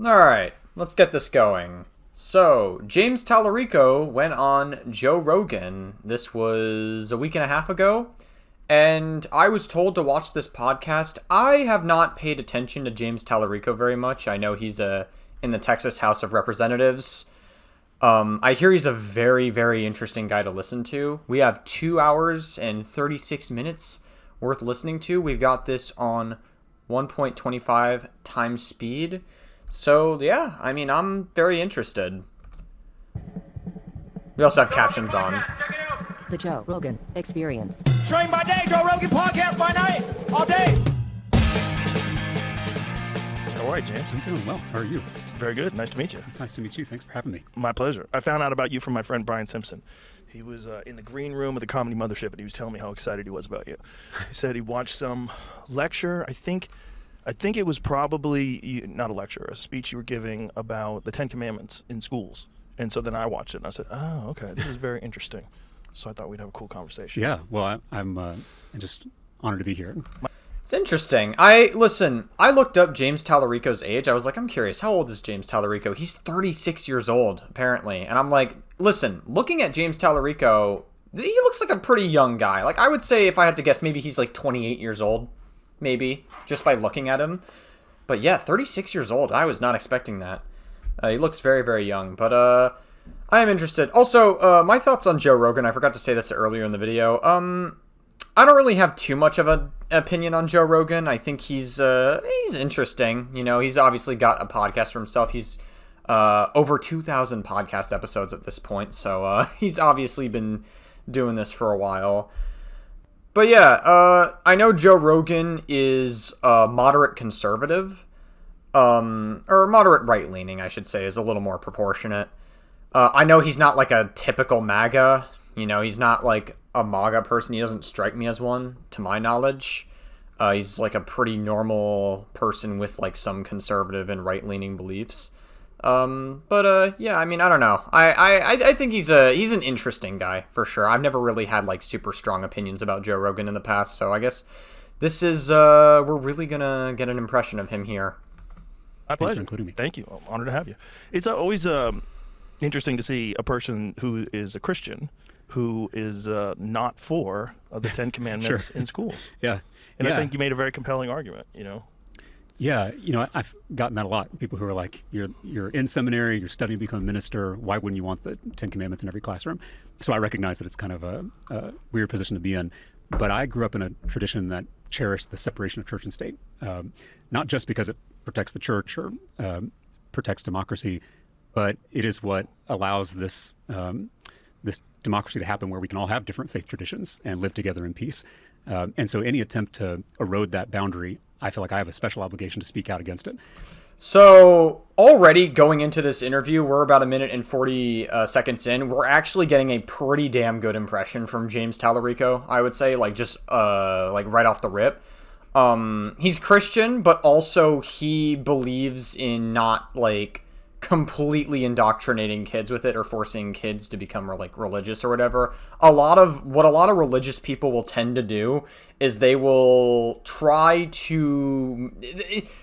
All right, let's get this going. So, James Talarico went on Joe Rogan. This was a week and a half ago, and I was told to watch this podcast. I have not paid attention to James Talarico very much. I know he's in the Texas House of Representatives. I hear he's a very, very interesting guy to listen to. We have 2 hours and 36 minutes worth listening to. We've got this on 1.25 times speed. So, yeah, I mean, I'm very interested. We also have captions on. The Joe Rogan Experience. Train by day, Joe Rogan podcast by night, all day. All right, James. I'm doing well. How are you? Very good. Nice to meet you. It's nice to meet you. Thanks for having me. My pleasure. I found out about you from my friend Brian Simpson. He was in the green room of the Comedy Mothership, and he was telling me how excited he was about you. He said he watched some lecture. I think it was probably not a lecture, a speech you were giving about the Ten Commandments in schools. And so then I watched it, and I said, oh, okay, this is very interesting. So I thought we'd have a cool conversation. Yeah, well, I'm just honored to be here. It's interesting. I looked up James Talarico's age. I was like, I'm curious, how old is James Talarico? He's 36 years old, apparently. And I'm like, listen, looking at James Talarico, he looks like a pretty young guy. Like, I would say, if I had to guess, maybe he's like 28 years old. Maybe, just by looking at him. But yeah, 36 years old. I was not expecting that. He looks very, very young. But I am interested. Also, my thoughts on Joe Rogan. I forgot to say this earlier in the video. I don't really have too much of an opinion on Joe Rogan. I think he's interesting. You know, he's obviously got a podcast for himself. He's over 2,000 podcast episodes at this point. So he's obviously been doing this for a while. But yeah, I know Joe Rogan is moderate conservative, or moderate right-leaning, I should say, is a little more proportionate. I know he's not like a typical MAGA. You know, he's not like a MAGA person. He doesn't strike me as one, to my knowledge. He's like a pretty normal person with like some conservative and right-leaning beliefs. Yeah, I mean, I don't know. I think he's an interesting guy for sure. I've never really had like super strong opinions about Joe Rogan in the past, so I guess this is we're really gonna get an impression of him here. My Thanks pleasure. for including me. Thank you. I'm honored to have you. It's always interesting to see a person who is a Christian who is not for the Ten Commandments Sure. in schools. Yeah. And yeah. I think you made a very compelling argument, you know. Yeah, I've gotten that a lot. People who are like, you're in seminary, you're studying to become a minister. Why wouldn't you want the Ten Commandments in every classroom? So I recognize that it's kind of a weird position to be in. But I grew up in a tradition that cherished the separation of church and state, not just because it protects the church or protects democracy, but it is what allows this democracy to happen where we can all have different faith traditions and live together in peace. And so any attempt to erode that boundary, I feel like I have a special obligation to speak out against it. So already going into this interview, we're about a minute and 40 seconds in. We're actually getting a pretty damn good impression from James Talarico, I would say, like just like right off the rip. He's Christian, but also he believes in not like completely indoctrinating kids with it or forcing kids to become like religious or whatever. A lot of religious people will tend to do is they will try to,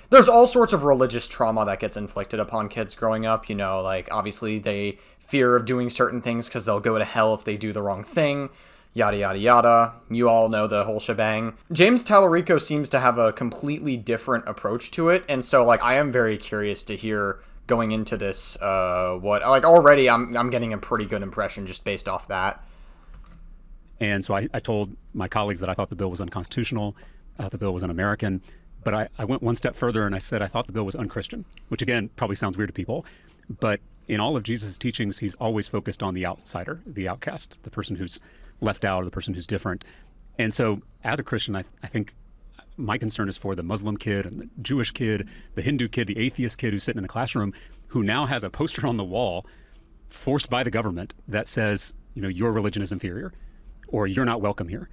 there's all sorts of religious trauma that gets inflicted upon kids growing up, you know, like obviously they fear of doing certain things because they'll go to hell if they do the wrong thing, yada yada yada. You all know the whole shebang. James Talarico seems to have a completely different approach to it, and so like I am very curious to hear going into this, what, like already I'm getting a pretty good impression just based off that. And so I told my colleagues that I thought the bill was unconstitutional, I thought the bill was un-American, but I went one step further and I said I thought the bill was unchristian, which again probably sounds weird to people, but in all of Jesus' teachings, he's always focused on the outsider, the outcast, the person who's left out or the person who's different. And so as a Christian, I think my concern is for the Muslim kid and the Jewish kid, the Hindu kid, the atheist kid who's sitting in the classroom who now has a poster on the wall forced by the government that says, you know, your religion is inferior or you're not welcome here.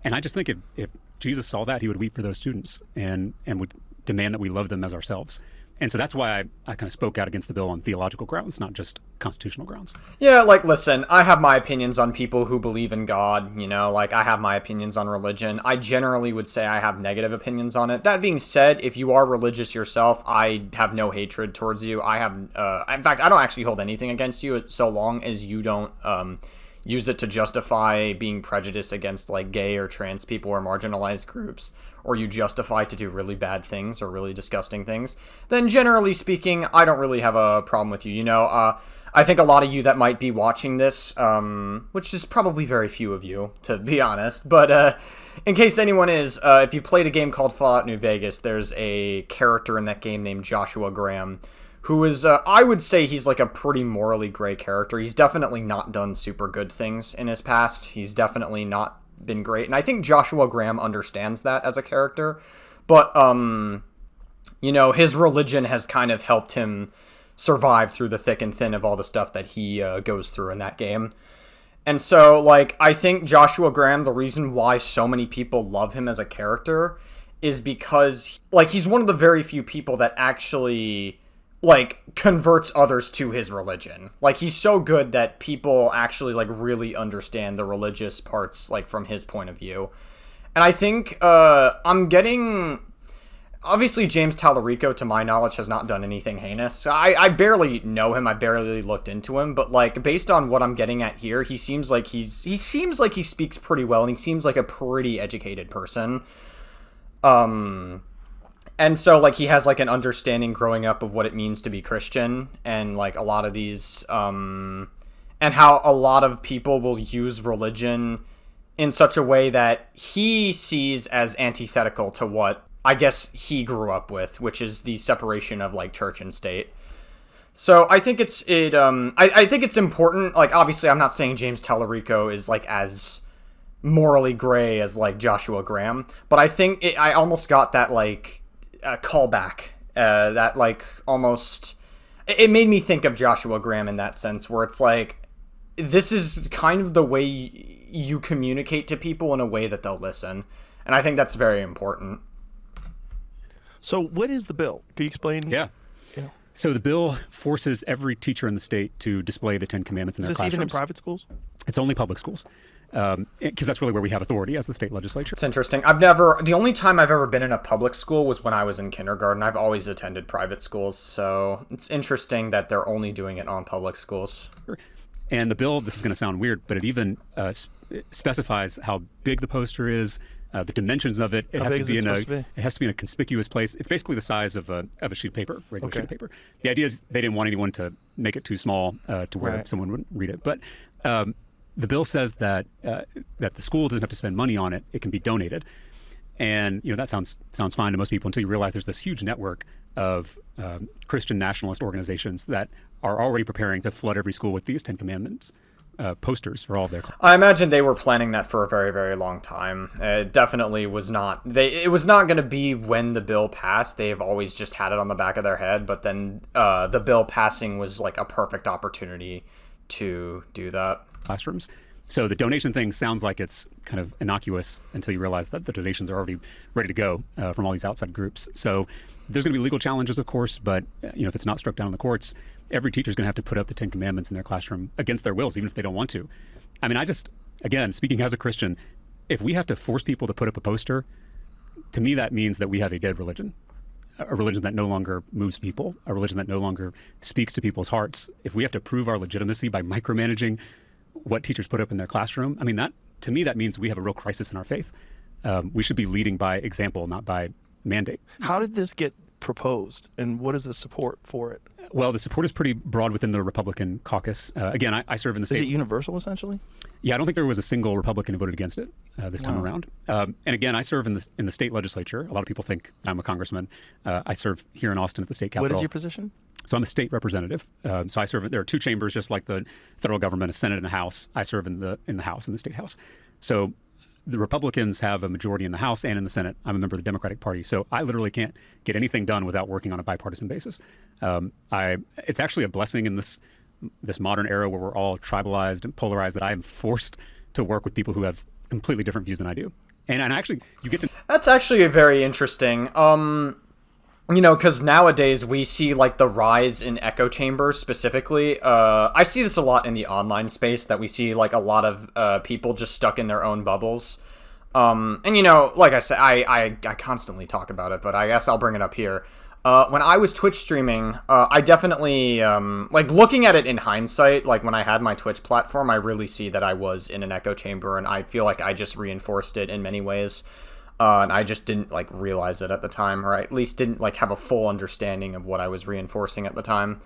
And I just think if Jesus saw that, he would weep for those students and would demand that we love them as ourselves. And so that's why I kind of spoke out against the bill on theological grounds, not just constitutional grounds. Yeah, like, listen, I have my opinions on people who believe in God, you know, like, I have my opinions on religion. I generally would say I have negative opinions on it. That being said, if you are religious yourself, I have no hatred towards you. I have, in fact, I don't actually hold anything against you so long as you don't, use it to justify being prejudiced against, like, gay or trans people or marginalized groups, or you justify to do really bad things or really disgusting things, then generally speaking, I don't really have a problem with you. You know, I think a lot of you that might be watching this, which is probably very few of you, to be honest, but in case anyone is, if you played a game called Fallout New Vegas, there's a character in that game named Joshua Graham, who is, I would say he's like a pretty morally gray character. He's definitely not done super good things in his past. He's definitely not been great. And I think Joshua Graham understands that as a character. But, you know, his religion has kind of helped him survive through the thick and thin of all the stuff that he goes through in that game. And so, like, I think Joshua Graham, the reason why so many people love him as a character is because, like, he's one of the very few people that actually, like, converts others to his religion. Like, he's so good that people actually, like, really understand the religious parts, like, from his point of view. And I think, I'm getting... Obviously, James Talarico, to my knowledge, has not done anything heinous. I barely know him. I barely looked into him. But, like, based on what I'm getting at here, he seems like he speaks pretty well, and he seems like a pretty educated person. And so, like, he has, like, an understanding growing up of what it means to be Christian, and, like, a lot of these, and how a lot of people will use religion in such a way that he sees as antithetical to what I guess he grew up with, which is the separation of, like, church and state. So I think I think it's important. Like, obviously, I'm not saying James Talarico is, like, as morally gray as, like, Joshua Graham, but I think I almost got that, like, callback, that, like, almost, it made me think of Joshua Graham in that sense, where it's like, this is kind of the way you communicate to people in a way that they'll listen, and I think that's very important. So what is the bill? Could you explain? Yeah. So the bill forces every teacher in the state to display the Ten Commandments in their classrooms. Is this even in private schools? It's only public schools, because that's really where we have authority as the state legislature. It's interesting. The only time I've ever been in a public school was when I was in kindergarten. I've always attended private schools, so it's interesting that they're only doing it on public schools. And the bill, this is going to sound weird, but it even specifies how big the poster is, the dimensions of it. It has to be in a conspicuous place. It's basically the size of a sheet of paper, regular sheet of paper. The idea is they didn't want anyone to make it too small to where someone wouldn't read it. But the bill says that that the school doesn't have to spend money on it; it can be donated. And that sounds fine to most people until you realize there's this huge network of Christian nationalist organizations that are already preparing to flood every school with these Ten Commandments posters for all of their classes. I imagine they were planning that for a very, very long time. It definitely was not. It was not going to be when the bill passed. They've always just had it on the back of their head. But then the bill passing was like a perfect opportunity to do that. Classrooms. So the donation thing sounds like it's kind of innocuous until you realize that the donations are already ready to go from all these outside groups. So there's going to be legal challenges, of course, but if it's not struck down in the courts, every teacher's going to have to put up the Ten Commandments in their classroom against their wills, even if they don't want to. I mean, again, speaking as a Christian, if we have to force people to put up a poster, to me that means that we have a dead religion, a religion that no longer moves people, a religion that no longer speaks to people's hearts. If we have to prove our legitimacy by micromanaging what teachers put up in their classroom, I mean, to me that means we have a real crisis in our faith. We should be leading by example, not by mandate. How did this get proposed, and what is the support for it? Well, the support is pretty broad within the Republican caucus. Again, I serve in the state. Is it universal, essentially? Yeah, I don't think there was a single Republican who voted against it this time around. And again, I serve in the state legislature. A lot of people think I'm a congressman. I serve here in Austin at the state capitol. What is your position? So I'm a state representative. So I serve. There are two chambers, just like the federal government, a Senate and a House. I serve in the House, in the state House. So the Republicans have a majority in the House and in the Senate. I'm a member of the Democratic Party, so I literally can't get anything done without working on a bipartisan basis. It's actually a blessing in this modern era where we're all tribalized and polarized that I am forced to work with people who have completely different views than I do. And actually, you get to... That's actually very interesting. You know, because nowadays we see like the rise in echo chambers specifically. I see this a lot in the online space, that we see like a lot of people just stuck in their own bubbles. And you know, like I said, I constantly talk about it, but I guess I'll bring it up here. When I was Twitch streaming, I definitely, like looking at it in hindsight, like when I had my Twitch platform, I really see that I was in an echo chamber, and I feel like I just reinforced it in many ways. And I just didn't like realize it at the time, or I at least didn't like have a full understanding of what I was reinforcing at the time.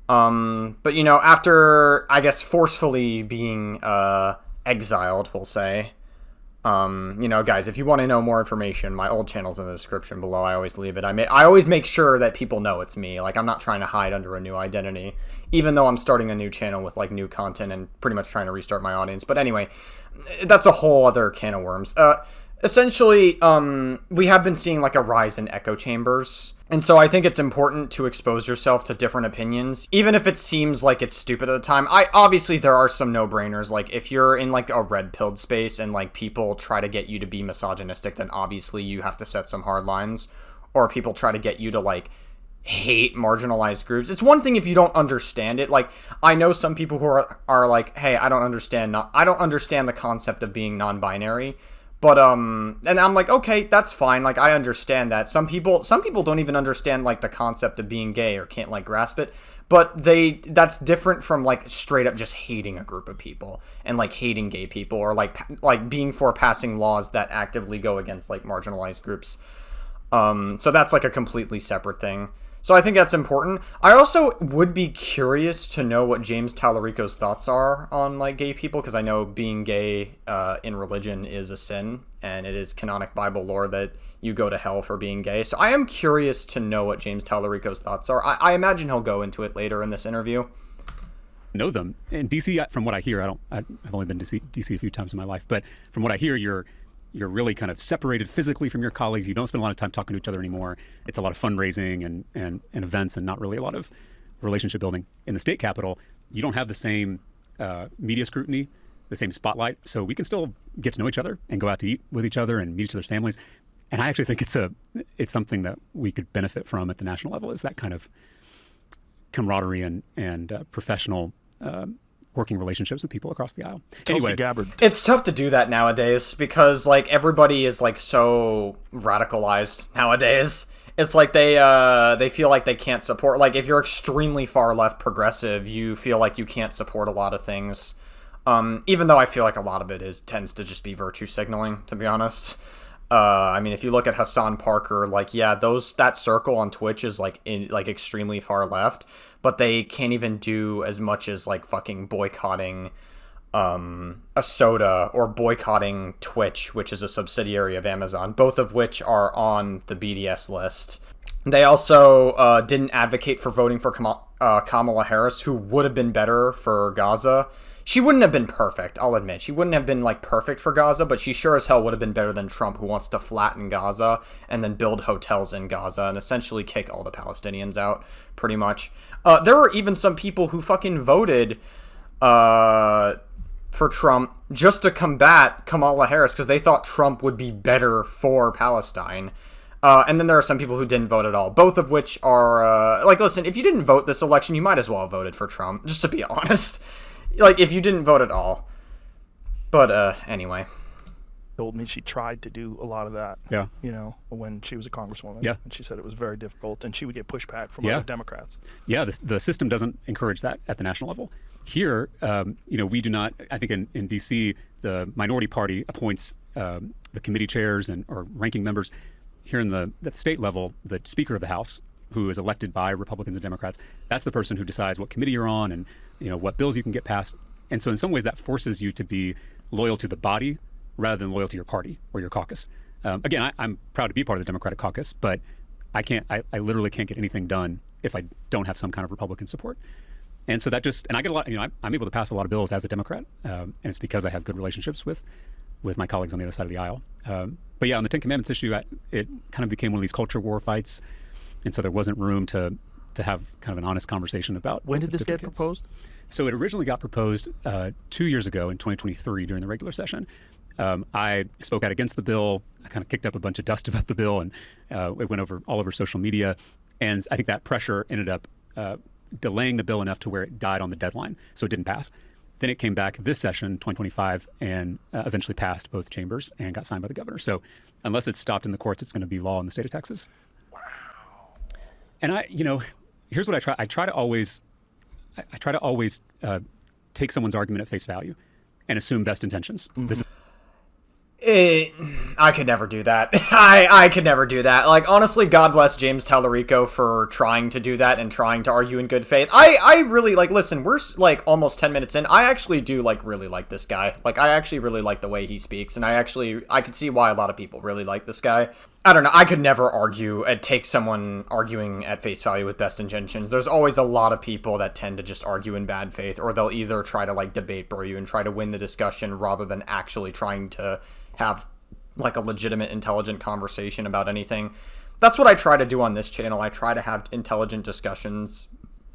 But you know, after I guess forcefully being exiled, we'll say, you know, guys, if you want to know more information, my old channel's in the description below. I always leave it. I always make sure that people know it's me. Like, I'm not trying to hide under a new identity, even though I'm starting a new channel with like new content and pretty much trying to restart my audience. But anyway, that's a whole other can of worms. Essentially, we have been seeing like a rise in echo chambers. And so I think it's important to expose yourself to different opinions, even if it seems like it's stupid at the time. Obviously there are some no-brainers. Like if you're in like a red-pilled space and like people try to get you to be misogynistic, then obviously you have to set some hard lines. Or people try to get you to like hate marginalized groups. It's one thing if you don't understand it. Like I know some people who are like, hey, I don't understand the concept of being non-binary. But, and I'm like, okay, that's fine. Like, I understand that. Some people don't even understand, like, the concept of being gay or can't, like, grasp it. But that's different from, like, straight up just hating a group of people and, like, hating gay people or, like being for passing laws that actively go against, like, marginalized groups. So that's, like, a completely separate thing. So I think that's important. I also would be curious to know what James Talarico's thoughts are on like gay people, because I know being gay in religion is a sin, and it is canonic Bible lore that you go to hell for being gay. So I am curious to know what James Talarico's thoughts are. I imagine he'll go into it later in this interview. Know them in DC. From what I hear, I've only been to DC a few times in my life, but from what I hear, you're really kind of separated physically from your colleagues. You don't spend a lot of time talking to each other anymore. It's a lot of fundraising and events, and not really a lot of relationship building. In the state capitol, you don't have the same media scrutiny, the same spotlight. So we can still get to know each other and go out to eat with each other and meet each other's families. And I actually think it's something that we could benefit from at the national level, is that kind of camaraderie and professional working relationships with people across the aisle. Anyway, Gabbard. It's tough to do that nowadays because like everybody is like so radicalized nowadays. It's like they feel like they can't support, like if you're extremely far left progressive, you feel like you can't support a lot of things. Even though I feel like a lot of it tends to just be virtue signaling, to be honest. I mean, if you look at Hassan Parker, like, yeah, that circle on Twitch is like extremely far left, but they can't even do as much as like fucking boycotting a soda or boycotting Twitch, which is a subsidiary of Amazon, both of which are on the BDS list. They also didn't advocate for voting for Kamala Harris, who would have been better for Gaza. She wouldn't have been perfect, I'll admit. She wouldn't have been, like, perfect for Gaza, but she sure as hell would have been better than Trump, who wants to flatten Gaza and then build hotels in Gaza and essentially kick all the Palestinians out, pretty much. There were even some people who fucking voted for Trump just to combat Kamala Harris because they thought Trump would be better for Palestine. And then there are some people who didn't vote at all, both of which are, like, listen, if you didn't vote this election, you might as well have voted for Trump, just to be honest. Like, if you didn't vote at all. But, anyway. Told me she tried to do a lot of that. Yeah. You know, when she was a congresswoman. Yeah. And she said it was very difficult, and she would get pushback from other Democrats. Yeah, the system doesn't encourage that at the national level. Here, you know, we do not. I think in D.C., the minority party appoints the committee chairs or ranking members. Here in the state level, the Speaker of the House, who is elected by Republicans and Democrats, that's the person who decides what committee you're on and, you know, what bills you can get passed. And so in some ways that forces you to be loyal to the body rather than loyal to your party or your caucus. Again, I'm proud to be part of the Democratic caucus, but I literally can't get anything done if I don't have some kind of Republican support. And so and I get a lot, you know, I'm able to pass a lot of bills as a Democrat, and it's because I have good relationships with my colleagues on the other side of the aisle. But yeah, on the Ten Commandments issue, it kind of became one of these culture war fights. And so there wasn't room to have kind of an honest conversation about when did this get proposed? So it originally got proposed 2 years ago in 2023 during the regular session. I spoke out against the bill. I kind of kicked up a bunch of dust about the bill, and it went all over social media. And I think that pressure ended up delaying the bill enough to where it died on the deadline, so it didn't pass. Then it came back this session, 2025, and eventually passed both chambers and got signed by the governor. So unless it's stopped in the courts, it's going to be law in the state of Texas. Wow. And here's what I try. I try to always take someone's argument at face value and assume best intentions. This is I could never do that. I could never do that. Like, honestly, God bless James Talarico for trying to do that and trying to argue in good faith. I really, like, listen, we're, like, almost 10 minutes in. I actually do, like, really like this guy. Like, I actually really like the way he speaks, and I could see why a lot of people really like this guy. I don't know. I could never take someone arguing at face value with best intentions. There's always a lot of people that tend to just argue in bad faith, or they'll either try to, like, debate bro you and try to win the discussion rather than actually trying to have like a legitimate, intelligent conversation about anything. That's what I try to do on this channel. I try to have intelligent discussions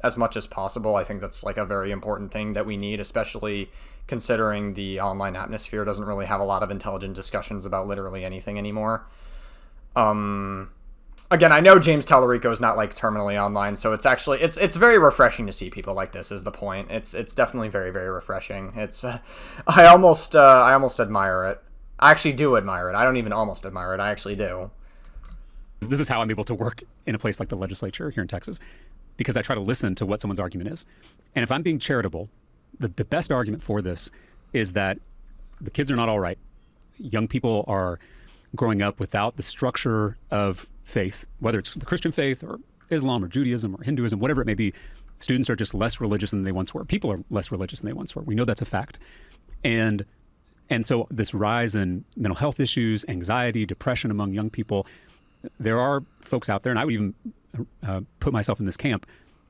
as much as possible. I think that's like a very important thing that we need, especially considering the online atmosphere doesn't really have a lot of intelligent discussions about literally anything anymore. Again, I know James Talarico is not like terminally online, so it's actually it's very refreshing to see people like this is the point. It's definitely very, very refreshing. It's I almost admire it. I actually do admire it. I don't even almost admire it. I actually do. This is how I'm able to work in a place like the legislature here in Texas, because I try to listen to what someone's argument is. And if I'm being charitable, the best argument for this is that the kids are not all right. Young people are growing up without the structure of faith, whether it's the Christian faith or Islam or Judaism or Hinduism, whatever it may be. Students are just less religious than they once were. People are less religious than they once were. We know that's a fact. And so this rise in mental health issues, anxiety, depression among young people, there are folks out there, and I would even put myself in this camp,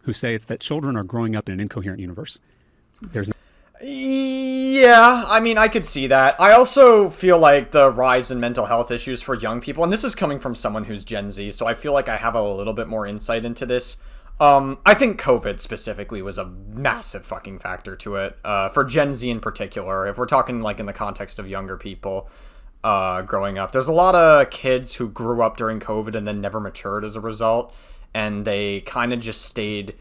who say it's that children are growing up in an incoherent universe. Yeah, I mean, I could see that. I also feel like the rise in mental health issues for young people, and this is coming from someone who's Gen Z, so I feel like I have a little bit more insight into this. I think COVID specifically was a massive fucking factor to it, for Gen Z in particular. If we're talking like in the context of younger people growing up, there's a lot of kids who grew up during COVID and then never matured as a result, and they kind of just stayed.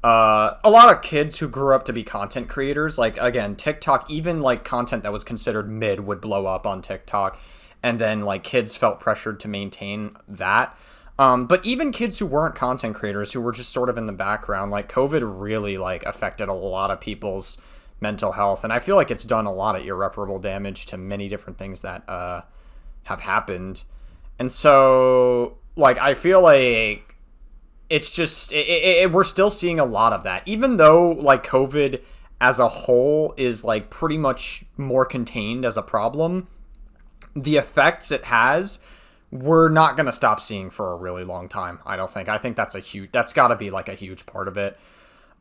A lot of kids who grew up to be content creators, like, again, TikTok, even like content that was considered mid would blow up on TikTok, and then like kids felt pressured to maintain that. But even kids who weren't content creators, who were just sort of in the background, like COVID really like affected a lot of people's mental health. And I feel like it's done a lot of irreparable damage to many different things that have happened. And so like, I feel like it's just, we're still seeing a lot of that, even though like COVID as a whole is like pretty much more contained as a problem. The effects it has, we're not going to stop seeing for a really long time, I don't think. I think that's got to be like a huge part of it,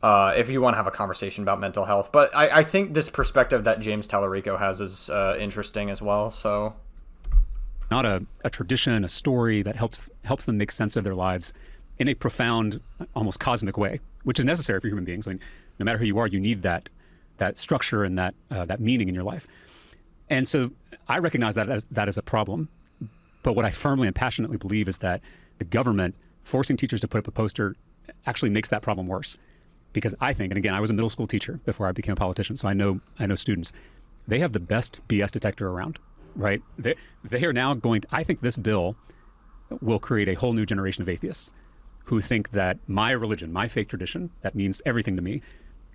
if you want to have a conversation about mental health. But I think this perspective that James Talarico has is interesting as well, so. Not a tradition, a story that helps them make sense of their lives in a profound, almost cosmic way, which is necessary for human beings. I mean, no matter who you are, you need that structure and that meaning in your life. And so I recognize that as a problem. But what I firmly and passionately believe is that the government forcing teachers to put up a poster actually makes that problem worse. Because I think, and again, I was a middle school teacher before I became a politician, so I know students. They have the best BS detector around, right? They are now I think this bill will create a whole new generation of atheists who think that my religion, my faith tradition, that means everything to me,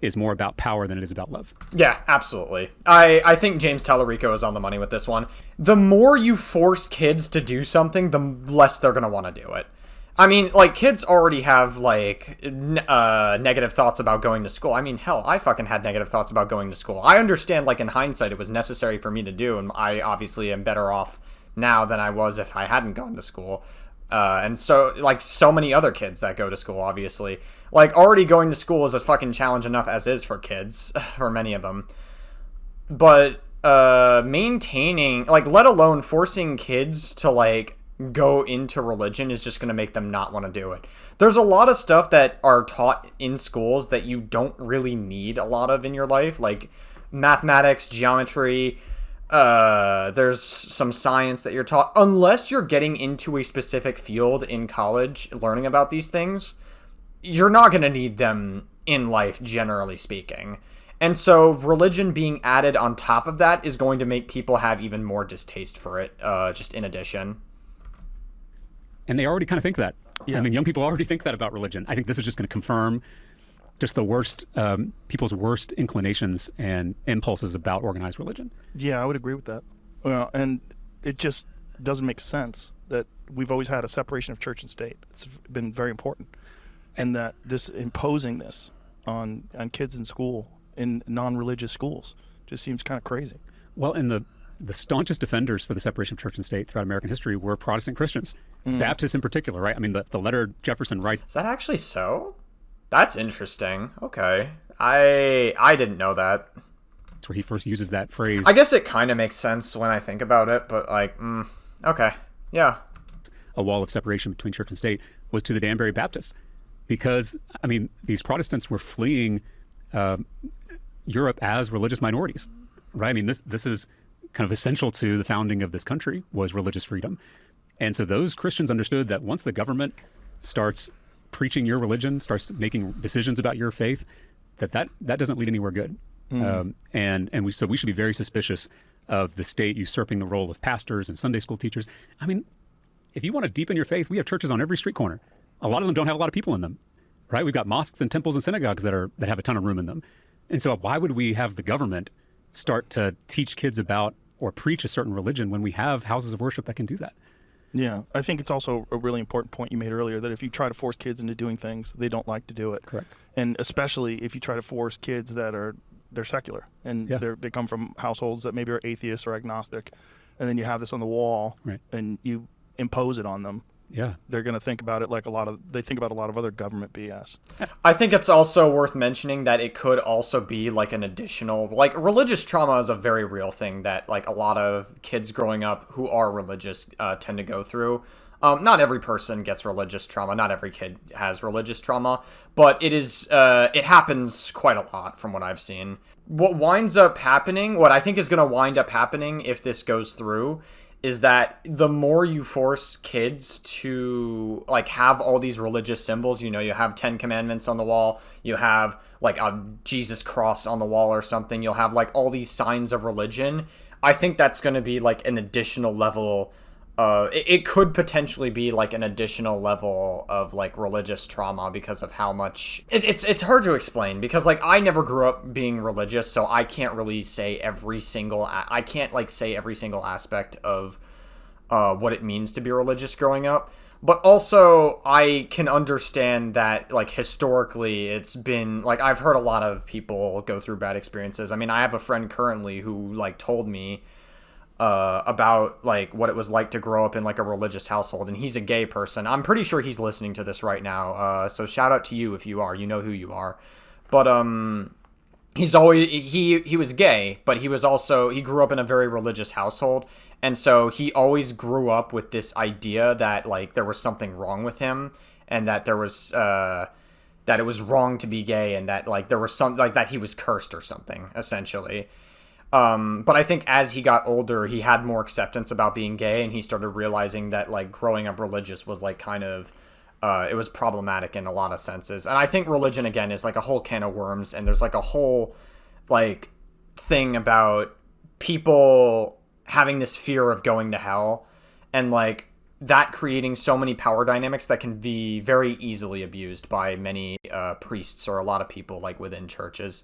is more about power than it is about love. Yeah, absolutely. I think James Talarico is on the money with this one. The more you force kids to do something, the less they're going to want to do it. I mean, like, kids already have, like, negative thoughts about going to school. I mean, hell, I fucking had negative thoughts about going to school. I understand, like, in hindsight, it was necessary for me to do, and I obviously am better off now than I was if I hadn't gone to school. And so, like, so many other kids that go to school, obviously. Like, already going to school is a fucking challenge enough as is for kids, for many of them. But maintaining, like, let alone forcing kids to, like, go into religion is just going to make them not want to do it. There's a lot of stuff that are taught in schools that you don't really need a lot of in your life, like mathematics, geometry, there's some science that you're taught, unless you're getting into a specific field in college learning about these things, you're not going to need them in life, generally speaking. And so religion being added on top of that is going to make people have even more distaste for it, just in addition. And they already kind of think that. Yeah. I mean, young people already think that about religion. I think this is just going to confirm just the worst, people's worst inclinations and impulses about organized religion. Yeah, I would agree with that. Well, and it just doesn't make sense that we've always had a separation of church and state. It's been very important. And that this imposing this on kids in school, in non-religious schools, just seems kind of crazy. Well, and the staunchest defenders for the separation of church and state throughout American history were Protestant Christians, Baptists in particular, right? I mean, the letter Jefferson writes. Is that actually so? That's interesting. Okay. I didn't know that. That's where he first uses that phrase. I guess it kind of makes sense when I think about it, but like, okay. Yeah. A wall of separation between church and state was to the Danbury Baptists. Because, I mean, these Protestants were fleeing Europe as religious minorities, right? I mean, this is kind of essential to the founding of this country, was religious freedom. And so those Christians understood that once the government starts preaching your religion, starts making decisions about your faith, that doesn't lead anywhere good. So we should be very suspicious of the state usurping the role of pastors and Sunday school teachers. I mean, if you want to deepen your faith, we have churches on every street corner. A lot of them don't have a lot of people in them, right? We've got mosques and temples and synagogues that have a ton of room in them. And so why would we have the government start to teach kids about or preach a certain religion when we have houses of worship that can do that? Yeah, I think it's also a really important point you made earlier, that if you try to force kids into doing things, they don't like to do it. Correct. And especially if you try to force kids they're secular and they come from households that maybe are atheists or agnostic, and then you have this on the wall, right, and you impose it on them. Yeah, they're going to think about it like they think about a lot of other government BS. I think it's also worth mentioning that it could also be like an additional, like, religious trauma is a very real thing that like a lot of kids growing up who are religious tend to go through. Not every person gets religious trauma. Not every kid has religious trauma, but it happens quite a lot from what I've seen. What I think is going to wind up happening if this goes through, is that the more you force kids to like have all these religious symbols, you have 10 commandments on the wall, you have like a Jesus cross on the wall or something, you'll have like all these signs of religion. I think that's going to be like an additional level. It could potentially be like an additional level of like religious trauma because of how much it's hard to explain, because like I never grew up being religious, so I can't really say every single aspect of what it means to be religious growing up. But also I can understand that like historically it's been like I've heard a lot of people go through bad experiences. I mean, I have a friend currently who like told me about like what it was like to grow up in like a religious household, and he's a gay person. I'm pretty sure he's listening to this right now. So shout out to you if you are. You know who you are. But he's always he was gay, but he grew up in a very religious household, and so he always grew up with this idea that like there was something wrong with him, and that there was that it was wrong to be gay, and that like there was some like that he was cursed or something essentially. But I think as he got older, he had more acceptance about being gay, and he started realizing that like growing up religious was like kind of, it was problematic in a lot of senses. And I think religion again is like a whole can of worms, and there's like a whole like thing about people having this fear of going to hell, and like that creating so many power dynamics that can be very easily abused by many priests or a lot of people like within churches.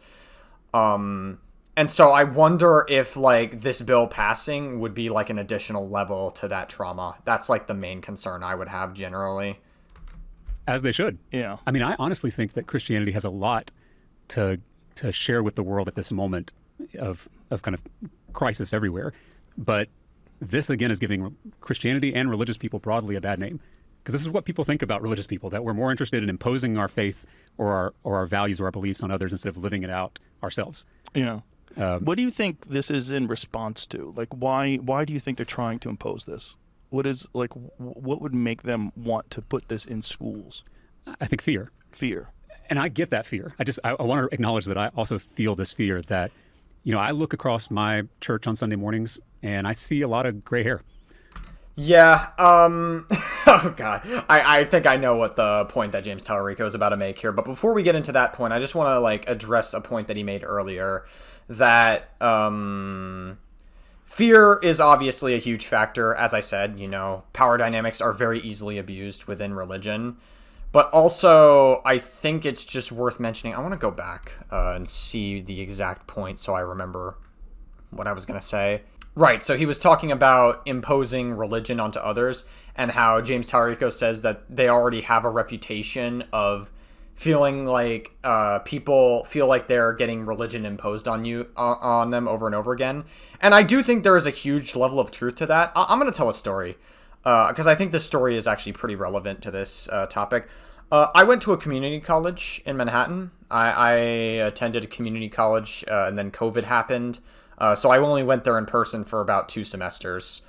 And so I wonder if like this bill passing would be like an additional level to that trauma. That's like the main concern I would have generally. As they should. Yeah. I mean, I honestly think that Christianity has a lot to share with the world at this moment of kind of crisis everywhere. But this again is giving Christianity and religious people broadly a bad name. Because this is what people think about religious people, that we're more interested in imposing our faith or our values or our beliefs on others instead of living it out ourselves. Yeah. What do you think this is in response to? Like, why do you think they're trying to impose this? What would make them want to put this in schools? I think fear. Fear. And I get that fear. I want to acknowledge that I also feel this fear that I look across my church on Sunday mornings and I see a lot of gray hair. Yeah, oh god. I think I know what the point that James Talarico is about to make here, but before we get into that point, I just want to like address a point that he made earlier, that fear is obviously a huge factor. As I said, power dynamics are very easily abused within religion. But also, I think it's just worth mentioning. I want to go back and see the exact point so I remember what I was going to say. Right, so he was talking about imposing religion onto others and how James Talarico says that they already have a reputation of feeling like people feel like they're getting religion imposed on them over and over again. And I do think there is a huge level of truth to that. I'm going to tell a story because I think this story is actually pretty relevant to this topic. I went to a community college in Manhattan. I attended a community college and then COVID happened. So I only went there in person for about 2 semesters,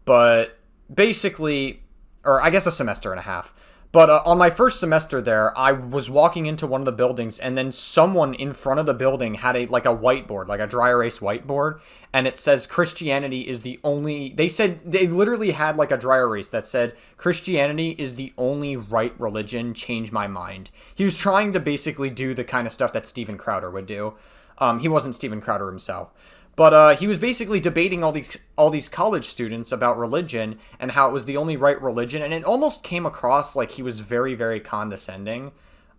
but basically, or I guess a semester and a half. But on my first semester there, I was walking into one of the buildings, and then someone in front of the building had a whiteboard, like a dry erase whiteboard, and it says Christianity is the only. They said they literally had like a dry erase that said Christianity is the only right religion. Change my mind. He was trying to basically do the kind of stuff that Steven Crowder would do. He wasn't Steven Crowder himself. But he was basically debating all these college students about religion and how it was the only right religion, and it almost came across like he was very, very condescending.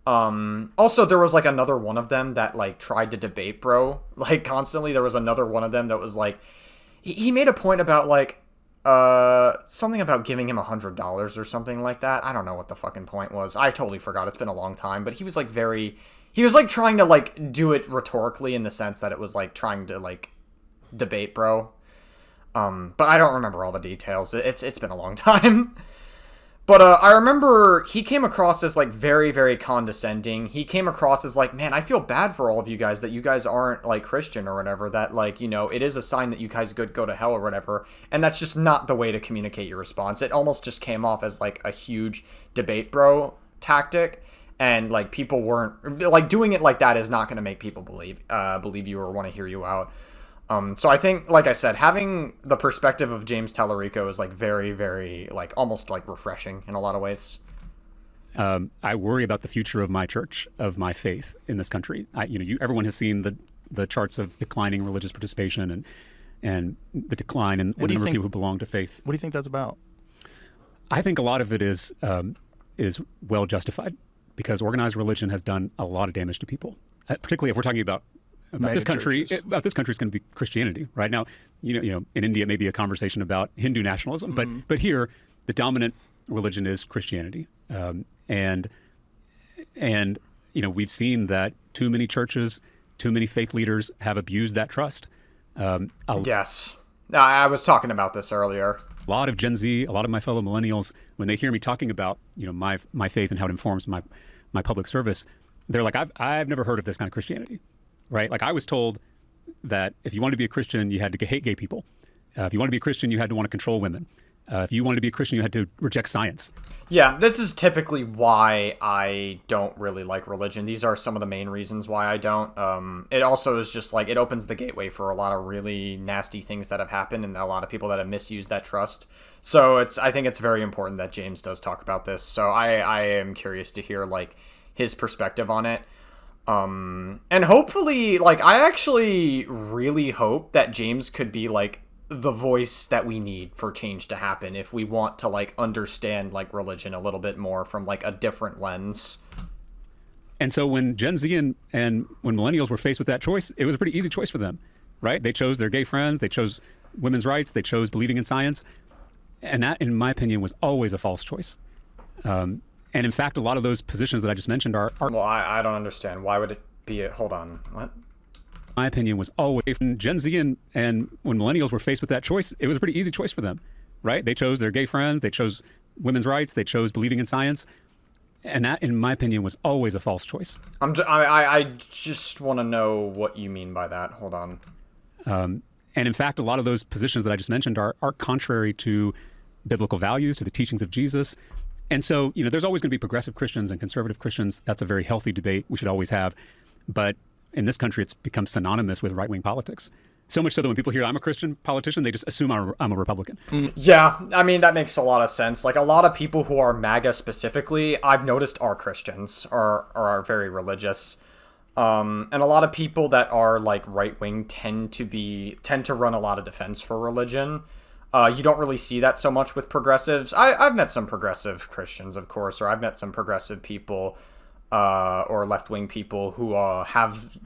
Also, there was like another one of them that like tried to debate bro, like constantly. There was another one of them that was like, he made a point about like something about giving him $100 or something like that. I don't know what the fucking point was. I totally forgot. It's been a long time, but he was like he was like trying to like do it rhetorically in the sense that it was like trying to like debate bro, but I don't remember all the details. It's been a long time. But I remember he came across as like very, very condescending. He came across as like, man, I feel bad for all of you guys that you guys aren't like Christian or whatever, that like, it is a sign that you guys could go to hell or whatever. And that's just not the way to communicate your response. It almost just came off as like a huge debate bro tactic. And like people weren't like doing it like that is not going to make people believe you or want to hear you out. So I think, like I said, having the perspective of James Talarico is like very, very like almost like refreshing in a lot of ways. I worry about the future of my church, of my faith in this country. Everyone has seen the charts of declining religious participation and the decline in the number of people who belong to faith. What do you think that's about? I think a lot of it is well justified, because organized religion has done a lot of damage to people, particularly if we're talking about this country. About this country is going to be Christianity right now. In India, it may be a conversation about Hindu nationalism, but here the dominant religion is Christianity, and we've seen that too many churches, too many faith leaders have abused that trust. Yes, I was talking about this earlier. A lot of Gen Z, a lot of my fellow millennials, when they hear me talking about my faith and how it informs my public service, they're like, I've never heard of this kind of Christianity. Right? Like I was told that if you wanted to be a Christian, you had to hate gay people. If you wanted to be a Christian, you had to want to control women. If you wanted to be a Christian, you had to reject science. Yeah, this is typically why I don't really like religion. These are some of the main reasons why I don't. It also is just like it opens the gateway for a lot of really nasty things that have happened and a lot of people that have misused that trust. So I think it's very important that James does talk about this. So I am curious to hear like his perspective on it. And hopefully, like, I actually really hope that James could be, like, the voice that we need for change to happen if we want to, like, understand, like, religion a little bit more from, like, a different lens. And so when Gen Z and when millennials were faced with that choice, it was a pretty easy choice for them, right? They chose their gay friends, they chose women's rights, they chose believing in science. And that, in my opinion, was always a false choice. And in fact, a lot of those positions that I just mentioned are Well, I don't understand. Why would it be hold on. What? My opinion was always Gen Z and when millennials were faced with that choice, it was a pretty easy choice for them, right? They chose their gay friends, they chose women's rights, they chose believing in science. And that, in my opinion, was always a false choice. I just want to know what you mean by that. Hold on. And in fact, a lot of those positions that I just mentioned are contrary to biblical values, to the teachings of Jesus. And so, there's always going to be progressive Christians and conservative Christians. That's a very healthy debate we should always have. But in this country, it's become synonymous with right-wing politics. So much so that when people hear I'm a Christian politician, they just assume I'm a Republican. Yeah, I mean, that makes a lot of sense. Like, a lot of people who are MAGA specifically, I've noticed are Christians or are very religious. And a lot of people that are, like, right-wing tend to run a lot of defense for religion. You don't really see that so much with progressives. I've met some progressive Christians, of course, or I've met some progressive people or left-wing people who have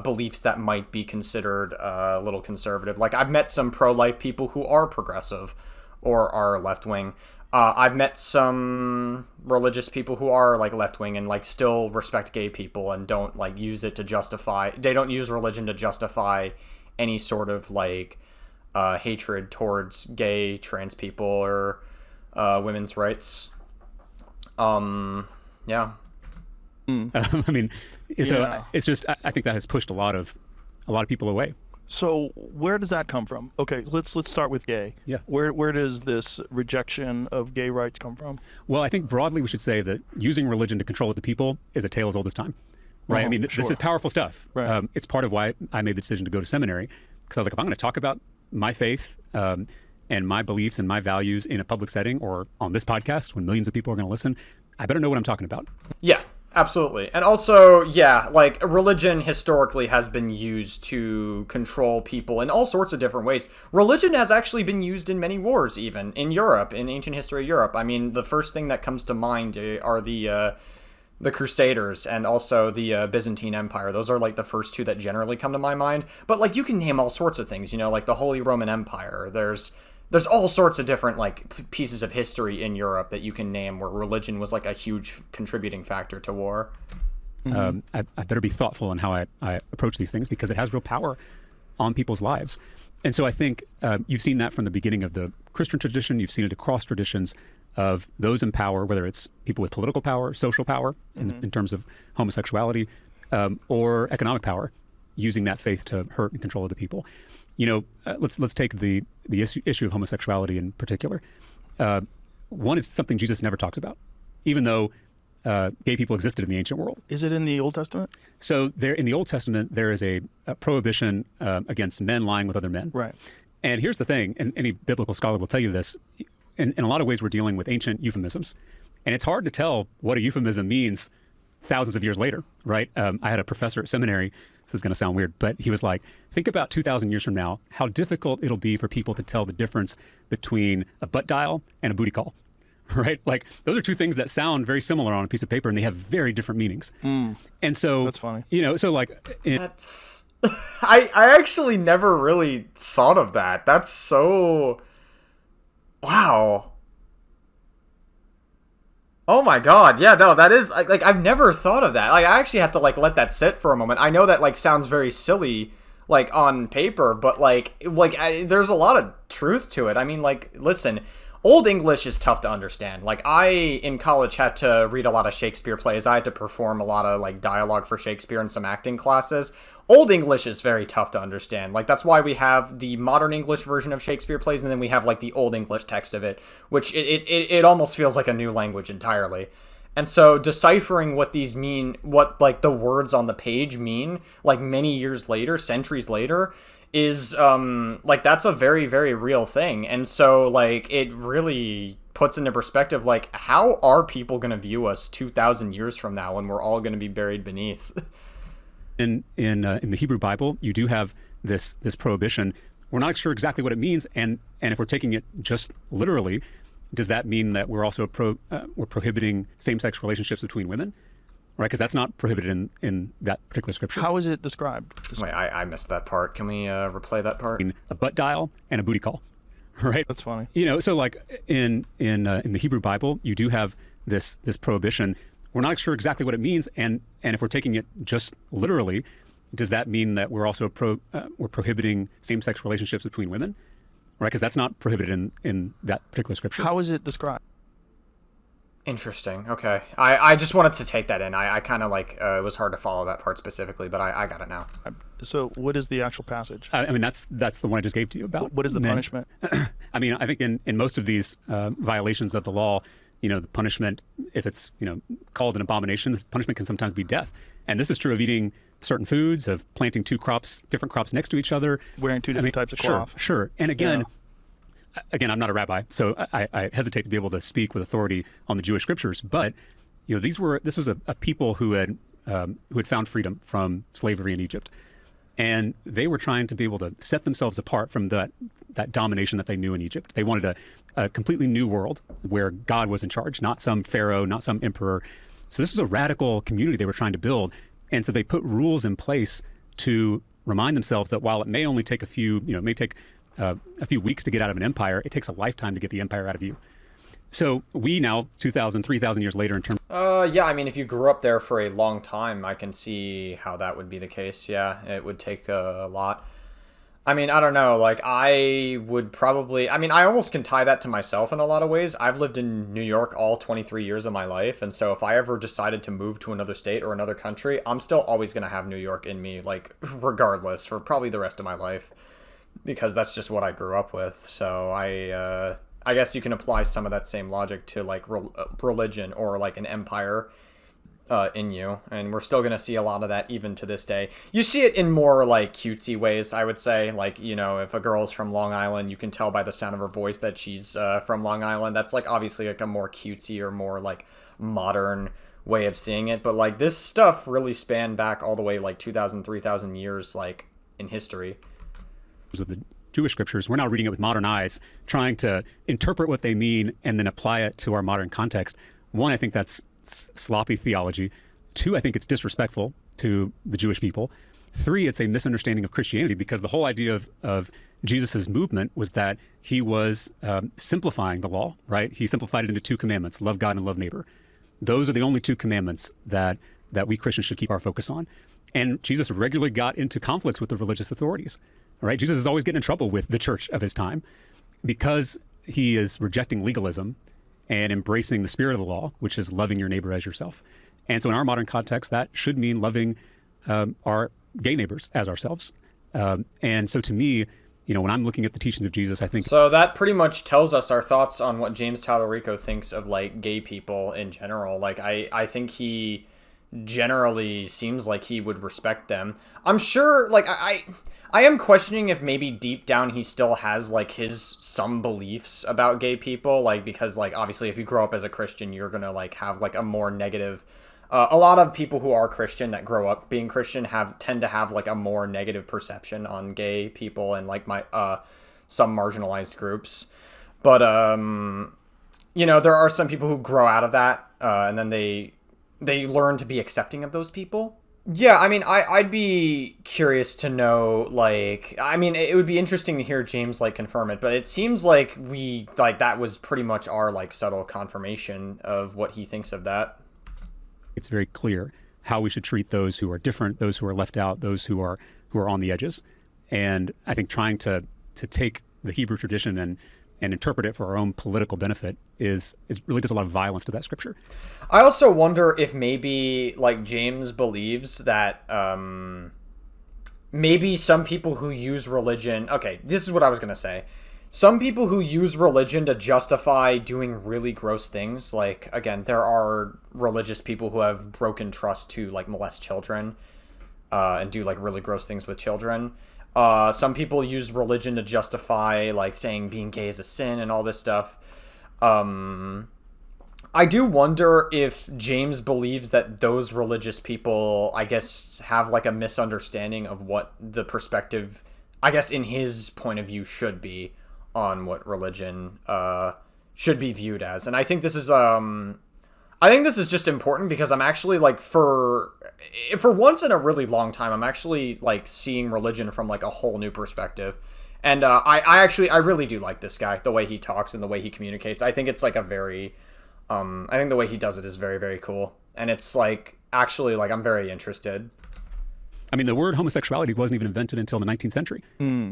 beliefs that might be considered a little conservative. Like, I've met some pro-life people who are progressive or are left-wing. I've met some religious people who are, like, left-wing and, like, still respect gay people and don't, like, use it to justify... They don't use religion to justify any sort of, like, hatred towards gay, trans people, or women's rights. Yeah. I mean, so it's just I think that has pushed a lot of people away. So where does that come from? Okay, let's start with gay. Yeah. Where does this rejection of gay rights come from? Well, I think broadly we should say that using religion to control the people is a tale as old as time, right? I mean, this is powerful stuff. Right. It's part of why I made the decision to go to seminary, because I was like, if I'm going to talk about my faith and my beliefs and my values in a public setting or on this podcast when millions of people are going to listen, I better know what I'm talking about. Yeah. Absolutely. And also, yeah, like, religion historically has been used to control people in all sorts of different ways. Religion has actually been used in many wars, even in Europe, in ancient history of Europe. I mean, the first thing that comes to mind are the Crusaders and also the Byzantine Empire. Those are, like, the first two that generally come to my mind. But, like, you can name all sorts of things, you know, like the Holy Roman Empire. There's all sorts of different, like, pieces of history in Europe that you can name where religion was, like, a huge contributing factor to war. I better be thoughtful in how I approach these things because it has real power on people's lives. And so I think you've seen that from the beginning of the Christian tradition. You've seen it across traditions of those in power, whether it's people with political power, social power in terms of homosexuality, or economic power, using that faith to hurt and control other people. You know, let's take the issue of homosexuality in particular. One is something Jesus never talks about, even though gay people existed in the ancient world. Is it in the Old Testament? So there, in the Old Testament, there is a prohibition against men lying with other men. Right. And here's the thing, and any biblical scholar will tell you this, in a lot of ways we're dealing with ancient euphemisms. And it's hard to tell what a euphemism means thousands of years later, right? I had a professor at seminary, this is going to sound weird, but he was like, think about 2,000 years from now, how difficult it'll be for people to tell the difference between a butt dial and a booty call, right? Like, those are two things that sound very similar on a piece of paper, and they have very different meanings. And so... That's funny. You know, so like... That's... I actually never really thought of that. That's so... Wow. Oh my god, yeah, no, that is, like, I've never thought of that. Like, I actually have to, like, let that sit for a moment. I know that, like, sounds very silly, like, on paper, but, there's a lot of truth to it. I mean, like, listen, Old English is tough to understand. Like, I, in college, had to read a lot of Shakespeare plays. I had to perform a lot of, like, dialogue for Shakespeare and some acting classes. Old English is very tough to understand. Like, that's why we have the modern English version of Shakespeare plays, and then we have, like, the Old English text of it, which it almost feels like a new language entirely. And so deciphering what these mean, what, like, the words on the page mean, like, many years later, centuries later, is, like, that's a very, very real thing. And so, like, it really puts into perspective, like, how are people going to view us 2,000 years from now when we're all going to be buried beneath? In the Hebrew Bible, you do have this prohibition. We're not sure exactly what it means, and if we're taking it just literally, does that mean that we're also we're prohibiting same-sex relationships between women? Right, because that's not prohibited in that particular scripture. How is it described? Wait, I missed that part. Can we replay that part? A butt dial and a booty call, right? That's funny. You know, so like in the Hebrew Bible, you do have this prohibition. We're not sure exactly what it means, and if we're taking it just literally, does that mean that we're also we're prohibiting same-sex relationships between women? Right, because that's not prohibited in that particular scripture. How is it described? Interesting. Okay. I just wanted to take that in. I kind of like, it was hard to follow that part specifically, but I got it now. So what is the actual passage? I mean, that's the one I just gave to you about. What is the punishment? I mean, I think in most of these violations of the law, you know, the punishment, if it's, you know, called an abomination, the punishment can sometimes be death. And this is true of eating certain foods, of planting different crops next to each other. Wearing two different types of cloth. Sure. And again, I'm not a rabbi, so I hesitate to be able to speak with authority on the Jewish scriptures. But this was a people who had found freedom from slavery in Egypt, and they were trying to be able to set themselves apart from that domination that they knew in Egypt. They wanted a completely new world where God was in charge, not some pharaoh, not some emperor. So this was a radical community they were trying to build, and so they put rules in place to remind themselves that while it may only take a few weeks to get out of an empire, it takes a lifetime to get the empire out of you. So we now, 2,000, 3,000 years later in terms... Yeah, I mean, if you grew up there for a long time, I can see how that would be the case. Yeah, it would take a lot. I mean, I don't know, like, I would probably... I mean, I almost can tie that to myself in a lot of ways. I've lived in New York all 23 years of my life, and so if I ever decided to move to another state or another country, I'm still always going to have New York in me, like, regardless, for probably the rest of my life, because that's just what I grew up with. So I guess you can apply some of that same logic to, like, religion or, like, an empire in you, and we're still going to see a lot of that even to this day. You see it in more, like, cutesy ways, I would say. Like, if a girl's from Long Island, you can tell by the sound of her voice that she's from Long Island. That's, like, obviously, like, a more cutesy or more, like, modern way of seeing it. But, like, this stuff really spanned back all the way, like, 2,000, 3,000 years, like, in history. Of the Jewish scriptures, we're now reading it with modern eyes, trying to interpret what they mean and then apply it to our modern context. One, I think that's sloppy theology. Two, I think it's disrespectful to the Jewish people. Three, it's a misunderstanding of Christianity, because the whole idea of Jesus's movement was that he was simplifying the law, right? He simplified it into 2 commandments: love God and love neighbor. Those are the only 2 commandments that we Christians should keep our focus on. And Jesus regularly got into conflicts with the religious authorities. All right, Jesus is always getting in trouble with the church of his time because he is rejecting legalism and embracing the spirit of the law, which is loving your neighbor as yourself. And so in our modern context, that should mean loving our gay neighbors as ourselves. And so to me, when I'm looking at the teachings of Jesus, I think... So that pretty much tells us our thoughts on what James Talarico thinks of, like, gay people in general. Like, I think he generally seems like he would respect them. I'm sure, like, I am questioning if maybe deep down he still has, like, some beliefs about gay people, like, because, like, obviously if you grow up as a Christian, you're gonna, like, have, like, a more negative, a lot of people who are Christian that grow up being Christian tend to have, like, a more negative perception on gay people and, like, some marginalized groups. But, there are some people who grow out of that, and then they learn to be accepting of those people. Yeah, I mean, I'd be curious to know, like, I mean, it would be interesting to hear James, like, confirm it, but it seems like that was pretty much our, like, subtle confirmation of what he thinks of that. It's very clear how we should treat those who are different, those who are left out, those who are on the edges. And I think trying to take the Hebrew tradition and interpret it for our own political benefit is really does a lot of violence to that scripture. I also wonder if maybe, like, James believes that maybe some people who use religion... Okay, this is what I was going to say. Some people who use religion to justify doing really gross things, like, again, there are religious people who have broken trust to, like, molest children and do, like, really gross things with children. Some people use religion to justify, like, saying being gay is a sin and all this stuff. I do wonder if James believes that those religious people, I guess, have, like, a misunderstanding of what the perspective, I guess, in his point of view should be on what religion should be viewed as. And I think this is just important because I'm actually, like, for once in a really long time, I'm actually, like, seeing religion from, like, a whole new perspective. And I really do like this guy, the way he talks and the way he communicates. I think it's, like, I think the way he does it is very, very cool. And it's, like, actually, like, I'm very interested. I mean, the word homosexuality wasn't even invented until the 19th century.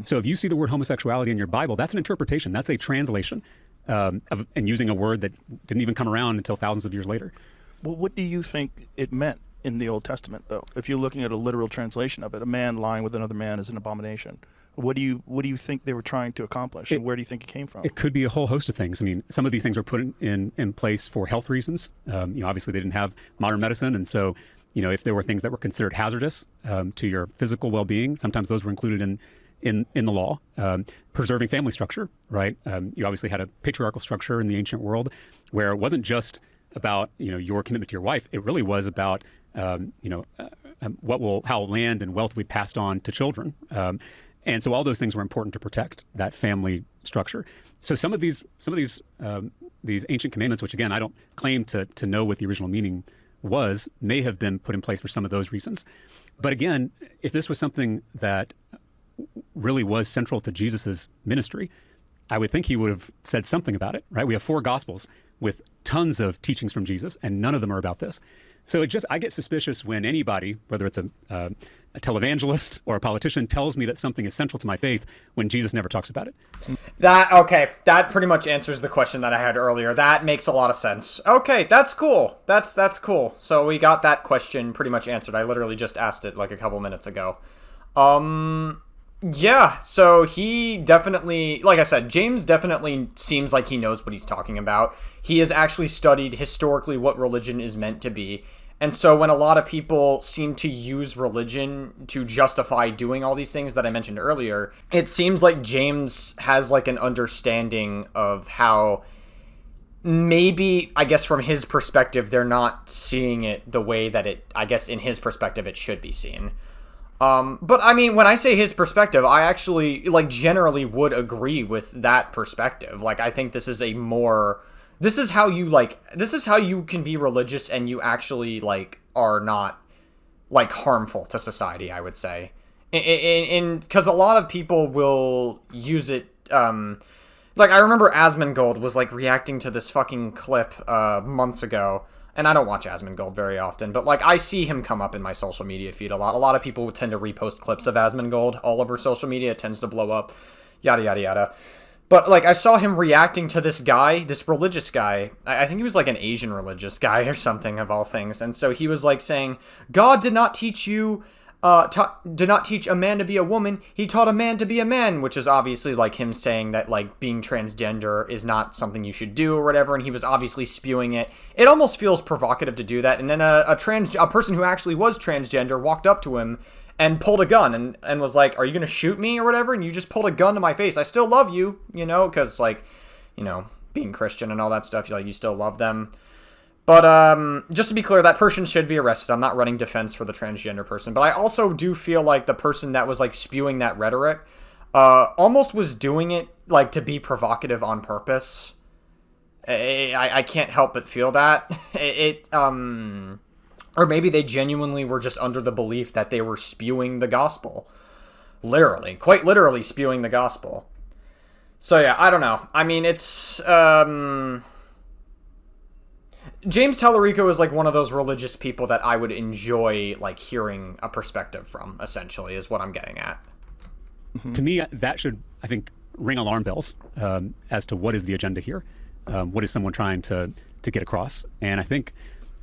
So if you see the word homosexuality in your Bible, that's an interpretation. That's a translation. And using a word that didn't even come around until thousands of years later. Well, what do you think it meant in the Old Testament, though? If you're looking at a literal translation of it, a man lying with another man is an abomination. What do you think they were trying to accomplish, and where do you think it came from? It could be a whole host of things. I mean, some of these things were put in place for health reasons. Obviously they didn't have modern medicine, and so if there were things that were considered hazardous to your physical well-being, sometimes those were included in the law. Preserving family structure, right? You obviously had a patriarchal structure in the ancient world where it wasn't just about your commitment to your wife. It really was about how land and wealth we passed on to children. And so all those things were important to protect that family structure. So some of these ancient commandments, which again I don't claim to know what the original meaning was, may have been put in place for some of those reasons. But again, if this was something that really was central to Jesus's ministry, I would think he would have said something about it, right? We have 4 Gospels with tons of teachings from Jesus, and none of them are about this. So I get suspicious when anybody, whether it's a televangelist or a politician, tells me that something is central to my faith when Jesus never talks about it. That pretty much answers the question that I had earlier. That makes a lot of sense. Okay, that's cool. That's cool. So we got that question pretty much answered. I literally just asked it like a couple minutes ago. Yeah, so he definitely, like I said, James definitely seems like he knows what he's talking about. He has actually studied historically what religion is meant to be. And so when a lot of people seem to use religion to justify doing all these things that I mentioned earlier, it seems like James has like an understanding of how maybe, I guess from his perspective, they're not seeing it the way that I guess in his perspective, it should be seen. But I mean, when I say his perspective, I actually like generally would agree with that perspective. Like, I think this is how you can be religious and you actually like are not like harmful to society, I would say. Because a lot of people will use it, like I remember Asmongold was like reacting to this fucking clip, months ago. And I don't watch Asmongold very often, but like I see him come up in my social media feed a lot. A lot of people tend to repost clips of Asmongold all over social media. It tends to blow up, yada, yada, yada. But like I saw him reacting to this guy, this religious guy. I think he was like an Asian religious guy or something of all things. And so he was like saying, God did not teach you, did not teach a man to be a woman. He taught a man to be a man, which is obviously like him saying that like being transgender is not something you should do or whatever. And he was obviously spewing it. It almost feels provocative to do that. And then a person who actually was transgender walked up to him and pulled a gun and was like, are you going to shoot me or whatever? And you just pulled a gun to my face. I still love you, because like, being Christian and all that stuff, you still love them. But just to be clear, that person should be arrested. I'm not running defense for the transgender person. But I also do feel like the person that was like spewing that rhetoric almost was doing it like to be provocative on purpose. I can't help but feel that. Or maybe they genuinely were just under the belief that they were spewing the gospel. Literally. Quite literally spewing the gospel. So yeah, I don't know. I mean, it's... James Talarico is like one of those religious people that I would enjoy like hearing a perspective from, essentially, is what I'm getting at. To me, that should, I think, ring alarm bells as to what is the agenda here. What is someone trying to get across? And I think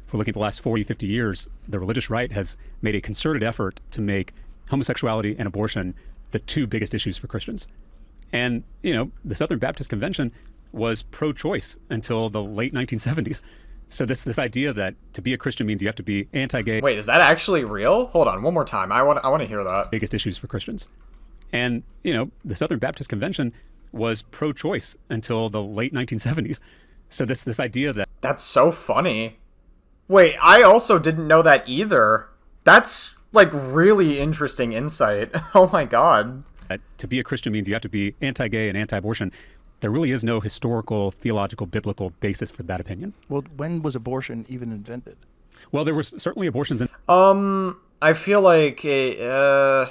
if we're looking at the last 40, 50 years, the religious right has made a concerted effort to make homosexuality and abortion the 2 biggest issues for Christians. And, the Southern Baptist Convention was pro-choice until the late 1970s. So this idea that to be a Christian means you have to be anti-gay. Wait, is that actually real? Hold on, one more time. I want to hear that. Biggest issues for Christians. And, the Southern Baptist Convention was pro-choice until the late 1970s. So this idea that... That's so funny. Wait, I also didn't know that either. That's like really interesting insight. Oh my God. To be a Christian means you have to be anti-gay and anti-abortion. There really is no historical, theological, biblical basis for that opinion. Well, when was abortion even invented? Well, there was certainly abortions in... I feel like the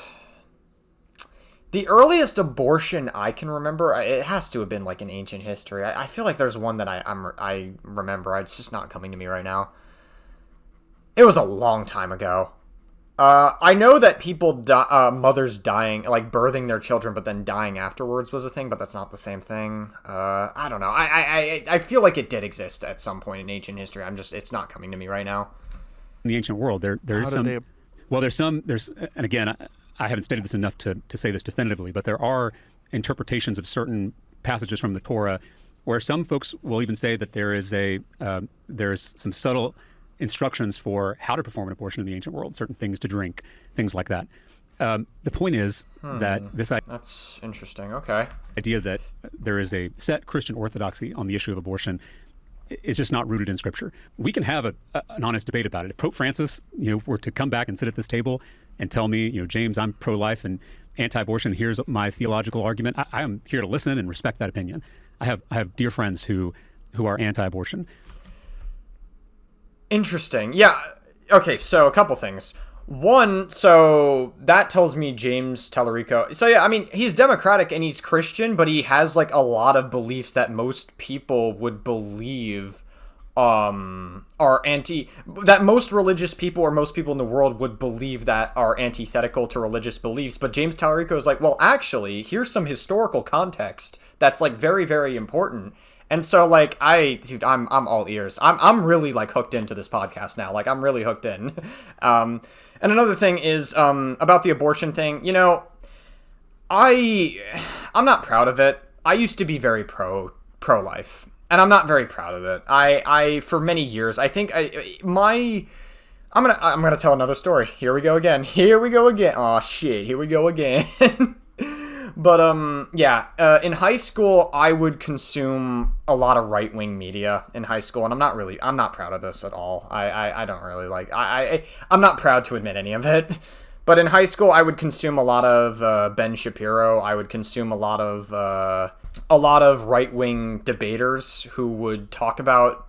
earliest abortion I can remember, it has to have been like in ancient history. I feel like there's one that I remember. It's just not coming to me right now. It was a long time ago. I know that mothers dying, like birthing their children, but then dying afterwards was a thing, but that's not the same thing. I don't know. I feel like it did exist at some point in ancient history. It's not coming to me right now. In the ancient world, there's some, and again, I haven't studied this enough to say this definitively, but there are interpretations of certain passages from the Torah where some folks will even say that there's some subtle instructions for how to perform an abortion in the ancient world, certain things to drink, things like that. The point is that That's interesting. Okay. idea that there is a set Christian orthodoxy on the issue of abortion is just not rooted in Scripture. We can have an honest debate about it. If Pope Francis, were to come back and sit at this table and tell me, James, I'm pro-life and anti-abortion, here's my theological argument, I am here to listen and respect that opinion. I have dear friends who are anti-abortion. Interesting. Yeah. Okay, so a couple things. One, so that tells me James Talarico. So yeah, I mean, he's Democratic and he's Christian, but he has like a lot of beliefs that most people would believe that most religious people or most people in the world would believe that are antithetical to religious beliefs. But James Talarico is like, well, actually, here's some historical context that's like very, very important. And so like I'm all ears. I'm really like hooked into this podcast now. Like I'm really hooked in. And another thing is about the abortion thing. I'm not proud of it. I used to be very pro-life, and I'm not very proud of it. I for many years, I think I'm gonna tell another story. Here we go again. Oh shit, here we go again. But in high school, I would consume a lot of right-wing media in high school, and I'm not proud of this at all. I don't really like, I'm not proud to admit any of it. But in high school, I would consume a lot of Ben Shapiro. I would consume a lot of right-wing debaters who would talk about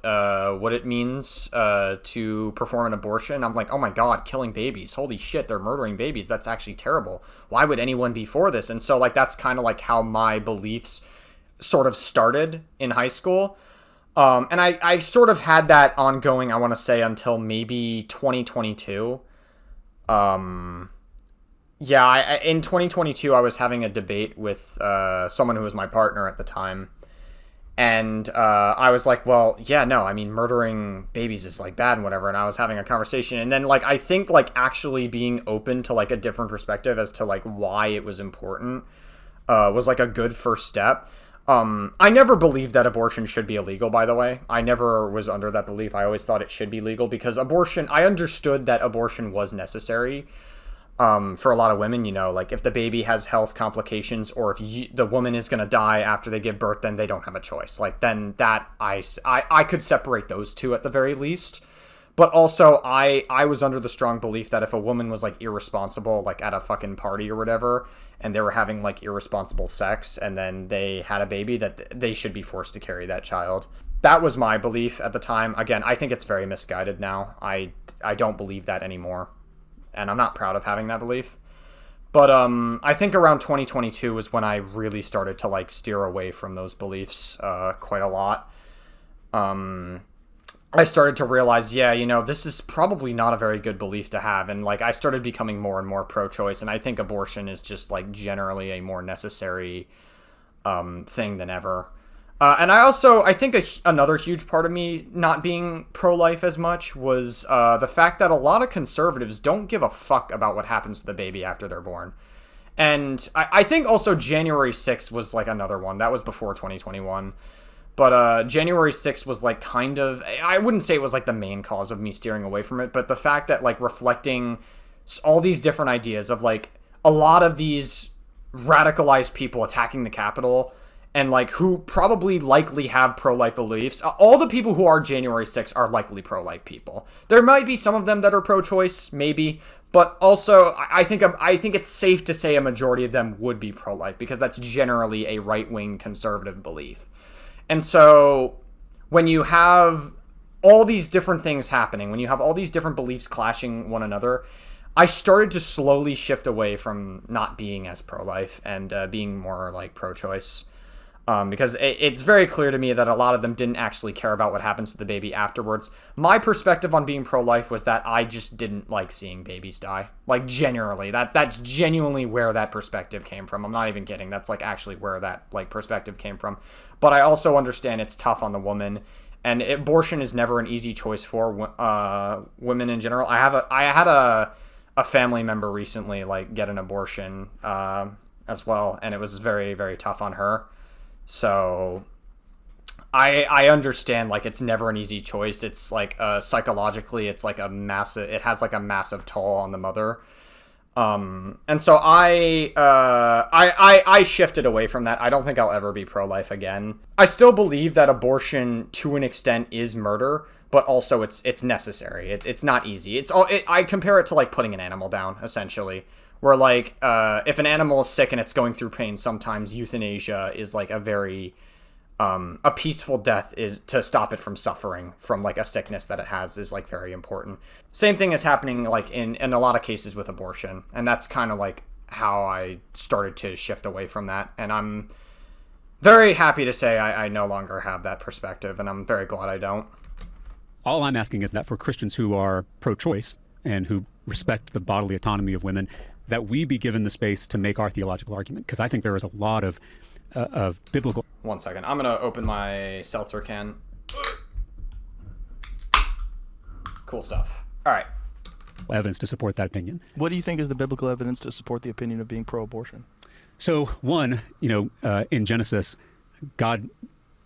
what it means to perform an abortion. I'm like, oh my God, killing babies. Holy shit, they're murdering babies. That's actually terrible. Why would anyone be for this? And so like that's kind of like how my beliefs sort of started in high school. And I sort of had that ongoing, I want to say, until maybe 2022. In 2022, I was having a debate with someone who was my partner at the time, and I was like, well, yeah, no, I mean, murdering babies is like bad and whatever, and I was having a conversation, and then like I think like actually being open to like a different perspective as to like why it was important was like a good first step. I never believed that abortion should be illegal, by the way. I never was under that belief. I always thought it should be legal because I understood that abortion was necessary for a lot of women. Like if the baby has health complications or if the woman is going to die after they give birth, then they don't have a choice. Like then that I could separate those two at the very least. But also I was under the strong belief that if a woman was like irresponsible, like at a fucking party or whatever, and they were having like irresponsible sex and then they had a baby, that they should be forced to carry that child. That was my belief at the time. Again, I think it's very misguided now. I don't believe that anymore. And I'm not proud of having that belief. But I think around 2022 was when I really started to like steer away from those beliefs quite a lot. I started to realize, this is probably not a very good belief to have. And like I started becoming more and more pro-choice. And I think abortion is just like generally a more necessary thing than ever. And I think another huge part of me not being pro-life as much was the fact that a lot of conservatives don't give a fuck about what happens to the baby after they're born. And I think also January 6th was like another one. That was before 2021. But January 6th was like kind of, I wouldn't say it was like the main cause of me steering away from it, but the fact that like reflecting all these different ideas of like a lot of these radicalized people attacking the Capitol and like who probably likely have pro-life beliefs. All the people who are January 6th are likely pro-life people. There might be some of them that are pro-choice, maybe, but also I think it's safe to say a majority of them would be pro-life because that's generally a right-wing conservative belief. And so when you have all these different things happening, when you have all these different beliefs clashing one another, I started to slowly shift away from not being as pro-life and being more like pro-choice. Because it's very clear to me that a lot of them didn't actually care about what happens to the baby afterwards. My perspective on being pro-life was that I just didn't like seeing babies die. Like, generally. That's genuinely where that perspective came from. I'm not even kidding. That's, like, actually where that, like, perspective came from. But I also understand it's tough on the woman. And abortion is never an easy choice for women in general. I had a family member recently, like, get an abortion as well. And it was very, very tough on her. So, I understand, like, it's never an easy choice. It's like psychologically, it's like it has like a massive toll on the mother. And so I shifted away from that. I don't think I'll ever be pro-life again. I still believe that abortion to an extent is murder, but also it's necessary. It's not easy. I compare it to like putting an animal down, essentially. Where like if an animal is sick and it's going through pain, sometimes euthanasia is like a peaceful death is to stop it from suffering from like a sickness that it has is like very important. Same thing is happening like in a lot of cases with abortion. And that's kind of like how I started to shift away from that. And I'm very happy to say I no longer have that perspective, and I'm very glad I don't. All I'm asking is that for Christians who are pro-choice and who respect the bodily autonomy of women, that we be given the space to make our theological argument. Because I think there is a lot of biblical... One second. I'm going to open my seltzer can. Cool stuff. All right. Evidence to support that opinion. What do you think is the biblical evidence to support the opinion of being pro-abortion? So one, in Genesis, God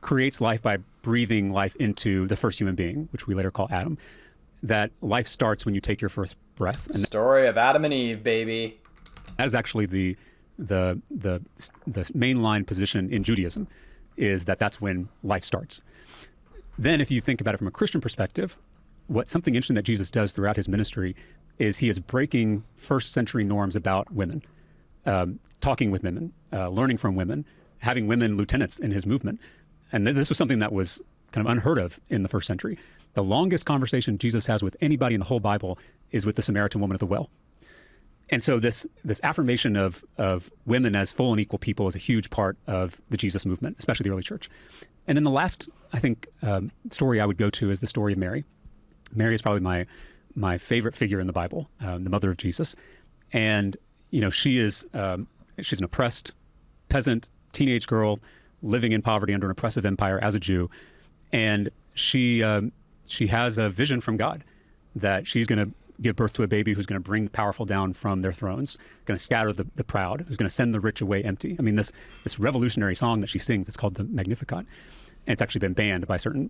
creates life by breathing life into the first human being, which we later call Adam. That life starts when you take your first breath. And story of Adam and Eve, baby. that is actually the mainline position in Judaism, is that that's when life starts. Then if you think about it from a Christian perspective, something interesting that Jesus does throughout his ministry is he is breaking first century norms about women, talking with women, learning from women, having women lieutenants in his movement. And this was something that was kind of unheard of in the first century. The longest conversation Jesus has with anybody in the whole Bible is with the Samaritan woman at the well. And so this affirmation of women as full and equal people is a huge part of the Jesus movement, especially the early church. And then the last, I think, story I would go to is the story of Mary. Mary is probably my favorite figure in the Bible, the mother of Jesus. And, she's an oppressed peasant, teenage girl living in poverty under an oppressive empire as a Jew. And she has a vision from God that she's going to give birth to a baby who's going to bring the powerful down from their thrones, going to scatter the proud, who's going to send the rich away empty. I mean, this revolutionary song that she sings, it's called the Magnificat. And it's actually been banned by certain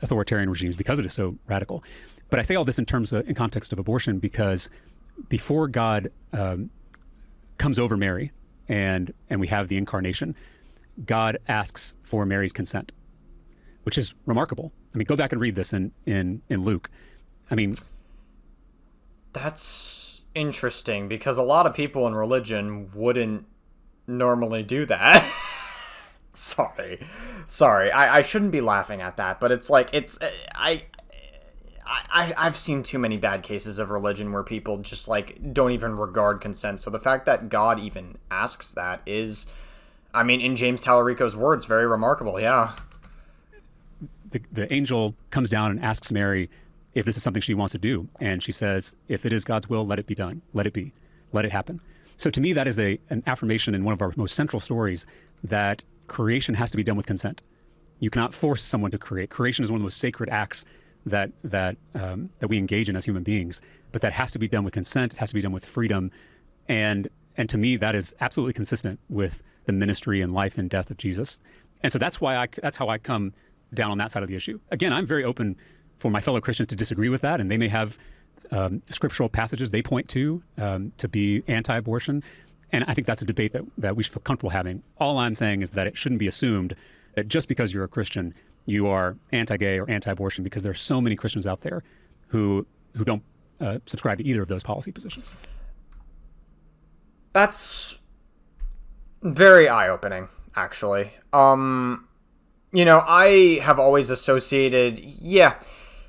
authoritarian regimes because it is so radical. But I say all this in context of abortion because before God comes over Mary and we have the incarnation, God asks for Mary's consent, which is remarkable. I mean, go back and read this in Luke. I mean, that's interesting because a lot of people in religion wouldn't normally do that. Sorry. I shouldn't be laughing at that, but it's like I've seen too many bad cases of religion where people just like don't even regard consent. So the fact that God even asks that is, I mean, in James Talarico's words, very remarkable. Yeah. The angel comes down and asks Mary if this is something she wants to do. And she says, if it is God's will, let it be done. Let it be. Let it happen. So to me, that is an affirmation in one of our most central stories that creation has to be done with consent. You cannot force someone to create. Creation is one of the most sacred acts that we engage in as human beings, but that has to be done with consent. It has to be done with freedom. And to me, that is absolutely consistent with the ministry and life and death of Jesus. And so that's how I come down on that side of the issue. Again, I'm very open for my fellow Christians to disagree with that, and they may have scriptural passages they point to be anti-abortion, and I think that's a debate that we should feel comfortable having. All I'm saying is that it shouldn't be assumed that just because you're a Christian, you are anti-gay or anti-abortion, because there are so many Christians out there who don't subscribe to either of those policy positions. That's very eye-opening, actually. I have always associated,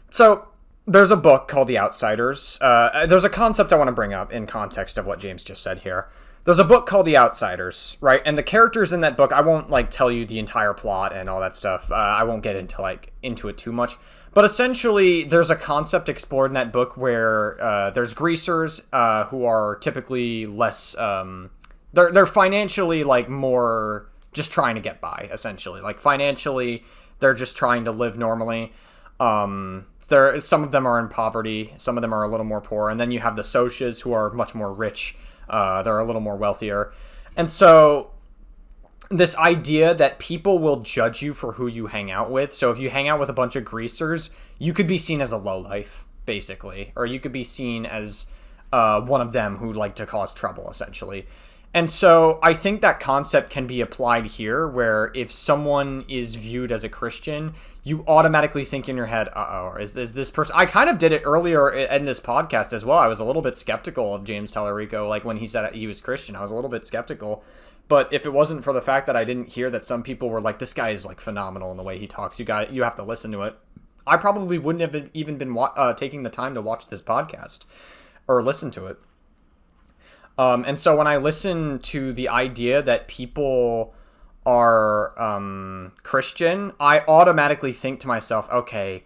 So there's a book called The Outsiders. There's a concept I want to bring up in context of what James just said here. There's a book called The Outsiders, right? And the characters in that book, I won't tell you the entire plot and all that stuff. I won't get into it too much. But essentially, there's a concept explored in that book where there's greasers who are typically less. They're financially more just trying to get by. Essentially, financially, they're just trying to live normally. Some of them are in poverty, some of them are a little more poor, and then you have the socias who are much more rich. They're a little more wealthier. And so this idea that people will judge you for who you hang out with. So if you hang out with a bunch of greasers, you could be seen as a lowlife, basically, or you could be seen as one of them who like to cause trouble, essentially. And so I think that concept can be applied here, where if someone is viewed as a Christian, you automatically think in your head, uh-oh, is this person... I kind of did it earlier in this podcast as well. I was a little bit skeptical of James Talarico. Like, when he said he was Christian, I was a little bit skeptical. But if it wasn't for the fact that I didn't hear that some people were like, this guy is like phenomenal in the way he talks, you have to listen to it, I probably wouldn't have even been taking the time to watch this podcast or listen to it. And so when I listen to the idea that people are Christian, I automatically think to myself, okay,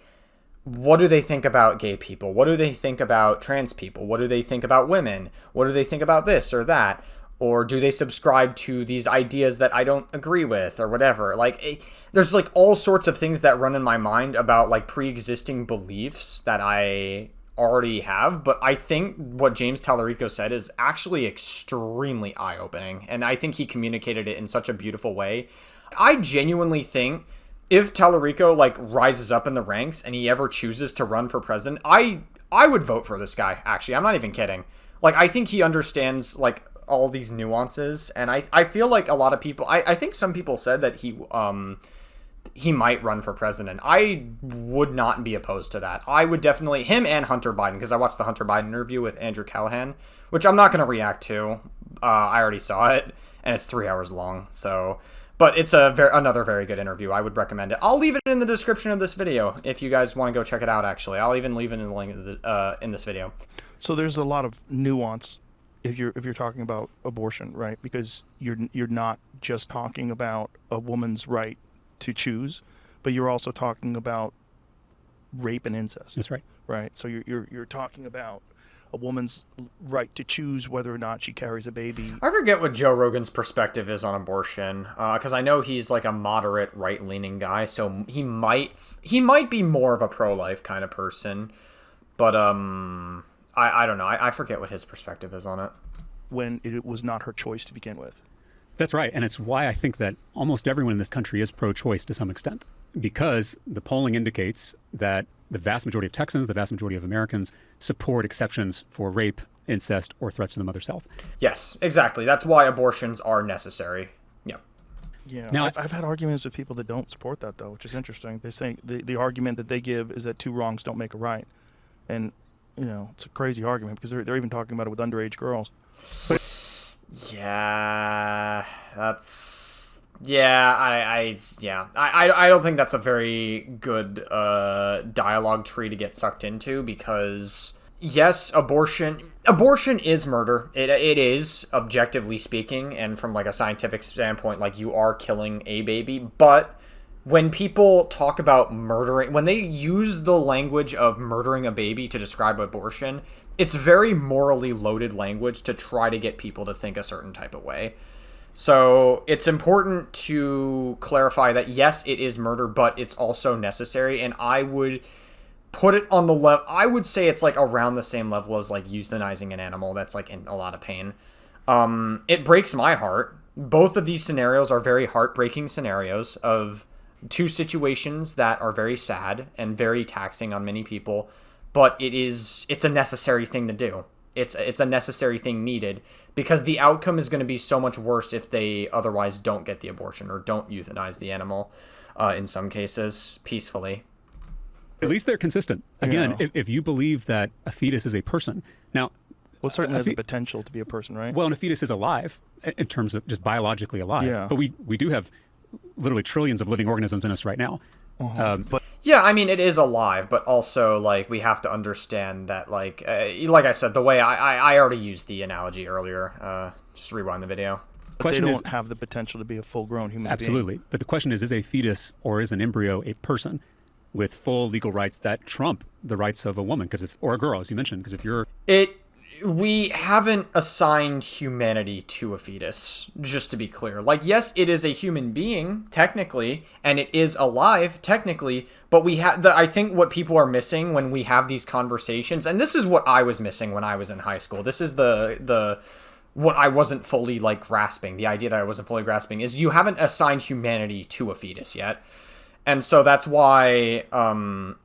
what do they think about gay people? What do they think about trans people? What do they think about women? What do they think about this or that? Or do they subscribe to these ideas that I don't agree with or whatever? Like, there's like all sorts of things that run in my mind about like pre-existing beliefs that I already have. But I think what James Talarico said is actually extremely eye-opening. And I think he communicated it in such a beautiful way. I genuinely think if Talarico like rises up in the ranks and he ever chooses to run for president, I would vote for this guy, actually. I'm not even kidding. Like, I think he understands like all these nuances, and I feel like a lot of people, I think some people said that he might run for president. I would not be opposed to that. I would definitely, him and Hunter Biden, because I watched the Hunter Biden interview with Andrew Callahan, which I'm not going to react to. I already saw it, and it's 3 hours long, so... But it's another very good interview. I would recommend it. I'll leave it in the description of this video if you guys want to go check it out, actually. I'll even leave it in the link in this video. So there's a lot of nuance if you're talking about abortion, right? Because you're not just talking about a woman's right to choose, but you're also talking about rape and incest. That's right. Right. So you're talking about a woman's right to choose whether or not she carries a baby. I forget what Joe Rogan's perspective is on abortion, because I know he's like a moderate right-leaning guy, so he might be more of a pro-life kind of person, but I don't know. I forget what his perspective is on it. When it was not her choice to begin with. That's right. And it's why I think that almost everyone in this country is pro-choice to some extent, because the polling indicates that the vast majority of Texans, the vast majority of Americans support exceptions for rape, incest, or threats to the mother's health. Yes, exactly. That's why abortions are necessary. Yeah. Yeah. Now, I've had arguments with people that don't support that, though, which is interesting. They say the argument that they give is that two wrongs don't make a right. And, you know, it's a crazy argument because they're even talking about it with underage girls. But yeah, that's... Yeah, I don't think that's a very good dialogue tree to get sucked into, because yes, abortion is murder. It is, objectively speaking, and from like a scientific standpoint, like you are killing a baby. But when people talk about murdering, when they use the language of murdering a baby to describe abortion, it's very morally loaded language to try to get people to think a certain type of way. So it's important to clarify that, yes, it is murder, but it's also necessary. And I would put it on the level, I would say it's like around the same level as like euthanizing an animal that's like in a lot of pain. It breaks my heart. Both of these scenarios are very heartbreaking scenarios of two situations that are very sad and very taxing on many people. But it's a necessary thing to do. It's a necessary thing needed, because the outcome is going to be so much worse if they otherwise don't get the abortion or don't euthanize the animal, in some cases, peacefully. At least they're consistent. Again, Yeah. if you believe that a fetus is a person. Now, well, it certainly has the potential to be a person, right? well, and a fetus is alive in terms of just biologically alive. Yeah. But we do have literally trillions of living organisms in us right now. But Yeah, I mean, it is alive, but also, like, we have to understand that, like I said, the way I already used the analogy earlier. Just rewind the video. they Question don't is, have the potential to be a full-grown human being. absolutely. But the question is a fetus or is an embryo a person with full legal rights that trump the rights of a woman, or a girl, as you mentioned? Because if you're... We haven't assigned humanity to a fetus, just to be clear. Like, yes, it is a human being, technically, and it is alive, technically, but I think what people are missing when we have these conversations, and this is what I was missing when I was in high school. This is the what I wasn't fully like grasping, the idea that I wasn't fully grasping, is you haven't assigned humanity to a fetus yet. And so that's why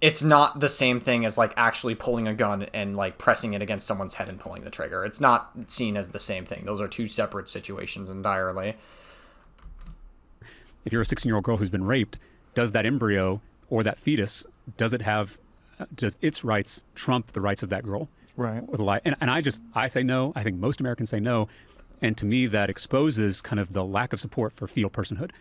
it's not the same thing as like actually pulling a gun and like pressing it against someone's head and pulling the trigger. It's not seen as the same thing. Those are two separate situations entirely. If you're a 16-year-old girl who's been raped, does that embryo or that fetus, does its rights trump the rights of that girl? Right. Or the life? And I say no. I think most Americans say no. And to me, that exposes kind of the lack of support for fetal personhood.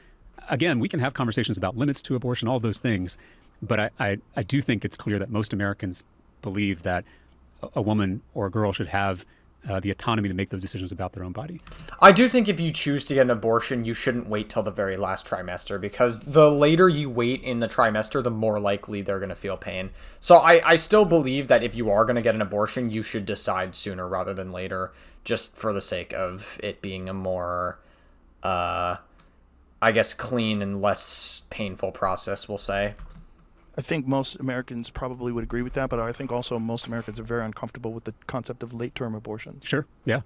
Again, we can have conversations about limits to abortion, all those things, but I do think it's clear that most Americans believe that a woman or a girl should have the autonomy to make those decisions about their own body. I do think if you choose to get an abortion, you shouldn't wait till the very last trimester, because the later you wait in the trimester, the more likely they're going to feel pain. So I still believe that if you are going to get an abortion, you should decide sooner rather than later, just for the sake of it being a more, I guess, clean and less painful process, we'll say. I think most Americans probably would agree with that, but I think also most Americans are very uncomfortable with the concept of late-term abortions. Sure, yeah.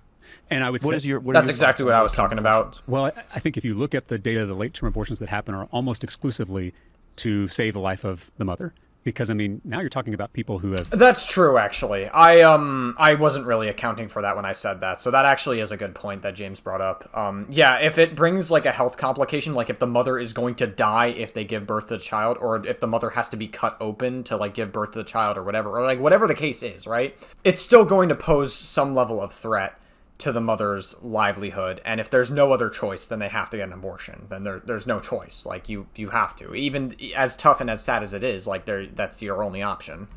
And I would say... That's exactly what I was talking about. Well, I think if you look at the data, the late-term abortions that happen are almost exclusively to save the life of the mother. Because, I mean, now you're talking about people who have... That's true, actually. I wasn't really accounting for that when I said that. So that actually is a good point that James brought up. Yeah, if it brings, like, a health complication, like if the mother is going to die if they give birth to the child, or if the mother has to be cut open to, like, give birth to the child or whatever, or, like, whatever the case is, right? It's still going to pose some level of threat to the mother's livelihood, and if there's no other choice, then they have to get an abortion. Then there's no choice. Like, you have to, even as tough and as sad as it is, like, that's your only option.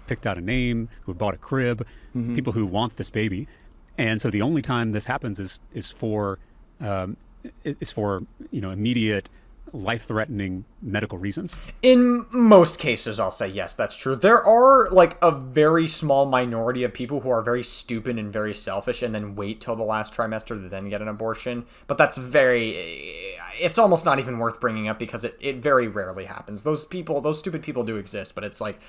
Picked out a name, who bought a crib, people who want this baby, and so the only time this happens is for immediate, life-threatening medical reasons. In most cases, I'll say yes, that's true. There are, like, a very small minority of people who are very stupid and very selfish and then wait till the last trimester to then get an abortion. But that's it's almost not even worth bringing up because it very rarely happens. Those stupid people do exist, but it's like,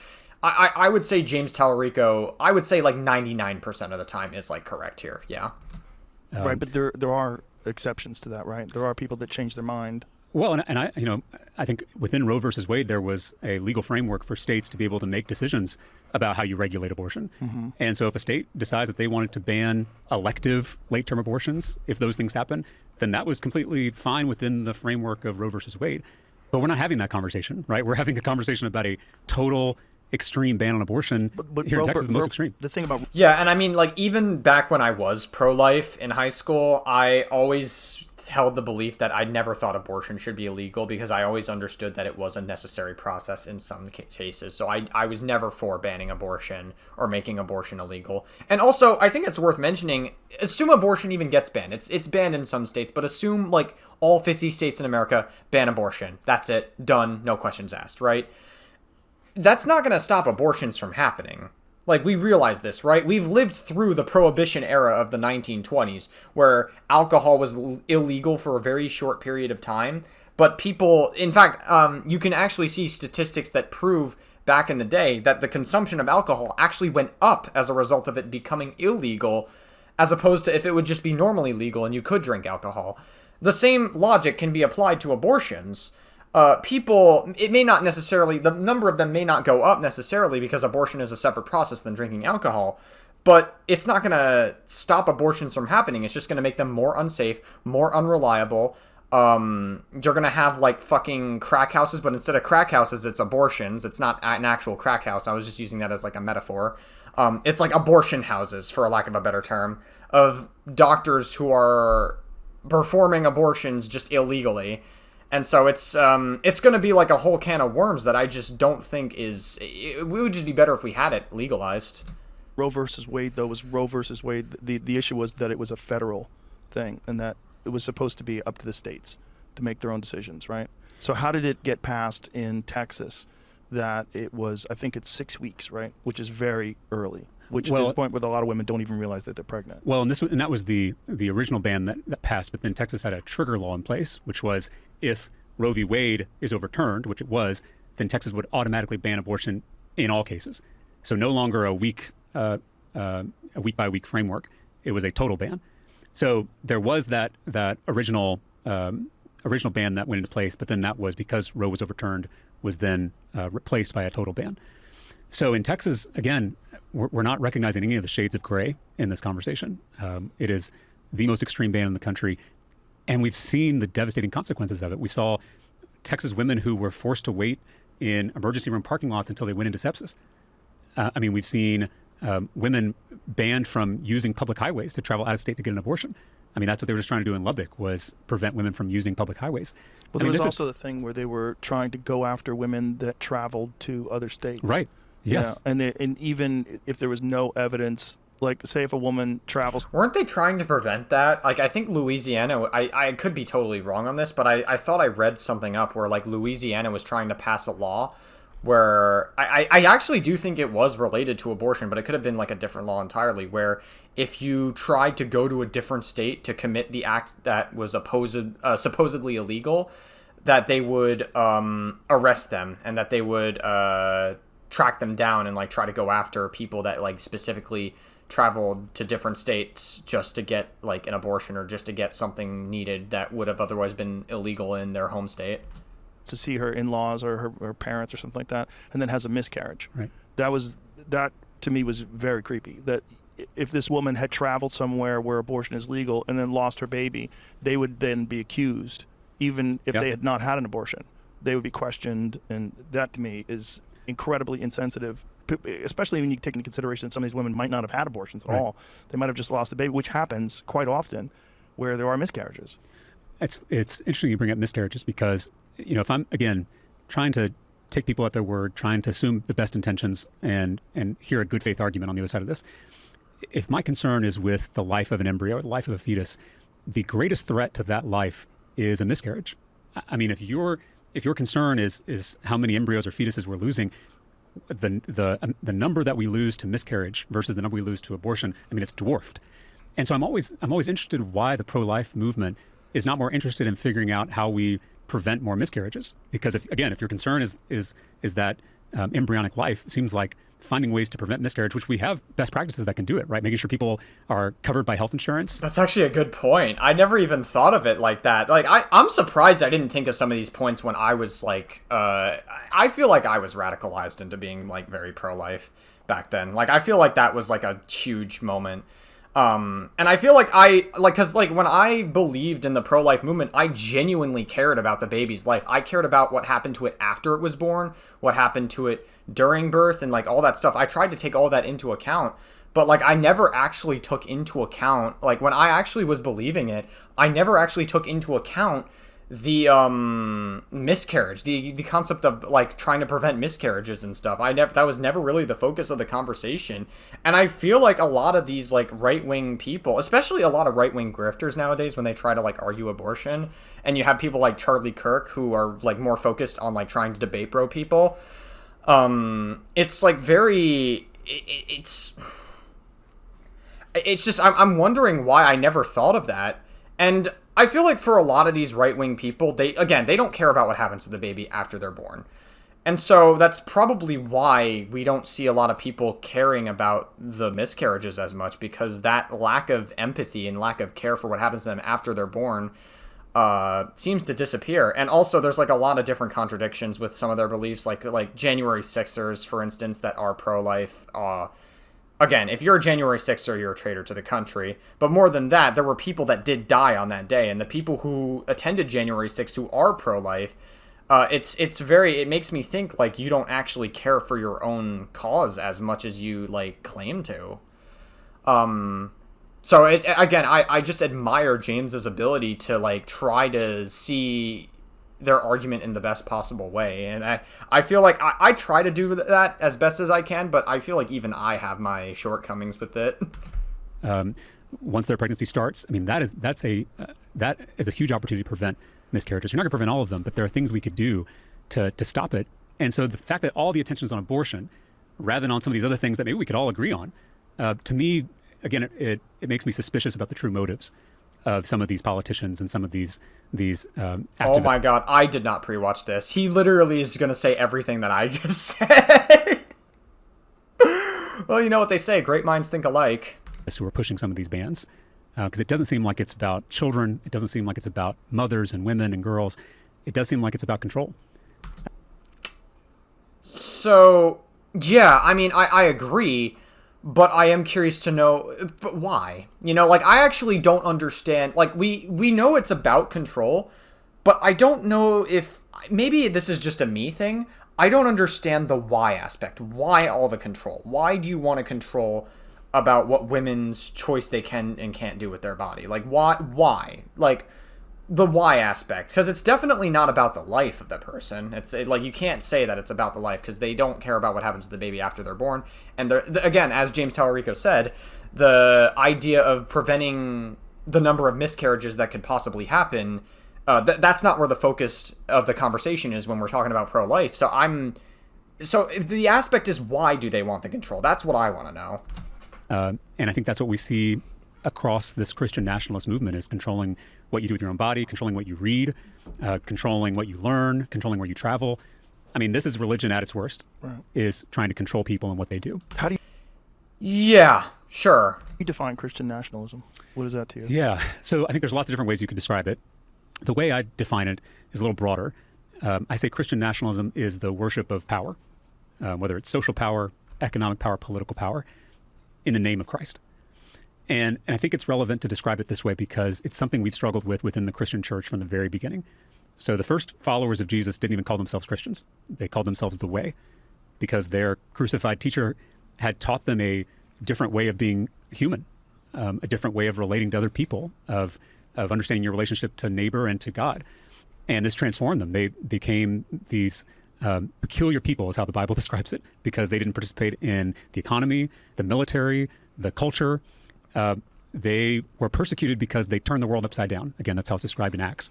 I would say James Talarico, I would say like 99% of the time is like correct here, yeah. Right, but there are exceptions to that, right? There are people that change their mind. Well, and I think within Roe versus Wade, there was a legal framework for states to be able to make decisions about how you regulate abortion. And so if a state decides that they wanted to ban elective late-term abortions, if those things happen, then that was completely fine within the framework of Roe versus Wade. But we're not having that conversation, right? We're having a conversation about a total extreme ban on abortion. But here in Texas, the most extreme. The thing about... Yeah, and I mean, like, even back when I was pro-life in high school, I always held the belief that I never thought abortion should be illegal because I always understood that it was a necessary process in some cases. So I was never for banning abortion or making abortion illegal. And also, I think it's worth mentioning, assume abortion even gets banned. It's banned in some states, but assume, like, all 50 states in America ban abortion. That's it. Done. No questions asked, right? That's not going to stop abortions from happening. Like, we realize this, right? We've lived through the Prohibition era of the 1920s, where alcohol was illegal for a very short period of time. But people, in fact, you can actually see statistics that prove back in the day that the consumption of alcohol actually went up as a result of it becoming illegal, as opposed to if it would just be normally legal and you could drink alcohol. The same logic can be applied to abortions. People, it may not necessarily, the number of them may not go up necessarily because abortion is a separate process than drinking alcohol, but it's not going to stop abortions from happening. It's just going to make them more unsafe, more unreliable. You're going to have, like, fucking crack houses, but instead of crack houses, it's abortions. It's not an actual crack house. I was just using that as, like, a metaphor. It's like abortion houses, for a lack of a better term, of doctors who are performing abortions just illegally. And so it's going to be like a whole can of worms that I just don't think is... It would just be better if we had it legalized. Roe versus Wade, though, was Roe versus Wade. The issue was that it was a federal thing and that it was supposed to be up to the states to make their own decisions, right? So how did it get passed in Texas that it was, I think it's 6 weeks, right? Which is very early. Which is the point where a lot of women don't even realize that they're pregnant. Well, and that was the original ban that passed, but then Texas had a trigger law in place, which was if Roe v. Wade is overturned, which it was, then Texas would automatically ban abortion in all cases. So no longer a week by week framework. It was a total ban. So there was that original ban that went into place, but then that was, because Roe was overturned, was then replaced by a total ban. So in Texas, again, we're not recognizing any of the shades of gray in this conversation. It is the most extreme ban in the country, and we've seen the devastating consequences of it. We saw Texas women who were forced to wait in emergency room parking lots until they went into sepsis. We've seen women banned from using public highways to travel out of state to get an abortion. That's what they were just trying to do in Lubbock, was prevent women from using public highways. Well, there was also the thing where they were trying to go after women that traveled to other states. Right. Yes. Yeah. And even if there was no evidence, like say if a woman travels. Weren't they trying to prevent that? Like, I think Louisiana, I could be totally wrong on this, but I thought I read something up where like Louisiana was trying to pass a law where I actually do think it was related to abortion, but it could have been like a different law entirely, where if you tried to go to a different state to commit the act that was supposedly illegal, that they would arrest them, and that they would track them down and like try to go after people that like specifically traveled to different states just to get like an abortion or just to get something needed that would have otherwise been illegal in their home state. To see her in-laws or her parents or something like that, and then has a miscarriage. Right. That to me was very creepy. That if this woman had traveled somewhere where abortion is legal and then lost her baby, they would then be accused, even if they had not had an abortion. They would be questioned, and that to me is incredibly insensitive, especially when you take into consideration that some of these women might not have had abortions at all. They might have just lost the baby, which happens quite often where there are miscarriages. It's interesting you bring up miscarriages, because if I'm, again, trying to take people at their word, trying to assume the best intentions and hear a good faith argument on the other side of this, if my concern is with the life of an embryo, the life of a fetus, the greatest threat to that life is a miscarriage. If your concern is how many embryos or fetuses we're losing, the number that we lose to miscarriage versus the number we lose to abortion, it's dwarfed. And so I'm always interested why the pro-life movement is not more interested in figuring out how we prevent more miscarriages. Because if your concern is that embryonic life, it seems like finding ways to prevent miscarriage, which we have best practices that can do it, right? Making sure people are covered by health insurance. That's actually a good point. I never even thought of it like that. Like, I'm surprised I didn't think of some of these points when I was like, I feel like I was radicalized into being like very pro-life back then. Like, I feel like that was like a huge moment. And I feel like cause like when I believed in the pro-life movement, I genuinely cared about the baby's life. I cared about what happened to it after it was born, what happened to it during birth, and like all that stuff. I tried to take all that into account, but like I never actually took into account, like when I actually was believing it, I never actually took into account the miscarriage, the concept of like trying to prevent miscarriages and stuff. That was never really the focus of the conversation. And I feel like a lot of these like right-wing people, especially a lot of right-wing grifters nowadays, when they try to like argue abortion, and you have people like Charlie Kirk who are like more focused on like trying to debate bro people, it's like very it's just I'm wondering why I never thought of that. And I feel like for a lot of these right-wing people, they don't care about what happens to the baby after they're born. And so that's probably why we don't see a lot of people caring about the miscarriages as much, because that lack of empathy and lack of care for what happens to them after they're born seems to disappear. And also there's like a lot of different contradictions with some of their beliefs, like January 6ers, for instance, that are pro-life. Again, if you're a January 6er, you're a traitor to the country. But more than that, there were people that did die on that day. And the people who attended January 6th who are pro-life, it makes me think like you don't actually care for your own cause as much as you like claim to. So I just admire James's ability to like try to see their argument in the best possible way. And I feel like I try to do that as best as I can, but I feel like even I have my shortcomings with it. Once their pregnancy starts, that is a huge opportunity to prevent miscarriages. You're not going to prevent all of them, but there are things we could do to stop it. And so the fact that all the attention is on abortion rather than on some of these other things that maybe we could all agree on, to me, again, it makes me suspicious about the true motives of some of these politicians and some of these oh my god, I did not pre-watch this. He literally is going to say everything that I just said. Well, you know what they say, great minds think alike. Who are pushing some of these bans. because it doesn't seem like it's about children. It doesn't seem like it's about mothers and women and girls. It does seem like it's about control. So, yeah, I mean, I agree, but I am curious to know, but why? You know, like, I actually don't understand. Like, we know it's about control, but I don't know if, maybe this is just a me thing. I don't understand the why aspect. Why all the control? Why do you want to control about what women's choice they can and can't do with their body? Like, why? Like, the why aspect, because it's definitely not about the life of the person. Like, you can't say that it's about the life, because they don't care about what happens to the baby after they're born. And again, as James Talarico said, the idea of preventing the number of miscarriages that could possibly happen, that's not where the focus of the conversation is when we're talking about pro-life. So the aspect is, why do they want the control? That's what I want to know. And I think that's what we see across this Christian nationalist movement, is controlling what you do with your own body, controlling what you read, controlling what you learn, controlling where you travel. I mean, this is religion at its worst, Right. is trying to control people and what they do. How do Yeah, sure. you define Christian nationalism? What is that to you? Yeah. So I think there's lots of different ways you could describe it. The way I define it is a little broader. I say Christian nationalism is the worship of power, whether it's social power, economic power, political power, in the name of Christ. And I think it's relevant to describe it this way because it's something we've struggled with within the Christian church from the very beginning. So the first followers of Jesus didn't even call themselves Christians. They called themselves the Way, because their crucified teacher had taught them a different way of being human, a different way of relating to other people, of understanding your relationship to neighbor and to God. And this transformed them. They became these peculiar people, is how the Bible describes it, because they didn't participate in the economy, the military, the culture. They were persecuted because they turned the world upside down. Again, that's how it's described in Acts.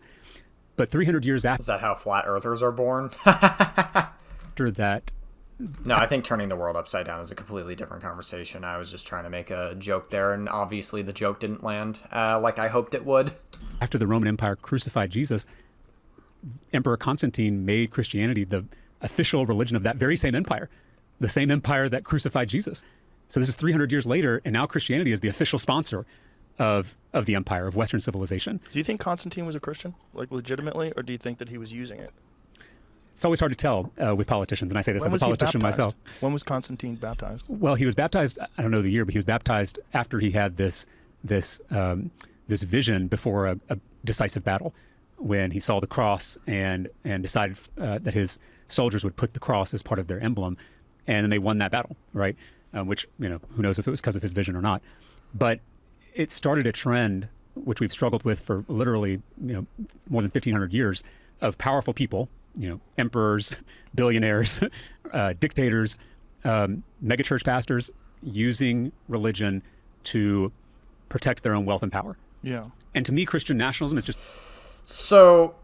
But 300 years Is that how flat earthers are born? after that, No, I think turning the world upside down is a completely different conversation. I was just trying to make a joke there, and obviously the joke didn't land like I hoped it would. after the Roman Empire crucified Jesus, Emperor Constantine made Christianity the official religion of that very same empire, the same empire that crucified Jesus. So this is 300 years later, and now Christianity is the official sponsor of the empire, of Western civilization. Do you think Constantine was a Christian, like legitimately, or do you think that he was using it? It's always hard to tell with politicians, and I say this When as a was he politician baptized? myself. When was Constantine baptized? Well, he was baptized, I don't know the year, but he was baptized after he had this vision before a decisive battle, when he saw the cross and decided that his soldiers would put the cross as part of their emblem, and then they won that battle, right? Which, who knows if it was because of his vision or not. But it started a trend, which we've struggled with for literally, more than 1,500 years, of powerful people, emperors, billionaires, dictators, megachurch pastors, using religion to protect their own wealth and power. Yeah. And to me, Christian nationalism is just... So,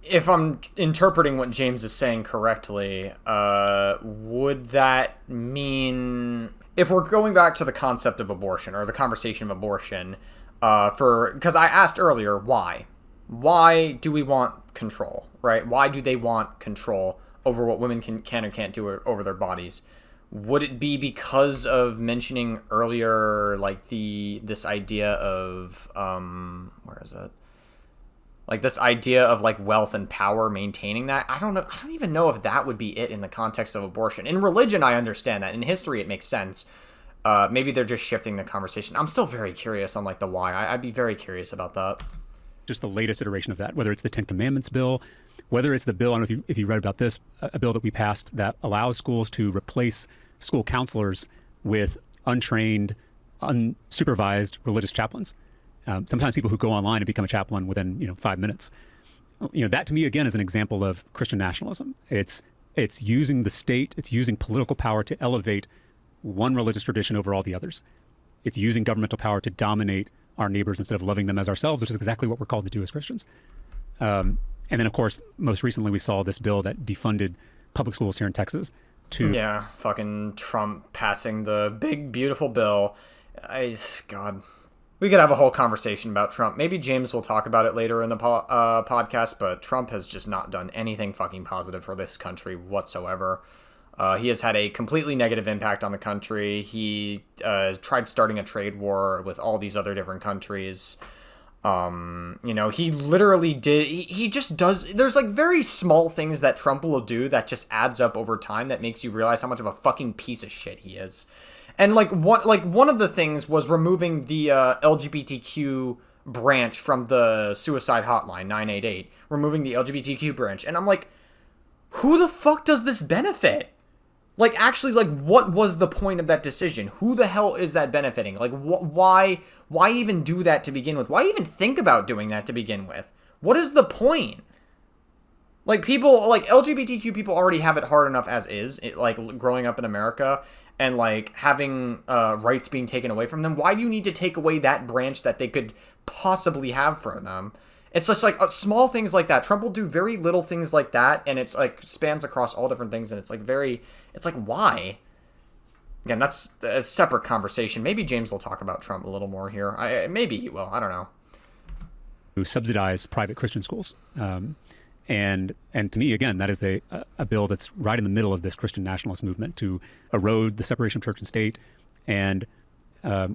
if I'm interpreting what James is saying correctly, would that mean, if we're going back to the concept of abortion, or the conversation of abortion, because I asked earlier, why? Why do we want control, right? Why do they want control over what women can or can't do over their bodies? Would it be because of mentioning earlier, like this idea of, where is it? Like this idea of like wealth and power, maintaining that? I don't know. I don't even know if that would be it in the context of abortion. In religion, I understand that. In history, it makes sense. Maybe they're just shifting the conversation. I'm still very curious on like the why. I'd be very curious about that. Just the latest iteration of that, whether it's the Ten Commandments bill, whether it's the bill, I don't know if you read about this, a bill that we passed that allows schools to replace school counselors with untrained, unsupervised religious chaplains. Sometimes people who go online and become a chaplain within 5 minutes. That to me again is an example of Christian nationalism. It's using the state, it's using political power to elevate one religious tradition over all the others. It's using governmental power to dominate our neighbors instead of loving them as ourselves, which is exactly what we're called to do as Christians. And then, of course, most recently we saw this bill that defunded public schools here in Texas. Yeah, fucking Trump passing the big, beautiful bill. God, we could have a whole conversation about Trump. Maybe James will talk about it later in the podcast, but Trump has just not done anything fucking positive for this country whatsoever. He has had a completely negative impact on the country. He tried starting a trade war with all these other different countries. He literally did. He just does. There's like very small things that Trump will do that just adds up over time that makes you realize how much of a fucking piece of shit he is. And one of the things was removing the LGBTQ branch from the suicide hotline 988, removing the LGBTQ branch, and I'm like, who the fuck does this benefit? Like, actually, like, what was the point of that decision? Who the hell is that benefiting? Like, why even do that to begin with? Why even think about doing that to begin with? What is the point? Like, people, like, LGBTQ people already have it hard enough as is, like, growing up in America and, like, having rights being taken away from them. Why do you need to take away that branch that they could possibly have for them? It's just like small things like that. Trump will do very little things like that, and it's like spans across all different things, and it's like why? Again, that's a separate conversation. Maybe James will talk about Trump a little more here. Maybe he will. I don't know. Who subsidize private Christian schools. And to me, again, that is a bill that's right in the middle of this Christian nationalist movement to erode the separation of church and state and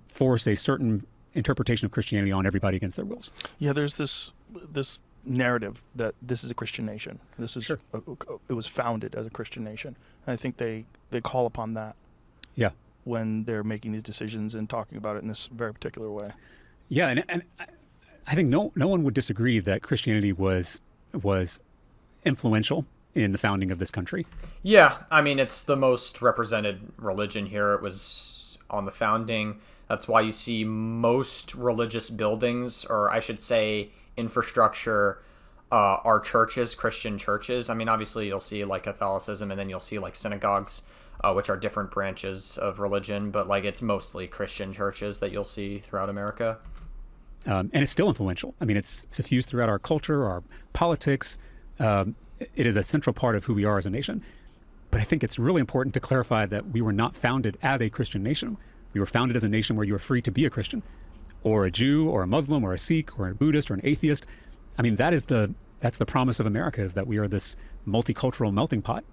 force a certain interpretation of Christianity on everybody against their wills. Yeah, there's this narrative that this is a Christian nation. This is Sure. It was founded as a Christian nation. And I think they call upon that. Yeah. When they're making these decisions and talking about it in this very particular way. Yeah, and I think no one would disagree that Christianity was influential in the founding of this country. Yeah, I mean, it's the most represented religion here. It was on the founding. That's why you see most religious buildings, or I should say infrastructure, are churches, Christian churches. I mean, obviously you'll see like Catholicism, and then you'll see like synagogues, which are different branches of religion, but like it's mostly Christian churches that you'll see throughout America. And it's still influential. I mean, it's suffused throughout our culture, our politics. It is a central part of who we are as a nation. But I think it's really important to clarify that we were not founded as a Christian nation. We were founded as a nation where you were free to be a Christian, or a Jew, or a Muslim, or a Sikh, or a Buddhist, or an atheist. I mean, that's the promise of America, is that we are this multicultural melting pot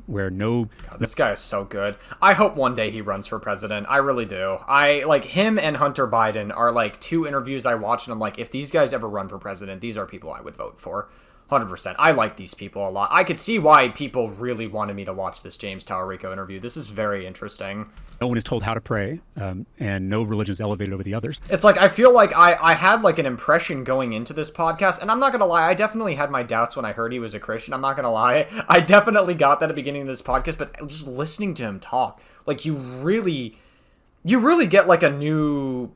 where no... God, this guy is so good. I hope one day he runs for president. I really do. I like him and Hunter Biden are like two interviews I watched, and I'm like, if these guys ever run for president, these are people I would vote for. 100%. I like these people a lot. I could see why people really wanted me to watch this James Talarico interview. This is very interesting. No one is told how to pray, and no religion is elevated over the others. It's like, I feel like I had like an impression going into this podcast, and I'm not going to lie, I definitely had my doubts when I heard he was a Christian. I'm not going to lie. I definitely got that at the beginning of this podcast, but just listening to him talk, like you really get like a new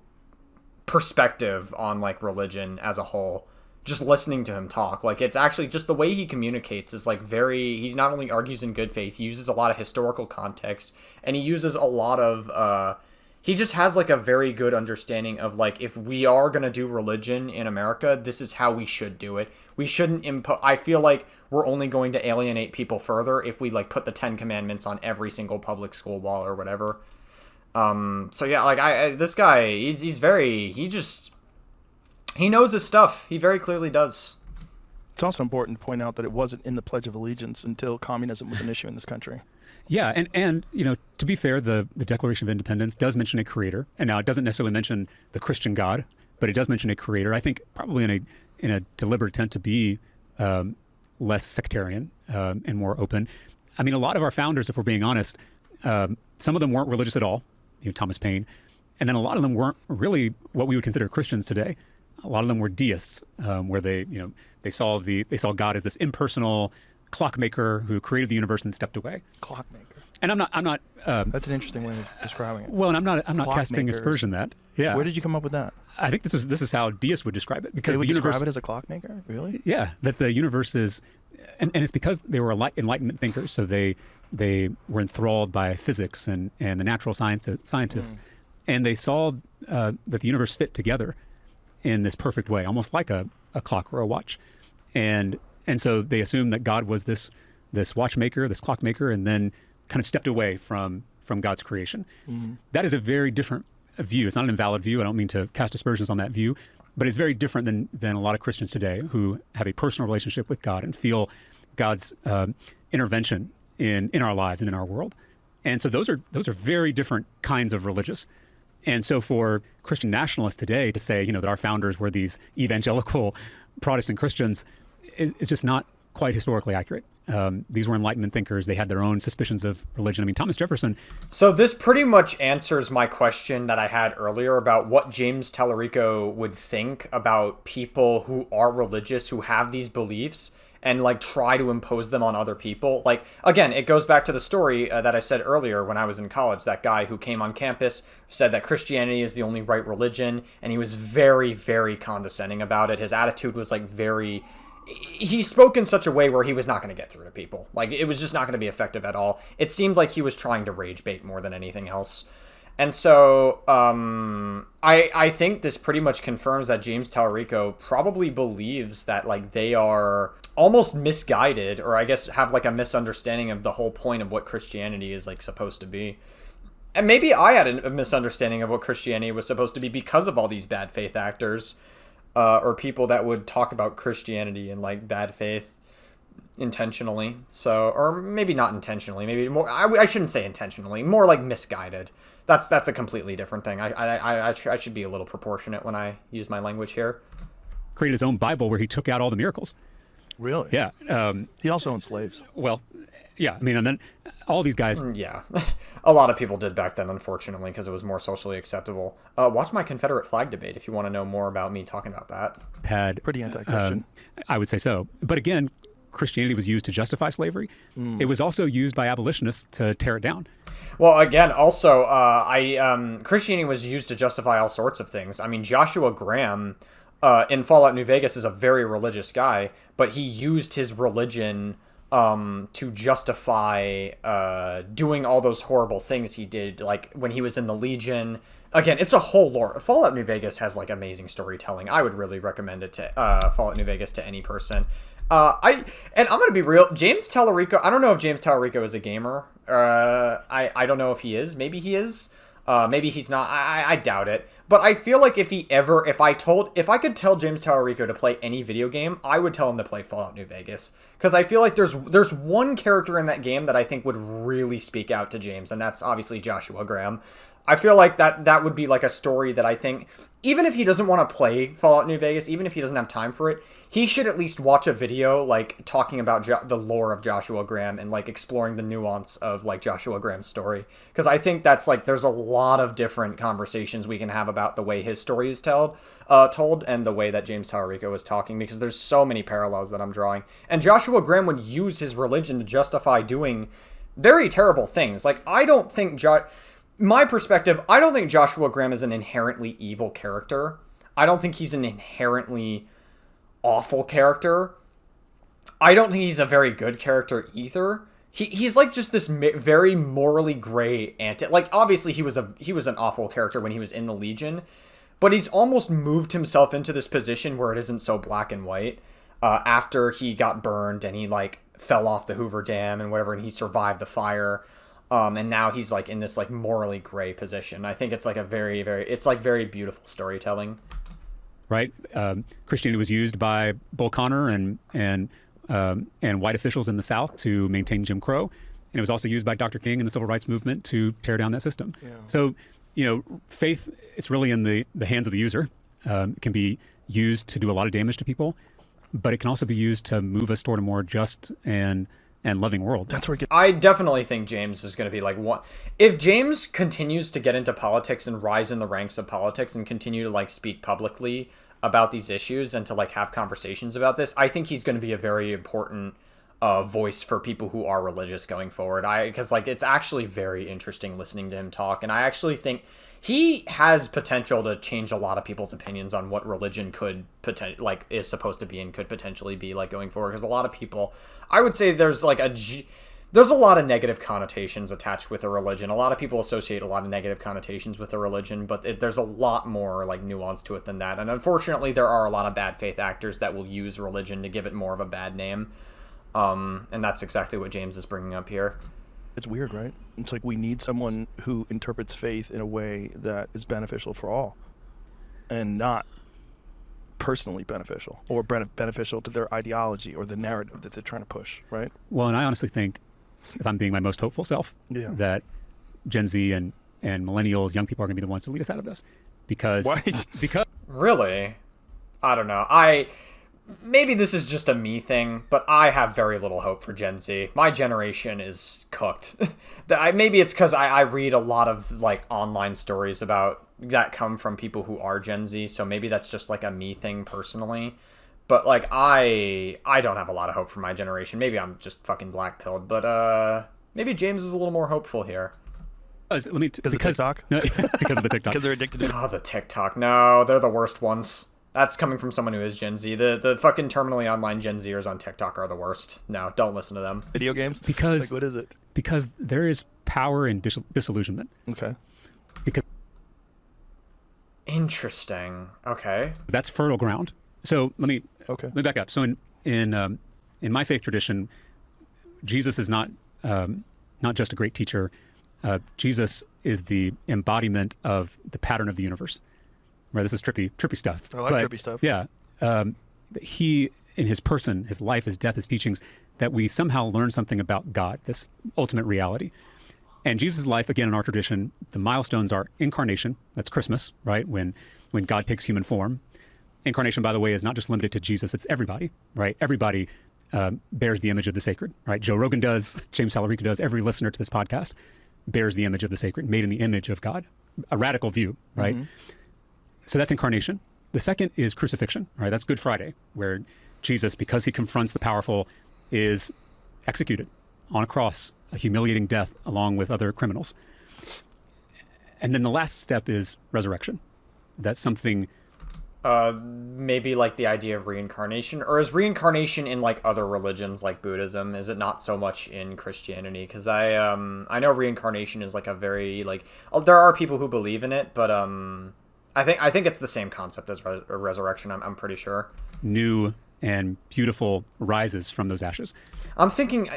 perspective on like religion as a whole. Just listening to him talk, like it's actually just the way he communicates is like he's not only argues in good faith, he uses a lot of historical context, and he uses a lot of he just has like a very good understanding of like, if we are going to do religion in America, this is how we should do it. We shouldn't I feel like we're only going to alienate people further if we like put the 10 commandments on every single public school wall or whatever. So yeah, like this guy, he knows his stuff. He very clearly does. It's also important to point out that it wasn't in the Pledge of Allegiance until communism was an issue in this country. Yeah, and to be fair, the Declaration of Independence does mention a creator, and now it doesn't necessarily mention the Christian God, but it does mention a creator. I think probably in a deliberate attempt to be less sectarian and more open. I mean, a lot of our founders, if we're being honest, some of them weren't religious at all. Thomas Paine, and then a lot of them weren't really what we would consider Christians today. A lot of them were deists, where they saw God as this impersonal clockmaker who created the universe and stepped away. Clockmaker. And I'm not. That's an interesting way of describing it. Well, and I'm not casting aspersion that. Yeah. Where did you come up with that? I think this is how deists would describe it, because they would the universe describe it as a clockmaker. Really? Yeah, that the universe is, and it's because they were Enlightenment thinkers, so they were enthralled by physics and the natural scientists, and they saw that the universe fit together in this perfect way, almost like a clock or a watch. And so they assumed that God was this watchmaker, this clockmaker, and then kind of stepped away from God's creation. Mm-hmm. That is a very different view. It's not an invalid view. I don't mean to cast aspersions on that view, but it's very different than a lot of Christians today who have a personal relationship with God and feel God's intervention in our lives and in our world. And so those are very different kinds of religious. And so for Christian nationalists today to say, that our founders were these evangelical Protestant Christians is just not quite historically accurate. These were Enlightenment thinkers. They had their own suspicions of religion. I mean, Thomas Jefferson. So this pretty much answers my question that I had earlier about what James Talarico would think about people who are religious, who have these beliefs, and like try to impose them on other people. Like, again, it goes back to the story that I said earlier when I was in college. That guy who came on campus said that Christianity is the only right religion, and he was very, very condescending about it. His attitude was like he spoke in such a way where he was not going to get through to people. Like, it was just not going to be effective at all. It seemed like he was trying to rage bait more than anything else. And so I think this pretty much confirms that James Talarico probably believes that like they are almost misguided, or I guess have like a misunderstanding of the whole point of what Christianity is like supposed to be. And maybe I had a misunderstanding of what Christianity was supposed to be because of all these bad faith actors, or people that would talk about Christianity in like bad faith intentionally. So, or maybe not intentionally, maybe more, I shouldn't say intentionally, more like misguided. That's a completely different thing. I should be a little proportionate when I use my language here. Created his own Bible where he took out all the miracles. Really? Yeah. He also owned slaves. Well, yeah. I mean, and then all these guys. Yeah. A lot of people did back then, unfortunately, because it was more socially acceptable. Watch my Confederate flag debate if you want to know more about me talking about that. Had Pretty anti-Christian. I would say so. But again, Christianity was used to justify slavery. It was also used by abolitionists to tear it down. Well, again, also, Christianity was used to justify all sorts of things. I mean, Joshua Graham in Fallout New Vegas is a very religious guy, but he used his religion to justify doing all those horrible things he did, like when he was in the Legion. Again, it's a whole lore. Fallout New Vegas has like amazing storytelling. I would really recommend it to Fallout New Vegas to any person. I'm gonna be real. James Talarico. I don't know if James Talarico is a gamer. I don't know if he is. Maybe he is. Maybe he's not. I doubt it. But I feel like if I could tell James Talarico to play any video game, I would tell him to play Fallout New Vegas, because I feel like there's one character in that game that I think would really speak out to James, and that's obviously Joshua Graham. I feel like that would be like a story that I think, even if he doesn't want to play Fallout New Vegas, even if he doesn't have time for it, he should at least watch a video like talking about the lore of Joshua Graham and like exploring the nuance of like Joshua Graham's story. Because I think that's like, there's a lot of different conversations we can have about the way his story is told and the way that James Talarico is talking, because there's so many parallels that I'm drawing. And Joshua Graham would use his religion to justify doing very terrible things. Like, I don't think my perspective, I don't think Joshua Graham is an inherently evil character. I don't think he's an inherently awful character. I don't think he's a very good character either. He's like just this very morally gray like, obviously he was an awful character when he was in the Legion, but he's almost moved himself into this position where it isn't so black and white. After he got burned and he like fell off the Hoover Dam and whatever, and he survived the fire. And now he's like in this like morally gray position. I think it's like a very, very beautiful storytelling. Right. Christianity was used by Bull Connor and white officials in the South to maintain Jim Crow. And it was also used by Dr. King and the Civil Rights Movement to tear down that system. Yeah. So, faith, it's really in the hands of the user. It can be used to do a lot of damage to people, but it can also be used to move us toward a more just and loving world. That's where I definitely think James is going to be like one. If James continues to get into politics and rise in the ranks of politics and continue to like speak publicly about these issues and to like have conversations about this, I think he's going to be a very important voice for people who are religious going forward. Because like it's actually very interesting listening to him talk, and I actually think he has potential to change a lot of people's opinions on what religion could is supposed to be and could potentially be like going forward. Because a lot of people, I would say there's a lot of negative connotations attached with a religion. A lot of people associate a lot of negative connotations with a religion, but there's a lot more like nuance to it than that. And unfortunately, there are a lot of bad faith actors that will use religion to give it more of a bad name. And that's exactly what James is bringing up here. It's weird, right? It's like we need someone who interprets faith in a way that is beneficial for all and not personally beneficial or beneficial to their ideology or the narrative that they're trying to push, right? Well, and I honestly think if I'm being my most hopeful self, that Gen Z and millennials, young people are going to be the ones to lead us out of this. Because Why? because Really? I don't know. Maybe this is just a me thing, but I have very little hope for Gen Z. My generation is cooked. Maybe it's because I read a lot of like online stories about that come from people who are Gen Z, so maybe that's just like a me thing personally. But like I don't have a lot of hope for my generation. Maybe I'm just fucking black-pilled, but maybe James is a little more hopeful here. Because of TikTok? No, because of the TikTok. Because they're addicted to it. Oh, the TikTok. No, they're the worst ones. That's coming from someone who is Gen Z. The fucking terminally online Gen Zers on TikTok are the worst. No, don't listen to them. Video games? Because like, what is it? Because there is power in disillusionment. Okay. Because Interesting. Okay. that's fertile ground. So let me back up. So in my faith tradition, Jesus is not just a great teacher. Jesus is the embodiment of the pattern of the universe. Right, this is trippy stuff. I like trippy stuff. Yeah, he, in his person, his life, his death, his teachings, that we somehow learn something about God, this ultimate reality. And Jesus' life, again, in our tradition, the milestones are incarnation. That's Christmas, right? When God takes human form. Incarnation, by the way, is not just limited to Jesus. It's everybody, right? Everybody bears the image of the sacred, right? Joe Rogan does, James Talarico does, every listener to this podcast bears the image of the sacred, made in the image of God. A radical view, right? Mm-hmm. So that's incarnation. The second is crucifixion, right? That's Good Friday, where Jesus, because he confronts the powerful, is executed on a cross, a humiliating death along with other criminals. And then the last step is resurrection. That's something... maybe like the idea of reincarnation, or is reincarnation in like other religions like Buddhism? Is it not so much in Christianity? Because I know reincarnation is like a very like there are people who believe in it, but I think it's the same concept as resurrection. I'm pretty sure. New and beautiful rises from those ashes. I'm thinking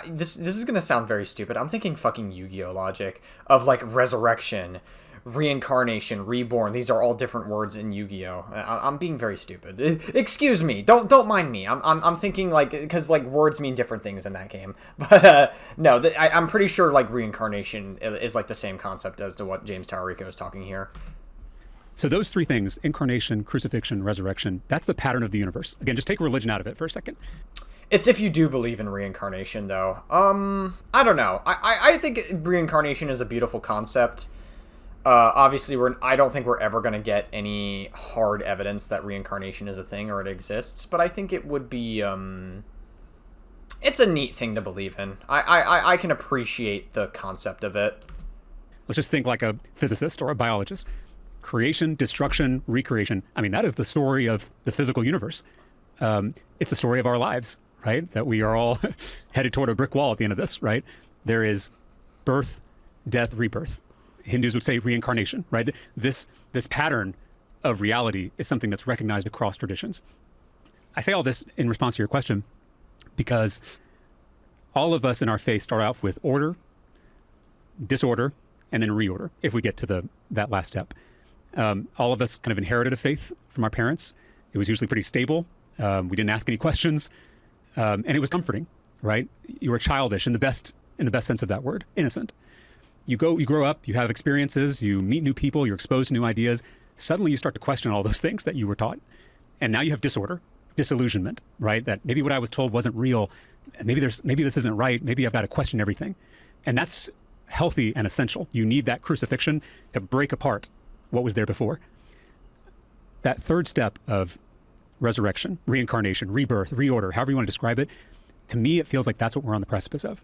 this is gonna sound very stupid. I'm thinking fucking Yu-Gi-Oh logic of like resurrection, reincarnation, reborn. These are all different words in Yu-Gi-Oh. I'm being very stupid. Excuse me. Don't mind me. I'm thinking like because like words mean different things in that game. But no, I'm pretty sure like reincarnation is like the same concept as to what James Talarico is talking here. So those three things, incarnation, crucifixion, resurrection, that's the pattern of the universe. Again, just take religion out of it for a second. It's if you do believe in reincarnation, though. I don't know. I think reincarnation is a beautiful concept. Obviously, I don't think we're ever going to get any hard evidence that reincarnation is a thing or it exists, but I think it would be... it's a neat thing to believe in. I can appreciate the concept of it. Let's just think like a physicist or a biologist. Creation, destruction, recreation. I mean, that is the story of the physical universe. It's the story of our lives, right? That we are all headed toward a brick wall at the end of this, right? There is birth, death, rebirth. Hindus would say reincarnation, right? This pattern of reality is something that's recognized across traditions. I say all this in response to your question because all of us in our faith start off with order, disorder, and then reorder, if we get to that last step. All of us kind of inherited a faith from our parents. It was usually pretty stable. We didn't ask any questions, and it was comforting, right? You were childish in the best sense of that word, innocent. You grow up, you have experiences, you meet new people, you're exposed to new ideas. Suddenly, you start to question all those things that you were taught, and now you have disorder, disillusionment, right? That maybe what I was told wasn't real. Maybe this isn't right. Maybe I've got to question everything, and that's healthy and essential. You need that crucifixion to break apart what was there before. That third step of resurrection, reincarnation, rebirth, reorder, however you want to describe it, to me, it feels like that's what we're on the precipice of.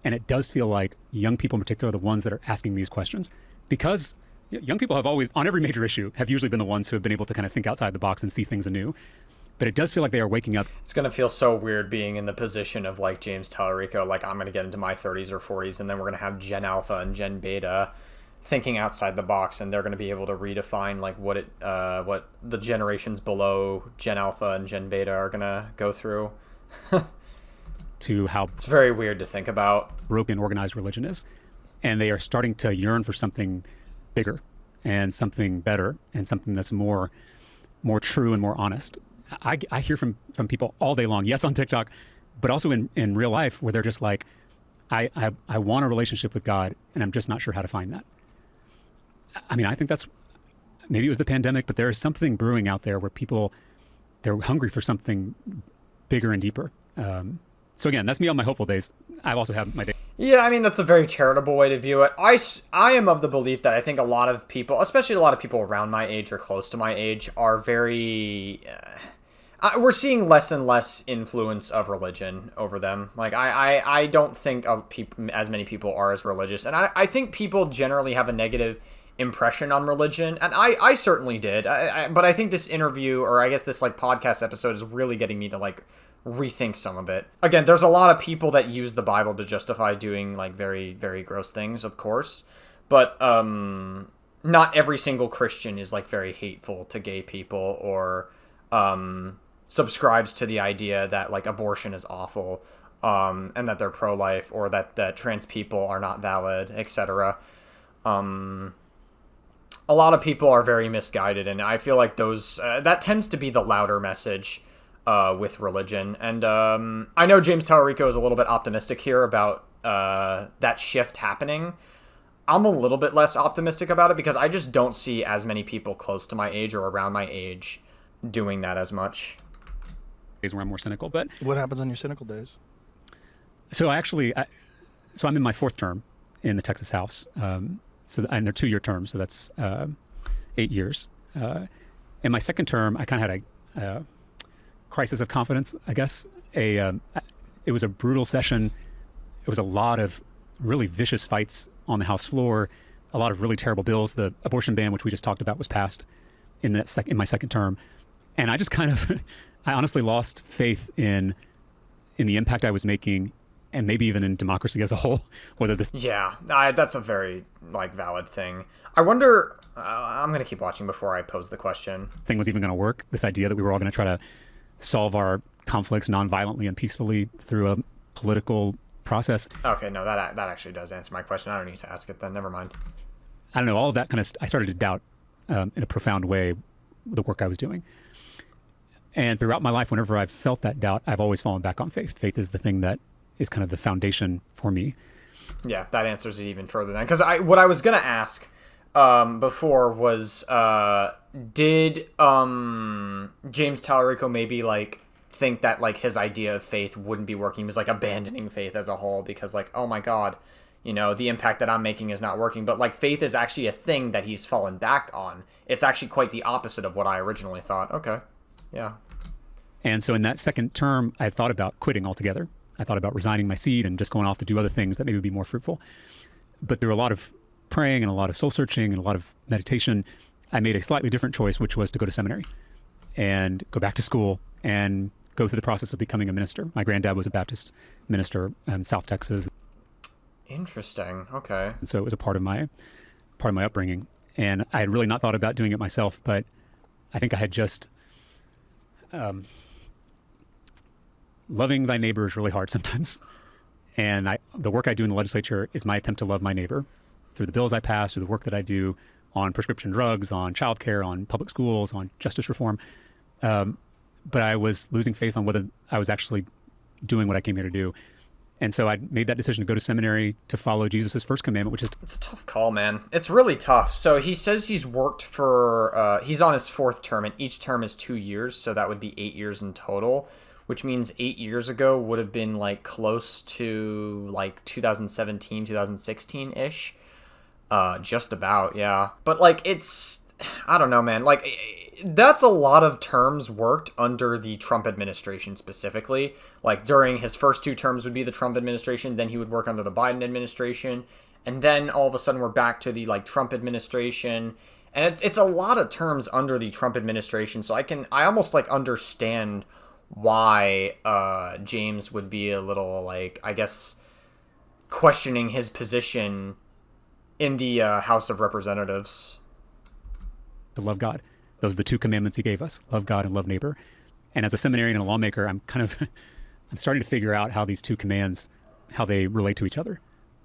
And it does feel like young people in particular are the ones that are asking these questions because young people have always, on every major issue, have usually been the ones who have been able to kind of think outside the box and see things anew. But it does feel like they are waking up. It's going to feel so weird being in the position of like James Talarico, like I'm going to get into my 30s or 40s and then we're going to have Gen Alpha and Gen Beta thinking outside the box, and they're going to be able to redefine like what the generations below Gen Alpha and Gen Beta are going to go through. To how it's very weird to think about. Broken organized religion is, and they are starting to yearn for something bigger and something better and something that's more true and more honest. I hear from people all day long, yes, on TikTok, but also in real life, where they're just like, I want a relationship with God, and I'm just not sure how to find that. I mean, I think that's, maybe it was the pandemic, but there is something brewing out there where people, they're hungry for something bigger and deeper. So again, that's me on my hopeful days. I also have my days. Yeah, I mean, that's a very charitable way to view it. I am of the belief that I think a lot of people, especially a lot of people around my age or close to my age, are very... we're seeing less and less influence of religion over them. Like, I don't think as many people are as religious. And I think people generally have a negative impression on religion. And I certainly did. But I think this interview, or I guess this, like, podcast episode is really getting me to, like, rethink some of it. Again, there's a lot of people that use the Bible to justify doing, like, very, very gross things, of course. But not every single Christian is, like, very hateful to gay people or subscribes to the idea that, like, abortion is awful and that they're pro-life, or that trans people are not valid, etc. A lot of people are very misguided, and I feel like those that tends to be the louder message with religion. And I know James Talarico is a little bit optimistic here about that shift happening. I'm a little bit less optimistic about it because I just don't see as many people close to my age or around my age doing that as much. Days where I'm more cynical, but What happens on your cynical days? so I'm in my fourth term in the Texas House. And they're 2-year terms, so that's 8 years. In my second term, I kind of had a crisis of confidence, I guess. It was a brutal session. It was a lot of really vicious fights on the House floor, a lot of really terrible bills. The abortion ban, which we just talked about, was passed in my second term. And I just kind of, I honestly lost faith in the impact I was making, and maybe even in democracy as a whole. Whether this, Yeah, that's a very, like, valid thing. I wonder, I'm going to keep watching before I pose the question. thing was even going to work. This idea that we were all going to try to solve our conflicts non-violently and peacefully through a political process. Okay, no, that actually does answer my question. I don't need to ask it then. Never mind. I don't know, all of that kind of, I started to doubt in a profound way the work I was doing. And throughout my life, whenever I've felt that doubt, I've always fallen back on faith. Faith is the thing that is kind of the foundation for me. Yeah, that answers it even further then. Because what I was going to ask before was, did James Talarico maybe, like, think that, like, his idea of faith wouldn't be working? He was, like, abandoning faith as a whole because, like, oh my God, you know, the impact that I'm making is not working. But, like, faith is actually a thing that he's fallen back on. It's actually quite the opposite of what I originally thought. Okay, yeah. And so in that second term, I thought about quitting altogether. I thought about resigning my seat and just going off to do other things that maybe would be more fruitful. But through a lot of praying and a lot of soul searching and a lot of meditation, I made a slightly different choice, which was to go to seminary and go back to school and go through the process of becoming a minister. My granddad was a Baptist minister in South Texas. Interesting. Okay. And so it was a part of my upbringing. And I had really not thought about doing it myself, but I think I had just loving thy neighbor is really hard sometimes. And the work I do in the legislature is my attempt to love my neighbor through the bills I pass, through the work that I do on prescription drugs, on childcare, on public schools, on justice reform. But I was losing faith on whether I was actually doing what I came here to do. And so I made that decision to go to seminary to follow Jesus' first commandment, which is... It's a tough call, man. It's really tough. So he says he's worked for... he's on his fourth term, and each term is 2 years, so that would be 8 years in total, which means 8 years ago would have been, like, close to, like, 2017, 2016-ish. Just about, yeah. But, like, it's... I don't know, man. Like... That's a lot of terms worked under the Trump administration specifically. Like, during his first 2 terms would be the Trump administration, then he would work under the Biden administration, and then all of a sudden we're back to the, like, Trump administration. And it's a lot of terms under the Trump administration, so I almost, like, understand why James would be a little, like, I guess, questioning his position in the House of Representatives. to love God. Those are the 2 commandments he gave us, love God and love neighbor. And as a seminarian and a lawmaker, I'm starting to figure out how these 2 commands, how they relate to each other,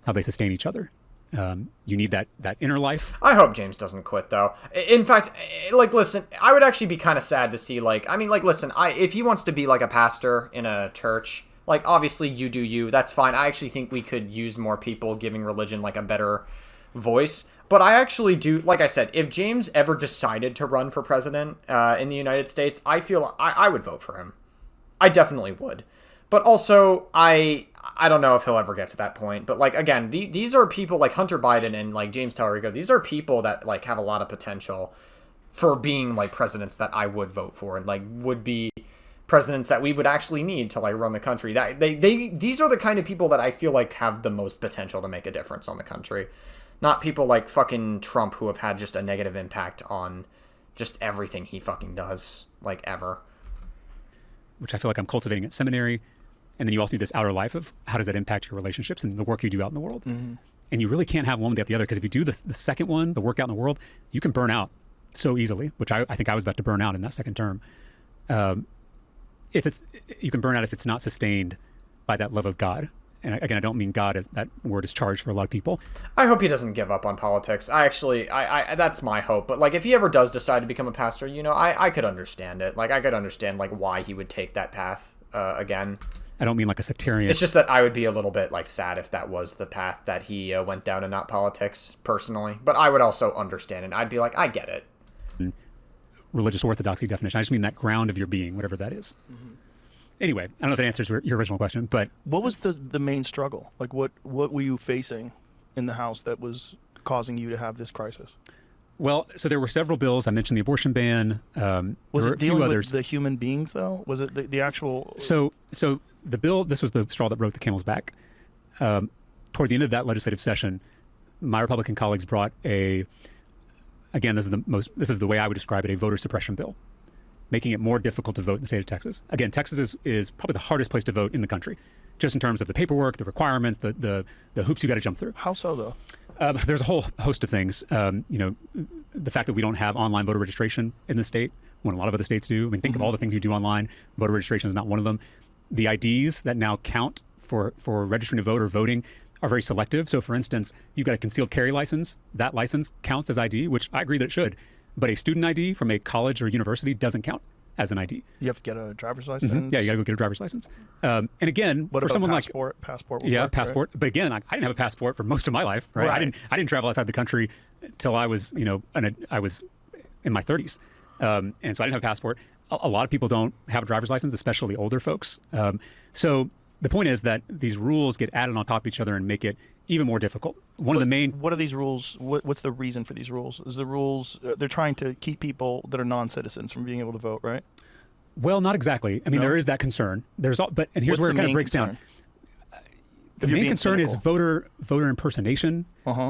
how they sustain each other. You need that inner life. I hope James doesn't quit, though. In fact, like, listen, I would actually be kind of sad to see, like, I mean, like, listen, if he wants to be, like, a pastor in a church, Like, obviously, you do you. That's fine. I actually think we could use more people giving religion, like, a better voice. But I actually do, like I said, if James ever decided to run for president in the United States, I feel I would vote for him. I definitely would. But also, I don't know if he'll ever get to that point. But, like, again, these are people like Hunter Biden and, like, James Talarico. These are people that, like, have a lot of potential for being, like, presidents that I would vote for and, like, would be presidents that we would actually need to, like, run the country. That these are the kind of people that I feel like have the most potential to make a difference on the country. Not people like fucking Trump who have had just a negative impact on just everything he fucking does, like, ever. Which I feel like I'm cultivating at seminary. And then you also do this outer life of how does that impact your relationships and the work you do out in the world. And you really can't have one without the other, because if you do the second one, the work out in the world, you can burn out so easily, which I think I was about to burn out in that second term. You can burn out if it's not sustained by that love of God. And again, I don't mean God as that word is charged for a lot of people. I hope he doesn't give up on politics. I that's my hope. But, like, if he ever does decide to become a pastor, you know, I could understand it. Like, I could understand, like, why he would take that path again. I don't mean like a sectarian. It's just that I would be a little bit, like, sad if that was the path that he went down and not politics, personally. But I would also understand it. I'd be like, I get it. Religious orthodoxy definition. I just mean that ground of your being, whatever that is. Anyway, I don't know if that answers your original question, but What was the main struggle? Like, what were you facing in the House that was causing you to have this crisis? well, so there were several bills. I mentioned the abortion ban. Was there were it a few dealing others. with the human beings, though? Was it the actual... So the bill, this was the straw that broke the camel's back. Toward the end of that legislative session, my Republican colleagues brought again, this is the way I would describe it, a voter suppression bill, making it more difficult to vote in the state of Texas. Again, Texas is probably the hardest place to vote in the country, just in terms of the paperwork, the requirements, the hoops you got to jump through. How so, though? There's a whole host of things. The fact that we don't have online voter registration in the state, when a lot of other states do. I mean, think of all the things you do online. Voter registration is not one of them. The IDs that now count for registering to vote or voting are very selective. So, for instance, you've got a concealed carry license. That license counts as ID, which I agree that it should. But a student ID from a college or university doesn't count as an ID. You have to get a driver's license? Yeah, you got to go get a driver's license. And again, What for about someone passport? Passport would yeah, work, passport. But again, I didn't have a passport for most of my life. Right? Right. I didn't travel outside the country till I was, I was in my 30s, and so I didn't have a passport. A lot of people don't have a driver's license, especially older folks. So the point is that these rules get added on top of each other and make it even more difficult. One of the main... What are these rules? What's the reason for these rules? Is the rules... they're trying to keep people that are non-citizens from being able to vote, right? Well, not exactly. I mean, No? There is that concern. And here's What's where the it kind of main breaks concern? down. If The you're main being concern is cynical. voter impersonation,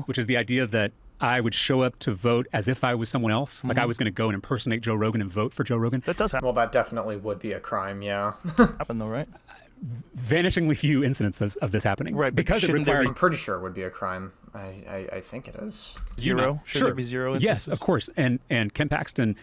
which is the idea that I would show up to vote as if I was someone else. Like I was going to go and impersonate Joe Rogan and vote for Joe Rogan. That does Well, that definitely would be a crime, yeah. happen, though, right? Vanishingly few incidences of this happening. Right, but because it shouldn't there requires... I'm pretty sure it would be a crime. I think it is. Zero? Should Sure. there be zero Yes, instances? of course. And Ken Paxton,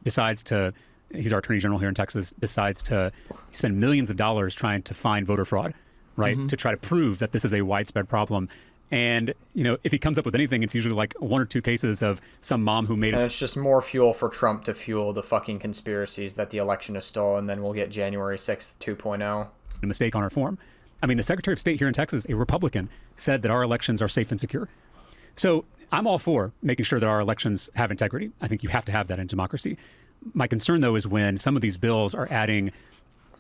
decides to... He's our attorney general here in Texas, decides to spend millions of dollars trying to find voter fraud, right? To try to prove that this is a widespread problem. And, if he comes up with anything, it's usually like one or two cases of some mom who made And it. it's just more fuel for Trump to fuel the fucking conspiracies that the election is stolen, and then we'll get January 6th 2.0. A mistake on our form. I mean, the Secretary of State here in Texas, a Republican, said that our elections are safe and secure. So I'm all for making sure that our elections have integrity. I think you have to have that in democracy. My concern, though, is when some of these bills are adding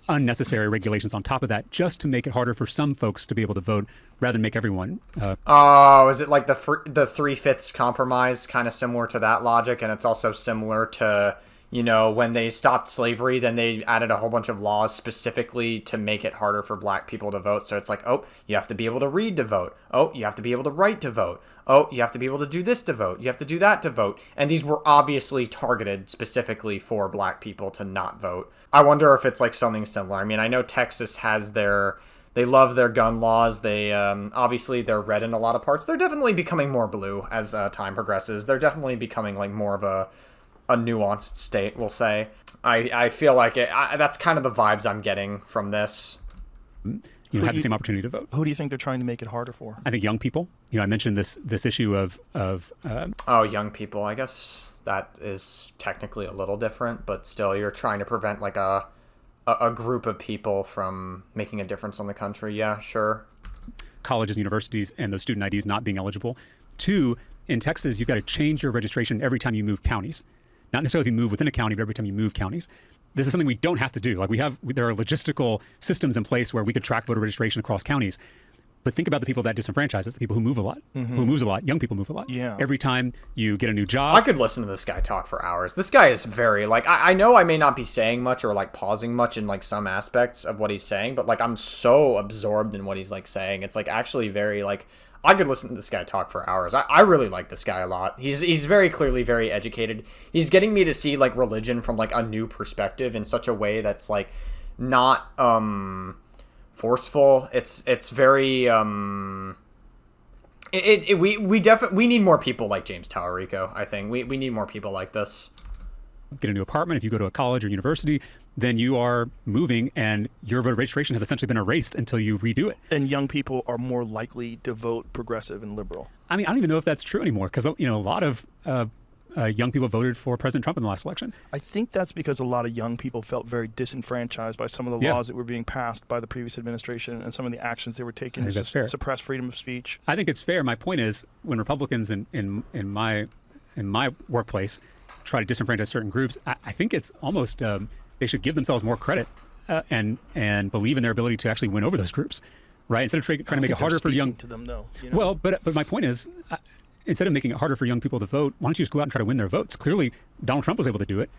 unnecessary regulations on top of that just to make it harder for some folks to be able to vote rather than make everyone. Oh, is it like the 3/5 compromise, kind of similar to that logic? And it's also similar to, when they stopped slavery, then they added a whole bunch of laws specifically to make it harder for black people to vote. So it's like, oh, you have to be able to read to vote. Oh, you have to be able to write to vote. Oh, you have to be able to do this to vote. You have to do that to vote. And these were obviously targeted specifically for black people to not vote. I wonder if it's like something similar. I mean, I know Texas has they love their gun laws. They obviously they're red in a lot of parts. They're definitely becoming more blue as time progresses. They're definitely becoming like more of a nuanced state, we'll say. I feel like that's kind of the vibes I'm getting from this. Have the same opportunity to vote. Who do you think they're trying to make it harder for? I think young people. I mentioned this issue of Oh, young people. I guess that is technically a little different, but still, you're trying to prevent like a a group of people from making a difference on the country. Yeah, sure. Colleges, universities, and those student IDs not being eligible. 2, in Texas, you've got to change your registration every time you move counties. Not necessarily if you move within a county, but every time you move counties. This is something we don't have to do. Like there are logistical systems in place where we could track voter registration across counties. But think about the people that disenfranchises, the people who move a lot, who moves a lot, young people move a lot. Yeah. Every time you get a new job. I could listen to this guy talk for hours. This guy is very, like, I know I may not be saying much or, like, pausing much in, like, some aspects of what he's saying, but, like, I'm so absorbed in what he's, like, saying. It's, like, actually very, like, I could listen to this guy talk for hours. I really like this guy a lot. He's very clearly very educated. He's getting me to see, like, religion from, like, a new perspective in such a way that's, like, not, forceful. It's very we need more people like James Talarico. I think we need more people like this. Get a new apartment. If you go to a college or university, then you are moving and your voter registration has essentially been erased until you redo it. And young people are more likely to vote progressive and liberal. I mean, I don't even know if that's true anymore because, you know, a lot of young people voted for President Trump in the last election. I think that's because a lot of young people felt very disenfranchised by some of the laws that were being passed by the previous administration and some of the actions they were taking to suppress freedom of speech. I think it's fair. My point is, when Republicans in my workplace try to disenfranchise certain groups, I think it's almost they should give themselves more credit and believe in their ability to actually win over those groups, right? Instead of trying to make it harder for young. To them, though, you know? Well, but my point is. Instead of making it harder for young people to vote, why don't you just go out and try to win their votes? Clearly, Donald Trump was able to do it.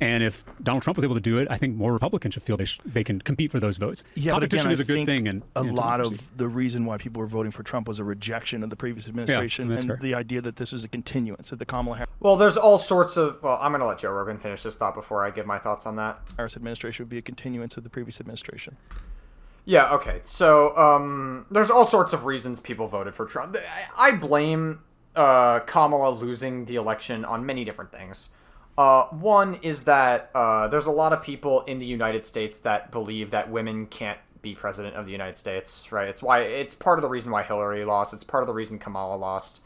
And if Donald Trump was able to do it, I think more Republicans should feel they can compete for those votes. Yeah, competition but again, is a good thing. And a lot of the reason why people were voting for Trump was a rejection of the previous administration and the idea that this was a continuance of the Kamala Harris. Well, there's all sorts of... Well, I'm going to let Joe Rogan finish this thought before I give my thoughts on that. Harris administration would be a continuance of the previous administration. Yeah, okay. So there's all sorts of reasons people voted for Trump. I blame Kamala losing the election on many different things. One is that there's a lot of people in the United States that believe that women can't be president of the United States, right? It's part of the reason why Hillary lost. It's part of the reason Kamala lost.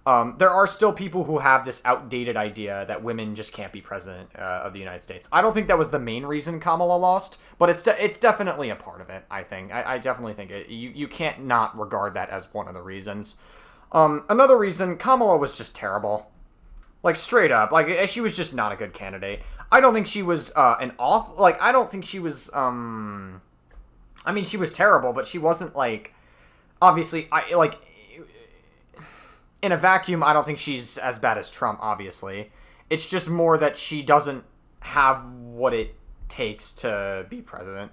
There are still people who have this outdated idea that women just can't be president of the United States. I don't think that was the main reason Kamala lost, but it's definitely a part of it, I think. I definitely think you can't not regard that as one of the reasons. Another reason, Kamala was just terrible. Like, straight up. Like, she was just not a good candidate. I don't think she was I don't think she was... I mean, she was terrible, but she wasn't, like... Obviously, in a vacuum, I don't think she's as bad as Trump, obviously. It's just more that she doesn't have what it takes to be president.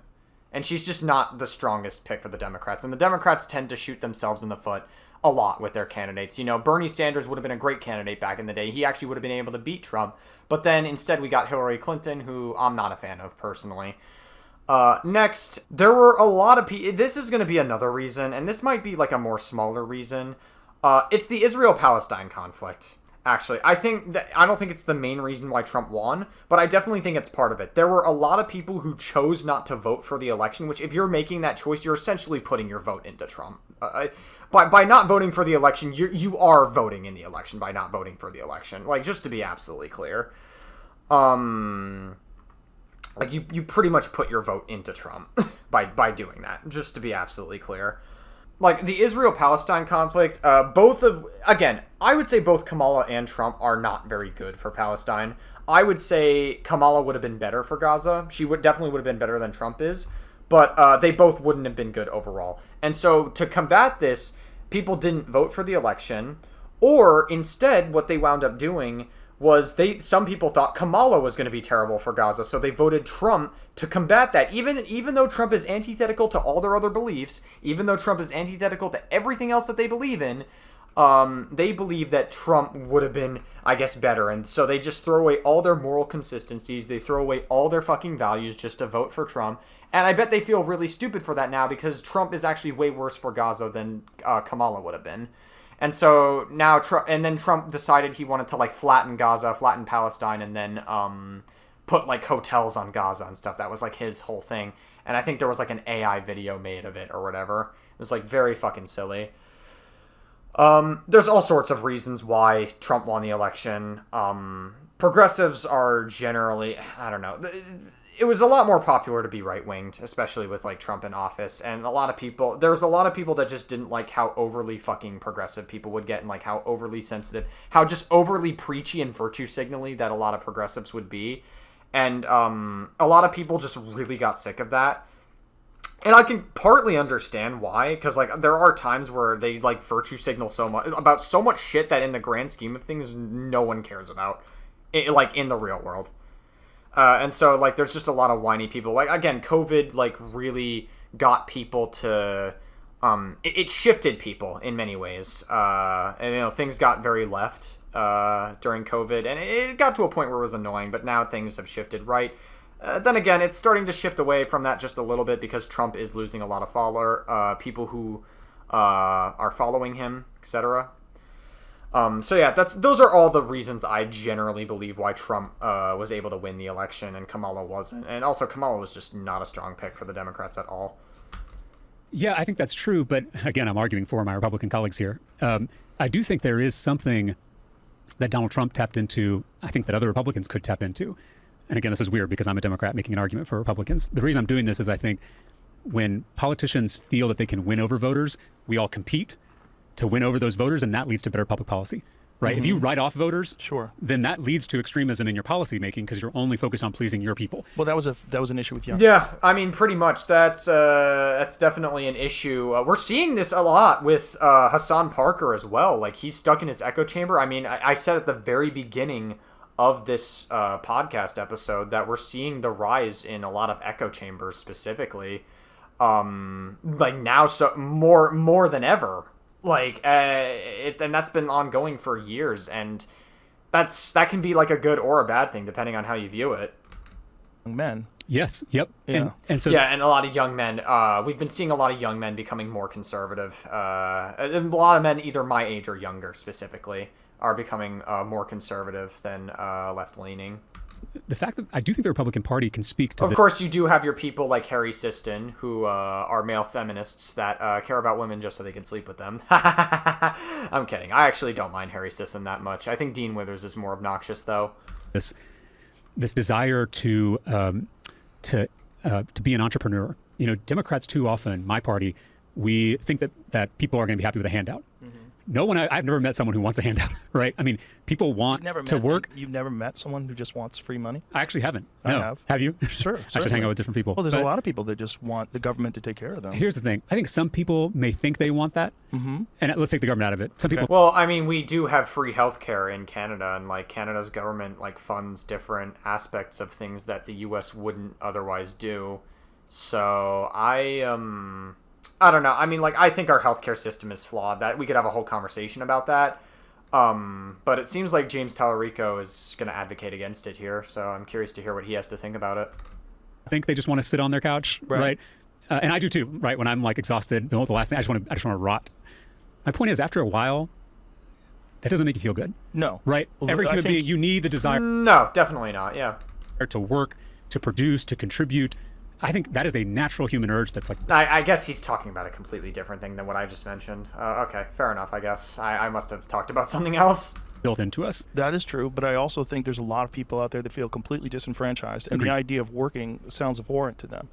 And she's just not the strongest pick for the Democrats. And the Democrats tend to shoot themselves in the foot a lot with their candidates. You know, Bernie Sanders would have been a great candidate back in the day. He actually would have been able to beat Trump. But then instead we got Hillary Clinton, who I'm not a fan of personally. Next, there were a lot of people... This is going to be another reason, and this might be like a more smaller reason. It's the Israel-Palestine conflict, actually. I don't think it's the main reason why Trump won, but I definitely think it's part of it. There were a lot of people who chose not to vote for the election, which if you're making that choice, you're essentially putting your vote into Trump. By not voting for the election, you are voting in the election by not voting for the election. Like, just to be absolutely clear. Like, you pretty much put your vote into Trump by doing that, just to be absolutely clear. Like, the Israel-Palestine conflict, I would say both Kamala and Trump are not very good for Palestine. I would say Kamala would have been better for Gaza. She definitely would have been better than Trump is, but they both wouldn't have been good overall. And so to combat this, people didn't vote for the election, or instead what they wound up doing was some people thought Kamala was going to be terrible for Gaza, so they voted Trump to combat that. Even though Trump is antithetical to all their other beliefs, even though Trump is antithetical to everything else that they believe in, they believe that Trump would have been, I guess, better. And so they just throw away all their moral consistencies. They throw away all their fucking values just to vote for Trump. And I bet they feel really stupid for that now because Trump is actually way worse for Gaza than Kamala would have been. And so now, Trump decided he wanted to, like, flatten Gaza, flatten Palestine, and then put, like, hotels on Gaza and stuff. That was, like, his whole thing. And I think there was, like, an AI video made of it or whatever. It was, like, very fucking silly. There's all sorts of reasons why Trump won the election. progressives are generally, I don't know. It was a lot more popular to be right-winged, especially with like Trump in office, and there's a lot of people that just didn't like how overly fucking progressive people would get, and like how overly sensitive, how just overly preachy and virtue signally that a lot of progressives would be. And a lot of people just really got sick of that. And I can partly understand why, because like there are times where they like virtue signal so much about so much shit that in the grand scheme of things no one cares about, like in the real world. And so, like, there's just a lot of whiny people. Like, again, COVID, like, really got people to... it shifted people in many ways. And, you know, things got very left during COVID. And it got to a point where it was annoying, but now things have shifted right. Then again, it's starting to shift away from that just a little bit because Trump is losing a lot of people who are following him, etc. So yeah, those are all the reasons I generally believe why Trump was able to win the election and Kamala wasn't. And also Kamala was just not a strong pick for the Democrats at all. Yeah, I think that's true. But again, I'm arguing for my Republican colleagues here. I do think there is something that Donald Trump tapped into, I think that other Republicans could tap into. And again, this is weird because I'm a Democrat making an argument for Republicans. The reason I'm doing this is I think when politicians feel that they can win over voters, we all compete to win over those voters, and that leads to better public policy, right? If you write off voters, then that leads to extremism in your policy making because you're only focused on pleasing your people. Well, that was an issue with Young. Yeah, I mean, pretty much. That's definitely an issue. We're seeing this a lot with Hassan Parker as well. Like, he's stuck in his echo chamber. I mean, I said at the very beginning of this podcast episode that we're seeing the rise in a lot of echo chambers specifically. Like, now so more than ever. Like, and that's been ongoing for years, and that can be like a good or a bad thing depending on how you view it. Men. Yes. Yep. Yeah. And so yeah, and a lot of young men. We've been seeing a lot of young men becoming more conservative. A lot of men, either my age or younger, specifically, are becoming more conservative than left leaning. the fact that I do think the Republican Party can speak to Of course, you do have your people like Harry Siston, who are male feminists that care about women just so they can sleep with them. I'm kidding. I actually don't mind Harry Sisson that much. I think Dean Withers is more obnoxious, though. This desire to be an entrepreneur. You know, Democrats too often, my party, we think that people are going to be happy with a handout. Mm-hmm. No one, I've never met someone who wants a handout, right? I mean, people want to work. You've never met someone who just wants free money? I actually haven't. No. I have. Have you? Sure. I should hang out with different people. Well, there's a lot of people that just want the government to take care of them. Here's the thing. I think some people may think they want that. Mm-hmm. And let's take the government out of it. Some people. Well, I mean, we do have free healthcare in Canada, and like Canada's government like funds different aspects of things that the U.S. wouldn't otherwise do. So I don't know. I mean, like, I think our healthcare system is flawed. That we could have a whole conversation about that. But it seems like James Talarico is going to advocate against it here. So I'm curious to hear what he has to think about it. I think they just want to sit on their couch, right? And I do too, right? When I'm like exhausted, the last thing I just want to rot. My point is, after a while, that doesn't make you feel good. No. Right? Well, Every human being, you need the desire. No, definitely not. Yeah. To work, to produce, to contribute. I think that is a natural human urge that's like... I guess he's talking about a completely different thing than what I just mentioned. Okay, fair enough, I guess. I must have talked about something else. Built into us. That is true, but I also think there's a lot of people out there that feel completely disenfranchised, and the idea of working sounds abhorrent to them.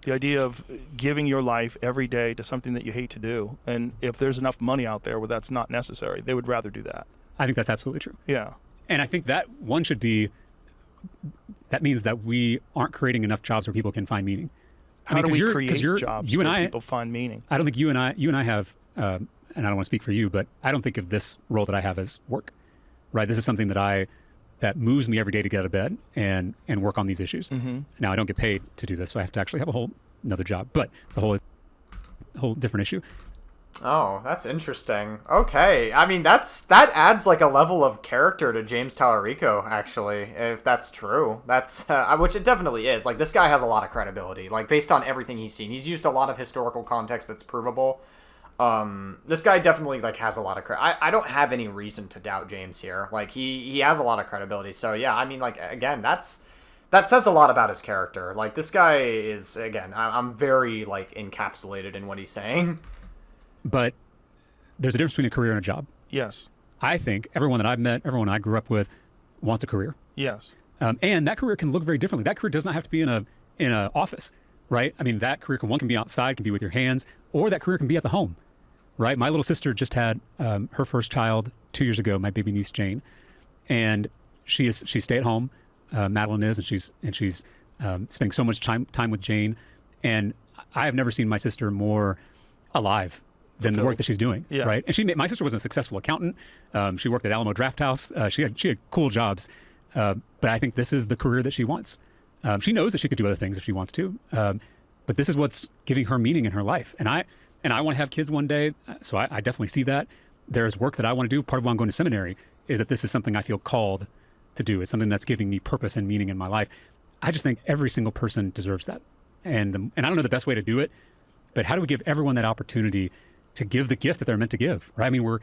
The idea of giving your life every day to something that you hate to do, and if there's enough money out there where that's not necessary, they would rather do that. I think that's absolutely true. Yeah. And I think that one should be... That means that we aren't creating enough jobs where people can find meaning. How do we create jobs where people find meaning? I don't think you and I have, and I don't want to speak for you, but I don't think of this role that I have as work, right? This is something that moves me every day to get out of bed and work on these issues. Mm-hmm. Now I don't get paid to do this, so I have to actually have another job, but it's a whole different issue. Oh, that's interesting. Okay. I mean, that adds like a level of character to James Talarico, actually, if that's true. That's, which it definitely is. Like, this guy has a lot of credibility, like, based on everything he's seen. He's used a lot of historical context that's provable. This guy definitely, like, has a lot of I don't have any reason to doubt James here. Like, he has a lot of credibility. So, yeah, I mean, like, again, that says a lot about his character. Like, this guy is, again, I'm very, like, encapsulated in what he's saying. But there's a difference between a career and a job. Yes. I think everyone that I've met, everyone I grew up with, wants a career. Yes. And that career can look very differently. That career does not have to be in a office, right? I mean, that career can be outside, can be with your hands, or that career can be at the home, right? My little sister just had her first child 2 years ago, my baby niece Jane, and she's stay at home. Madeline is, and she's spending so much time with Jane, and I have never seen my sister more alive than the work that she's doing, Yeah. right? And my sister was a successful accountant. She worked at Alamo Draft House. She had cool jobs, but I think this is the career that she wants. She knows that she could do other things if she wants to, but this is what's giving her meaning in her life. And I want to have kids one day, so I definitely see that. There's work that I want to do. Part of why I'm going to seminary is that this is something I feel called to do. It's something that's giving me purpose and meaning in my life. I just think every single person deserves that. And I don't know the best way to do it, but how do we give everyone that opportunity to give the gift that they're meant to give, right? I mean, we're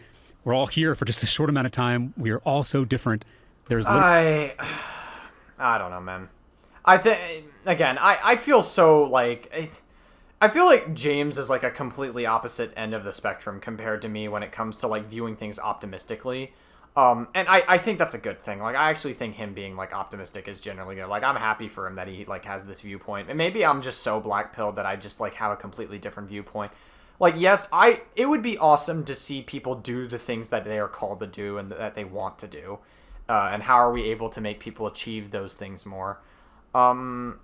all here for just a short amount of time. We are all so different. I don't know, man. I think, again, I feel so like, I feel like James is like a completely opposite end of the spectrum compared to me when it comes to like viewing things optimistically. And I think that's a good thing. Like, I actually think him being like optimistic is generally good. Like, I'm happy for him that he like has this viewpoint. And maybe I'm just so black-pilled that I just like have a completely different viewpoint. Like, yes, it would be awesome to see people do the things that they are called to do and that they want to do. And how are we able to make people achieve those things more? I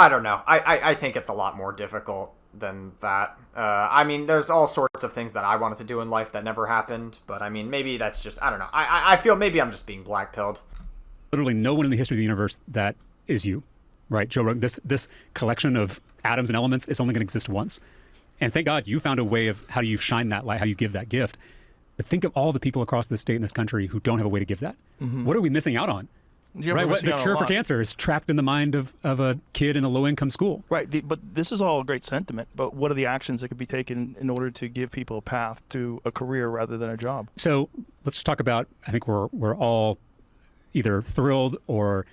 don't know. I think it's a lot more difficult than that. I mean, there's all sorts of things that I wanted to do in life that never happened. But I mean, maybe that's just, I don't know. I feel maybe I'm just being black-pilled. Literally no one in the history of the universe that is you, right? Joe Rogan, this collection of atoms and elements is only going to exist once. And thank God you found a way of how do you shine that light, how you give that gift. But think of all the people across this state and this country who don't have a way to give that. Mm-hmm. What are we missing out on? Right, the cure for cancer is trapped in the mind of a kid in a low-income school. Right, but this is all great sentiment, but what are the actions that could be taken in order to give people a path to a career rather than a job? So let's talk about, I think we're all either thrilled or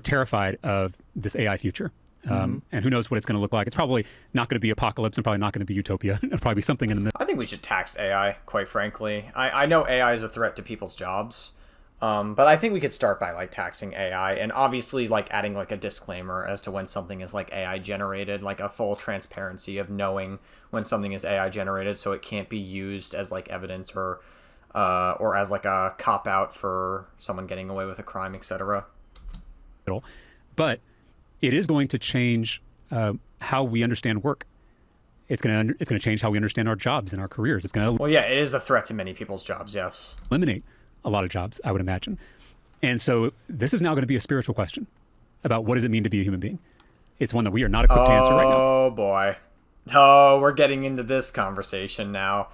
terrified of this AI future. And who knows what it's going to look like. It's probably not going to be apocalypse and probably not going to be utopia. It'll probably be something in the middle. I think we should tax AI, quite frankly. I know AI is a threat to people's jobs. But I think we could start by like taxing AI and obviously like adding like a disclaimer as to when something is like AI generated, like a full transparency of knowing when something is AI generated, so it can't be used as like evidence or as like a cop out for someone getting away with a crime, etc. But it is going to change how we understand work. It's going to change how we understand our jobs and our careers. It's going to Well, yeah, it is a threat to many people's jobs. Yes, eliminate a lot of jobs, I would imagine. And so this is now going to be a spiritual question about what does it mean to be a human being. It's one that we are not equipped to answer right now. Oh boy. Oh, we're getting into this conversation now.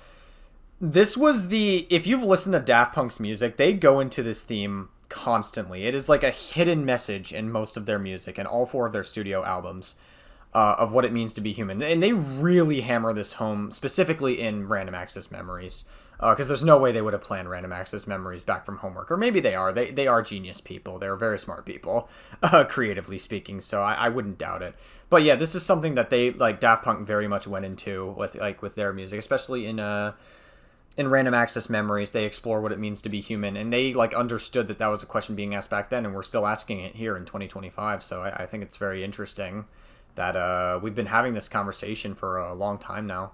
This was if you've listened to Daft Punk's music, they go into this theme constantly. It is like a hidden message in most of their music and all 4 of their studio albums of what it means to be human. And they really hammer this home, specifically in Random Access Memories. Because there's no way they would have planned Random Access Memories back from homework. Or maybe they are. They are genius people. They're very smart people, creatively speaking. So I wouldn't doubt it. But yeah, this is something that they, like, Daft Punk very much went into with their music, especially in Random Access Memories. They explore what it means to be human, and they like understood that was a question being asked back then, and we're still asking it here in 2025. So I think it's very interesting that we've been having this conversation for a long time now.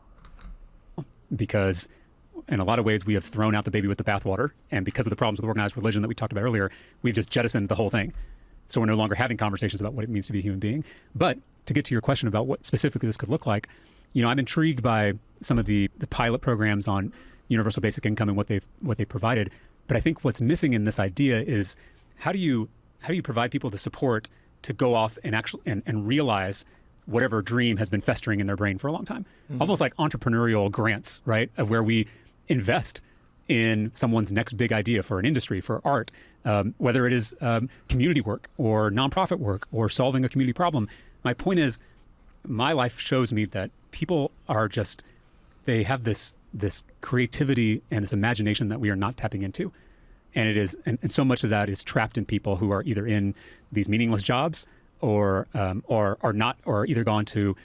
Because in a lot of ways, we have thrown out the baby with the bathwater. And because of the problems with organized religion that we talked about earlier, we've just jettisoned the whole thing. So we're no longer having conversations about what it means to be a human being. But to get to your question about what specifically this could look like, I'm intrigued by some of the pilot programs on universal basic income and what they've provided. But I think what's missing in this idea is how do you provide people the support to go off and realize whatever dream has been festering in their brain for a long time. Mm-hmm. Almost like entrepreneurial grants, right? Of where we invest in someone's next big idea for an industry, for art, whether it is community work or nonprofit work or solving a community problem. My point is, my life shows me that people are they have this creativity and this imagination that we are not tapping into. And it is, and so much of that is trapped in people who are either in these meaningless jobs or are not, or either gone to,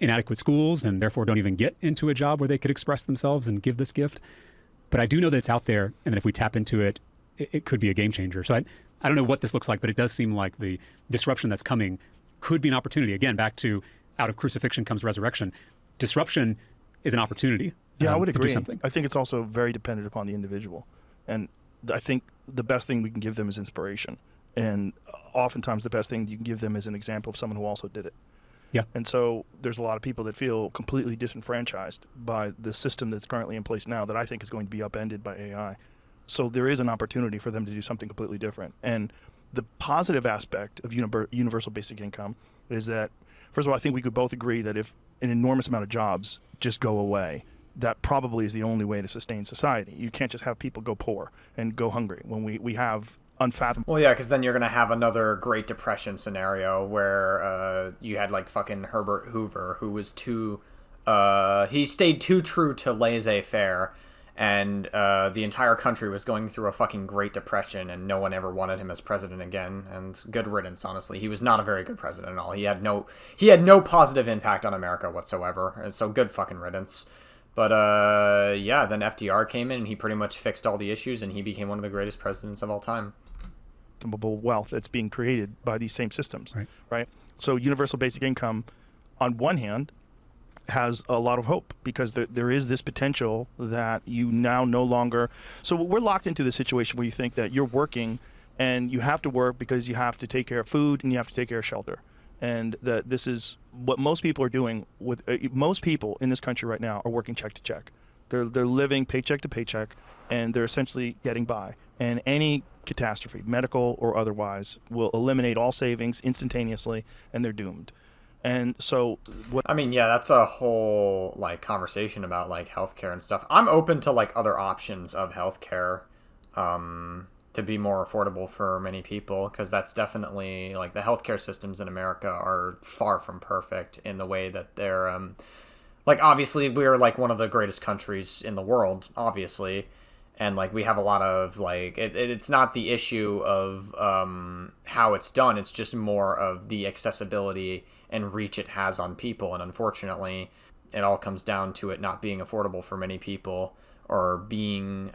inadequate schools and therefore don't even get into a job where they could express themselves and give this gift. But I do know that it's out there, and that if we tap into it, it could be a game changer. So I don't know what this looks like, but it does seem like the disruption that's coming could be an opportunity. Again, back to out of crucifixion comes resurrection. Disruption is an opportunity. Yeah, I would to do agree. something. I think it's also very dependent upon the individual. And I think the best thing we can give them is inspiration. And oftentimes the best thing you can give them is an example of someone who also did it. Yeah. And so there's a lot of people that feel completely disenfranchised by the system that's currently in place now that I think is going to be upended by AI. So there is an opportunity for them to do something completely different. And the positive aspect of universal basic income is that, first of all, I think we could both agree that if an enormous amount of jobs just go away, that probably is the only way to sustain society. You can't just have people go poor and go hungry when we have unfathomable. Well, yeah, because then you're gonna have another Great Depression scenario where you had like fucking Herbert Hoover, who was he stayed too true to laissez-faire, and the entire country was going through a fucking Great Depression, and no one ever wanted him as president again. And good riddance, honestly. He was not a very good president at all. He had no positive impact on America whatsoever. And so good fucking riddance. But yeah, then FDR came in and he pretty much fixed all the issues, and he became one of the greatest presidents of all time. Wealth that's being created by these same systems, right? So universal basic income, on one hand, has a lot of hope because there is this potential that you now no longer. So we're locked into the situation where you think that you're working and you have to work because you have to take care of food and you have to take care of shelter, and that this is what most people are doing. With most people in this country right now are working check to check. They're living paycheck to paycheck, and they're essentially getting by. And any catastrophe, medical or otherwise, will eliminate all savings instantaneously, and they're doomed. And so I mean, yeah, that's a whole like conversation about like healthcare and stuff. I'm open to like other options of healthcare to be more affordable for many people, because that's definitely like the healthcare systems in America are far from perfect in the way that they're like, obviously we're like one of the greatest countries in the world, obviously. And like we have a lot of like it's not the issue of how it's done, it's just more of the accessibility and reach it has on people. And unfortunately it all comes down to it not being affordable for many people, or being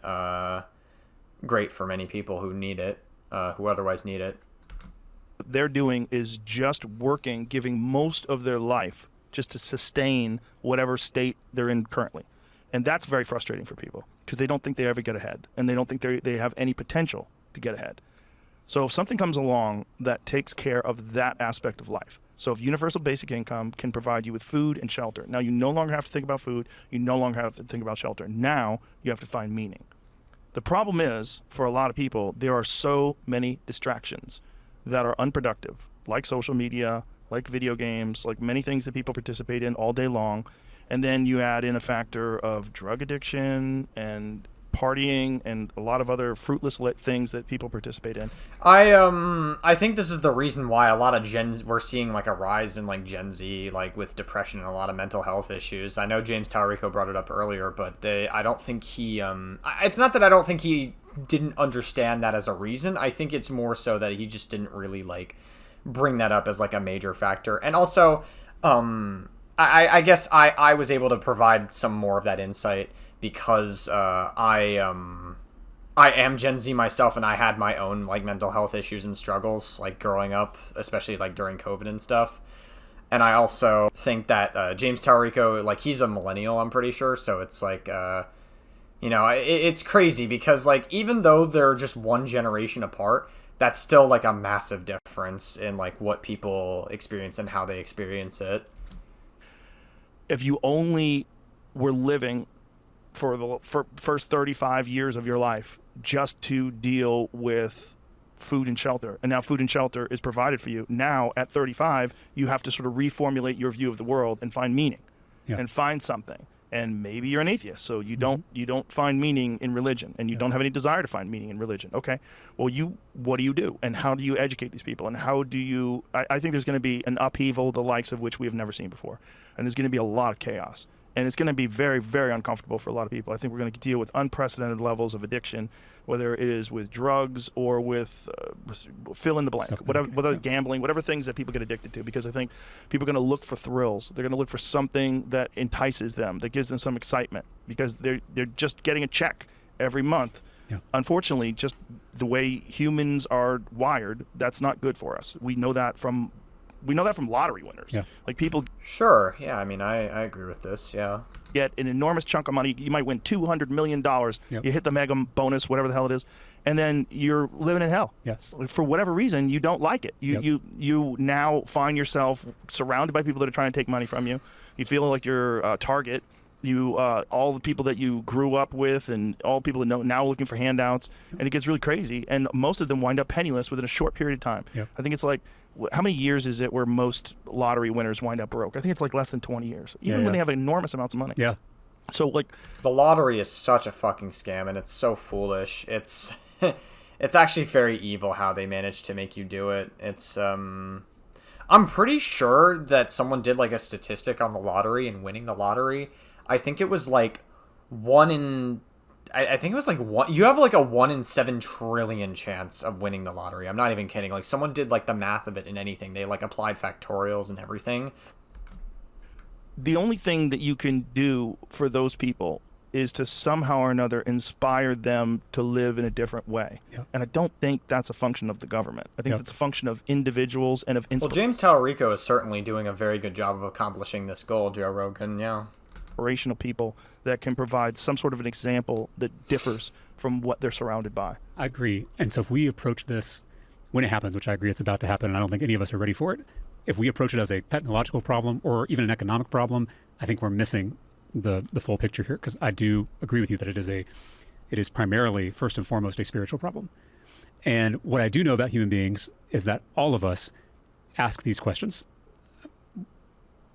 great for many people who need it, who otherwise need it. What they're doing is just working, giving most of their life just to sustain whatever state they're in currently. And that's very frustrating for people because they don't think they ever get ahead, and they don't think they have any potential to get ahead. So if something comes along that takes care of that aspect of life, so if universal basic income can provide you with food and shelter, now you no longer have to think about food, you no longer have to think about shelter. Now you have to find meaning. The problem is, for a lot of people, there are so many distractions that are unproductive, like social media, like video games, like many things that people participate in all day long. And then you add in a factor of drug addiction and partying and a lot of other fruitless things that people participate in. I think this is the reason why a lot of we're seeing like a rise in like Gen Z, like with depression and a lot of mental health issues. I know James Talarico brought it up earlier, but I don't think he it's not that I don't think he didn't understand that as a reason. I think it's more so that he just didn't really like bring that up as like a major factor. And also I guess I was able to provide some more of that insight because I am Gen Z myself, and I had my own like mental health issues and struggles like growing up, especially like during COVID and stuff. And I also think that James Talarico, like he's a millennial, I'm pretty sure. So it's like, you know, it's crazy because like even though they're just one generation apart, that's still like a massive difference in like what people experience and how they experience it. If you only were living for the first 35 years of your life just to deal with food and shelter, and now food and shelter is provided for you, now at 35, you have to sort of reformulate your view of the world and find meaning and find something. And maybe you're an atheist, so you don't find meaning in religion, and you don't have any desire to find meaning in religion. Okay, well, what do you do, and how do you educate these people, and how do you? I think there's going to be an upheaval the likes of which we have never seen before, and there's going to be a lot of chaos, and it's going to be very, very uncomfortable for a lot of people. I think we're going to deal with unprecedented levels of addiction, whether it is with drugs or with fill in the blank, whether gambling, whatever things that people get addicted to, because I think people are going to look for thrills. They're going to look for something that entices them, that gives them some excitement, because they're just getting a check every month Yeah. Unfortunately, just the way humans are wired, that's not good for us. We know that from lottery winners. Yeah. Like people Sure. Yeah. I mean, I agree with this. Yeah. get an enormous chunk of money. You might win $200 million. Yep. You hit the mega bonus, whatever the hell it is, and then you're living in hell. Yes. For whatever reason, you don't like it. You now find yourself surrounded by people that are trying to take money from you. You feel like you're a target. All the people that you grew up with and all people that know now looking for handouts, and it gets really crazy. And most of them wind up penniless within a short period of time. Yep. I think it's like, how many years is it where most lottery winners wind up broke? I think it's like less than 20 years, even when they have enormous amounts of money. Yeah. So like, The lottery is such a fucking scam, and it's so foolish. It's it's actually very evil how they manage to make you do it. It's I'm pretty sure that someone did like a statistic on the lottery and winning the lottery. I think it was like I think it was like you have like a 1 in 7 trillion chance of winning the lottery. I'm not even kidding. Like someone did like the math of it in anything. They like applied factorials and everything. the only thing that you can do for those people is to somehow or another inspire them to live in a different way. Yep. And I don't think that's a function of the government. I think Yep. that's a function of individuals and of Well, James Talarico is certainly doing a very good job of accomplishing this goal, Joe Rogan. Yeah. inspirational people that can provide some sort of an example that differs from what they're surrounded by. I agree. And so if we approach this when it happens, which I agree it's about to happen, and I don't think any of us are ready for it, if we approach it as a technological problem or even an economic problem, I think we're missing the full picture here, because I do agree with you that it is primarily, first and foremost, a spiritual problem. And what I do know about human beings is that all of us ask these questions.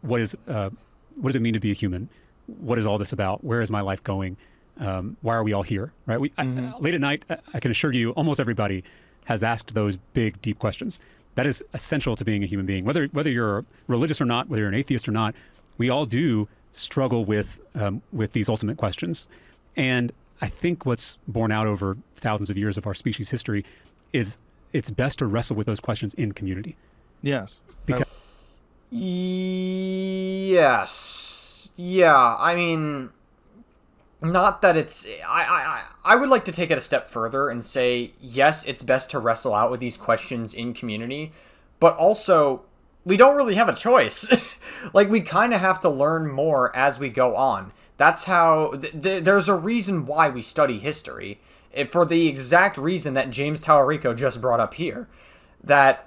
What does it mean to be a human? What is all this about? Where is my life going? Why are we all here? Right? Late at night, I can assure you, almost everybody has asked those big, deep questions. That is essential to being a human being. Whether you're religious or not, whether you're an atheist or not, we all do struggle with these ultimate questions. And I think what's borne out over thousands of years of our species' history is it's best to wrestle with those questions in community. Yes. Because Yes. Yeah. I mean, not that it's. I would like to take it a step further and say, yes, it's best to wrestle out with these questions in community, but also we don't really have a choice. Like, we kind of have to learn more as we go on. That's how. There's a reason why we study history, for the exact reason that James Talarico just brought up here. That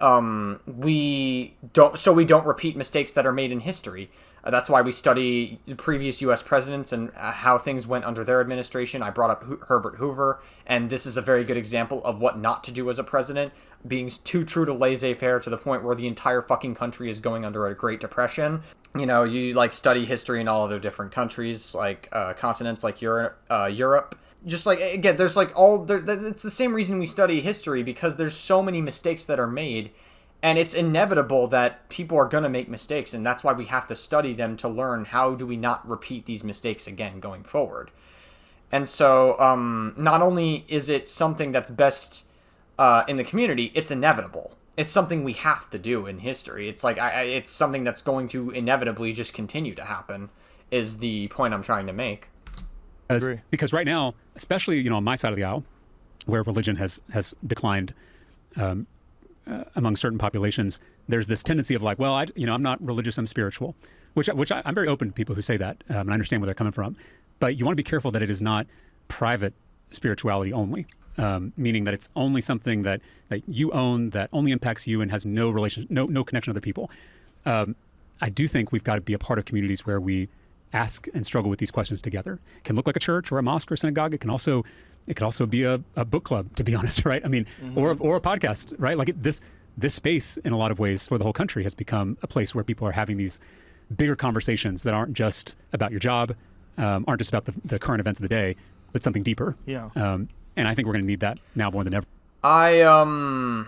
we don't repeat mistakes that are made in history. That's why we study previous U.S. presidents and how things went under their administration. I brought up Herbert Hoover, and this is a very good example of what not to do as a president, being too true to laissez-faire to the point where the entire fucking country is going under a Great Depression. You know, you like study history in all other different countries, like continents like Europe. Just like, again, there's like it's the same reason we study history, because there's so many mistakes that are made, and it's inevitable that people are going to make mistakes, and that's why we have to study them to learn how do we not repeat these mistakes again going forward. And so not only is it something that's best in the community, it's inevitable. It's something we have to do in history. It's like it's something that's going to inevitably just continue to happen, is the point I'm trying to make. Because right now, especially on my side of the aisle, where religion has declined among certain populations, there's this tendency of like, well, I'm not religious, I'm spiritual, which I'm very open to people who say that, and I understand where they're coming from. But you want to be careful that it is not private spirituality only, meaning that it's only something that you own, that only impacts you and has no relation, no connection to other people. I do think we've got to be a part of communities where we ask and struggle with these questions together. It can look like a church or a mosque or a synagogue. It can also be a book club, to be honest, right? I mean, or a podcast, right? Like this space, in a lot of ways, for the whole country has become a place where people are having these bigger conversations that aren't just about your job, aren't just about the current events of the day, but something deeper. Yeah. And I think we're going to need that now more than ever. I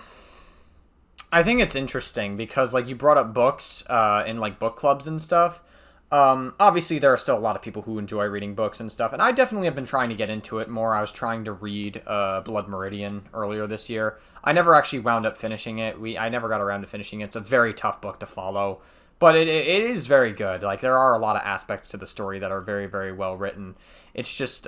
think it's interesting because, like, you brought up books in like book clubs and stuff. Obviously there are still a lot of people who enjoy reading books and stuff, and I definitely have been trying to get into it more. I was trying to read Blood Meridian earlier this year. I never actually wound up finishing it. I never got around to finishing it. It's a very tough book to follow, but it is very good. Like, there are a lot of aspects to the story that are very, very well written. It's just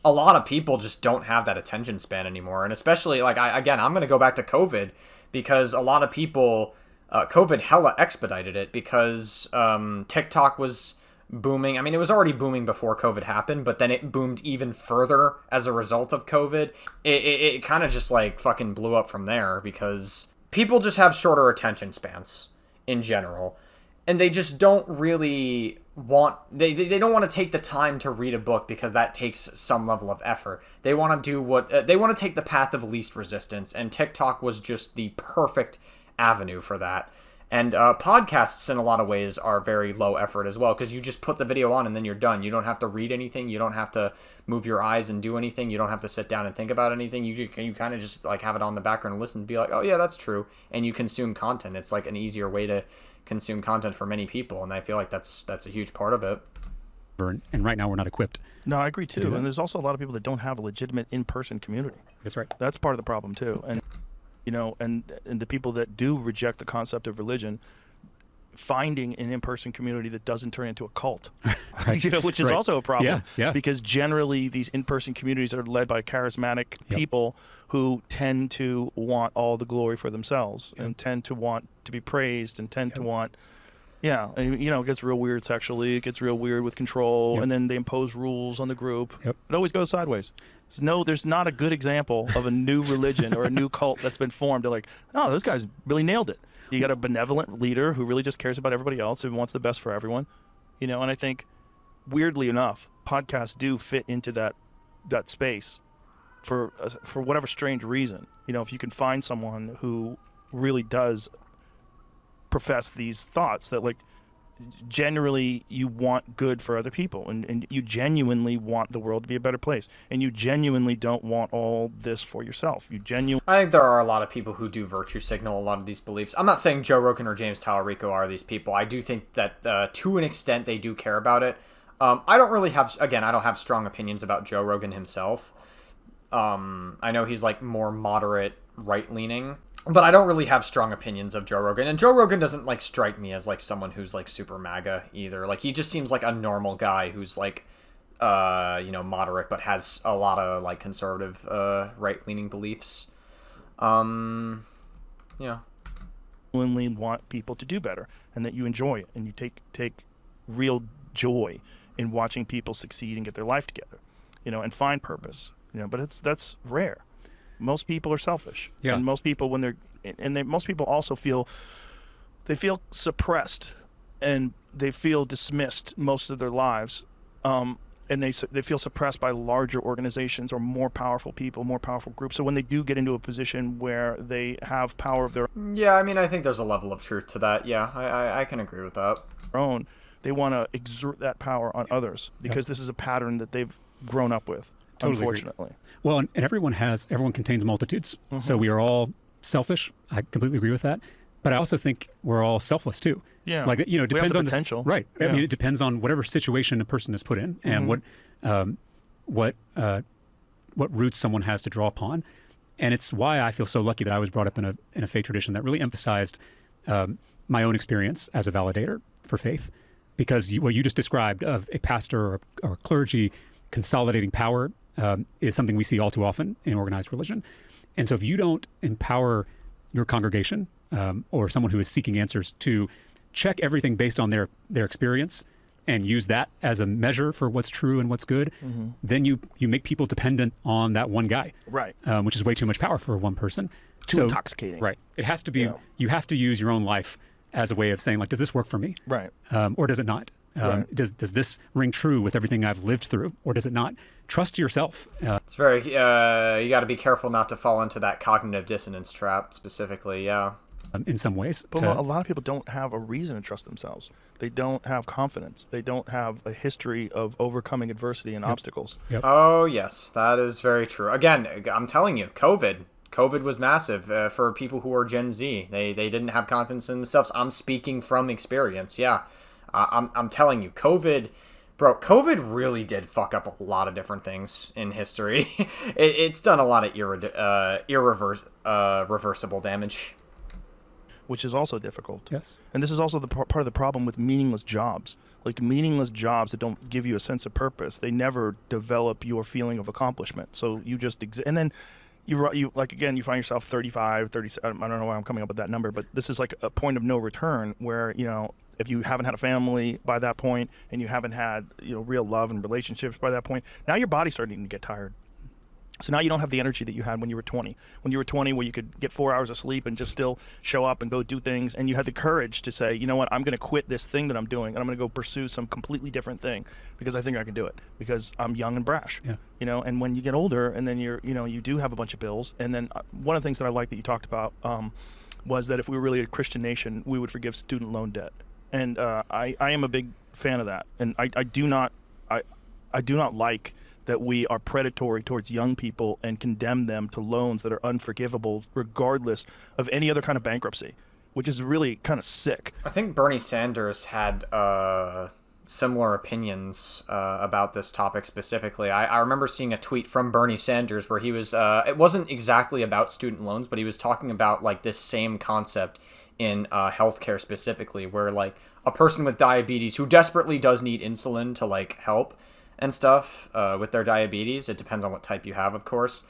a lot of people just don't have that attention span anymore. And especially, like, I'm going to go back to COVID, because a lot of people, COVID hella expedited it, because TikTok was booming. I mean, it was already booming before COVID happened, but then it boomed even further as a result of COVID. It kind of just, like, fucking blew up from there, because people just have shorter attention spans in general. And they just don't really want, they don't want to take the time to read a book, because that takes some level of effort. They want to do what, they want to take the path of least resistance, and TikTok was just the perfect avenue for that. And podcasts in a lot of ways are very low effort as well, because you just put the video on and then you're done. You don't have to read anything. You don't have to move your eyes and do anything. You don't have to sit down and think about anything. You kind of just like have it on the background and listen and be like, oh yeah, that's true. And you consume content. It's like an easier way to consume content for many people, and I feel like that's a huge part of it. And right now we're not equipped. No, I agree too. And there's also a lot of people that don't have a legitimate in-person community. That's right. That's part of the problem too. And and the people that do reject the concept of religion, finding an in-person community that doesn't turn into a cult, Right. which is also a problem. Yeah. Because generally these in-person communities are led by charismatic people who tend to want all the glory for themselves and tend to want to be praised and tend to want, and, it gets real weird sexually. It gets real weird with control, and then they impose rules on the group. It always goes sideways. There's not a good example of a new religion or a new cult that's been formed. They're like, oh, those guys really nailed it. You got a benevolent leader who really just cares about everybody else and wants the best for everyone. And I think, weirdly enough, podcasts do fit into that space for whatever strange reason. If you can find someone who really does profess these thoughts that, like, generally you want good for other people, and you genuinely want the world to be a better place, and you genuinely don't want all this for yourself. I think there are a lot of people who do virtue signal a lot of these beliefs. I'm not saying Joe Rogan or James Talarico are these people. I do think that to an extent they do care about it. I don't have strong opinions about Joe Rogan himself. I know he's like more moderate right-leaning, but I don't really have strong opinions of Joe Rogan. And Joe Rogan doesn't like strike me as like someone who's like super MAGA either. Like, he just seems like a normal guy who's like, moderate, but has a lot of like conservative, right-leaning beliefs. Genuinely want people to do better, and that you enjoy it, and you take real joy in watching people succeed and get their life together, and find purpose. But that's rare. Most people are selfish, and most people most people also feel suppressed, and they feel dismissed most of their lives, and they feel suppressed by larger organizations or more powerful people, more powerful groups. So when they do get into a position where they have power of their I think there's a level of truth to that. I can agree with that. own, they want to exert that power on others, because this is a pattern that they've grown up with. Totally unfortunately. Agree. Well, and everyone contains multitudes. So we are all selfish. I completely agree with that. But I also think we're all selfless too. Yeah. Like, it depends we have the on potential. Right. Yeah. I mean, it depends on whatever situation a person is put in and what roots someone has to draw upon. And it's why I feel so lucky that I was brought up in a faith tradition that really emphasized my own experience as a validator for faith. Because what you just described of a pastor or clergy consolidating power is something we see all too often in organized religion. And so if you don't empower your congregation or someone who is seeking answers to check everything based on their experience and use that as a measure for what's true and what's good, then you make people dependent on that one guy, right? Which is way too much power for one person. Too intoxicating. Right. It has to be, you have to use your own life as a way of saying, like, does this work for me? Right. Or does it not? Right. Does this ring true with everything I've lived through, or does it not? Trust yourself. It's very, you got to be careful not to fall into that cognitive dissonance trap specifically, in some ways. But a lot of people don't have a reason to trust themselves. They don't have confidence. They don't have a history of overcoming adversity and obstacles. Yep. Oh, yes, that is very true. Again, I'm telling you, COVID was massive for people who are Gen Z. They didn't have confidence in themselves. I'm speaking from experience, I'm telling you, COVID really did fuck up a lot of different things in history. It's done a lot of irreversible damage. which is also difficult. Yes. And this is also the part of the problem with meaningless jobs. Like meaningless jobs that don't give you a sense of purpose, they never develop your feeling of accomplishment. So you just and then you like, again, you find yourself 35, 30, I don't know why I'm coming up with that number, but this is like a point of no return where, if you haven't had a family by that point and you haven't had, real love and relationships by that point, now your body's starting to get tired. So now you don't have the energy that you had when you were 20. When you were 20, where you could get 4 hours of sleep and just still show up and go do things, and you had the courage to say, you know what, I'm going to quit this thing that I'm doing, and I'm going to go pursue some completely different thing because I think I can do it because I'm young and brash. Yeah. And when you get older, and then you do have a bunch of bills, and then one of the things that I like that you talked about was that if we were really a Christian nation, we would forgive student loan debt, and I am a big fan of that, and I do not like that we are predatory towards young people and condemn them to loans that are unforgivable regardless of any other kind of bankruptcy, which is really kind of sick. I think Bernie Sanders had similar opinions about this topic specifically. I remember seeing a tweet from Bernie Sanders where he was, it wasn't exactly about student loans, but he was talking about like this same concept in healthcare specifically, where like a person with diabetes who desperately does need insulin to like help and stuff with their diabetes. It depends on what type you have, of course.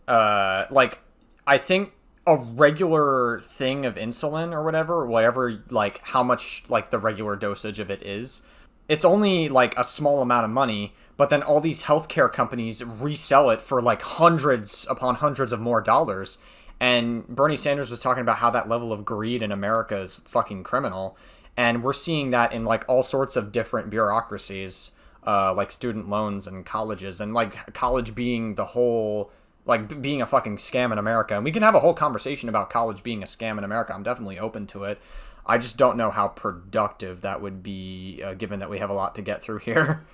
Like, I think a regular thing of insulin or whatever, like how much like the regular dosage of it is, it's only like a small amount of money, but then all these healthcare companies resell it for like hundreds upon hundreds of more dollars. And Bernie Sanders was talking about how that level of greed in America is fucking criminal. And we're seeing that in like all sorts of different bureaucracies. Like student loans and colleges, and like college being the whole, like being a fucking scam in America. And we can have a whole conversation about college being a scam in America. I'm definitely open to it. I just don't know how productive that would be, given that we have a lot to get through here.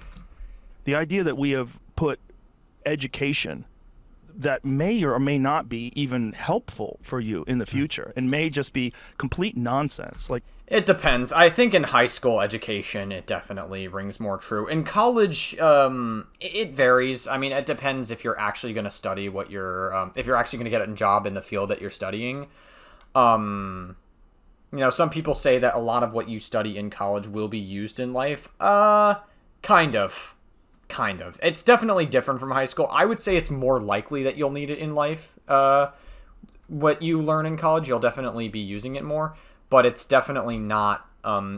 The idea that we have put education that may or may not be even helpful for you in the future and may just be complete nonsense. Like, it depends. I think in high school education, it definitely rings more true. In college, it varies. I mean, it depends if you're actually going to study what you're, if you're actually going to get a job in the field that you're studying. Some people say that a lot of what you study in college will be used in life. Kind of. It's definitely different from high school. I would say it's more likely that you'll need it in life. What you learn in college, you'll definitely be using it more. But it's definitely not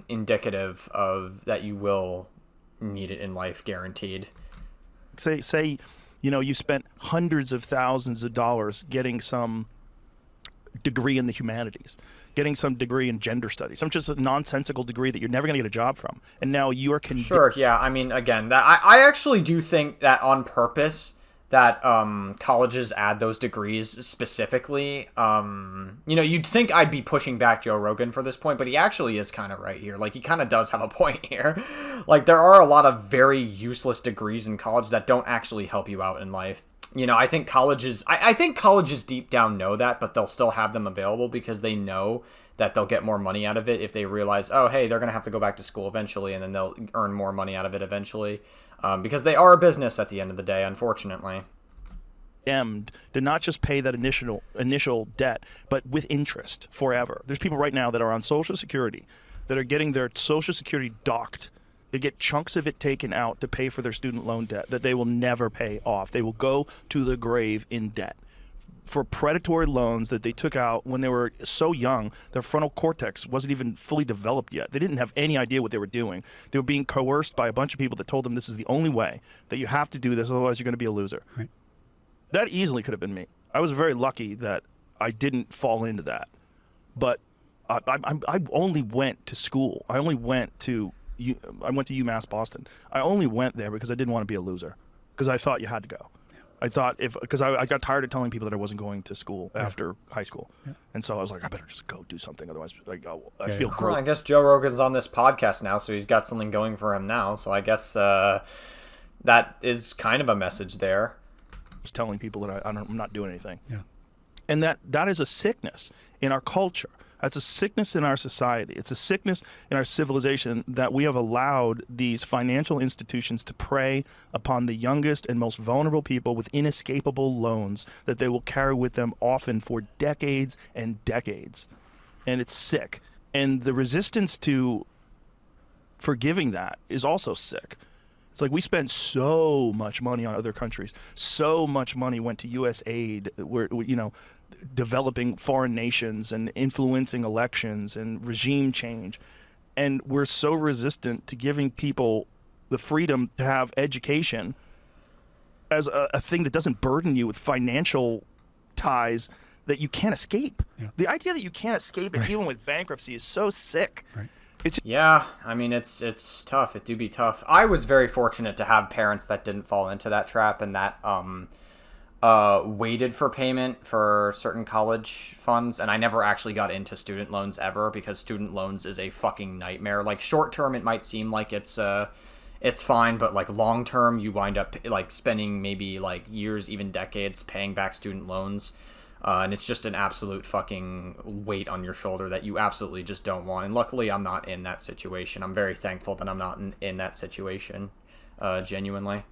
indicative of that you will need it in life, guaranteed. Say, you spent hundreds of thousands of dollars getting some degree in the humanities, getting some degree in gender studies, some just a nonsensical degree that you're never going to get a job from. And now you are Sure, yeah. I mean, again, that I actually do think that on purpose that colleges add those degrees specifically. You'd think I'd be pushing back Joe Rogan for this point, but he actually is kind of right here. Like, he kind of does have a point here. Like, there are a lot of very useless degrees in college that don't actually help you out in life. I think colleges deep down know that, but they'll still have them available because they know that they'll get more money out of it if they realize, oh, hey, they're going to have to go back to school eventually, and then they'll earn more money out of it eventually. Because they are a business at the end of the day, unfortunately. To not just pay that initial debt, but with interest forever. There's people right now that are on Social Security that are getting their Social Security docked. They get chunks of it taken out to pay for their student loan debt that they will never pay off. They will go to the grave in debt for predatory loans that they took out when they were so young. Their frontal cortex wasn't even fully developed yet. They didn't have any idea what they were doing. They were being coerced by a bunch of people that told them this is the only way, that you have to do this, otherwise you're going to be a loser. Right. That easily could have been me. I was very lucky that I didn't fall into that. But I only went to school. I went to UMass Boston. I only went there because I didn't want to be a loser, because I thought you had to go. I thought because I got tired of telling people that I wasn't going to school after high school. Yeah. And so I was like, I better just go do something. Otherwise, I feel gross. Well, I guess Joe Rogan's on this podcast now, so he's got something going for him now. So I guess that is kind of a message there. Just telling people that I'm not doing anything. Yeah. And that is a sickness in our culture. That's a sickness in our society. It's a sickness in our civilization that we have allowed these financial institutions to prey upon the youngest and most vulnerable people with inescapable loans that they will carry with them often for decades and decades. and it's sick. And the resistance to forgiving that is also sick. It's like we spend so much money on other countries. So much money went to U.S. aid. We're developing foreign nations and influencing elections and regime change. And we're so resistant to giving people the freedom to have education as a thing that doesn't burden you with financial ties that you can't escape. Yeah. The idea that you can't escape it even with bankruptcy is so sick. Right. Yeah, I mean, it's tough. It do be tough. I was very fortunate to have parents that didn't fall into that trap and that waited for payment for certain college funds, and I never actually got into student loans ever because student loans is a fucking nightmare. Like short term, it might seem like it's fine, but like long term, you wind up like spending maybe like years, even decades, paying back student loans. And it's just an absolute fucking weight on your shoulder that you absolutely just don't want. And luckily, I'm not in that situation. I'm very thankful that I'm not in that situation, genuinely.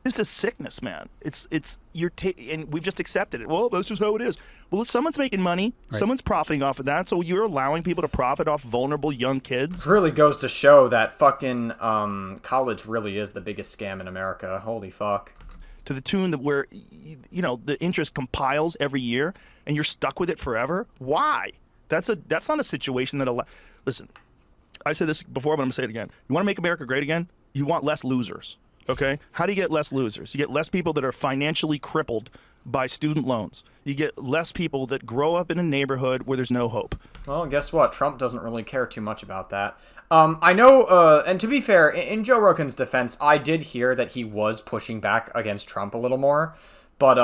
It's a sickness, man. And we've just accepted it. Well, that's just how it is. Well, someone's making money. Right. Someone's profiting off of that. So you're allowing people to profit off vulnerable young kids. It really goes to show that fucking college really is the biggest scam in America. Holy fuck. To the tune that where, the interest compiles every year and you're stuck with it forever. Why? That's not a situation that listen, I said this before, but I'm going to say it again. You want to make America great again? You want less losers. Okay? How do you get less losers? You get less people that are financially crippled by student loans. You get less people that grow up in a neighborhood where there's no hope. Well, guess what? Trump doesn't really care too much about that. I know, and to be fair, in Joe Rogan's defense, I did hear that he was pushing back against Trump a little more, but,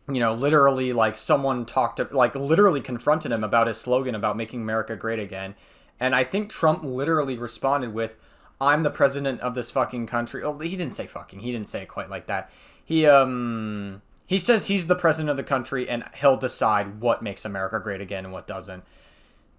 literally, like, someone literally confronted him about his slogan about making America great again, and I think Trump literally responded with, I'm the president of this fucking country. Oh, he didn't say fucking. He didn't say it quite like that. He says he's the president of the country, and he'll decide what makes America great again and what doesn't.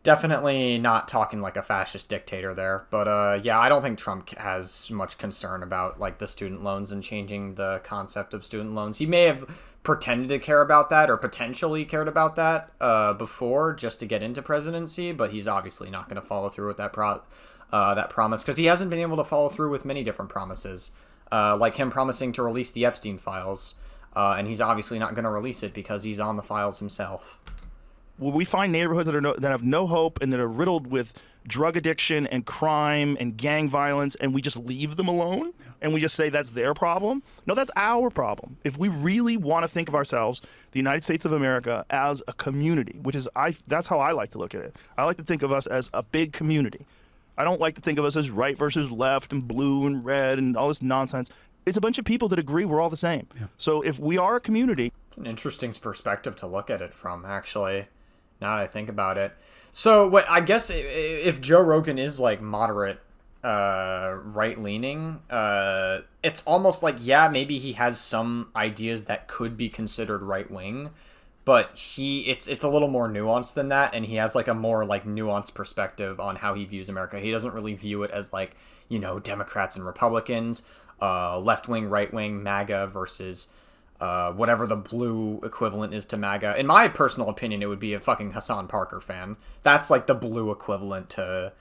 Definitely not talking like a fascist dictator there, but yeah, I don't think Trump has much concern about like the student loans and changing the concept of student loans. He may have pretended to care about that or potentially cared about that before just to get into presidency, but he's obviously not going to follow through with that promise because he hasn't been able to follow through with many different promises, like him promising to release the Epstein files, and he's obviously not going to release it because he's on the files himself. Well, we find neighborhoods that have no hope and that are riddled with drug addiction and crime and gang violence, and we just leave them alone and we just say that's their problem. No, that's our problem. If we really want to think of ourselves, the United States of America, as a community, that's how I like to look at it. I like to think of us as a big community. I don't like to think of us as right versus left and blue and red and all this nonsense. It's a bunch of people that agree we're all the same. Yeah. So if we are a community... It's an interesting perspective to look at it from, actually. Now that I think about it. So, what I guess if Joe Rogan is like moderate, right-leaning, it's almost like, yeah, maybe he has some ideas that could be considered right-wing, but it's a little more nuanced than that, and he has like a more like nuanced perspective on how he views America. He doesn't really view it as like, Democrats and Republicans, left-wing, right-wing, MAGA versus whatever the blue equivalent is to MAGA. In my personal opinion, it would be a fucking Hassan Parker fan. That's like the blue equivalent to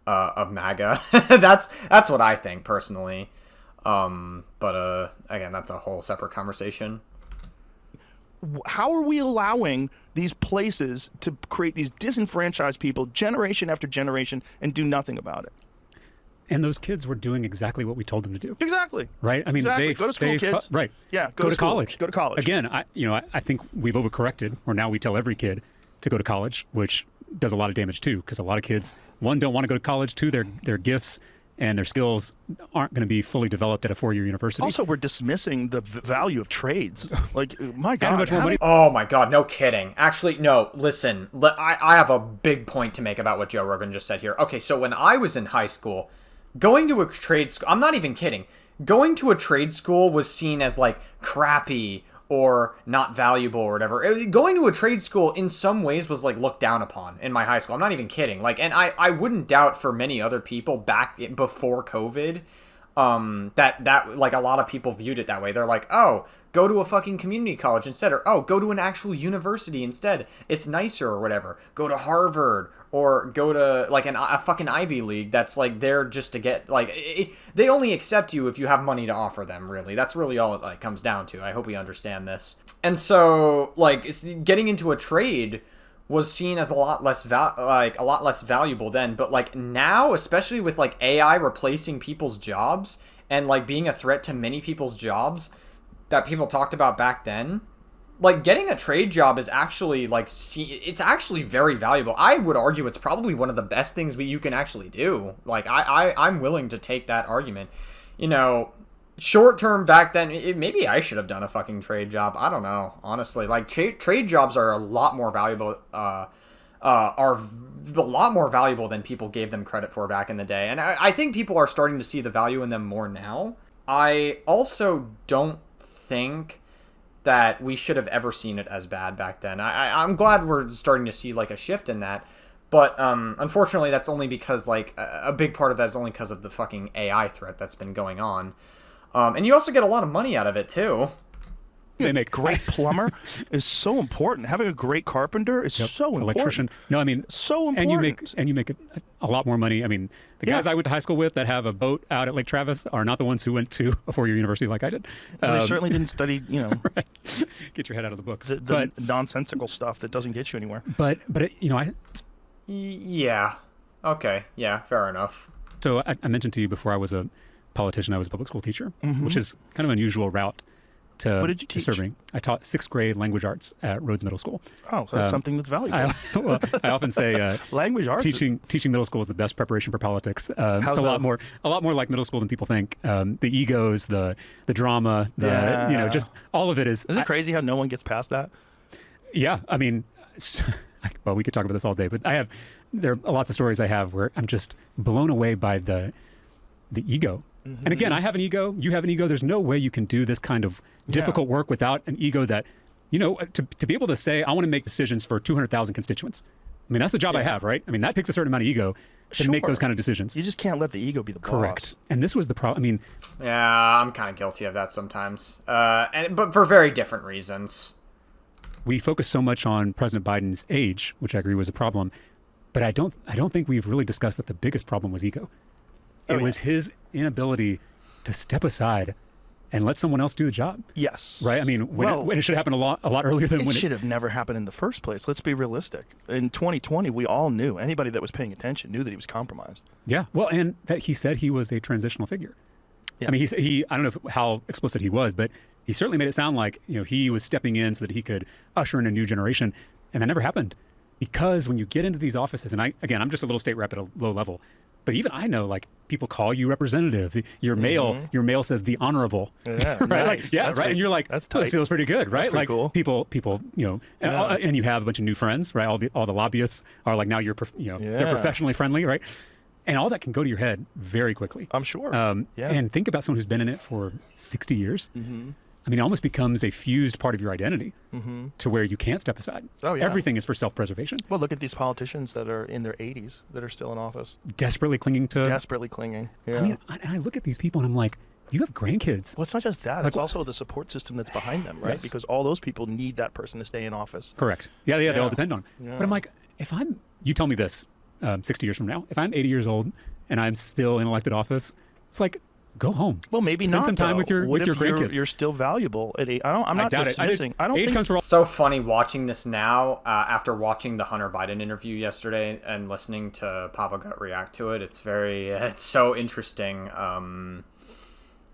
of MAGA. that's what I think personally. But again, that's a whole separate conversation. How are we allowing these places to create these disenfranchised people generation after generation and do nothing about it? And those kids were doing exactly what we told them to do. Exactly. Right? I mean, exactly. Go to school, kids. Right. Yeah, go to college. Go to college. Again, I think we've overcorrected, or now we tell every kid to go to college, which does a lot of damage too, because a lot of kids, one, don't want to go to college, two, their gifts and their skills aren't going to be fully developed at a 4-year university. Also, we're dismissing the value of trades. Like, my God. How much more money? Oh my God, no kidding. Actually, no, listen, I have a big point to make about what Joe Rogan just said here. Okay, so when I was in high school, going to a trade school, I'm not even kidding, going to a trade school was seen as like crappy or not valuable or whatever. Going to a trade school in some ways was like looked down upon in my high school. I'm not even kidding. Like, and I wouldn't doubt for many other people back before COVID, that like a lot of people viewed it that way. They're like, oh, go to a fucking community college instead, or oh, go to an actual university instead. It's nicer or whatever. Go to Harvard or go to like a fucking Ivy League that's like there just to get like they only accept you if you have money to offer them. Really, that's really all it like comes down to. I hope we understand this. And so like it's getting into a trade was seen as a lot less valuable then, but like now, especially with like AI replacing people's jobs and like being a threat to many people's jobs that people talked about back then, like getting a trade job is actually like it's actually very valuable. I would argue it's probably one of the best things you can actually do. Like I'm willing to take that argument. You know, short term back then, maybe I should have done a fucking trade job. I don't know, honestly. Like trade jobs are a lot more valuable. Are a lot more valuable than people gave them credit for back in the day, and I think people are starting to see the value in them more now. I also don't think that we should have ever seen it as bad back then. I'm glad we're starting to see like a shift in that, but unfortunately that's only because like a big part of that is only because of the fucking AI threat that's been going on, and you also get a lot of money out of it too. They make great plumber is so important. Having a great carpenter is so important. Electrician. No, I mean, so important. And you make a lot more money. I mean, the guys I went to high school with that have a boat out at Lake Travis are not the ones who went to a four-year university like I did. They certainly didn't study, you know, right. Get your head out of the books. The nonsensical stuff that doesn't get you anywhere. But you know, yeah, okay, yeah, fair enough. So I mentioned to you before I was a politician, I was a public school teacher, which is kind of an unusual route. What did you teach? Serving. I taught 6th grade language arts at Rhodes Middle School. Oh, so that's something that's valuable. I often say language arts. Teaching middle school is the best preparation for politics. It's a lot more like middle school than people think. The egos, the drama, you know, just all of it is. Isn't it crazy how no one gets past that? Yeah, I mean, well, we could talk about this all day, but there are lots of stories I have where I'm just blown away by the ego. Mm-hmm. And again, I have an ego. You have an ego. There's no way you can do this kind of difficult work without an ego that, you know, to be able to say, I want to make decisions for 200,000 constituents. I mean, that's the job I have, right? I mean, that takes a certain amount of ego to make those kind of decisions. You just can't let the ego be the boss. Correct. And this was the problem. I mean, yeah, I'm kind of guilty of that sometimes, but for very different reasons. We focus so much on President Biden's age, which I agree was a problem, but I don't think we've really discussed that the biggest problem was ego. It was his inability to step aside and let someone else do the job. Yes. Right? I mean, when it should happen a lot earlier than when it should have never happened in the first place. Let's be realistic. In 2020, we all knew, anybody that was paying attention knew that he was compromised. Yeah. Well, and that he said he was a transitional figure. Yeah. I mean, I don't know how explicit he was, but he certainly made it sound like, you know, he was stepping in so that he could usher in a new generation. And that never happened. Because when you get into these offices, and I'm just a little state rep at a low level, but even I know, like, people call you representative. Your mail says the honorable. Yeah, right? Nice. Like, yeah, that's right. And you're like, this feels pretty good, right? That's pretty like cool. People, you know, and you have a bunch of new friends, right? All the lobbyists are like, now you're, they're professionally friendly, right? And all that can go to your head very quickly. I'm sure. And think about someone who's been in it for 60 years. Mm-hmm. I mean, it almost becomes a fused part of your identity to where you can't step aside. Oh, yeah. Everything is for self-preservation. Well, look at these politicians that are in their 80s that are still in office. Desperately clinging. Yeah. I mean, I look at these people and I'm like, you have grandkids. Well, it's not just that. It's also the support system that's behind them, right? Yes. Because all those people need that person to stay in office. Correct. Yeah, they all depend on. Yeah. But I'm like, you tell me this 60 years from now, if I'm 80 years old and I'm still in elected office, it's like, go home. Well, maybe spend not. Some time with your grandkids. You're still valuable at 8. I'm not dismissing. I don't age think comes for all. So funny watching this now after watching the Hunter Biden interview yesterday and listening to Papa Gut react to it. It's so interesting.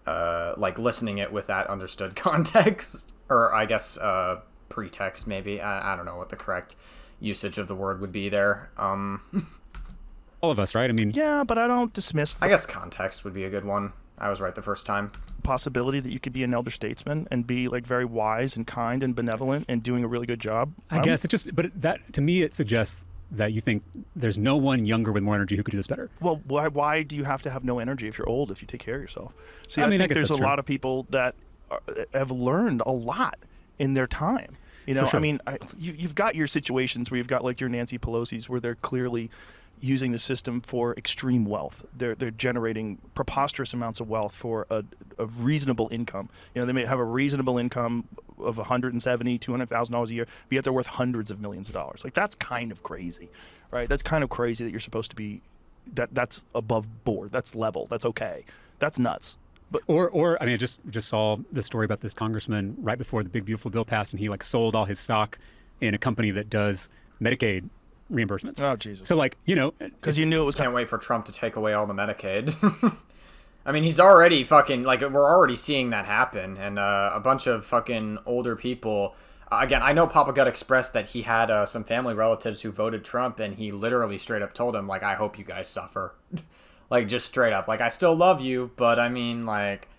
Like listening it with that understood context, or I guess pretext maybe. I don't know what the correct usage of the word would be there. All of us, right? I mean, yeah, but I don't dismiss. I guess context would be a good one. I was right the first time. Possibility that you could be an elder statesman and be like very wise and kind and benevolent and doing a really good job. I guess but that to me it suggests that you think there's no one younger with more energy who could do this better. Well, why do you have to have no energy if you're old if you take care of yourself? See, I think there's a lot of people that have learned a lot in their time. You know, sure. I mean, you've got your situations where you've got like your Nancy Pelosi's where they're clearly, using the system for extreme wealth. They're generating preposterous amounts of wealth for a reasonable income. You know, they may have a reasonable income of $170,000, $200,000 a year, but yet they're worth hundreds of millions of dollars. Like, that's kind of crazy, right? That's kind of crazy that you're supposed to be, that's above board. That's level. That's okay. That's nuts. But or I mean, I just saw the story about this congressman right before the big beautiful bill passed, and he like sold all his stock in a company that does Medicaid reimbursements. Oh, Jesus. So like, you know, because you knew it was Can't wait for Trump to take away all the Medicaid. I mean, he's already fucking, like, we're already seeing that happen. And a bunch of fucking older people, again, I know Papa Gut expressed that he had some family relatives who voted Trump, and he literally straight up told him, like, I hope you guys suffer. Like, just straight up. Like, I still love you, but I mean, like,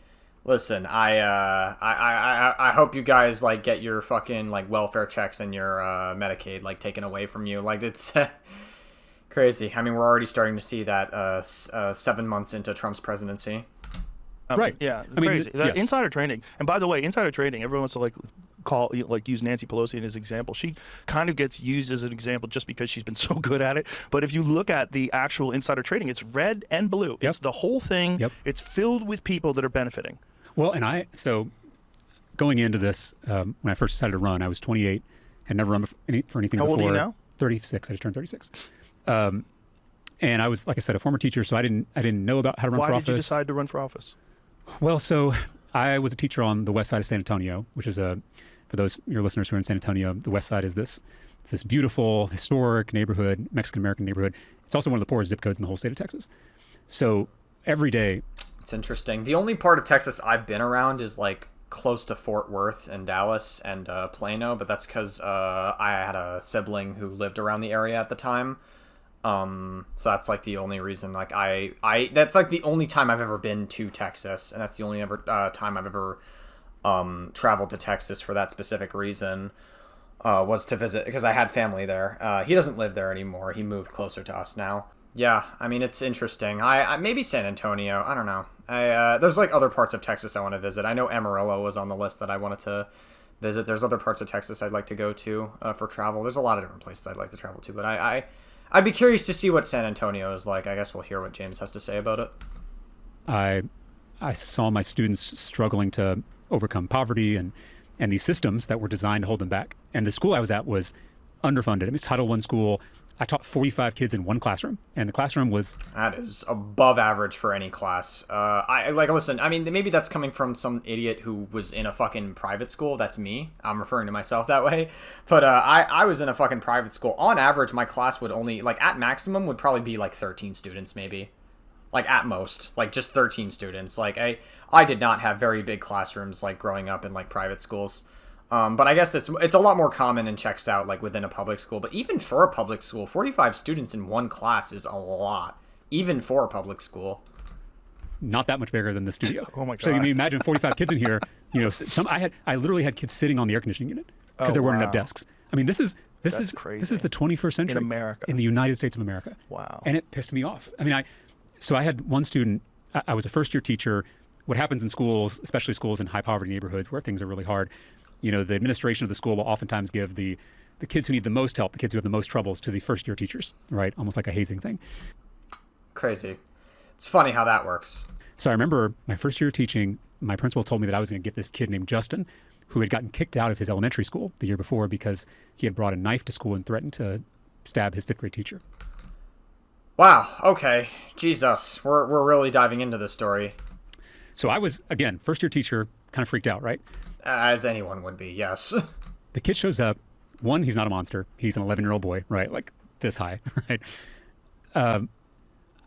listen, I hope you guys, like, get your fucking, like, welfare checks and your Medicaid, like, taken away from you. Like, it's crazy. I mean, we're already starting to see that 7 months into Trump's presidency. right. Yeah, I mean, crazy. That yes. insider trading. And by the way, insider trading, everyone wants to use Nancy Pelosi as an example. She kind of gets used as an example just because she's been so good at it. But if you look at the actual insider trading, it's red and blue. Yep. It's the whole thing. Yep. It's filled with people that are benefiting. Well, and so going into this, when I first decided to run, I was 28, had never run for anything How before. old are you now? 36. I just turned 36. And I was, like I said, a former teacher, so I didn't know about how to run for Why office. did you decide to run for office? Well, so I was a teacher on the west side of San Antonio, which is for those your listeners who are in San Antonio, the west side is this beautiful, historic neighborhood, Mexican-American neighborhood. It's also one of the poorest zip codes in the whole state of Texas. So every day... It's interesting. The only part of Texas I've been around is, like, close to Fort Worth and Dallas and Plano, but that's because I had a sibling who lived around the area at the time. So that's like the only reason, like that's like the only time I've ever been to Texas, and that's the only time I've ever traveled to Texas for that specific reason, was to visit, because I had family there. He doesn't live there anymore. He moved closer to us now. Yeah, I mean, it's interesting. I maybe San Antonio. I don't know. There's like other parts of Texas I want to visit. I know Amarillo was on the list that I wanted to visit. There's other parts of Texas I'd like to go to for travel. There's a lot of different places I'd like to travel to, but I'd be curious to see what San Antonio is like. I guess we'll hear what James has to say about it. I saw my students struggling to overcome poverty and these systems that were designed to hold them back. And the school I was at was underfunded. It was Title I school. I taught 45 kids in one classroom, and the classroom was... That is above average for any class. Listen, I mean, maybe that's coming from some idiot who was in a fucking private school. That's me. I'm referring to myself that way. But I was in a fucking private school. On average, my class would only, like, at maximum, would probably be, like, 13 students, maybe. Like, at most. Like, just 13 students. Like, I did not have very big classrooms, like, growing up in, like, private schools. But I guess it's a lot more common and checks out, like, within a public school. But even for a public school, 45 students in one class is a lot, even for a public school. Not that much bigger than the studio. Oh my God. So you can imagine 45 kids in here. You know, I literally had kids sitting on the air conditioning unit because there weren't enough desks. I mean, this is crazy. This is the 21st century In America. in the United States of America. Wow. And it pissed me off. I mean, I had one student. I was a first year teacher. What happens in schools, especially schools in high poverty neighborhoods where things are really hard, you know, the administration of the school will oftentimes give the kids who need the most help, the kids who have the most troubles, to the first year teachers, right? Almost like a hazing thing. Crazy. It's funny how that works. So I remember my first year teaching, my principal told me that I was going to get this kid named Justin, who had gotten kicked out of his elementary school the year before because he had brought a knife to school and threatened to stab his fifth grade teacher. Wow. Okay. Jesus. We're really diving into this story. So I was, again, first year teacher, kind of freaked out, right? As anyone would be, yes. The kid shows up. One, he's not a monster. He's an 11-year-old boy, right? Like this high, right?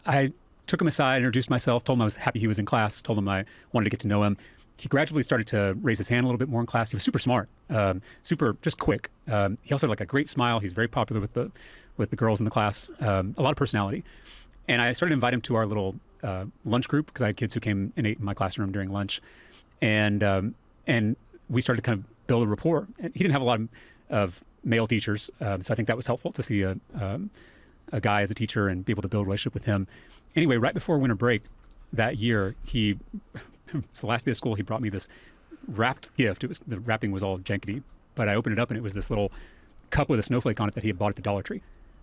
I took him aside, introduced myself, told him I was happy he was in class, told him I wanted to get to know him. He gradually started to raise his hand a little bit more in class. He was super smart, super just quick. He also had like a great smile. He's very popular with the girls in the class, a lot of personality. And I started to invite him to our little lunch group because I had kids who came and ate in my classroom during lunch. And we started to kind of build a rapport. And he didn't have a lot of male teachers, so I think that was helpful to see a guy as a teacher and be able to build a relationship with him. Anyway, right before winter break that year, it's the last day of school, he brought me this wrapped gift. The wrapping was all jankety, but I opened it up and it was this little cup with a snowflake on it that he had bought at the Dollar Tree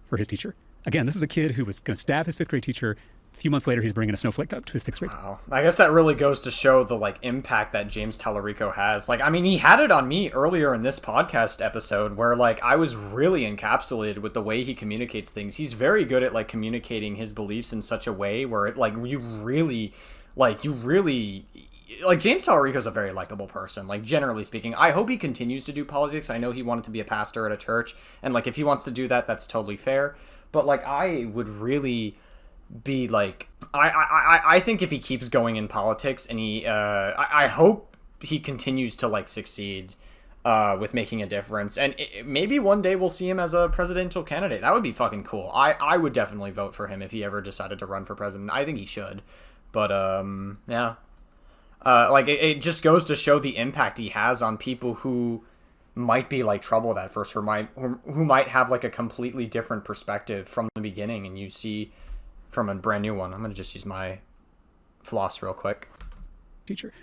for his teacher. Again, this is a kid who was going to stab his fifth grade teacher. A few months later, he's bringing a snowflake up to his sixth grade. Wow. I guess that really goes to show the like impact that James Talarico has. Like, I mean, he had it on me earlier in this podcast episode where like I was really encapsulated with the way he communicates things. He's very good at like communicating his beliefs in such a way where it like you really like James Talarico's a very likable person, like generally speaking. I hope he continues to do politics. I know he wanted to be a pastor at a church, and like if he wants to do that, that's totally fair. But like I would really be like I think if he keeps going in politics and I hope he continues to like succeed with making a difference, and maybe one day we'll see him as a presidential candidate. That would be fucking cool. I would definitely vote for him if he ever decided to run for president. I think he should, but yeah. Like it just goes to show the impact he has on people who might be like troubled at first, who might have like a completely different perspective from the beginning, and you see from a brand new one. I'm gonna just use my floss real quick. Teacher.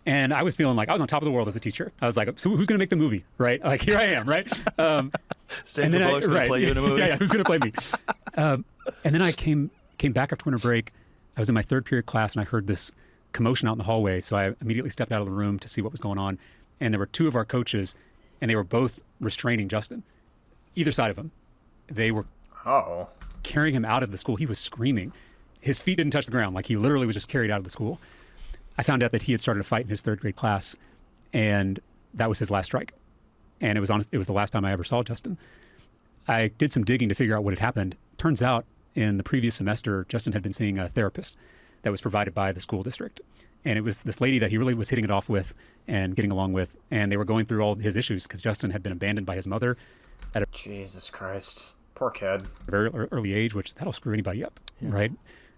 And I was feeling like I was on top of the world as a teacher. I was like, so who's going to make the movie, right? Like, here I am, right? Sandra Bullock's going to play you in a movie. Yeah, who's going to play me? And then I came back after winter break. I was in my third period class, and I heard this commotion out in the hallway. So I immediately stepped out of the room to see what was going on. And there were two of our coaches, and they were both restraining Justin, either side of him. They were carrying him out of the school. He was screaming. His feet didn't touch the ground. Like, he literally was just carried out of the school. I found out that he had started a fight in his third grade class, and that was his last strike. And it was the last time I ever saw Justin. I did some digging to figure out what had happened. Turns out in the previous semester, Justin had been seeing a therapist that was provided by the school district. And it was this lady that he really was hitting it off with and getting along with. And they were going through all his issues because Justin had been abandoned by his mother at a Jesus Christ. Poor kid. very early age, which that'll screw anybody up, right?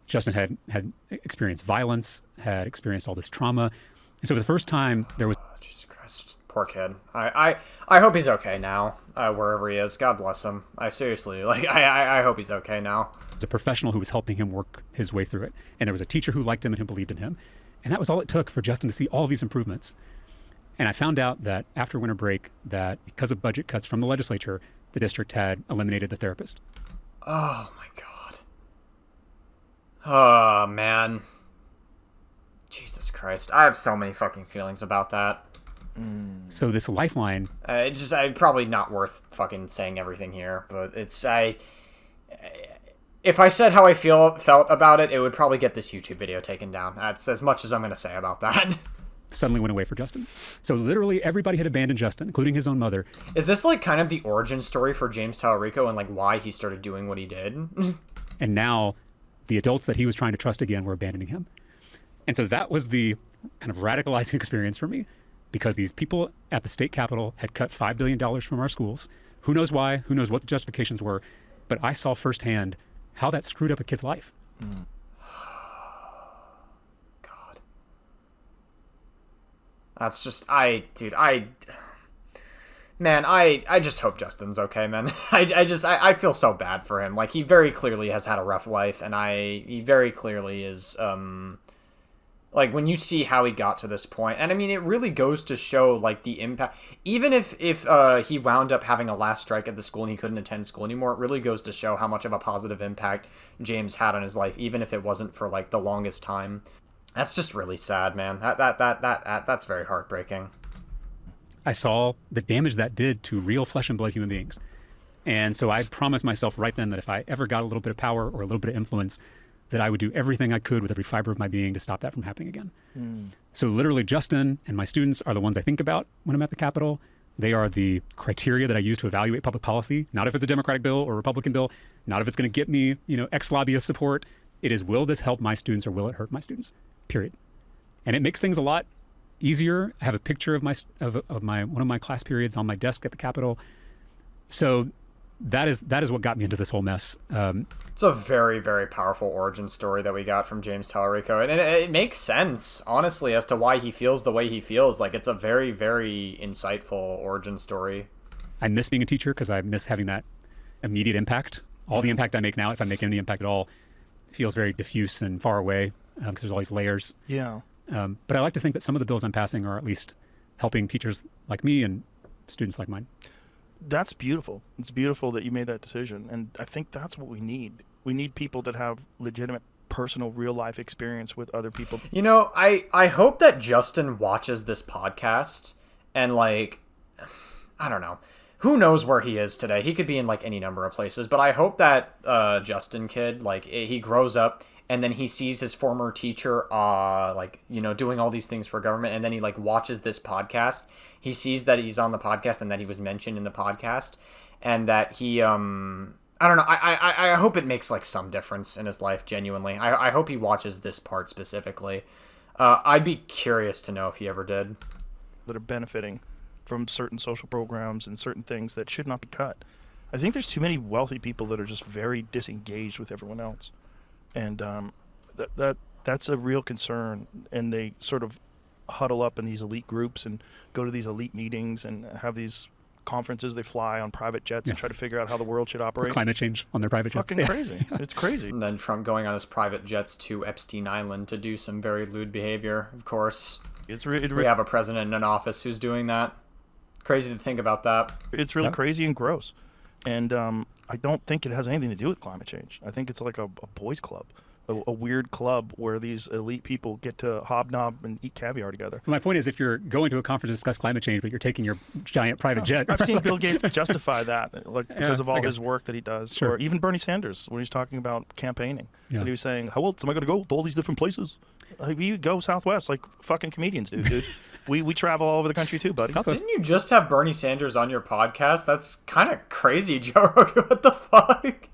Justin had experienced violence, had experienced all this trauma. And so for the first time, there was... Oh, Jesus Christ. Poor kid. I hope he's okay now, wherever he is. God bless him. I seriously, like, I hope he's okay now. a professional who was helping him work his way through it. And there was a teacher who liked him and who believed in him. And that was all it took for Justin to see all these improvements. And I found out that after winter break, that because of budget cuts from the legislature, the district had eliminated the therapist. Oh my God. Oh man. Jesus Christ. I have so many fucking feelings about that. So this lifeline... it's just probably not worth fucking saying everything here, but if I said how I felt about it, it would probably get this YouTube video taken down. That's as much as I'm going to say about that. Suddenly went away for Justin. So literally everybody had abandoned Justin, including his own mother. Is this like kind of the origin story for James Talarico and like why he started doing what he did? And now the adults that he was trying to trust again were abandoning him. And so that was the kind of radicalizing experience for me, because these people at the state capitol had cut $5 billion from our schools. Who knows why? Who knows what the justifications were? But I saw firsthand how that screwed up a kid's life. God. That's just, I just hope Justin's okay, man. I feel so bad for him. Like, he very clearly has had a rough life, and he very clearly is, like, when you see how he got to this point, and I mean, it really goes to show, like, the impact. Even if he wound up having a last strike at the school and he couldn't attend school anymore, it really goes to show how much of a positive impact James had on his life, even if it wasn't for, like, the longest time. That's just really sad, man. That's very heartbreaking. I saw the damage that did to real flesh and blood human beings. And so I promised myself right then that if I ever got a little bit of power or a little bit of influence, that I would do everything I could with every fiber of my being to stop that from happening again. So literally Justin and my students are the ones I think about when I'm at the Capitol. They are the criteria that I use to evaluate public policy, not if it's a Democratic bill or a Republican bill, not if it's going to get me, ex-lobbyist support. It is, will this help my students or will it hurt my students? Period. And it makes things a lot easier. I have a picture of one of my class periods on my desk at the Capitol. So that is what got me into this whole mess. It's a very, very powerful origin story that we got from James Talarico. And it makes sense, honestly, as to why he feels the way he feels. Like, it's a very, very insightful origin story. I miss being a teacher because I miss having that immediate impact. All the impact I make now, if I make any impact at all, feels very diffuse and far away because there's all these layers. Yeah. But I like to think that some of the bills I'm passing are at least helping teachers like me and students like mine. That's beautiful. It's beautiful that you made that decision, and I think that's what we need. We need people that have legitimate personal real life experience with other people. You know, I hope that Justin watches this podcast and like, I don't know. Who knows where he is today? He could be in like any number of places, but I hope that Justin kid, like he grows up and then he sees his former teacher like, you know, doing all these things for government, and then he like watches this podcast. He sees that he's on the podcast and that he was mentioned in the podcast, and that he I don't know. I hope it makes like some difference in his life, genuinely. I hope he watches this part specifically. I'd be curious to know if he ever did. That are benefiting from certain social programs and certain things that should not be cut. I think there's too many wealthy people that are just very disengaged with everyone else, and that's a real concern. And they sort of huddle up in these elite groups and go to these elite meetings and have these conferences. They fly on private jets and try to figure out how the world should operate. Climate change on their private jets. Fucking crazy. It's crazy. And then Trump going on his private jets to Epstein Island to do some very lewd behavior, of course. We have a president in office who's doing that. Crazy to think about that. It's really crazy and gross. And I don't think it has anything to do with climate change. I think it's like a boys club, a weird club where these elite people get to hobnob and eat caviar together. My point is, if you're going to a conference to discuss climate change, but you're taking your giant private jet. I've seen Bill Gates justify that because of all his work that he does. Sure. Or even Bernie Sanders when he's talking about campaigning. Yeah. And he was saying, how else am I going to go to all these different places? We go Southwest like fucking comedians do, dude. We travel all over the country too, buddy. Didn't you just have Bernie Sanders on your podcast? That's kind of crazy, Joe Rogan. What the fuck?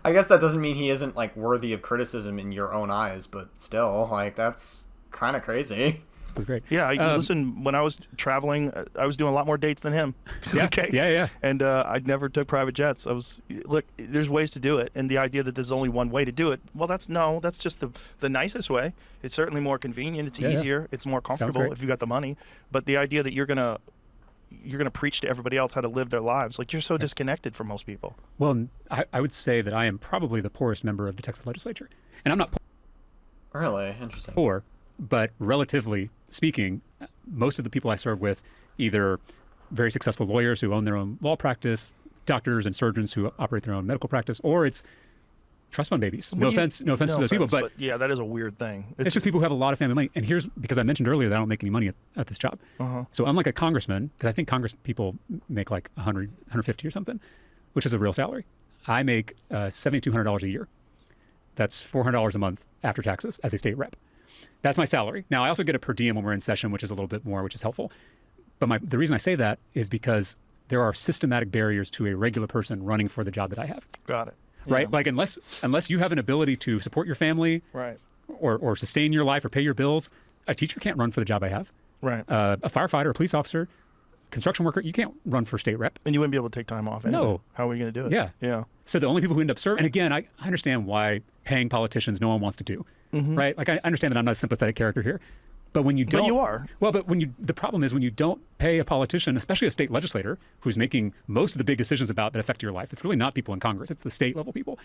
I guess that doesn't mean he isn't like worthy of criticism in your own eyes, but still, like that's kind of crazy. That's great. Yeah, listen, when I was traveling, I was doing a lot more dates than him. Yeah, okay. yeah. And I never took private jets. Look, there's ways to do it, and the idea that there's only one way to do it, well, that's just the nicest way. It's certainly more convenient. It's easier. It's more comfortable if you got the money. But the idea that you're gonna preach to everybody else how to live their lives, like you're so disconnected from most people. Well, I would say that I am probably the poorest member of the Texas legislature, and I'm not Really interesting. poor, but relatively speaking, most of the people I serve with, either very successful lawyers who own their own law practice, doctors and surgeons who operate their own medical practice, or it's trust fund babies. No offense to those people, but yeah, that is a weird thing. It's just people who have a lot of family money. And here's, because I mentioned earlier that I don't make any money at this job. So unlike a congressman, because I think Congress people make like 100, 150 or something, which is a real salary. I make $7,200 a year. That's $400 a month after taxes as a state rep. That's my salary. Now, I also get a per diem when we're in session, which is a little bit more, which is helpful. But the reason I say that is because there are systematic barriers to a regular person running for the job that I have. Got it. Right? Yeah. Like unless you have an ability to support your family, right, or sustain your life or pay your bills, a teacher can't run for the job I have. Right. A firefighter, a police officer, construction worker, you can't run for state rep. And you wouldn't be able to take time off anyway. No. How are we going to do it? Yeah. Yeah. So the only people who end up serving, and again, I understand why paying politicians no one wants to do, right? Like I understand that I'm not a sympathetic character here, but when you don't, But you are. Well, but the problem is when you don't pay a politician, especially a state legislator who's making most of the big decisions that affect your life, it's really not people in Congress, it's the state level people.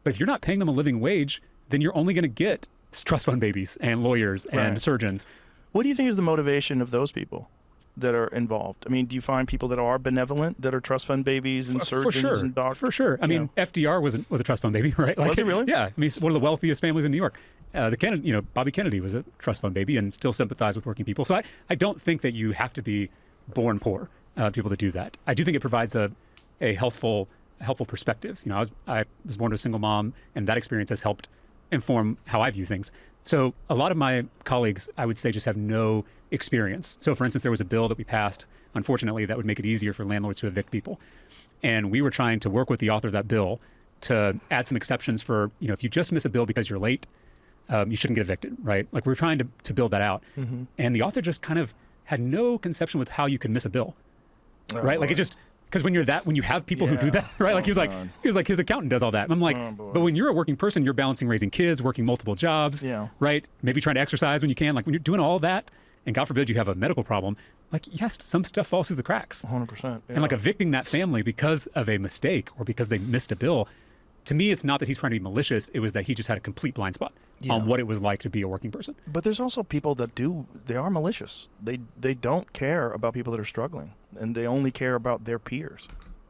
But if you're not paying them a living wage, then you're only going to get trust fund babies and lawyers and surgeons. What do you think is the motivation of those people that are involved? I mean, do you find people that are benevolent, that are trust fund babies and surgeons and doctors? For sure. I mean, FDR was a trust fund baby, right? Was he really? Yeah. I mean, he's one of the wealthiest families in New York. Bobby Kennedy was a trust fund baby and still sympathized with working people. So I don't think that you have to be born poor to be able to do that. I do think it provides a helpful perspective. You know, I was born to a single mom, and that experience has helped inform how I view things. So a lot of my colleagues, I would say, just have no experience. So for instance, there was a bill that we passed, unfortunately, that would make it easier for landlords to evict people. And we were trying to work with the author of that bill to add some exceptions for, if you just miss a bill because you're late, you shouldn't get evicted, right? Like we're trying to build that out. And the author just kind of had no conception with how you can miss a bill, right? Like it just, because when you have people who do that, right? Like he was like his accountant does all that. And I'm like, but when you're a working person, you're balancing raising kids, working multiple jobs, right? Maybe trying to exercise when you can. Like when you're doing all that, and God forbid you have a medical problem, like yes, some stuff falls through the cracks. 100%. Yeah. And like evicting that family because of a mistake or because they missed a bill, to me, it's not that he's trying to be malicious. It was that he just had a complete blind spot on what it was like to be a working person. But there's also people that they are malicious. They don't care about people that are struggling, and they only care about their peers.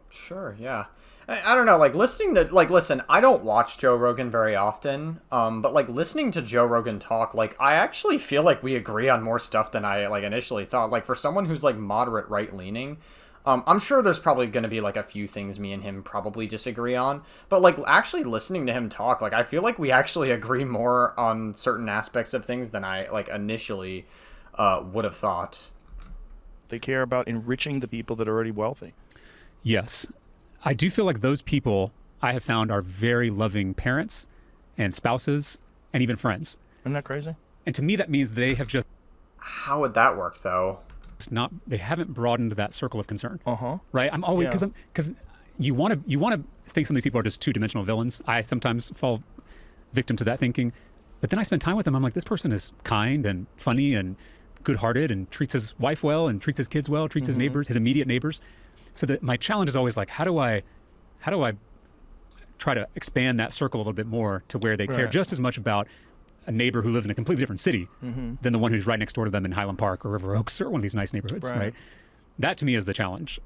Sure, yeah. I don't know, like, listen, I don't watch Joe Rogan very often, but, like, listening to Joe Rogan talk, like, I actually feel like we agree on more stuff than I, like, initially thought. Like, for someone who's, like, moderate right-leaning, I'm sure there's probably going to be, like, a few things me and him probably disagree on, but, like, actually listening to him talk, like, I feel like we actually agree more on certain aspects of things than I, like, initially would have thought. They care about enriching the people that are already wealthy. Yes. I do feel like those people I have found are very loving parents and spouses and even friends. Isn't that crazy? And to me, that means they have just How would that work, though? they haven't broadened that circle of concern. Uh-huh. Right? I'm always, Yeah. because you want to think some of these people are just two-dimensional villains. I sometimes fall victim to that thinking. But then I spend time with them. I'm like, this person is kind and funny and good-hearted and treats his wife well and treats his kids well, treats his neighbors, his immediate neighbors. So that my challenge is always like, how do I try to expand that circle a little bit more to where they care Right. just as much about a neighbor who lives in a completely different city than the one who's right next door to them in Highland Park or River Oaks or one of these nice neighborhoods, right? That to me is the challenge,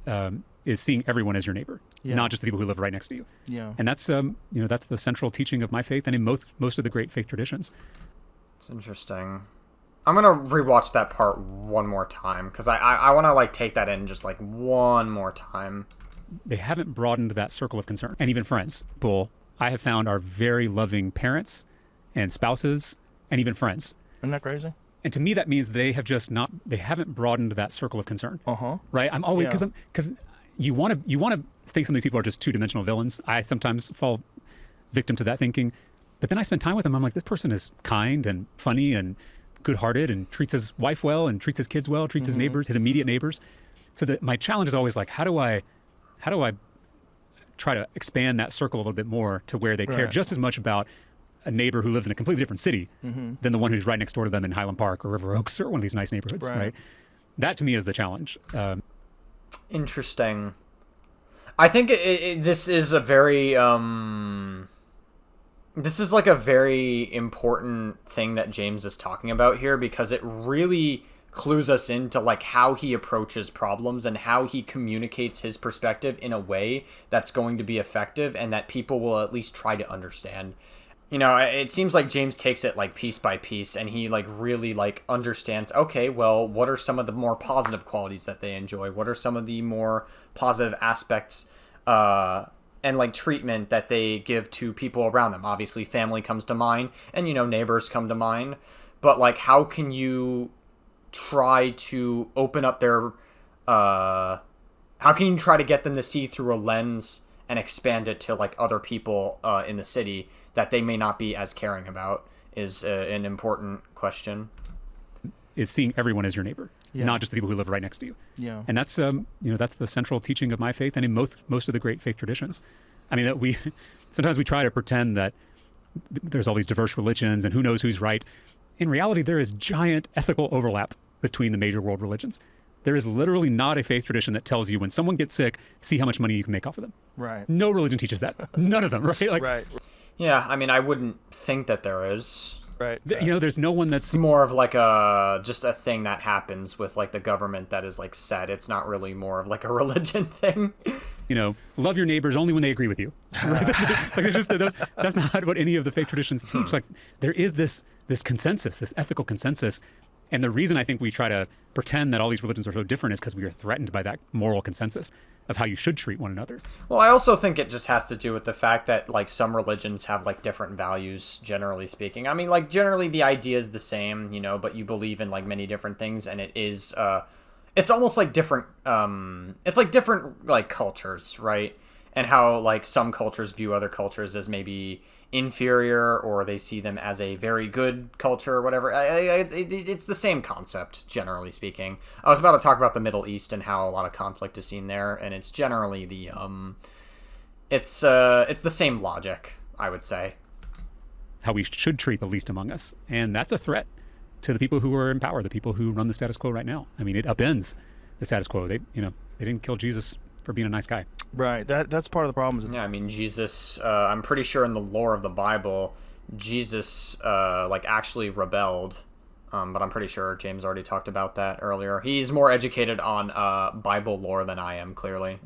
is seeing everyone as your neighbor, not just the people who live right next to you. Yeah. And that's that's the central teaching of my faith and in most of the great faith traditions. It's interesting. I'm gonna rewatch that part one more time because I want to like take that in just like one more time. They haven't broadened that circle of concern, and even friends. People I have found are very loving parents and spouses and even friends. Isn't that crazy? And to me, that means they haven't broadened that circle of concern. Uh-huh. Right? I'm always Yeah. because you want to think some of these people are just two-dimensional villains. I sometimes fall victim to that thinking, but then I spend time with them. I'm like, this person is kind and funny and good-hearted and treats his wife well and treats his kids well, treats his neighbors, his immediate neighbors. So that my challenge is always like, how do I try to expand that circle a little bit more to where they care Right. just as much about a neighbor who lives in a completely different city than the one who's right next door to them in Highland Park or River Oaks or one of these nice neighborhoods, right? That to me is the challenge. Interesting. I think this is a very this is like a very important thing that James is talking about here because it really clues us into like how he approaches problems and how he communicates his perspective in a way that's going to be effective and that people will at least try to understand. You know, it seems like James takes it like piece by piece and he like really like understands, okay, well, what are some of the more positive qualities that they enjoy? What are some of the more positive aspects and like treatment that they give to people around them? Obviously, family comes to mind and, you know, neighbors come to mind. But like, how can you try to open up their how can you try to get them to see through a lens and expand it to like other people in the city that they may not be as caring about is an important question. Is seeing everyone as your neighbor, not just the people who live right next to you. Yeah. And that's that's the central teaching of my faith and in most of the great faith traditions. I mean, that we sometimes we try to pretend that there's all these diverse religions and who knows who's right. In reality, there is giant ethical overlap between the major world religions. There is literally not a faith tradition that tells you when someone gets sick, see how much money you can make off of them. Right. No religion teaches that. None of them, right? Like, Right. Yeah, I mean, I wouldn't think that there is. Right. there's no one that's It's more of like just a thing that happens with like the government that is like set. It's not really more of like a religion thing. love your neighbors only when they agree with you. Right? That's not what any of the faith traditions teach. Like there is this consensus, this ethical consensus. And the reason I think we try to pretend that all these religions are so different is because we are threatened by that moral consensus of how you should treat one another. Well, I also think it just has to do with the fact that like some religions have like different values, generally speaking. I mean, like generally the idea is the same, but you believe in like many different things, and it is it's almost like different it's like different like cultures, right? And how like some cultures view other cultures as maybe inferior, or they see them as a very good culture or whatever. It's the same concept, generally speaking. I was about to talk about the Middle East and how a lot of conflict is seen there, and it's generally the it's the same logic, I would say. How we should treat the least among us. And that's a threat to the people who are in power, the people who run the status quo right now. I mean, it upends the status quo. They didn't kill Jesus for being a nice guy. Right. That's part of the problem. Yeah, I mean, Jesus, I'm pretty sure in the lore of the Bible, Jesus, like, actually rebelled. But I'm pretty sure James already talked about that earlier. He's more educated on Bible lore than I am, clearly.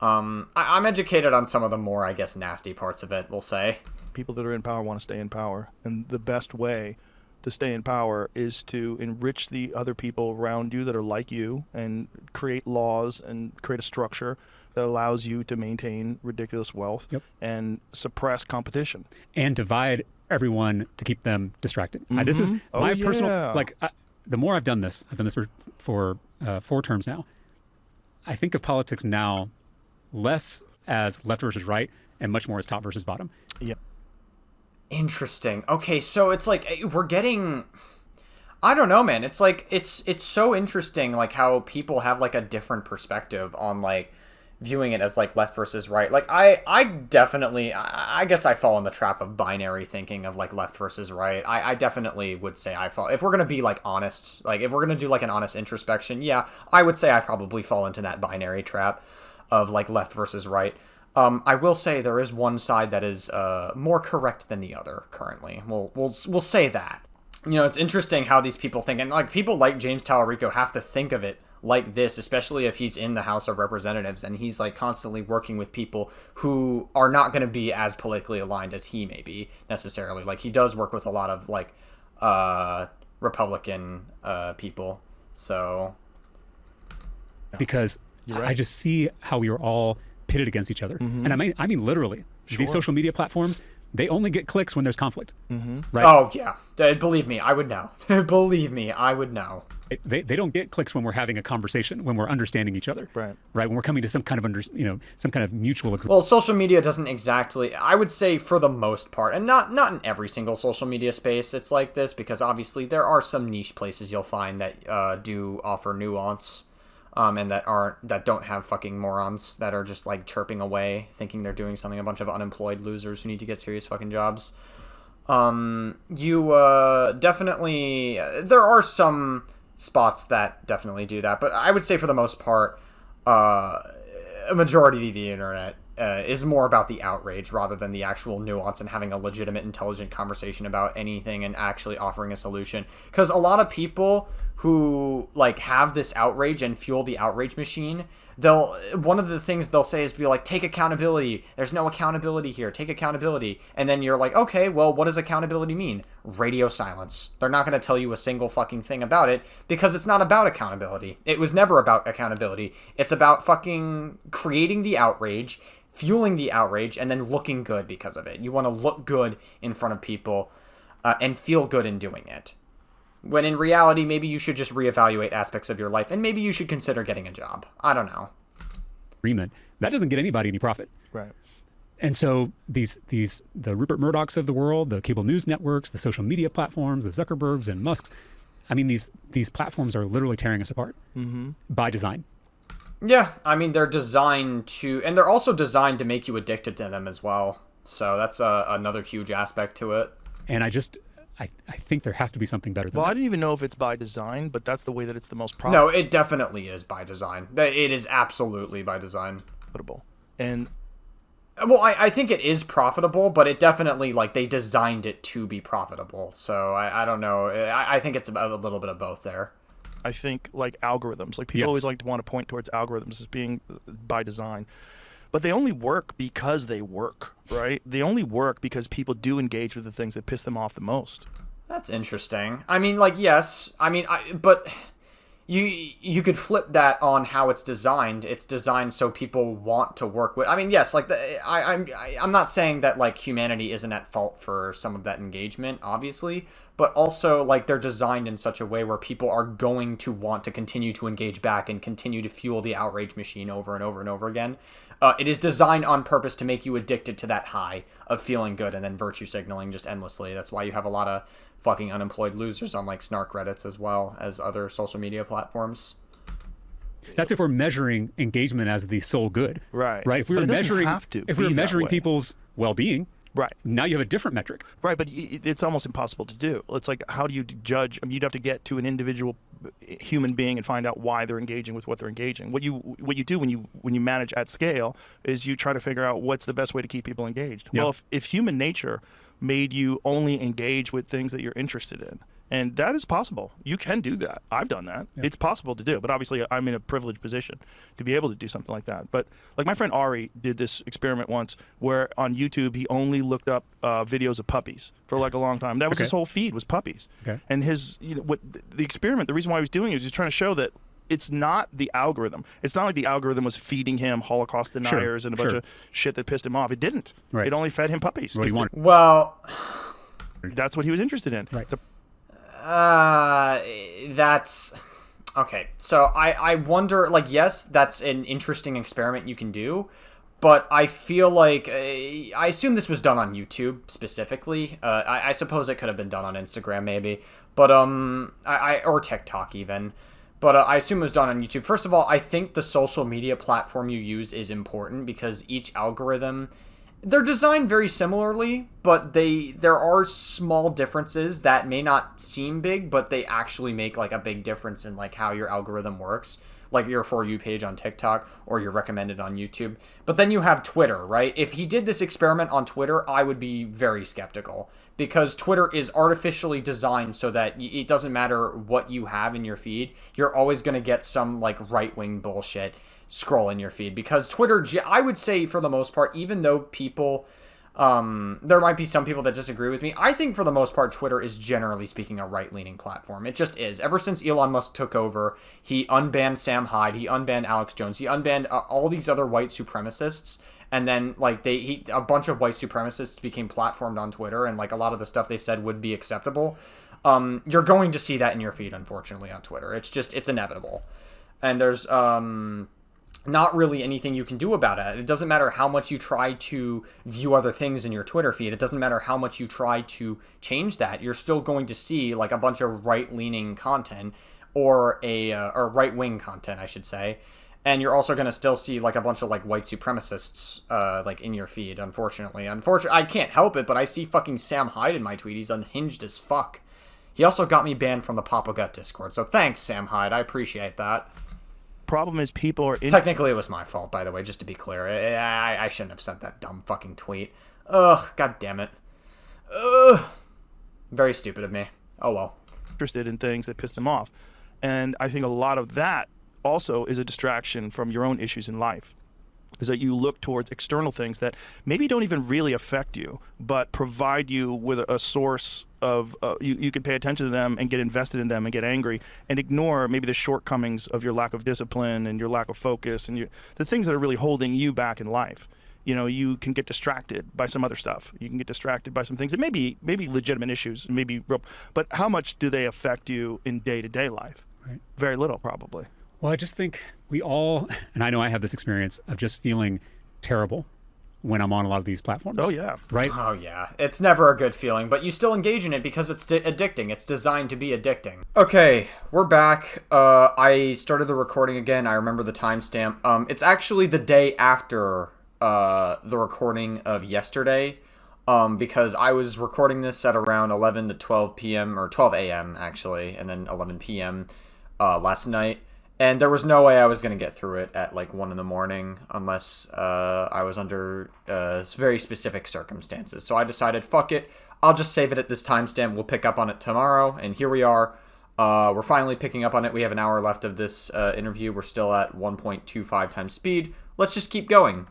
I'm educated on some of the more, I guess, nasty parts of it, we'll say. People that are in power want to stay in power. And the best way to stay in power is to enrich the other people around you that are like you and create laws and create a structure that allows you to maintain ridiculous wealth and suppress competition. And divide everyone to keep them distracted. This is my personal, the more I've done this for 4 terms now, I think of politics now less as left versus right and much more as top versus bottom. Yeah. Interesting. Okay, so it's like we're getting, I don't know, man. It's like it's so interesting, like how people have like a different perspective on like viewing it as like left versus right. Like I definitely, I guess I fall in the trap of binary thinking of like left versus right. I definitely would say I fall, if we're gonna be like honest, like if we're gonna do like an honest introspection, yeah, I would say I probably fall into that binary trap of like left versus right. I will say there is one side that is more correct than the other currently. We'll say that. You know, it's interesting how these people think, and like people like James Talarico have to think of it like this, especially if he's in the House of Representatives and he's like constantly working with people who are not going to be as politically aligned as he may be necessarily. Like he does work with a lot of like Republican people. So because right. I just see how we are all pitted against each other. And I mean literally. These social media platforms, they only get clicks when there's conflict. Right? Oh yeah, believe me, I would know. Believe me, I would know. They don't get clicks when we're having a conversation, when we're understanding each other. Right. When we're coming to some kind of some kind of mutual agreement. Well, social media doesn't exactly, I would say for the most part, and not in every single social media space it's like this, because obviously there are some niche places you'll find that do offer nuance. And that don't have fucking morons that are just like chirping away, thinking they're doing something. A bunch of unemployed losers who need to get serious fucking jobs. You definitely, there are some spots that definitely do that, but I would say for the most part, a majority of the internet is more about the outrage rather than the actual nuance and having a legitimate, intelligent conversation about anything and actually offering a solution. Because a lot of people who like have this outrage and fuel the outrage machine, one of the things they'll say is be like, take accountability. There's no accountability here. Take accountability. And then you're like, okay, well, what does accountability mean? Radio silence. They're not going to tell you a single fucking thing about it because it's not about accountability. It was never about accountability. It's about fucking creating the outrage, fueling the outrage, and then looking good because of it. You want to look good in front of people and feel good in doing it. When in reality, maybe you should just reevaluate aspects of your life and maybe you should consider getting a job. I don't know. Agreement. That doesn't get anybody any profit. Right. And so the Rupert Murdochs of the world, the cable news networks, the social media platforms, the Zuckerbergs and Musks, I mean, these platforms are literally tearing us apart by design. Yeah, I mean, they're designed to, and they're also designed to make you addicted to them as well. So that's another huge aspect to it. And I think there has to be something better than that. Well, I didn't even know if it's by design, but that's the way that it's the most profitable. No, it definitely is by design. It is absolutely by design. And well, I think it is profitable, but it definitely, like, they designed it to be profitable. So I don't know. I think it's about a little bit of both there. I think, like, algorithms. Like, people always like to want to point towards algorithms as being by design. But they only work because they work, right? They only work because people do engage with the things that piss them off the most. That's interesting. I mean, like, yes. I mean, but you could flip that on how it's designed. It's designed so people want to work with. I mean, yes. Like, I'm not saying that like humanity isn't at fault for some of that engagement, obviously. But also, like, they're designed in such a way where people are going to want to continue to engage back and continue to fuel the outrage machine over and over and over again. It is designed on purpose to make you addicted to that high of feeling good and then virtue signaling just endlessly. That's why you have a lot of fucking unemployed losers on, like, snark Reddits as well as other social media platforms. That's if we're measuring engagement as the sole good. Right. Right. If we were measuring, have to if we were be that measuring way. people's well-being, Right. Now you have a different metric. Right, but it's almost impossible to do. It's like, how do you judge? I mean, you'd have to get to an individual human being and find out why they're engaging with what they're engaging. What you do when you manage at scale is you try to figure out what's the best way to keep people engaged. Yep. Well, if human nature made you only engage with things that you're interested in, and that is possible. You can do that. I've done that. Yep. It's possible to do, but obviously I'm in a privileged position to be able to do something like that. But like my friend Ari did this experiment once where on YouTube he only looked up videos of puppies for like a long time. That was Okay. his whole feed was puppies. Okay. And his what the experiment, the reason why he was doing it was he's trying to show that it's not the algorithm. It's not like the algorithm was feeding him Holocaust deniers and a bunch sure. of shit that pissed him off. It didn't. Right. It only fed him puppies. What do you 'cause want? Well, That's what he was interested in. Right. that's okay. So I wonder, like, yes, that's an interesting experiment you can do, but I feel like I assume this was done on YouTube specifically. I suppose it could have been done on Instagram maybe, but or TikTok even. But I assume it was done on YouTube. First of all, I think the social media platform you use is important because each algorithm, they're designed very similarly, but there are small differences that may not seem big, but they actually make like a big difference in like how your algorithm works, like your For You page on TikTok or your recommended on YouTube. But then you have Twitter, right? If he did this experiment on Twitter, I would be very skeptical because Twitter is artificially designed so that it doesn't matter what you have in your feed, you're always going to get some like right-wing bullshit scroll in your feed because Twitter, I would say for the most part, even though people, there might be some people that disagree with me, I think for the most part, Twitter is generally speaking a right-leaning platform. It just is. Ever since Elon Musk took over, he unbanned Sam Hyde, he unbanned Alex Jones, he unbanned all these other white supremacists, and then like a bunch of white supremacists became platformed on Twitter, and like a lot of the stuff they said would be acceptable. You're going to see that in your feed, unfortunately, on Twitter. It's inevitable. And there's not really anything you can do about it. It doesn't matter how much you try to view other things in your Twitter feed. It doesn't matter how much you try to change that. You're still going to see like a bunch of right-leaning content or or right-wing content, I should say. And you're also going to still see like a bunch of like white supremacists like in your feed, unfortunately. I can't help it, but I see fucking Sam Hyde in my tweet. He's unhinged as fuck. He also got me banned from the Papa Gut Discord. So thanks, Sam Hyde. I appreciate that. Problem is people are Technically, it was my fault, by the way, just to be clear. I shouldn't have sent that dumb fucking tweet. Ugh, god damn it. Ugh. Very stupid of me. Oh well. interested in things that piss them off. And I think a lot of that also is a distraction from your own issues in life, is that you look towards external things that maybe don't even really affect you, but provide you with a source of, you can pay attention to them and get invested in them and get angry and ignore maybe the shortcomings of your lack of discipline and your lack of focus and the things that are really holding you back in life. You know, you can get distracted by some other stuff. You can get distracted by some things that maybe legitimate issues, maybe real, but how much do they affect you in day-to-day life? Right. Very little, probably. Well, I just think we all, and I know I have this experience of just feeling terrible when I'm on a lot of these platforms. Oh, yeah. Right? Oh, yeah. It's never a good feeling, but you still engage in it because it's addicting. It's designed to be addicting. Okay, we're back. I started the recording again. I remember the timestamp. It's actually the day after the recording of yesterday, because I was recording this at around 11 to 12 p.m., or 12 a.m., actually, and then 11 p.m. Last night. And there was no way I was going to get through it at like 1 in the morning unless I was under very specific circumstances. So I decided, fuck it, I'll just save it at this timestamp. We'll pick up on it tomorrow. And here we are. We're finally picking up on it. We have an hour left of this interview. We're still at 1.25 times speed. Let's just keep going.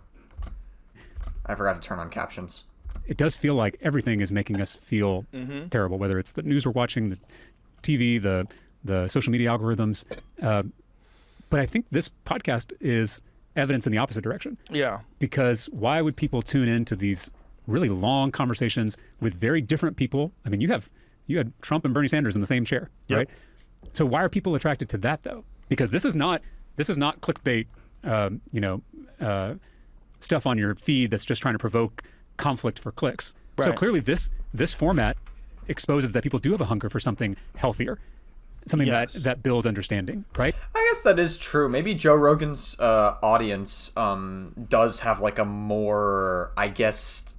I forgot to turn on captions. It does feel like everything is making us feel terrible, whether it's the news we're watching, the TV, the social media algorithms. But I think this podcast is evidence in the opposite direction. Yeah. Because why would people tune into these really long conversations with very different people? I mean, you had Trump and Bernie Sanders in the same chair, Yep. right? So why are people attracted to that though? Because this is not clickbait, stuff on your feed that's just trying to provoke conflict for clicks. So Right. clearly this format exposes that people do have a hunger for something healthier, something Yes. that builds understanding, right? I guess that is true. Maybe Joe Rogan's audience does have like a more, I guess,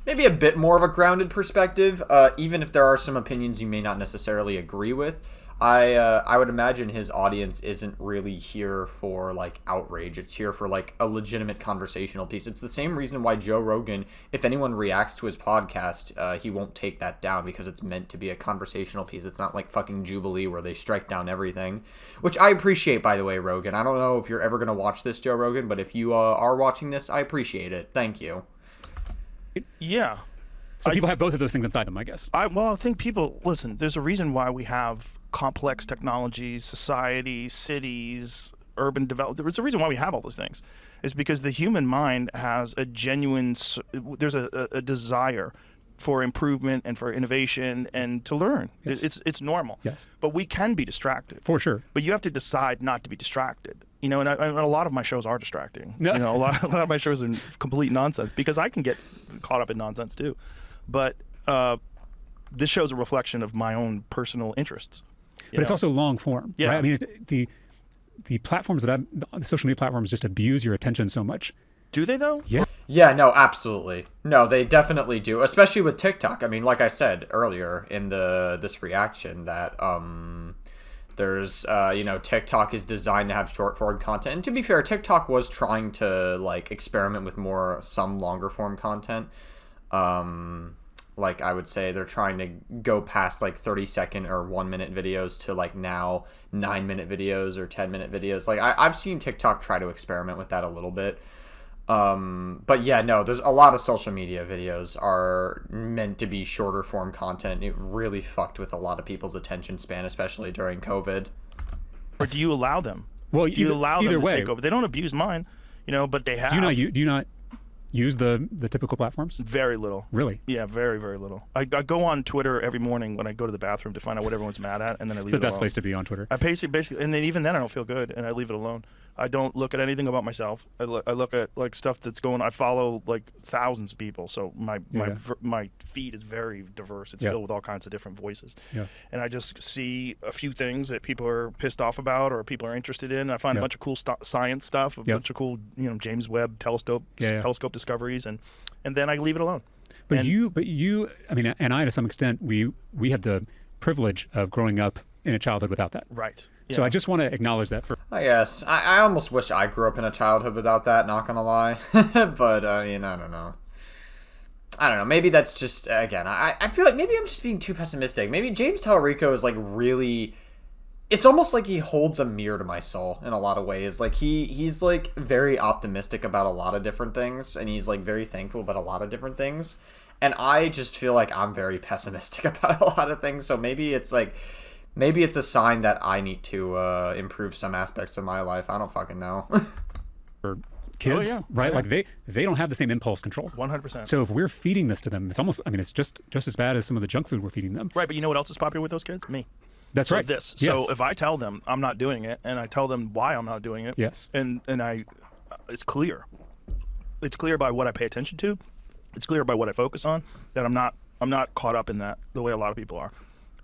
maybe a bit more of a grounded perspective, even if there are some opinions you may not necessarily agree with. I would imagine his audience isn't really here for like outrage. It's here for like a legitimate conversational piece. It's the same reason why Joe Rogan, if anyone reacts to his podcast, he won't take that down because it's meant to be a conversational piece. It's not like fucking Jubilee where they strike down everything, which I appreciate, by the way, Rogan. I don't know if you're ever going to watch this, Joe Rogan, but if you are watching this, I appreciate it. Thank you. Yeah. So people have both of those things inside them, I guess. I think people, listen, there's a reason why we have complex technologies, society, cities, urban development. There's a reason why we have all those things. It's because the human mind has a genuine, there's a desire for improvement and for innovation and to learn. Yes. It's normal. Yes. But we can be distracted. For sure. But you have to decide not to be distracted. You know, and a lot of my shows are distracting. Yeah. You know, a lot of my shows are complete nonsense because I can get caught up in nonsense too. But this show's a reflection of my own personal interests. But it's also long form. Yeah. Right? I mean, the platforms the social media platforms just abuse your attention so much. Do they though? Yeah. Yeah, no, absolutely. No, they definitely do, especially with TikTok. I mean, like I said earlier in this reaction that there's TikTok is designed to have short form content. And to be fair, TikTok was trying to like experiment with some longer form content. Like I would say they're trying to go past like 30-second or 1-minute videos to like now 9-minute videos or 10-minute videos. Like I've seen TikTok try to experiment with that a little bit. But yeah, no, there's a lot of social media videos are meant to be shorter form content. It really fucked with a lot of people's attention span, especially during COVID. Or do you allow them? Well, do you allow them to way. take over? They don't abuse mine, but they have. Do you not use the typical platforms? Very little. Really? Yeah, very, very little. I go on Twitter every morning when I go to the bathroom to find out what everyone's mad at, and then I leave it alone. It's the best place to be on Twitter. I basically, and then even then I don't feel good, and I leave it alone. I don't look at anything about myself. I look at like stuff that's going. I follow like thousands of people, so my feed is very diverse. It's filled with all kinds of different voices. Yeah. And I just see a few things that people are pissed off about or people are interested in. I find a bunch of cool science stuff, a bunch of cool James Webb telescope discoveries, and then I leave it alone. But you, I mean, and I to some extent, we had the privilege of growing up in a childhood without that. Right. So I just want to acknowledge that for. I guess I almost wish I grew up in a childhood without that. Not gonna lie, but I don't know. I don't know. Maybe that's just again. I feel like maybe I'm just being too pessimistic. Maybe James Talarico is like really. It's almost like he holds a mirror to my soul in a lot of ways. Like he's like very optimistic about a lot of different things, and he's like very thankful about a lot of different things. And I just feel like I'm very pessimistic about a lot of things. So maybe it's a sign that I need to improve some aspects of my life. I don't fucking know. For kids, right? Yeah. Like they don't have the same impulse control. 100%. So if we're feeding this to them, it's almost. I mean, it's just as bad as some of the junk food we're feeding them. Right, but you know what else is popular with those kids? Me. That's right. This. Yes. So if I tell them I'm not doing it, and I tell them why I'm not doing it, yes, and it's clear. It's clear by what I pay attention to. It's clear by what I focus on that I'm not caught up in that the way a lot of people are,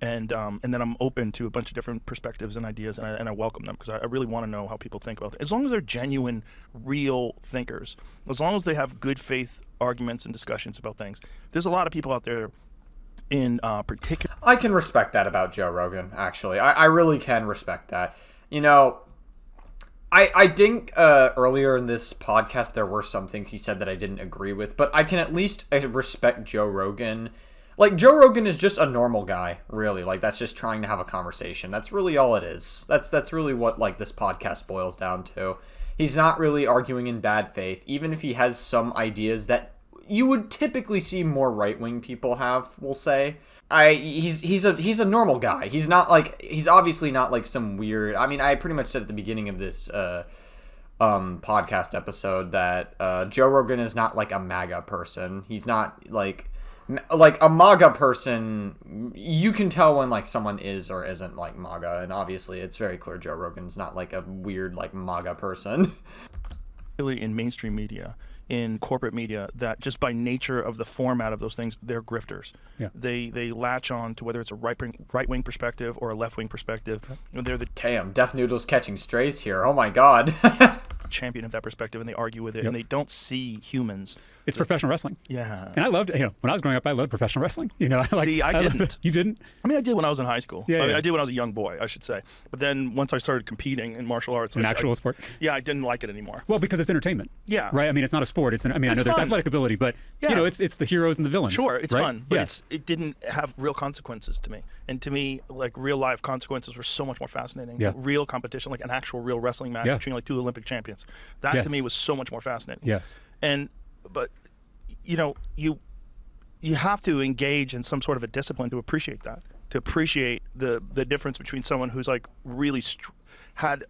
and then I'm open to a bunch of different perspectives and ideas, and I welcome them because I really want to know how people think about it. As long as they're genuine, real thinkers, as long as they have good faith arguments and discussions about things. There's a lot of people out there. In particular, I can respect that about Joe Rogan. Actually, I really can respect that. I think earlier in this podcast there were some things he said that I didn't agree with, but I can at least respect Joe Rogan. Like Joe Rogan is just a normal guy, really. Like that's just trying to have a conversation. That's really all it is. That's really what like this podcast boils down to. He's not really arguing in bad faith, even if he has some ideas that you would typically see more right-wing people have, we'll say. He's a normal guy. He's obviously not like some weird. I mean, I pretty much said at the beginning of this podcast episode that Joe Rogan is not like a MAGA person. He's not like a MAGA person. You can tell when like someone is or isn't like MAGA, and obviously it's very clear Joe Rogan's not like a weird like MAGA person. Really, in mainstream media, in corporate media, that just by nature of the format of those things, they're grifters. Yeah. They latch on to whether it's a right wing perspective or a left wing perspective. They're the damn Deaf Noodle's catching strays here. Oh my god. champion of that perspective, and they argue with it, Yep. and they don't see humans. It's professional wrestling. Yeah. And I loved, when I was growing up, I loved professional wrestling. See, I didn't. You didn't? I mean, I did when I was in high school. Yeah, I mean, yeah. I did when I was a young boy, I should say. But then once I started competing in martial arts, An actual sport? Yeah, I didn't like it anymore. Well, because it's entertainment. Yeah. Right? I mean, it's not a sport. I know It's there's fun. athletic ability, but, Yeah. it's the heroes and the villains. Sure, it's right? fun, but Yes. it didn't have real consequences to me. And to me, like, real life consequences were so much more fascinating. Yeah. Real competition, like an actual real wrestling match Yeah. between like two Olympic champions. That Yes. to me was so much more fascinating. Yes. But you have to engage in some sort of a discipline to appreciate that, to appreciate the difference between someone who's like really had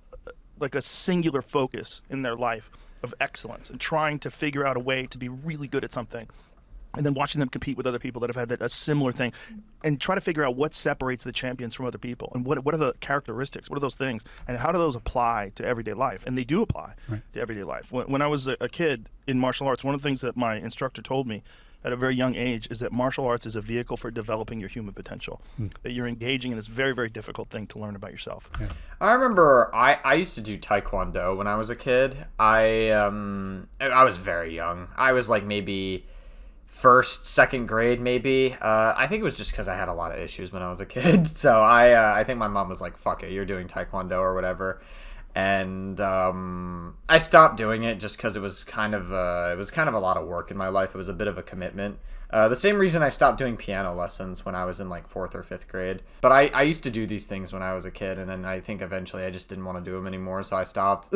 like a singular focus in their life of excellence and trying to figure out a way to be really good at something, and then watching them compete with other people that have had a similar thing, and try to figure out what separates the champions from other people, and what are the characteristics, what are those things, and how do those apply to everyday life. And they do apply to everyday life. When I was a kid in martial arts, one of the things that my instructor told me at a very young age is that martial arts is a vehicle for developing your human potential, that you're engaging in this very, very difficult thing to learn about yourself. Yeah. I remember I used to do Taekwondo when I was a kid. I was very young. I was like maybe first, second grade, maybe. I think it was just because I had a lot of issues when I was a kid. So I think my mom was like, "Fuck it, you're doing Taekwondo or whatever." And I stopped doing it just because it was kind of a lot of work in my life. It was a bit of a commitment. The same reason I stopped doing piano lessons when I was in like 4th or 5th grade. But I used to do these things when I was a kid, and then I think eventually I just didn't want to do them anymore, so I stopped.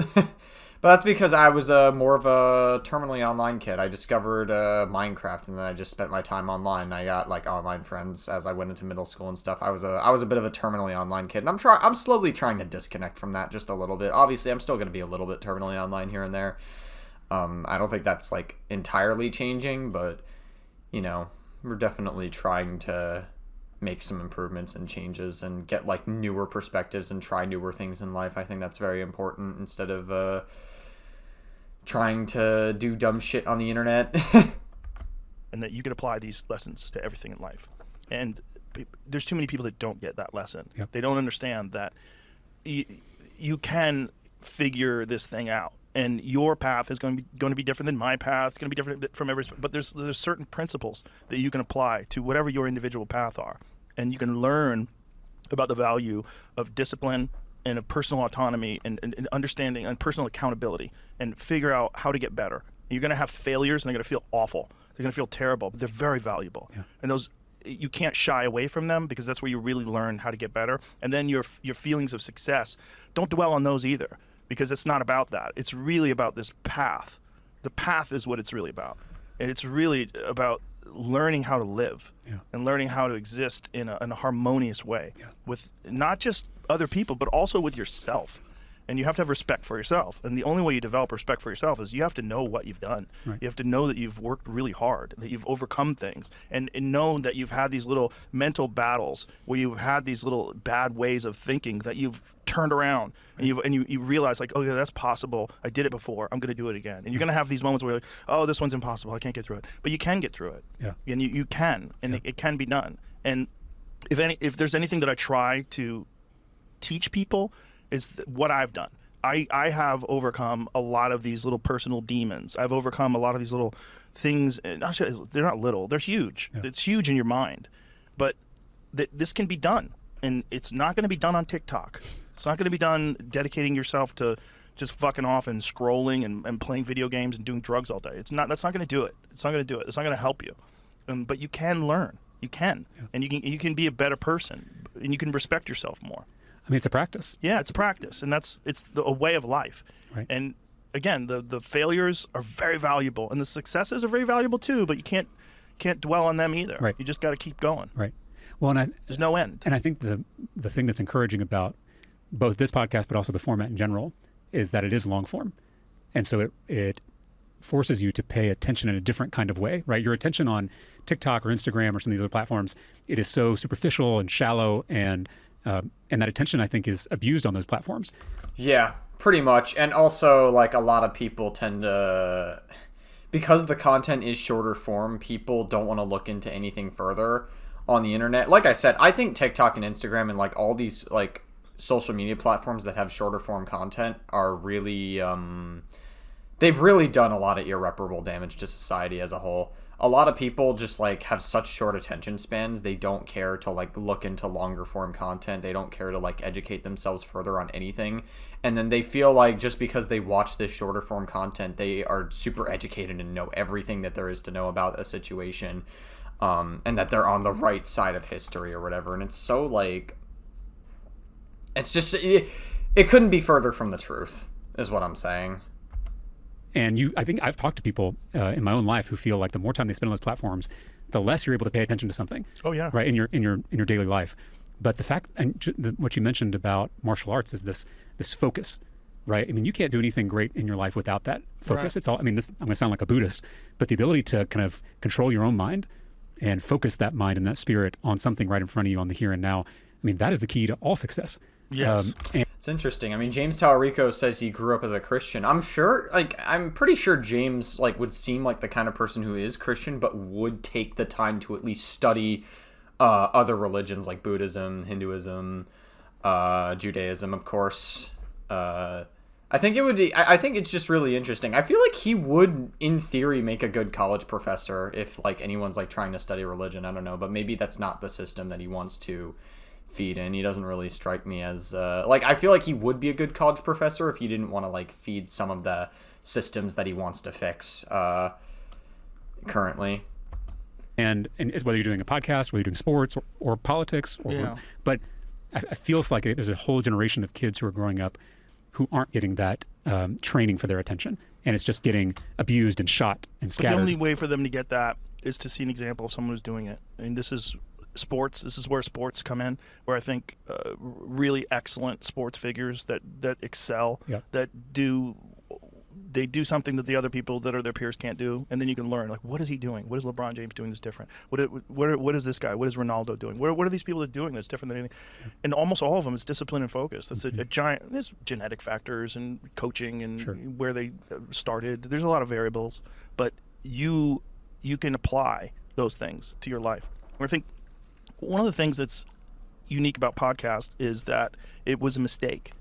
But that's because I was more of a terminally online kid. I discovered Minecraft, and then I just spent my time online. I got like online friends as I went into middle school and stuff. I was a bit of a terminally online kid, and I'm slowly trying to disconnect from that just a little bit. Obviously, I'm still going to be a little bit terminally online here and there. I don't think that's like entirely changing, but we're definitely trying to make some improvements and changes and get like newer perspectives and try newer things in life. I think that's very important instead of trying to do dumb shit on the internet. And that you can apply these lessons to everything in life. And there's too many people that don't get that lesson. Yep. They don't understand that you can figure this thing out. And your path is going to be different than my path. It's going to be different from every. But there's certain principles that you can apply to whatever your individual path are, and you can learn about the value of discipline and of personal autonomy and understanding and personal accountability, and figure out how to get better. You're going to have failures, and they're going to feel awful. They're going to feel terrible, but they're very valuable. Yeah. And those, you can't shy away from them, because that's where you really learn how to get better. And then your feelings of success, don't dwell on those either, because it's not about that. It's really about this path. The path is what it's really about. And it's really about learning how to live, and learning how to exist in a harmonious way, with not just other people, but also with yourself. And you have to have respect for yourself. And the only way you develop respect for yourself is you have to know what you've done. Right. You have to know that you've worked really hard, that you've overcome things, and know that you've had these little mental battles where you've had these little bad ways of thinking that you've turned around, and you realize, like, oh yeah, that's possible. I did it before. I'm going to do it again. And you're going to have these moments where you're like, oh, this one's impossible. I can't get through it. But you can get through it. Yeah. And you can, and it can be done. And if there's anything that I try to teach people, is what I've done. I have overcome a lot of these little personal demons. I've overcome a lot of these little things. Actually, they're not little. They're huge. Yeah. It's huge in your mind. But this can be done. And it's not going to be done on TikTok. It's not going to be done dedicating yourself to just fucking off and scrolling and playing video games and doing drugs all day. That's not going to do it. It's not going to do it. It's not going to help you. But you can learn. You can. Yeah. And you can be a better person. And you can respect yourself more. I mean, it's a practice. Yeah, it's a practice, and it's a way of life. Right. And again, the failures are very valuable, and the successes are very valuable too. But you can't dwell on them either. Right. You just got to keep going. Right. Well, There's no end. And I think the thing that's encouraging about both this podcast, but also the format in general, is that it is long form, and so it forces you to pay attention in a different kind of way. Right. Your attention on TikTok or Instagram or some of these other platforms, it is so superficial and shallow, and that attention, I think, is abused on those platforms. Yeah, pretty much. And also, like, a lot of people tend to, because the content is shorter form, people don't want to look into anything further on the internet. Like I said, I think TikTok and Instagram and like all these like social media platforms that have shorter form content are really they've really done a lot of irreparable damage to society as a whole. A lot of people just like have such short attention spans. They don't care to like look into longer form content. They don't care to like educate themselves further on anything. And then they feel like just because they watch this shorter form content, they are super educated and know everything that there is to know about a situation. And that they're on the right side of history or whatever. And it's so like, it's just, it couldn't be further from the truth is what I'm saying. And I think I've talked to people in my own life who feel like the more time they spend on those platforms, the less you're able to pay attention to something. Oh yeah. Right, in your daily life. But the fact, and what you mentioned about martial arts is this focus, right? I mean, you can't do anything great in your life without that focus. Right. It's all. I mean, I'm going to sound like a Buddhist, but the ability to kind of control your own mind and focus that mind and that spirit on something right in front of you on the here and now. I mean, that is the key to all success. Yes. It's interesting. I mean, James Talarico says he grew up as a Christian. I'm pretty sure James like would seem like the kind of person who is Christian, but would take the time to at least study other religions like Buddhism, Hinduism, Judaism, of course. I think it would be, I think it's just really interesting. I feel like he would, in theory, make a good college professor if like anyone's like trying to study religion. I don't know, but maybe that's not the system that he wants to feed in. He doesn't really strike me as like, I feel like he would be a good college professor if he didn't want to like feed some of the systems that he wants to fix currently. And it's whether you're doing a podcast, whether you're doing sports or politics, but it feels like there's a whole generation of kids who are growing up who aren't getting that training for their attention, and it's just getting abused and shot and But scattered. the only way for them to get that is to see an example of someone who's doing it. I mean, this is sports. This is where sports come in, where I think really excellent sports figures that excel, that do something that the other people that are their peers can't do, and then you can learn, like, what is he doing? What is LeBron James doing that's different? What is this guy? What is Ronaldo doing? What are these people that are doing that's different than anything? And almost all of them is discipline and focus. That's a giant. There's genetic factors and coaching and where they started. There's a lot of variables, but you can apply those things to your life. And I think one of the things that's unique about podcast is that it was a mistake,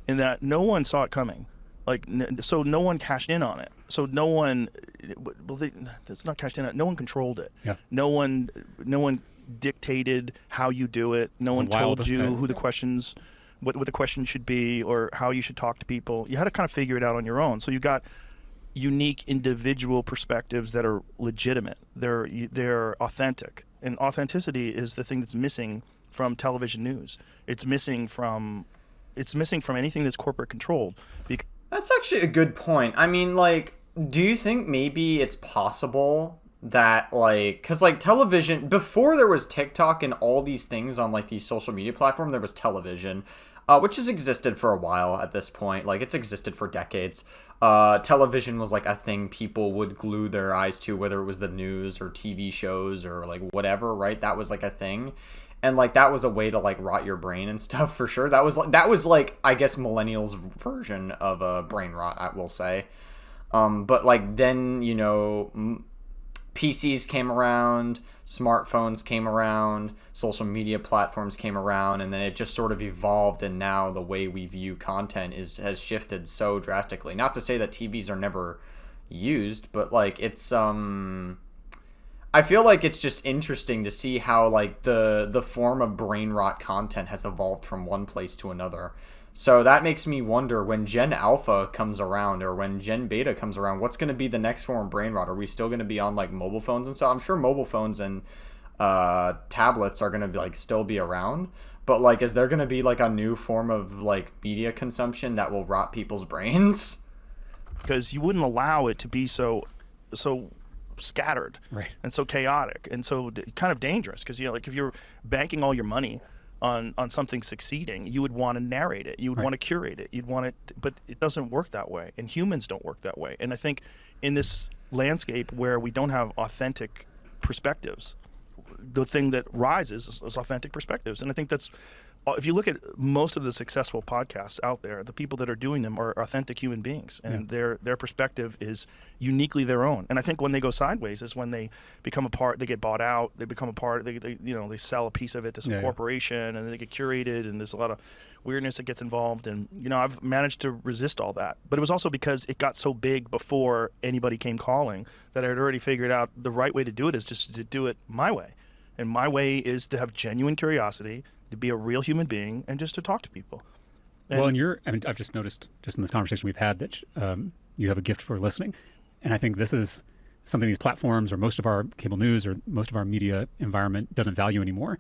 in that no one saw it coming. Like, so no one cashed in on it. So no one, that's not cashed in on it. No one controlled it. Yeah. No one dictated how you do it. No one told you who the questions, what the question should be, or how you should talk to people. You had to kind of figure it out on your own. So you got unique individual perspectives that are legitimate. They're authentic. And authenticity is the thing that's missing from television news. It's missing from anything that's corporate controlled. That's actually a good point. I mean, like, do you think maybe it's possible that, like, because, like, television, before there was TikTok and all these things on, like, these social media platforms, there was television, which has existed for a while at this point. Like, it's existed for decades. Television was, like, a thing people would glue their eyes to, whether it was the news or TV shows or, like, whatever, right? That was, like, a thing. And, like, that was a way to, like, rot your brain and stuff, for sure. That was like, I guess, millennials' version of a brain rot, I will say. But, like, then, you know, PCs came around, smartphones came around, social media platforms came around, and then it just sort of evolved, and now the way we view content has shifted so drastically. Not to say that TVs are never used, but, like, it's, I feel like it's just interesting to see how, like, the form of brain rot content has evolved from one place to another. So that makes me wonder, when Gen Alpha comes around or when Gen Beta comes around, what's going to be the next form of brain rot? Are we still going to be on, like, mobile phones and stuff? I'm sure mobile phones and tablets are going to be, like, still be around. But, like, is there going to be, like, a new form of, like, media consumption that will rot people's brains? Because you wouldn't allow it to be so scattered, right, and so chaotic, and so kind of dangerous. Because, you know, like, if you're banking all your money on something succeeding, you would want to narrate it, you would want to curate it, you'd want it, but it doesn't work that way, and humans don't work that way. And I think in this landscape where we don't have authentic perspectives, the thing that rises is authentic perspectives. And I think that's if you look at most of the successful podcasts out there, the people that are doing them are authentic human beings, and their perspective is uniquely their own. And I think when they go sideways is when they become a part, they get bought out, they become a part, they sell a piece of it to some corporation, and then they get curated, and there's a lot of weirdness that gets involved. And I've managed to resist all that, but it was also because it got so big before anybody came calling that I had already figured out the right way to do it is just to do it my way. And my way is to have genuine curiosity, to be a real human being, and just to talk to people. And I've just noticed, just in this conversation we've had, that you have a gift for listening. And I think this is something these platforms or most of our cable news or most of our media environment doesn't value anymore,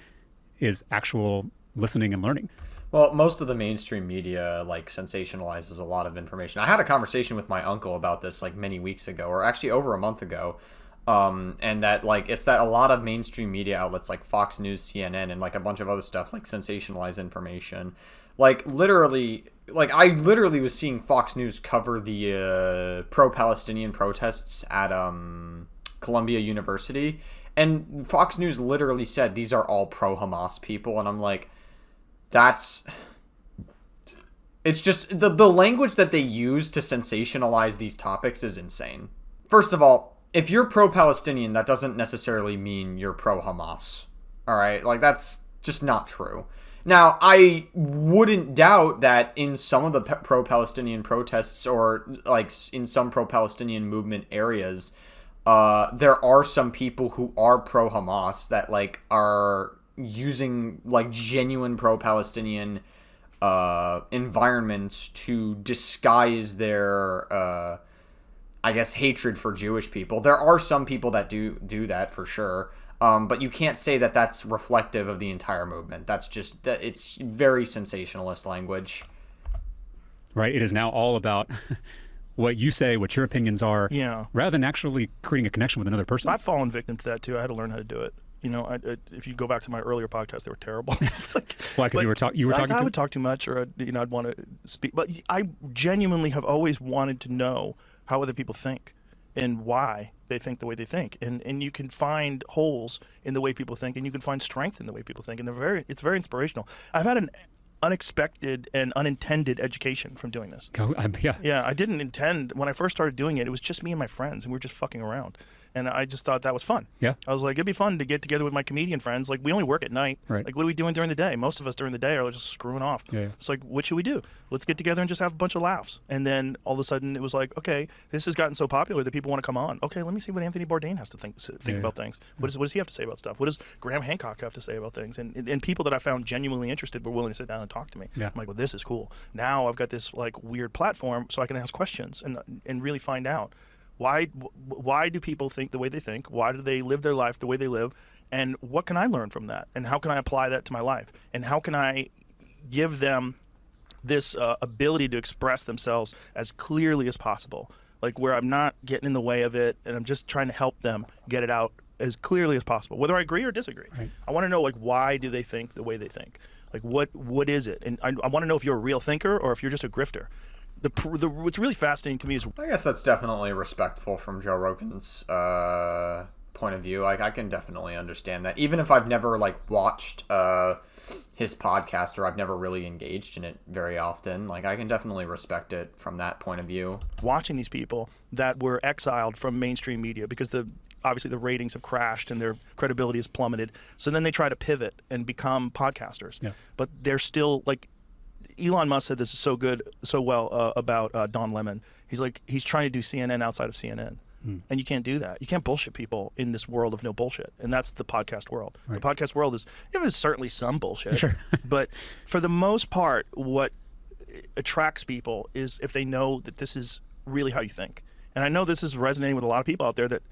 is actual listening and learning. Well, most of the mainstream media sensationalizes a lot of information. I had a conversation with my uncle about this many weeks ago, or actually over a month ago. And that it's that a lot of mainstream media outlets like Fox News, CNN, and a bunch of other stuff sensationalize information. I literally was seeing Fox News cover the pro-Palestinian protests at Columbia University, and Fox News literally said these are all pro-Hamas people, and I'm like, it's just the language that they use to sensationalize these topics is insane. First of all, if you're pro-Palestinian, that doesn't necessarily mean you're pro-Hamas. All right? That's just not true. Now, I wouldn't doubt that in some of the pro-Palestinian protests or in some pro-Palestinian movement areas, there are some people who are pro-Hamas that are using genuine pro-Palestinian environments to disguise their hatred for Jewish people. There are some people that do that for sure, but you can't say that that's reflective of the entire movement. That's just it's very sensationalist language. Right. It is now all about what you say, what your opinions are, rather than actually creating a connection with another person. I've fallen victim to that too. I had to learn how to do it. If you go back to my earlier podcast, they were terrible. Why? Because you were talking. I would talk too much, or I'd want to speak. But I genuinely have always wanted to know how other people think and why they think the way they think. And you can find holes in the way people think, and you can find strength in the way people think. And it's very inspirational. I've had an unexpected and unintended education from doing this. Yeah, I didn't intend, when I first started doing it was just me and my friends, and we were just fucking around. And I just thought that was fun. Yeah. I was like, it'd be fun to get together with my comedian friends. We only work at night. Right. What are we doing during the day? Most of us during the day are just screwing off. Yeah. It's what should we do? Let's get together and just have a bunch of laughs. And then all of a sudden it was okay, this has gotten so popular that people want to come on. Okay, let me see what Anthony Bourdain has to think about things. What does he have to say about stuff? What does Graham Hancock have to say about things? And people that I found genuinely interested were willing to sit down and talk to me. Yeah. I'm like, well, this is cool. Now I've got this weird platform so I can ask questions and really find out. Why do people think the way they think? Why do they live their life the way they live? And what can I learn from that? And how can I apply that to my life? And how can I give them this ability to express themselves as clearly as possible? Where I'm not getting in the way of it, and I'm just trying to help them get it out as clearly as possible, whether I agree or disagree. Right. I want to know why do they think the way they think? What is it? And I want to know if you're a real thinker or if you're just a grifter. What's really fascinating to me is, I guess that's definitely respectful from Joe Rogan's point of view. I can definitely understand that, even if I've never watched his podcast, or I've never really engaged in it very often. I can definitely respect it from that point of view. Watching these people that were exiled from mainstream media because obviously the ratings have crashed and their credibility has plummeted. So then they try to pivot and become podcasters. Yeah. But they're still Elon Musk said this so well about Don Lemon. He's trying to do CNN outside of CNN. And you can't do that. You can't bullshit people in this world of no bullshit. And that's the podcast world. Right. The podcast world is, there's certainly some bullshit. Sure. But for the most part, what attracts people is if they know that this is really how you think. And I know this is resonating with a lot of people out there, that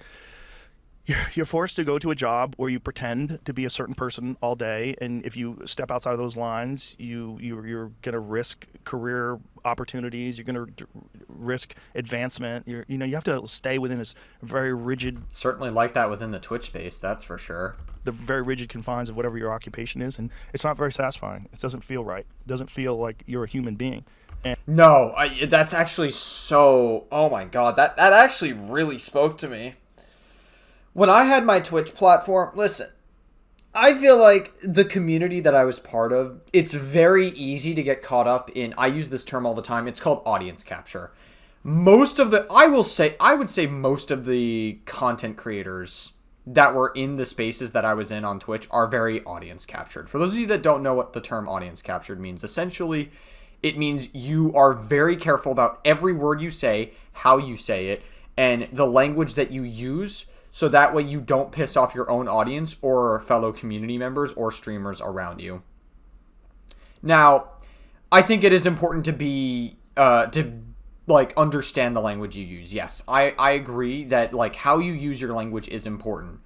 you're forced to go to a job where you pretend to be a certain person all day, and if you step outside of those lines, you're going to risk career opportunities. You're going to risk advancement. You have to stay within this very rigid. Certainly like that within the Twitch space, that's for sure. The very rigid confines of whatever your occupation is, and it's not very satisfying. It doesn't feel right. It doesn't feel like you're a human being. No, that's actually so. Oh my god, that actually really spoke to me. When I had my Twitch platform, listen, I feel like the community that I was part of, it's very easy to get caught up in, I use this term all the time, it's called audience capture. I would say most of the content creators that were in the spaces that I was in on Twitch are very audience captured. For those of you that don't know what the term audience captured means, essentially it means you are very careful about every word you say, how you say it, and the language that you use, so that way you don't piss off your own audience or fellow community members or streamers around you. Now, I think it is important to be understand the language you use. Yes, I agree that like how you use your language is important.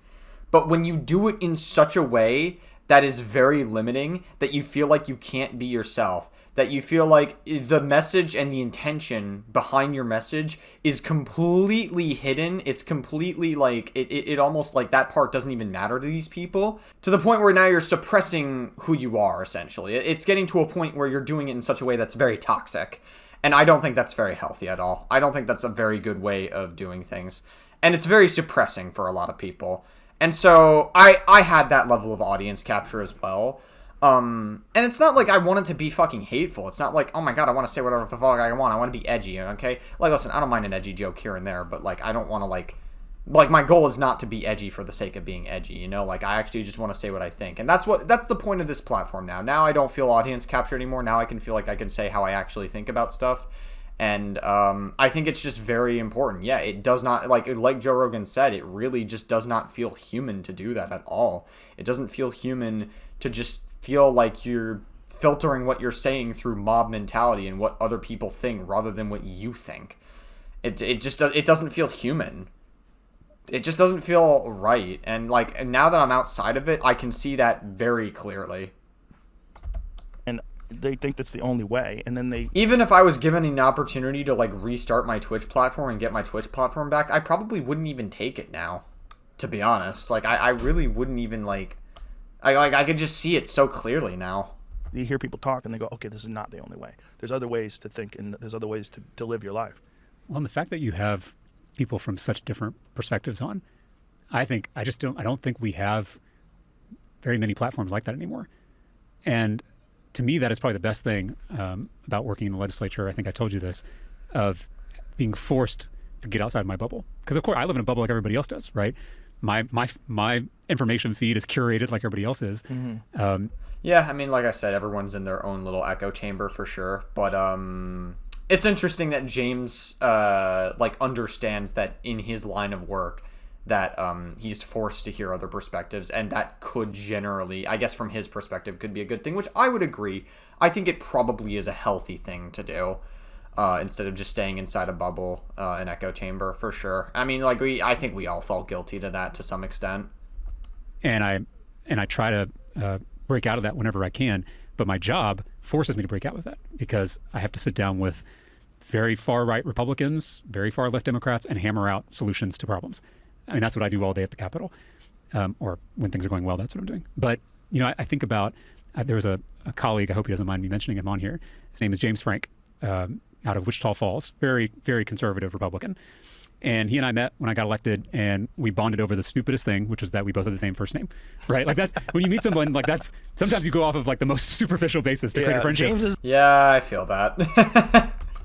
But when you do it in such a way that is very limiting, that you feel like you can't be yourself, that you feel like the message and the intention behind your message is completely hidden. It's completely like, it almost like that part doesn't even matter to these people, to the point where now you're suppressing who you are, essentially. It's getting to a point where you're doing it in such a way that's very toxic. And I don't think that's very healthy at all. I don't think that's a very good way of doing things. And it's very suppressing for a lot of people. And so I had that level of audience capture as well. And it's not like I wanted to be fucking hateful. It's not like, oh my god, I want to say whatever the fuck I want. I want to be edgy, okay? Like, listen, I don't mind an edgy joke here and there, but like, I don't want to like my goal is not to be edgy for the sake of being edgy, you know? Like, I actually just want to say what I think. And that's the point of this platform now. Now I don't feel audience capture anymore. Now I can feel like I can say how I actually think about stuff. And I think it's just very important. Yeah, it does not, like Joe Rogan said, it really just does not feel human to do that at all. It doesn't feel human to just feel like you're filtering what you're saying through mob mentality and what other people think rather than what you think. It doesn't feel human. It just doesn't feel right. And like, now that I'm outside of it, I can see that very clearly. And they think that's the only way, and then even if I was given an opportunity to like restart my Twitch platform and get my Twitch platform back, I probably wouldn't even take it now, to be honest. Like, I really wouldn't even like I could just see it so clearly now. You hear people talk and they go, okay, this is not the only way. There's other ways to think, and there's other ways to live your life. Well, and the fact that you have people from such different perspectives on, I don't think we have very many platforms like that anymore. And to me, that is probably the best thing about working in the legislature. I think I told you this, of being forced to get outside my bubble. Because of course, I live in a bubble like everybody else does, right? My information feed is curated like everybody else is. Mm-hmm. Yeah, I mean, like I said, everyone's in their own little echo chamber for sure. But it's interesting that James understands that in his line of work that he's forced to hear other perspectives, and that could generally, I guess from his perspective, could be a good thing, which I would agree. I think it probably is a healthy thing to do. Instead of just staying inside a bubble, an echo chamber, for sure. I mean, like I think we all fall guilty to that to some extent. And I try to break out of that whenever I can, but my job forces me to break out with that because I have to sit down with very far right Republicans, very far left Democrats, and hammer out solutions to problems. I mean, that's what I do all day at the Capitol, or when things are going well, that's what I'm doing. But you know, I think about there was a colleague. I hope he doesn't mind me mentioning him on here. His name is James Frank. Out of Wichita Falls, very, very conservative Republican. And he and I met when I got elected, and we bonded over the stupidest thing, which was that we both had the same first name, right? Like, that's when you meet someone, like, that's sometimes you go off of like the most superficial basis to create a friendship. Yeah, I feel that.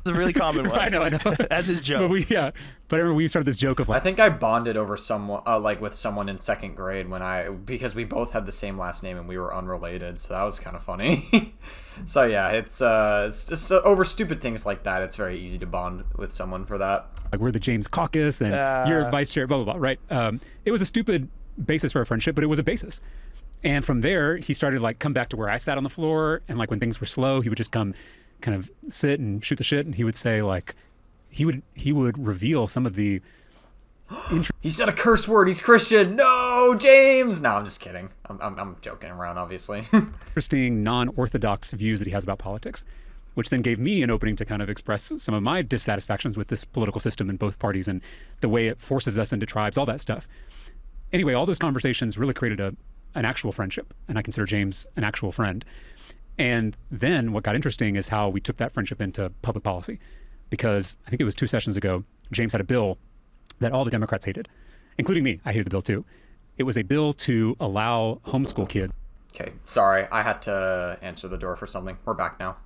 It's a really common one. I know. That's his joke. But I remember we started this joke of like, I think I bonded over someone, with someone in second grade because we both had the same last name and we were unrelated, so that was kind of funny. So yeah, it's just over stupid things like that. It's very easy to bond with someone for that. Like, we're the James Caucus, and you're vice chair, blah blah blah. Right? It was a stupid basis for a friendship, but it was a basis. And from there, he started to like come back to where I sat on the floor, and like when things were slow, he would just come, kind of sit and shoot the shit, and he would say like, he would reveal some of the. He said a curse word. He's Christian. No, James. No, I'm just kidding. I'm joking around, obviously. Interesting, non-orthodox views that he has about politics, which then gave me an opening to kind of express some of my dissatisfactions with this political system in both parties and the way it forces us into tribes, all that stuff. Anyway, all those conversations really created an actual friendship, and I consider James an actual friend. And then what got interesting is how we took that friendship into public policy, because I think it was 2 sessions ago, James had a bill that all the Democrats hated, including me. I hated the bill too. It was a bill to allow homeschool kids Okay, sorry, I had to answer the door for something. We're back now.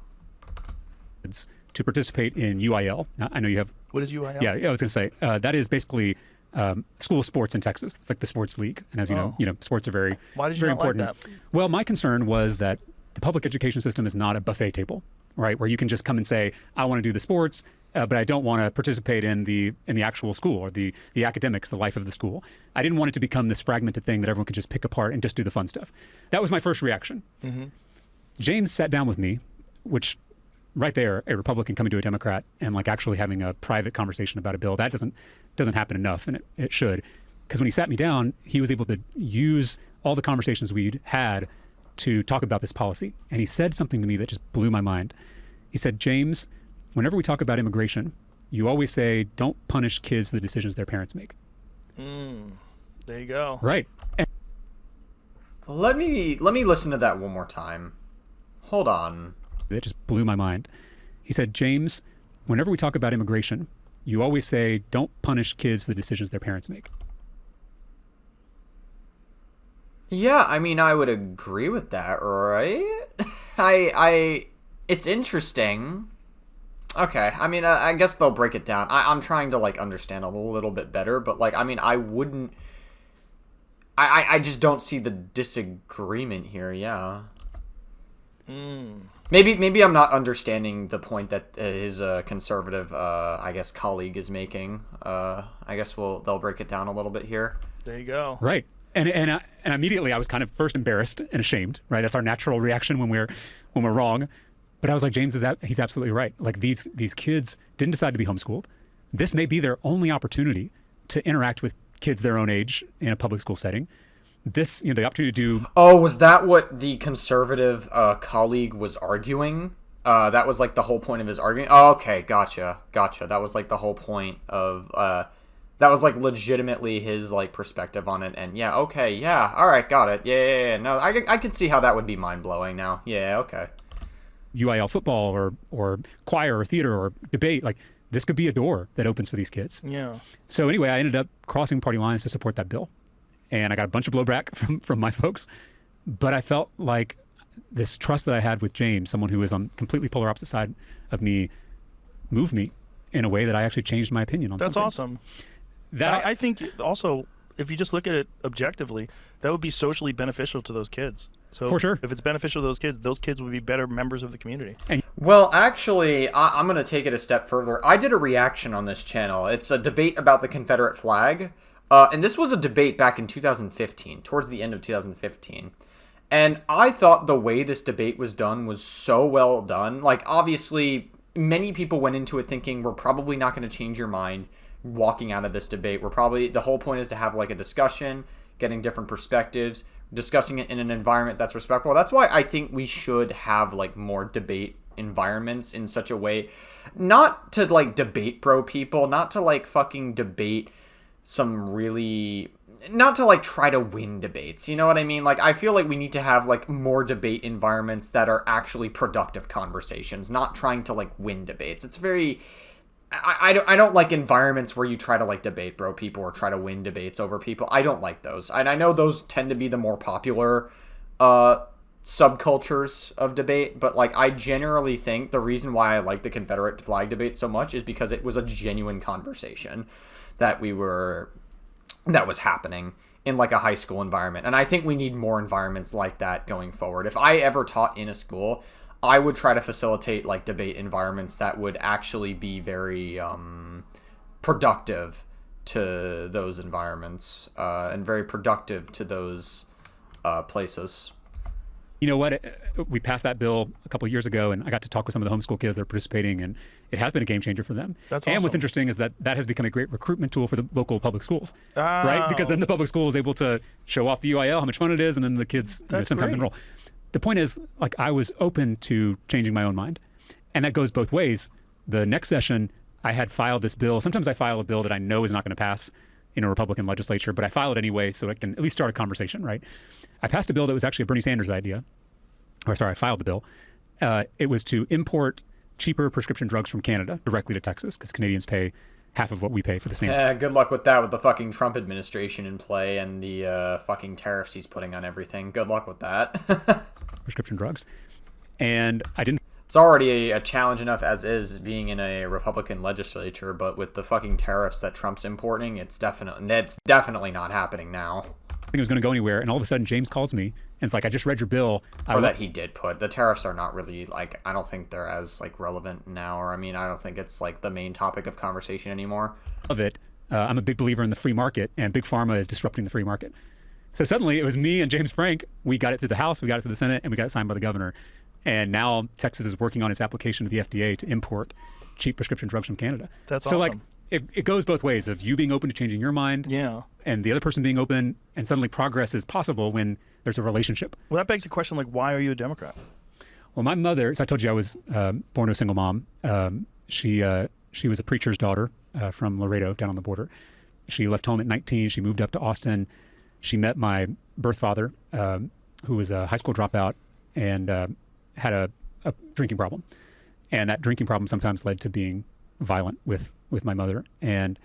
to participate in UIL. Now, I know you have. What is UIL? Yeah, I was going to say that is basically school sports in Texas. It's like the sports league, and as you know, sports are very Why did you very not like important. that? Well, my concern was that the public education system is not a buffet table, right? Where you can just come and say, I want to do the sports, but I don't want to participate in the actual school or the academics, the life of the school. I didn't want it to become this fragmented thing that everyone could just pick apart and just do the fun stuff. That was my first reaction. Mm-hmm. James sat down with me, which right there, a Republican coming to a Democrat and like actually having a private conversation about a bill, that doesn't happen enough, and it should. Because when he sat me down, he was able to use all the conversations we'd had to talk about this policy. And he said something to me that just blew my mind. He said, James, whenever we talk about immigration, you always say, don't punish kids for the decisions their parents make. There you go. Right. And Let me listen to that one more time. Hold on. it just blew my mind. He said, James, whenever we talk about immigration, you always say, don't punish kids for the decisions their parents make. Yeah, I mean, I would agree with that, right? It's interesting. Okay, I mean, I guess they'll break it down. I'm trying to, like, understand a little bit better, but, like, I mean, I wouldn't... I just don't see the disagreement here, yeah. Maybe I'm not understanding the point that his conservative, I guess, colleague is making. I guess they'll break it down a little bit here. There you go. Right. And immediately I was kind of first embarrassed and ashamed, right? That's our natural reaction when we're wrong. But I was like, James he's absolutely right. Like these kids didn't decide to be homeschooled. This may be their only opportunity to interact with kids their own age in a public school setting. This, the opportunity to do. Oh, was that what the conservative colleague was arguing? That was like the whole point of his argument. Oh, okay, gotcha. That was like the whole point of that was like legitimately his like perspective on it. And yeah, okay, yeah, all right, got it. Yeah. No, I could see how that would be mind blowing now. Yeah, okay. UIL football or choir or theater or debate, like this could be a door that opens for these kids. Yeah. So anyway, I ended up crossing party lines to support that bill. And I got a bunch of blowback from my folks. But I felt like this trust that I had with James, someone who is on completely polar opposite side of me, moved me in a way that I actually changed my opinion on That's something. awesome. I think also, if you just look at it objectively, that would be socially beneficial to those kids. So For sure. if it's beneficial to those kids would be better members of the community. Well, actually, I'm going to take it a step further. I did a reaction on this channel. It's a debate about the Confederate flag. And this was a debate back in 2015, towards the end of 2015. And I thought the way this debate was done was so well done. Like, obviously, many people went into it thinking we're probably not going to change your mind walking out of this debate. The whole point is to have, like, a discussion, getting different perspectives, discussing it in an environment that's respectful. That's why I think we should have, like, more debate environments in such a way. Not to, like, debate bro people, not to, like, fucking debate some really, not to like try to win debates, you know what I mean? Like, I feel like we need to have like more debate environments that are actually productive conversations, not trying to like win debates. It's very, I don't like environments where you try to like debate bro people or try to win debates over people. I don't like those. And I know those tend to be the more popular subcultures of debate, but like I generally think the reason why I like the Confederate flag debate so much is because it was a genuine conversation that was happening in like a high school environment. And I think we need more environments like that going forward. If I ever taught in a school, I would try to facilitate like debate environments that would actually be very productive to those environments and very productive to those places. You know what? We passed that bill a couple of years ago, and I got to talk with some of the homeschool kids that are participating, and it has been a game changer for them. That's And awesome. what's interesting is that has become a great recruitment tool for the local public schools, right? Because then the public school is able to show off the UIL, how much fun it is, and then the kids sometimes great. enroll. The point is, like, I was open to changing my own mind, and that goes both ways. The next session, I had filed this bill. Sometimes I file a bill that I know is not going to pass in a Republican legislature, but I file it anyway so it can at least start a conversation, right? I passed a bill that was actually a Bernie Sanders idea. I filed the bill. It was to import cheaper prescription drugs from Canada directly to Texas because Canadians pay half of what we pay for the same. Good luck with that with the fucking Trump administration in play and the fucking tariffs he's putting on everything. Good luck with that. Prescription drugs. And I didn't. It's already a challenge enough as is being in a Republican legislature, but with the fucking tariffs that Trump's importing, it's definitely not happening now. Think it was going to go anywhere, and all of a sudden James calls me and it's like, I just read your bill. Or that he did put. The tariffs are not really, like, I don't think they're as, like, relevant now, or I mean, I don't think it's, like, the main topic of conversation anymore. Of it, I'm a big believer in the free market, and Big Pharma is disrupting the free market. So suddenly it was me and James Frank. We got it through the House, we got it through the Senate, and we got it signed by the governor. And now Texas is working on its application to the FDA to import cheap prescription drugs from Canada. That's so awesome. Like, it goes both ways of you being open to changing your mind, and the other person being open, and suddenly progress is possible when there's a relationship. Well, that begs the question, like, why are you a Democrat? Well, my mother, so I told you I was born to a single mom. She was a preacher's daughter from Laredo down on the border. She left home at 19. She moved up to Austin. She met my birth father, who was a high school dropout and had a drinking problem. And that drinking problem sometimes led to being violent with my mother. And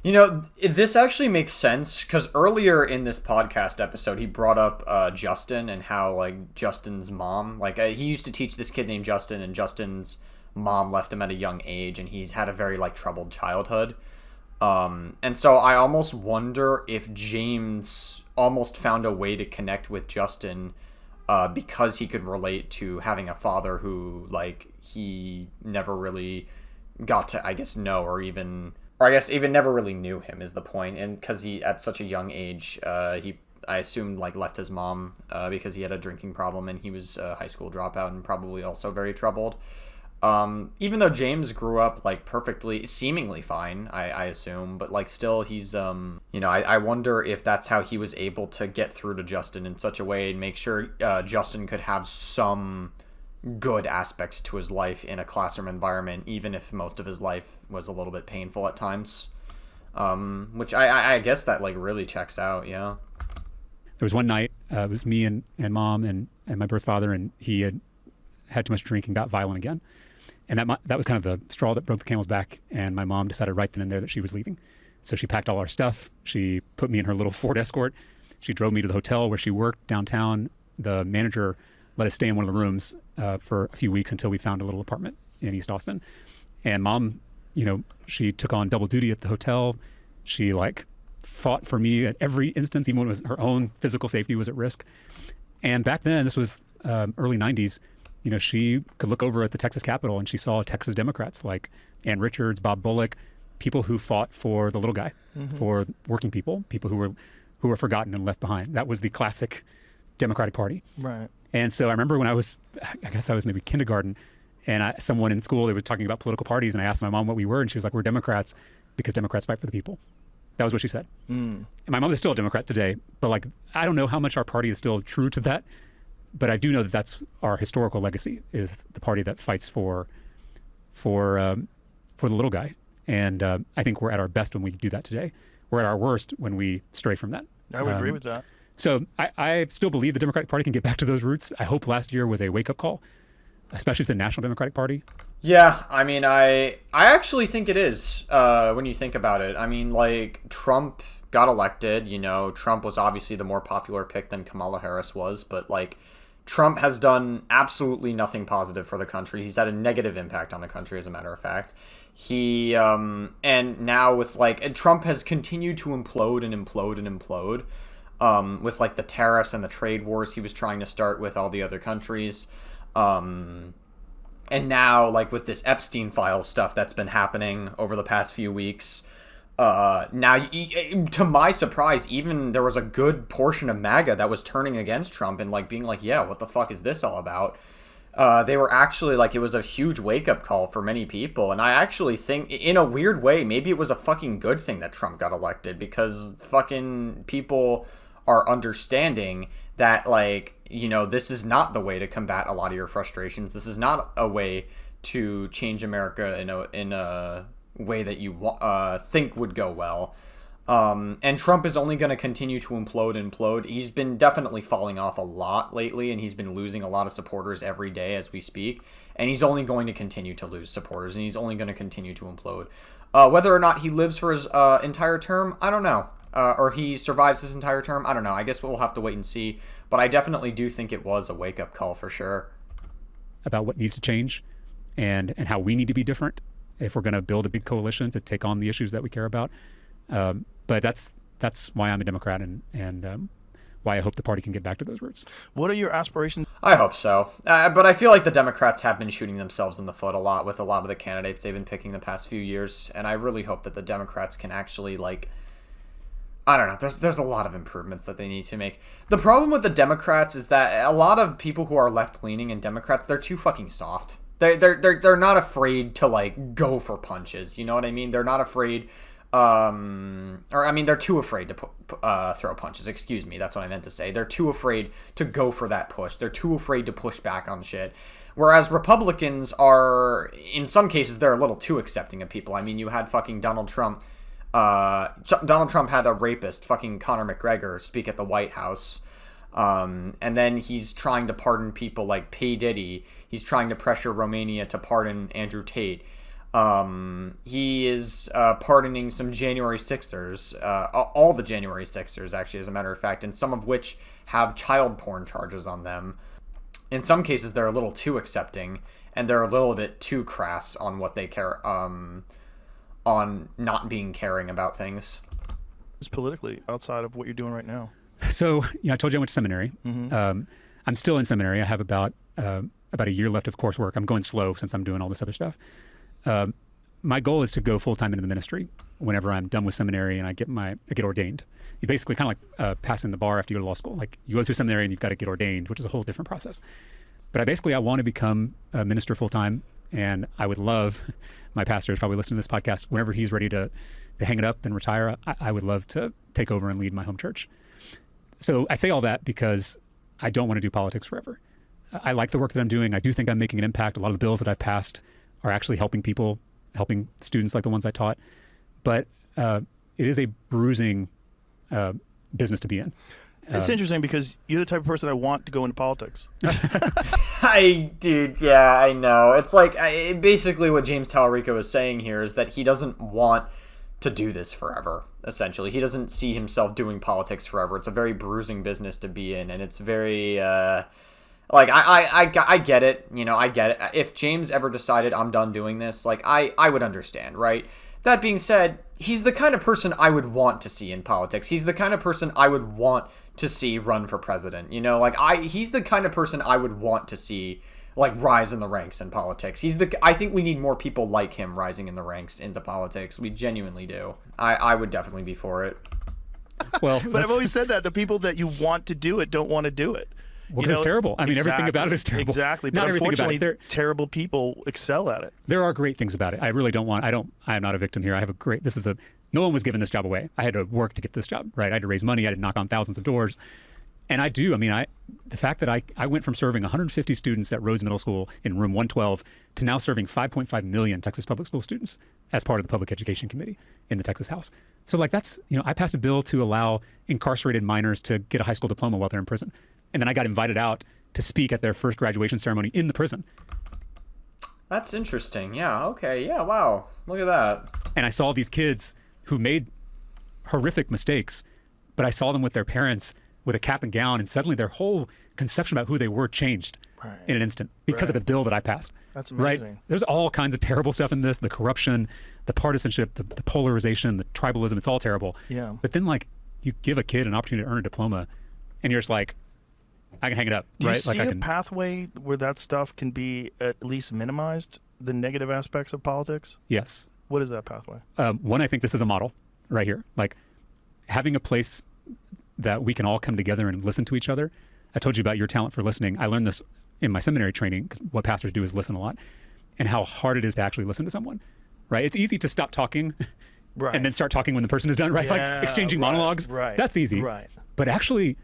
you know, this actually makes sense because earlier in this podcast episode, he brought up Justin and how, like, Justin's mom, like, he used to teach this kid named Justin, and Justin's mom left him at a young age, and he's had a very, like, troubled childhood. And so I almost wonder if James almost found a way to connect with Justin because he could relate to having a father who, like, he never really got to, I guess, know, or I guess even never really knew him is the point. And because he, at such a young age, I assumed, like, left his mom because he had a drinking problem, and he was a high school dropout and probably also very troubled. Even though James grew up, like, perfectly, seemingly fine, I assume, but, like, still he's, you know, I wonder if that's how he was able to get through to Justin in such a way and make sure Justin could have some good aspects to his life in a classroom environment, even if most of his life was a little bit painful at times. Which I guess that, like, really checks out, yeah. There was one night, it was me and mom and my birth father, and he had too much drink and got violent again. And that was kind of the straw that broke the camel's back, and my mom decided right then and there that she was leaving. So she packed all our stuff. She put me in her little Ford Escort. She drove me to the hotel where she worked downtown. The manager let us stay in one of the rooms for a few weeks until we found a little apartment in East Austin. And mom, you know, she took on double duty at the hotel. She, like, fought for me at every instance, even when it was her own physical safety was at risk. And back then, this was early 90s, you know, she could look over at the Texas Capitol and she saw Texas Democrats like Ann Richards, Bob Bullock, people who fought for the little guy, for working people who were forgotten and left behind. That was the classic Democratic Party. Right. And so I remember when I guess I was maybe kindergarten, and someone in school, they were talking about political parties, and I asked my mom what we were, and she was like, we're Democrats because Democrats fight for the people. That was what she said. And my mom is still a Democrat today, but, like, I don't know how much our party is still true to that, but I do know that that's our historical legacy, is the party that fights for the little guy. And I think we're at our best when we do that today. We're at our worst when we stray from that. I would agree with that. So I still believe the Democratic Party can get back to those roots. I hope last year was a wake-up call, especially to the National Democratic Party. Yeah, I mean, I actually think it is when you think about it. I mean, like, Trump got elected, you know, Trump was obviously the more popular pick than Kamala Harris was, but, like, Trump has done absolutely nothing positive for the country. He's had a negative impact on the country, as a matter of fact. He, and now with, like, and Trump has continued to implode and implode and implode. With, like, the tariffs and the trade wars he was trying to start with all the other countries. And now, like, with this Epstein file stuff that's been happening over the past few weeks, now, to my surprise, even there was a good portion of MAGA that was turning against Trump and, like, being like, yeah, what the fuck is this all about? They were actually, like, it was a huge wake-up call for many people, and I actually think, in a weird way, maybe it was a fucking good thing that Trump got elected, because fucking people are understanding that, like, you know, this is not the way to combat a lot of your frustrations. This is not a way to change America in a way that you think would go well. And Trump is only going to continue to implode. He's been definitely falling off a lot lately, and he's been losing a lot of supporters every day as we speak. And he's only going to continue to lose supporters, and he's only going to continue to implode. Whether or not he lives for his entire term, I don't know. Or he survives his entire term, I don't know. I guess we'll have to wait and see. But I definitely do think it was a wake-up call for sure. About what needs to change and how we need to be different if we're going to build a big coalition to take on the issues that we care about. But that's why I'm a Democrat and why I hope the party can get back to those roots. What are your aspirations? I hope so. But I feel like the Democrats have been shooting themselves in the foot a lot with a lot of the candidates they've been picking the past few years. And I really hope that the Democrats can actually, like, I don't know. There's a lot of improvements that they need to make. The problem with the Democrats is that a lot of people who are left-leaning and Democrats, they're too fucking soft. They're not afraid to, like, go for punches. You know what I mean? They're not afraid... they're too afraid to throw punches. Excuse me, that's what I meant to say. They're too afraid to go for that push. They're too afraid to push back on shit. Whereas Republicans are, in some cases, they're a little too accepting of people. I mean, you had fucking Donald Trump. Donald Trump had a rapist, fucking Conor McGregor, speak at the White House. And then he's trying to pardon people like P. Diddy. He's trying to pressure Romania to pardon Andrew Tate. He is pardoning some January 6ers, all the January 6ers, actually, as a matter of fact, and some of which have child porn charges on them. In some cases, they're a little too accepting, and they're a little bit too crass on what they care, on not being caring about things. Politically, outside of what you're doing right now. So, I told you I went to seminary. Mm-hmm. I'm still in seminary. I have about a year left of coursework. I'm going slow since I'm doing all this other stuff. My goal is to go full-time into the ministry whenever I'm done with seminary and I get ordained. You basically kind of like passing the bar after you go to law school. Like you go through seminary and you've got to get ordained, which is a whole different process. But I want to become a minister full-time, and I would love, my pastor is probably listening to this podcast, whenever he's ready to hang it up and retire, I would love to take over and lead my home church. So I say all that because I don't want to do politics forever. I like the work that I'm doing. I do think I'm making an impact. A lot of the bills that I've passed are actually helping people, helping students like the ones I taught. But it is a bruising business to be in. It's interesting because you're the type of person I want to go into politics. Dude, yeah, I know. It's like, basically what James Talarico is saying here is that he doesn't want to do this forever, essentially. He doesn't see himself doing politics forever. It's a very bruising business to be in, and it's very... Like, I get it, I get it. If James ever decided I'm done doing this, like, I would understand, right? That being said, he's the kind of person I would want to see in politics. He's the kind of person I would want to see run for president, he's the kind of person I would want to see, like, rise in the ranks in politics. I think we need more people like him rising in the ranks into politics. We genuinely do. I would definitely be for it. Well, but I've always said that the people that you want to do it don't want to do it. Well, it's terrible. I mean, everything about it is terrible. Exactly. Not But everything about unfortunately, it. terrible people excel at it. There are great things about it. I really don't want, I'm not a victim here. No one was given this job away. I had to work to get this job, right? I had to raise money. I had to knock on thousands of doors. And the fact that I went from serving 150 students at Rhodes Middle School in room 112 to now serving 5.5 million Texas public school students as part of the Public Education Committee in the Texas House. So that's, I passed a bill to allow incarcerated minors to get a high school diploma while they're in prison. And then I got invited out to speak at their first graduation ceremony in the prison. That's interesting. Yeah, okay. Yeah, wow. Look at that. And I saw these kids who made horrific mistakes, but I saw them with their parents with a cap and gown, and suddenly their whole conception about who they were changed in an instant because of a bill that I passed. That's amazing. Right? There's all kinds of terrible stuff in this, the corruption, the partisanship, the polarization, the tribalism, it's all terrible. Yeah. But then, you give a kid an opportunity to earn a diploma, and you're just like, I can hang it up, Do right? you see a pathway where that stuff can be at least minimized, the negative aspects of politics? Yes. What is that pathway? One, I think this is a model right here. Like, having a place that we can all come together and listen to each other. I told you about your talent for listening. I learned this in my seminary training, because what pastors do is listen a lot, and how hard it is to actually listen to someone, right? It's easy to stop talking and then start talking when the person is done, right? Yeah, Like exchanging monologues. Right. That's easy. Right. But actually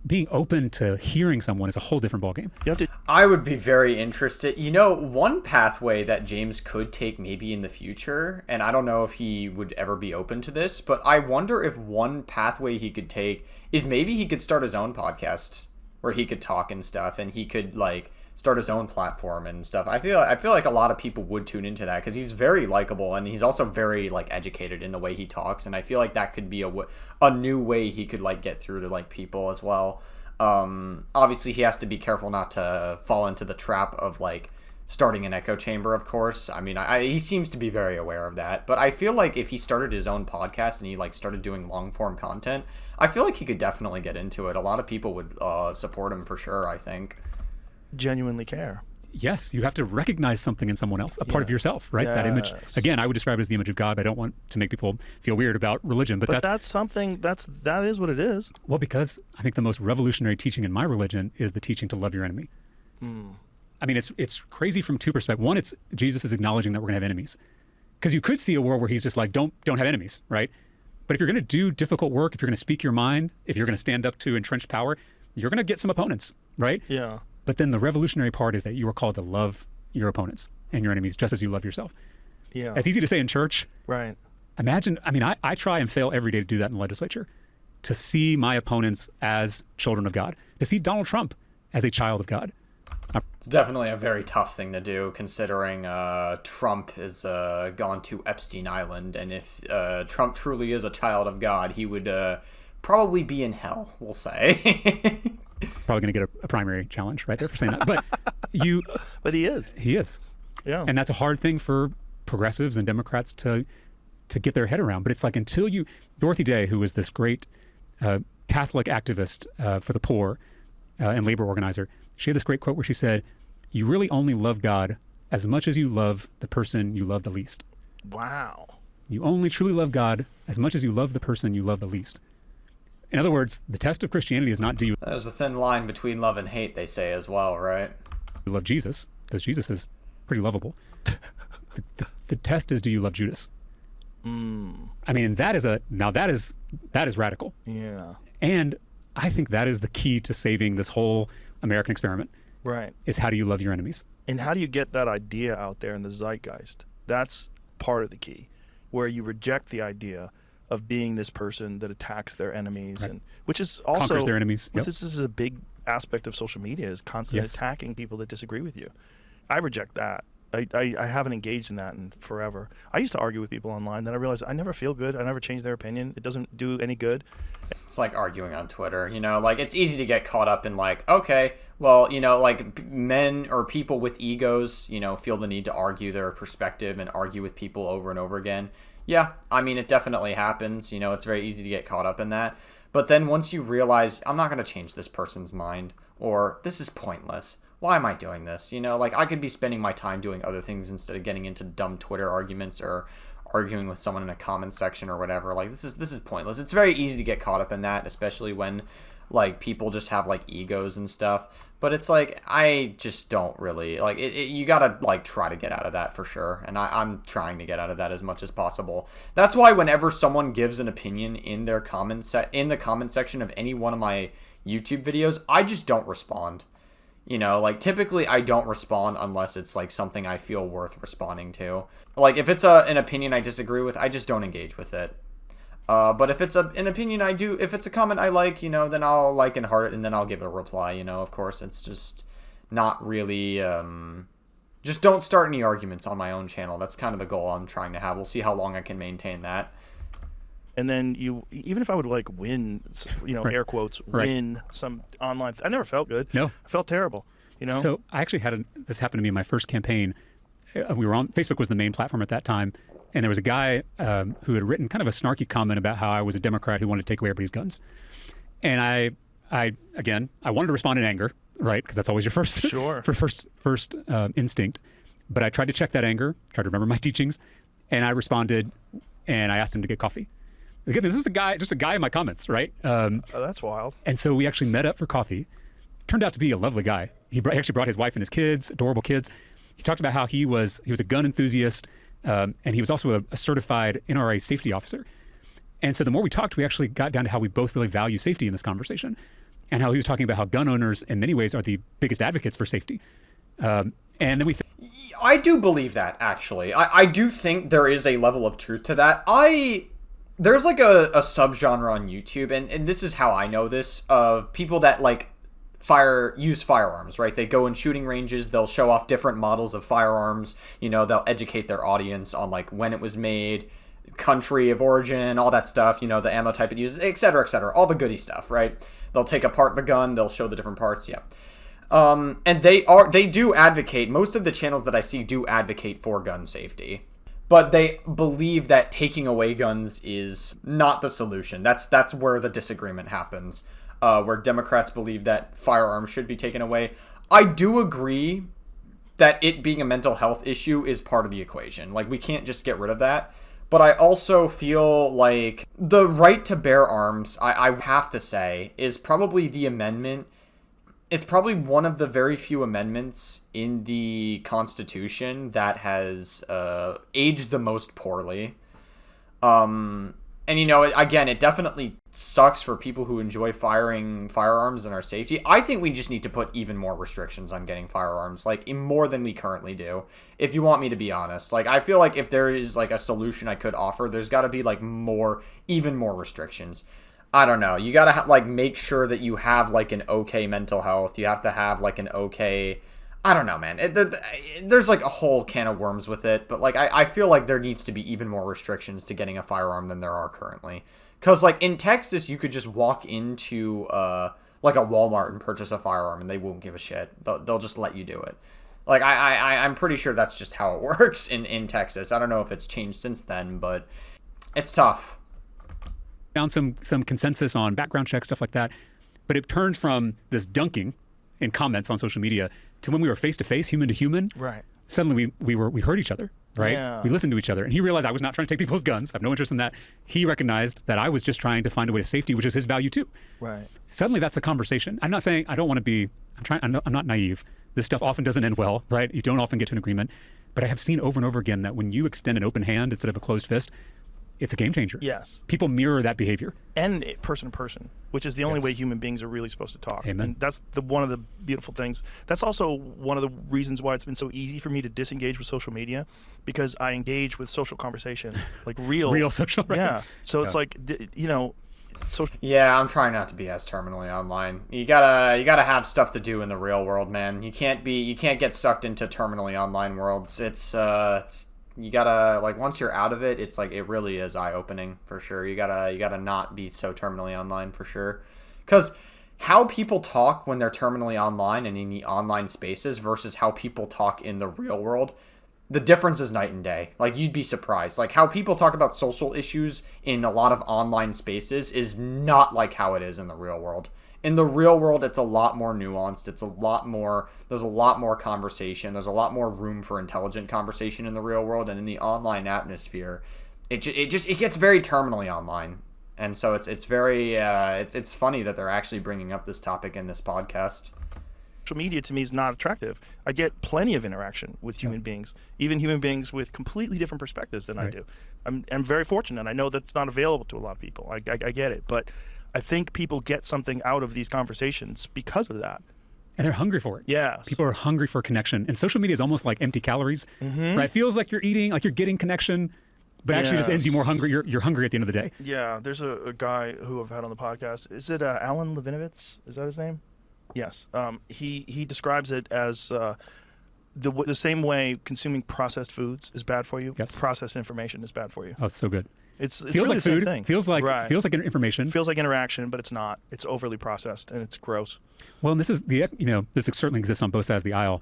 being open to hearing someone is a whole different ballgame. You have to. I would be very interested. You know, one pathway that James could take maybe in the future, and I don't know if he would ever be open to this, but I wonder if one pathway he could take is maybe he could start his own podcast where he could talk and stuff, and he could like start his own platform and stuff. I feel like a lot of people would tune into that because he's very likable and he's also very like educated in the way he talks, and I feel like that could be a new way he could like get through to like people as well. Obviously he has to be careful not to fall into the trap of like starting an echo chamber, of course. I mean, he seems to be very aware of that, but I feel like if he started his own podcast and he like started doing long form content, I feel like he could definitely get into it. A lot of people would support him for sure, I think. Genuinely care. Yes, you have to recognize something in someone else, a part of yourself, right? That image. Again, I would describe it as the image of God. I don't want to make people feel weird about religion, but that's something. That is what it is. Well, because I think the most revolutionary teaching in my religion is the teaching to love your enemy. I mean, it's crazy from two perspectives. One, it's Jesus is acknowledging that we're gonna have enemies, because you could see a world where he's just like, don't have enemies, right? But if you're gonna do difficult work, if you're gonna speak your mind, if you're gonna stand up to entrenched power, you're gonna get some opponents, right? Yeah. But then the revolutionary part is that you are called to love your opponents and your enemies just as you love yourself. Yeah. It's easy to say in church. Right. Imagine, I mean, I try and fail every day to do that in the legislature, to see my opponents as children of God, to see Donald Trump as a child of God. It's definitely a very tough thing to do, considering Trump has gone to Epstein Island, and if Trump truly is a child of God, he would probably be in hell, we'll say. Probably going to get a primary challenge right there for saying that. But But he is. He is. Yeah. And that's a hard thing for progressives and Democrats to get their head around. But it's like until you, Dorothy Day, who was this great Catholic activist for the poor and labor organizer, she had this great quote where she said, "You really only love God as much as you love the person you love the least." Wow. You only truly love God as much as you love the person you love the least. In other words, the test of Christianity is not do you There's a thin line between love and hate, they say as well, right? love Jesus, because Jesus is pretty lovable. The test is, do you love Judas? I mean, and that is radical. Yeah. And I think that is the key to saving this whole American experiment. Right. Is how do you love your enemies? And how do you get that idea out there in the zeitgeist? That's part of the key, where you reject the idea of being this person that attacks their enemies, Right. and which is also Conquers their enemies. Yep. This is a big aspect of social media, is constantly Yes. attacking people that disagree with you. I reject that. I haven't engaged in that in forever. I used to argue with people online, then I realized I never feel good. I never change their opinion. It doesn't do any good. It's like arguing on Twitter, you know, like it's easy to get caught up in like, okay, well, you know, like men or people with egos, you know, feel the need to argue their perspective and argue with people over and over again. Yeah, I mean, it definitely happens. You know, it's very easy to get caught up in that. But then once you realize, I'm not going to change this person's mind, or this is pointless. Why am I doing this? You know, like I could be spending my time doing other things instead of getting into dumb Twitter arguments or arguing with someone in a comment section or whatever. Like this is pointless. It's very easy to get caught up in that, especially when like people just have like egos and stuff. But it's like, I just don't really like it. You gotta like try to get out of that for sure. And I'm trying to get out of that as much as possible. That's why whenever someone gives an opinion in their in the comment section of any one of my YouTube videos, I just don't respond. You know, like typically I don't respond unless it's like something I feel worth responding to. Like if it's an opinion I disagree with, I just don't engage with it. But if it's an opinion I do, if it's a comment I like, you know, then I'll like and heart it, and then I'll give a reply, you know. Of course, it's just not really, just don't start any arguments on my own channel. That's kind of the goal I'm trying to have. We'll see how long I can maintain that. And then even if I would like win, you know, Right. air quotes, Right. win some online, I never felt good. No. I felt terrible, you know? So I actually had this happened to me in my first campaign. We were on Facebook was the main platform at that time, and there was a guy who had written kind of a snarky comment about how I was a Democrat who wanted to take away everybody's guns. And I wanted to respond in anger, right? Because that's always your first Sure. first instinct. But I tried to check that anger, tried to remember my teachings, and I responded, and I asked him to get coffee. Again, this is just a guy in my comments, right? Oh, that's wild. And so we actually met up for coffee. Turned out to be a lovely guy. He actually brought his wife and his kids, adorable kids. He talked about how he was a gun enthusiast, and he was also a certified NRA safety officer. And so the more we talked, we actually got down to how we both really value safety in this conversation. and how he was talking about how gun owners, in many ways, are the biggest advocates for safety. And then I do believe that, actually. I do think there is a level of truth to that. There's like a subgenre on YouTube, and this is how I know this, of people that like use firearms, right? They go in shooting ranges, they'll show off different models of firearms, they'll educate their audience on like when it was made, country of origin, all that stuff, the ammo type it uses, etc., all the goody stuff, right? They'll take apart the gun, they'll show the different parts, yeah. And they do advocate, most of the channels that I see do advocate for gun safety, but they believe that taking away guns is not the solution. That's where the disagreement happens, where Democrats believe that firearms should be taken away. I do agree that it being a mental health issue is part of the equation. Like, we can't just get rid of that. But I also feel like the right to bear arms, I have to say, is probably the amendment. It's probably one of the very few amendments in the Constitution that has aged the most poorly. And, again, it definitely sucks for people who enjoy firing firearms and our safety. I think we just need to put even more restrictions on getting firearms, like more than we currently do, if you want me to be honest. Like, I feel like if there is like a solution I could offer, there's got to be like even more restrictions. I don't know. You got to make sure that you have like an okay mental health. You have to have like an okay, I don't know, man. There's like a whole can of worms with it, but like I feel like there needs to be even more restrictions to getting a firearm than there are currently. Because like in Texas, you could just walk into like a Walmart and purchase a firearm, and they won't give a shit. They'll just let you do it. Like I'm pretty sure that's just how it works in Texas. I don't know if it's changed since then, but it's tough. Found some consensus on background checks, stuff like that, but it turned from this dunking in comments on social media to when we were face to face, human to human. Right. Suddenly we heard each other, right? Yeah. We listened to each other, and he realized I was not trying to take people's guns. I have no interest in that. He recognized that I was just trying to find a way to safety, which is his value too. Right. Suddenly that's a conversation. I'm not saying I don't want to be. I'm not naive. This stuff often doesn't end well, right? You don't often get to an agreement, but I have seen over and over again that when you extend an open hand instead of a closed fist, it's a game changer. Yes. People mirror that behavior. And person to person, which is the only Yes. way human beings are really supposed to talk. Amen. And that's one of the beautiful things. That's also one of the reasons why it's been so easy for me to disengage with social media, because I engage with social conversation, like real social, right? Yeah. So it's like, social. Yeah, I'm trying not to be as terminally online. You gotta have stuff to do in the real world, man. You can't get sucked into terminally online worlds. It's you gotta, like, once you're out of it, it's like it really is eye-opening for sure. You gotta not be so terminally online for sure, because how people talk when they're terminally online and in the online spaces versus how people talk in the real world, the difference is night and day. Like, you'd be surprised. Like, how people talk about social issues in a lot of online spaces is not like how it is in the real world. In the real world, it's a lot more nuanced. There's a lot more conversation. There's a lot more room for intelligent conversation in the real world. And in the online atmosphere, it gets very terminally online. And so it's very it's funny that they're actually bringing up this topic in this podcast. Social media to me is not attractive. I get plenty of interaction with human beings, even human beings with completely different perspectives than I do. I'm very fortunate. I know that's not available to a lot of people. I get it, but I think people get something out of these conversations because of that. And they're hungry for it. Yes. People are hungry for connection. And social media is almost like empty calories, right? It feels like you're eating, like you're getting connection, but actually just ends you more hungry. You're hungry at the end of the day. Yeah, there's a guy who I've had on the podcast. Is it Alan Levinovitz? Is that his name? Yes. He describes it as the same way consuming processed foods is bad for you. Yes. Processed information is bad for you. Oh, it's so good. It's Feels really like the same food. thing. Feels like Right. information. Feels like interaction, but it's not. It's overly processed and it's gross. Well, and this is this certainly exists on both sides of the aisle,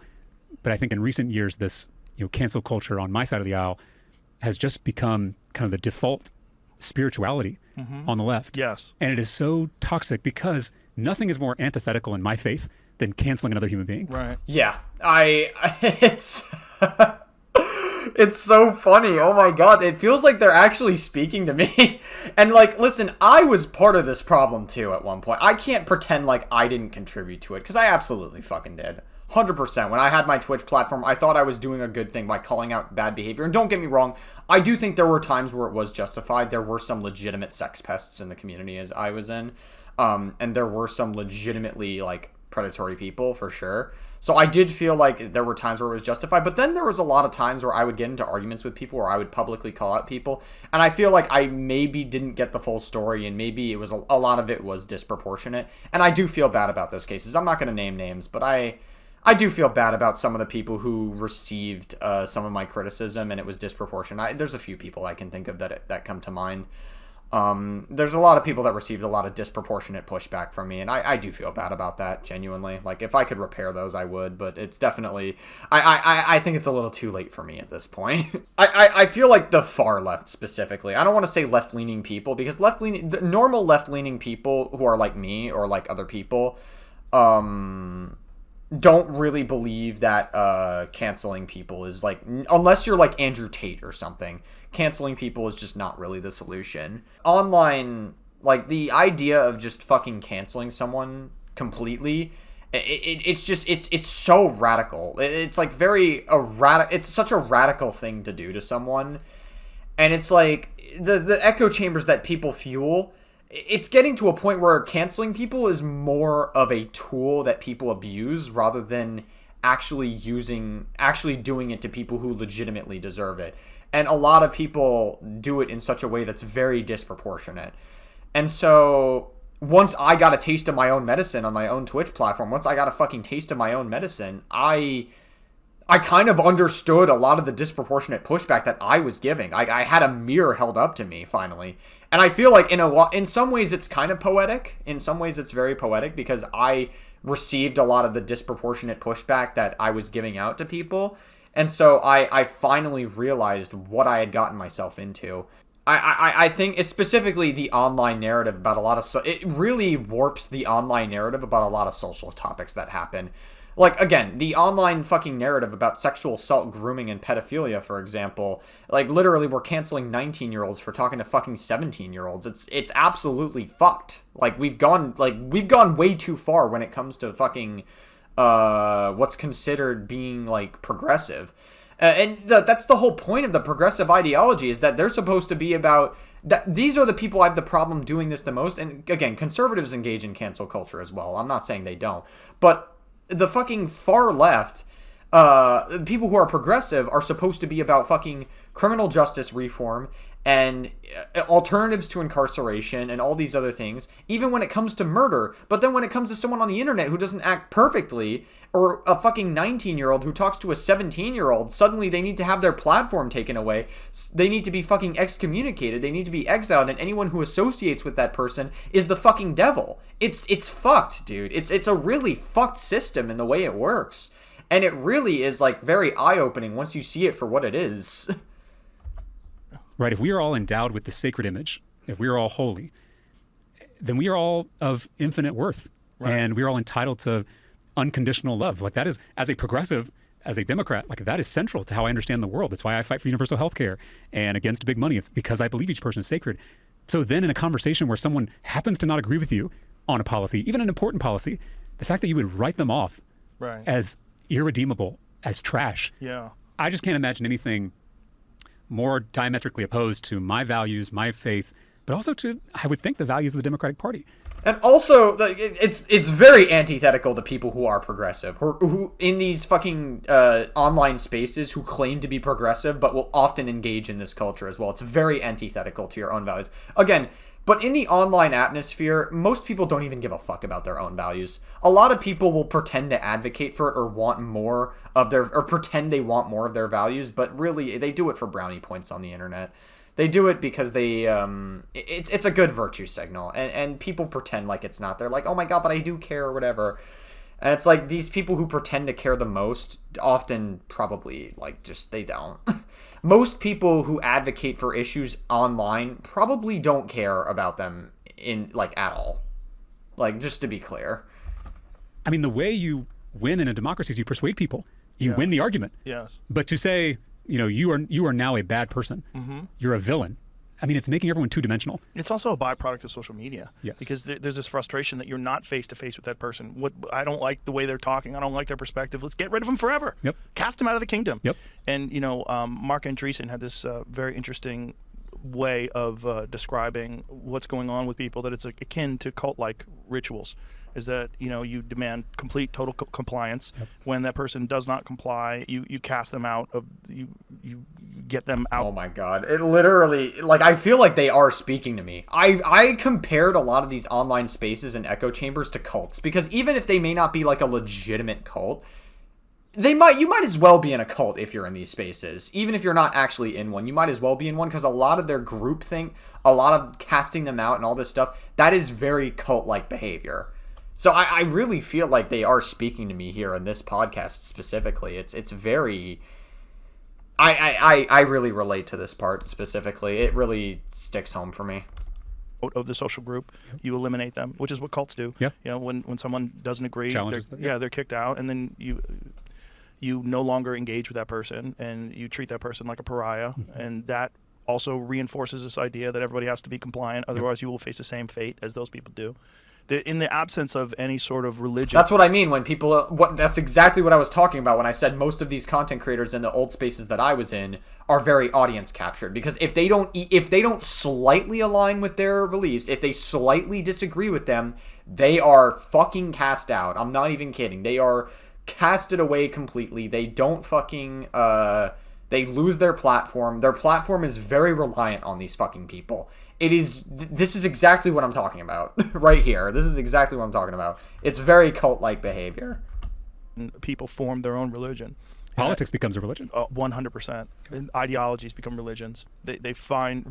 but I think in recent years this cancel culture on my side of the aisle has just become kind of the default spirituality on the left. Yes. And it is so toxic because nothing is more antithetical in my faith than canceling another human being. Right. Yeah, it's it's so funny. Oh my god, it feels like they're actually speaking to me. And like, listen, I was part of this problem too at one point. I can't pretend like I didn't contribute to it, because I absolutely fucking did. 100%. When I had my Twitch platform, I thought I was doing a good thing by calling out bad behavior. And don't get me wrong, I do think there were times where it was justified. There were some legitimate sex pests in the community as I was in. And there were some legitimately like predatory people for sure. So I did feel like there were times where it was justified, but then there was a lot of times where I would get into arguments with people, where I would publicly call out people, and I feel like I maybe didn't get the full story, and maybe it was a lot of it was disproportionate, and I do feel bad about those cases. I'm not going to name names, but I do feel bad about some of the people who received some of my criticism, and it was disproportionate. There's a few people I can think of that come to mind. There's a lot of people that received a lot of disproportionate pushback from me, and I do feel bad about that, genuinely. Like, if I could repair those, I would, but it's definitely, I think it's a little too late for me at this point. I feel like the far left specifically, I don't want to say left-leaning people, because the normal left-leaning people who are like me or like other people, don't really believe that canceling people is like, unless you're like Andrew Tate or something, canceling people is just not really the solution. Online, like, the idea of just fucking canceling someone completely, it's so radical. It's like it's such a radical thing to do to someone, and it's like the echo chambers that people fuel. It's getting to a point where canceling people is more of a tool that people abuse rather than actually doing it to people who legitimately deserve it. And a lot of people do it in such a way that's very disproportionate. And so once I got a taste of my own medicine on my own Twitch platform, once I got a fucking taste of my own medicine, I kind of understood a lot of the disproportionate pushback that I was giving. I had a mirror held up to me finally. And I feel like in some ways it's kind of poetic. In some ways it's very poetic, because I received a lot of the disproportionate pushback that I was giving out to people. And so I finally realized what I had gotten myself into. I think it's specifically the online narrative about a lot of... it really warps the online narrative about a lot of social topics that happen. Like, again, the online fucking narrative about sexual assault, grooming, and pedophilia, for example. Like, literally, we're canceling 19-year-olds for talking to fucking 17-year-olds. It's absolutely fucked. Like, we've gone way too far when it comes to fucking what's considered being, like, progressive. That's the whole point of the progressive ideology, is that they're supposed to be about... these are the people I have the problem doing this the most. And, again, conservatives engage in cancel culture as well. I'm not saying they don't. But the fucking far left, people who are progressive, are supposed to be about fucking criminal justice reform and alternatives to incarceration and all these other things, even when it comes to murder. But then when it comes to someone on the internet who doesn't act perfectly, or a fucking 19-year-old who talks to a 17-year-old, suddenly they need to have their platform taken away. They need to be fucking excommunicated. They need to be exiled, and anyone who associates with that person is the fucking devil. It's fucked, dude. It's a really fucked system in the way it works. And it really is, like, very eye-opening once you see it for what it is. Right. If we are all endowed with the sacred image, if we are all holy, then we are all of infinite worth. Right. And we are all entitled to unconditional love. Like, that is, as a progressive, as a Democrat, like, that is central to how I understand the world. That's why I fight for universal health care and against big money. It's because I believe each person is sacred. So then in a conversation where someone happens to not agree with you on a policy, even an important policy, the fact that you would write them off as irredeemable, as trash. Yeah. I just can't imagine anything more diametrically opposed to my values, my faith, but also to, I would think, the values of the Democratic Party. And also, it's very antithetical to people who are progressive, who in these fucking online spaces, who claim to be progressive, but will often engage in this culture as well. It's very antithetical to your own values. Again, but in the online atmosphere, most people don't even give a fuck about their own values. A lot of people will pretend to advocate for it or want more of or pretend they want more of their values, but really, they do it for brownie points on the internet. They do it because they, it's a good virtue signal, and people pretend like it's not. They're like, oh my god, but I do care or whatever. And it's like, these people who pretend to care the most often probably, like, just, they don't. Most people who advocate for issues online probably don't care about them at all. Like, just to be clear. I mean, the way you win in a democracy is you persuade people. You win the argument. Yes. But to say, you are now a bad person. Mm-hmm. You're a villain. I mean, it's making everyone two-dimensional. It's also a byproduct of social media. Yes. Because there's this frustration that you're not face-to-face with that person. I don't like the way they're talking. I don't like their perspective. Let's get rid of them forever. Yep. Cast them out of the kingdom. Yep. And, Mark Andreessen had this very interesting way of describing what's going on with people, that it's akin to cult-like rituals. Is that, you demand complete, total compliance. Yep. When that person does not comply, you cast them out of, you get them out. Oh my god. It literally, like, I feel like they are speaking to me. I compared a lot of these online spaces and echo chambers to cults, because even if they may not be like a legitimate cult, you might as well be in a cult if you're in these spaces. Even if you're not actually in one, you might as well be in one, because a lot of their groupthink, a lot of casting them out and all this stuff, that is very cult-like behavior. So I really feel like they are speaking to me here in this podcast specifically. It's very... I really relate to this part specifically. It really sticks home for me. Of the social group, you eliminate them, which is what cults do. Yeah. When someone doesn't agree, Challenges they're kicked out, and then you no longer engage with that person, and you treat that person like a pariah, and that also reinforces this idea that everybody has to be compliant, otherwise you will face the same fate as those people do. In the absence of any sort of religion. That's what I mean when people... That's exactly what I was talking about when I said most of these content creators in the old spaces that I was in are very audience captured. Because if they don't slightly align with their beliefs, if they slightly disagree with them, they are fucking cast out. I'm not even kidding. They are casted away completely. They don't fucking... they lose their platform. Their platform is very reliant on these fucking people. This is exactly what I'm talking about right here. This is exactly what I'm talking about. It's very cult-like behavior. People form their own religion. Politics becomes a religion. 100%. Ideologies become religions. They find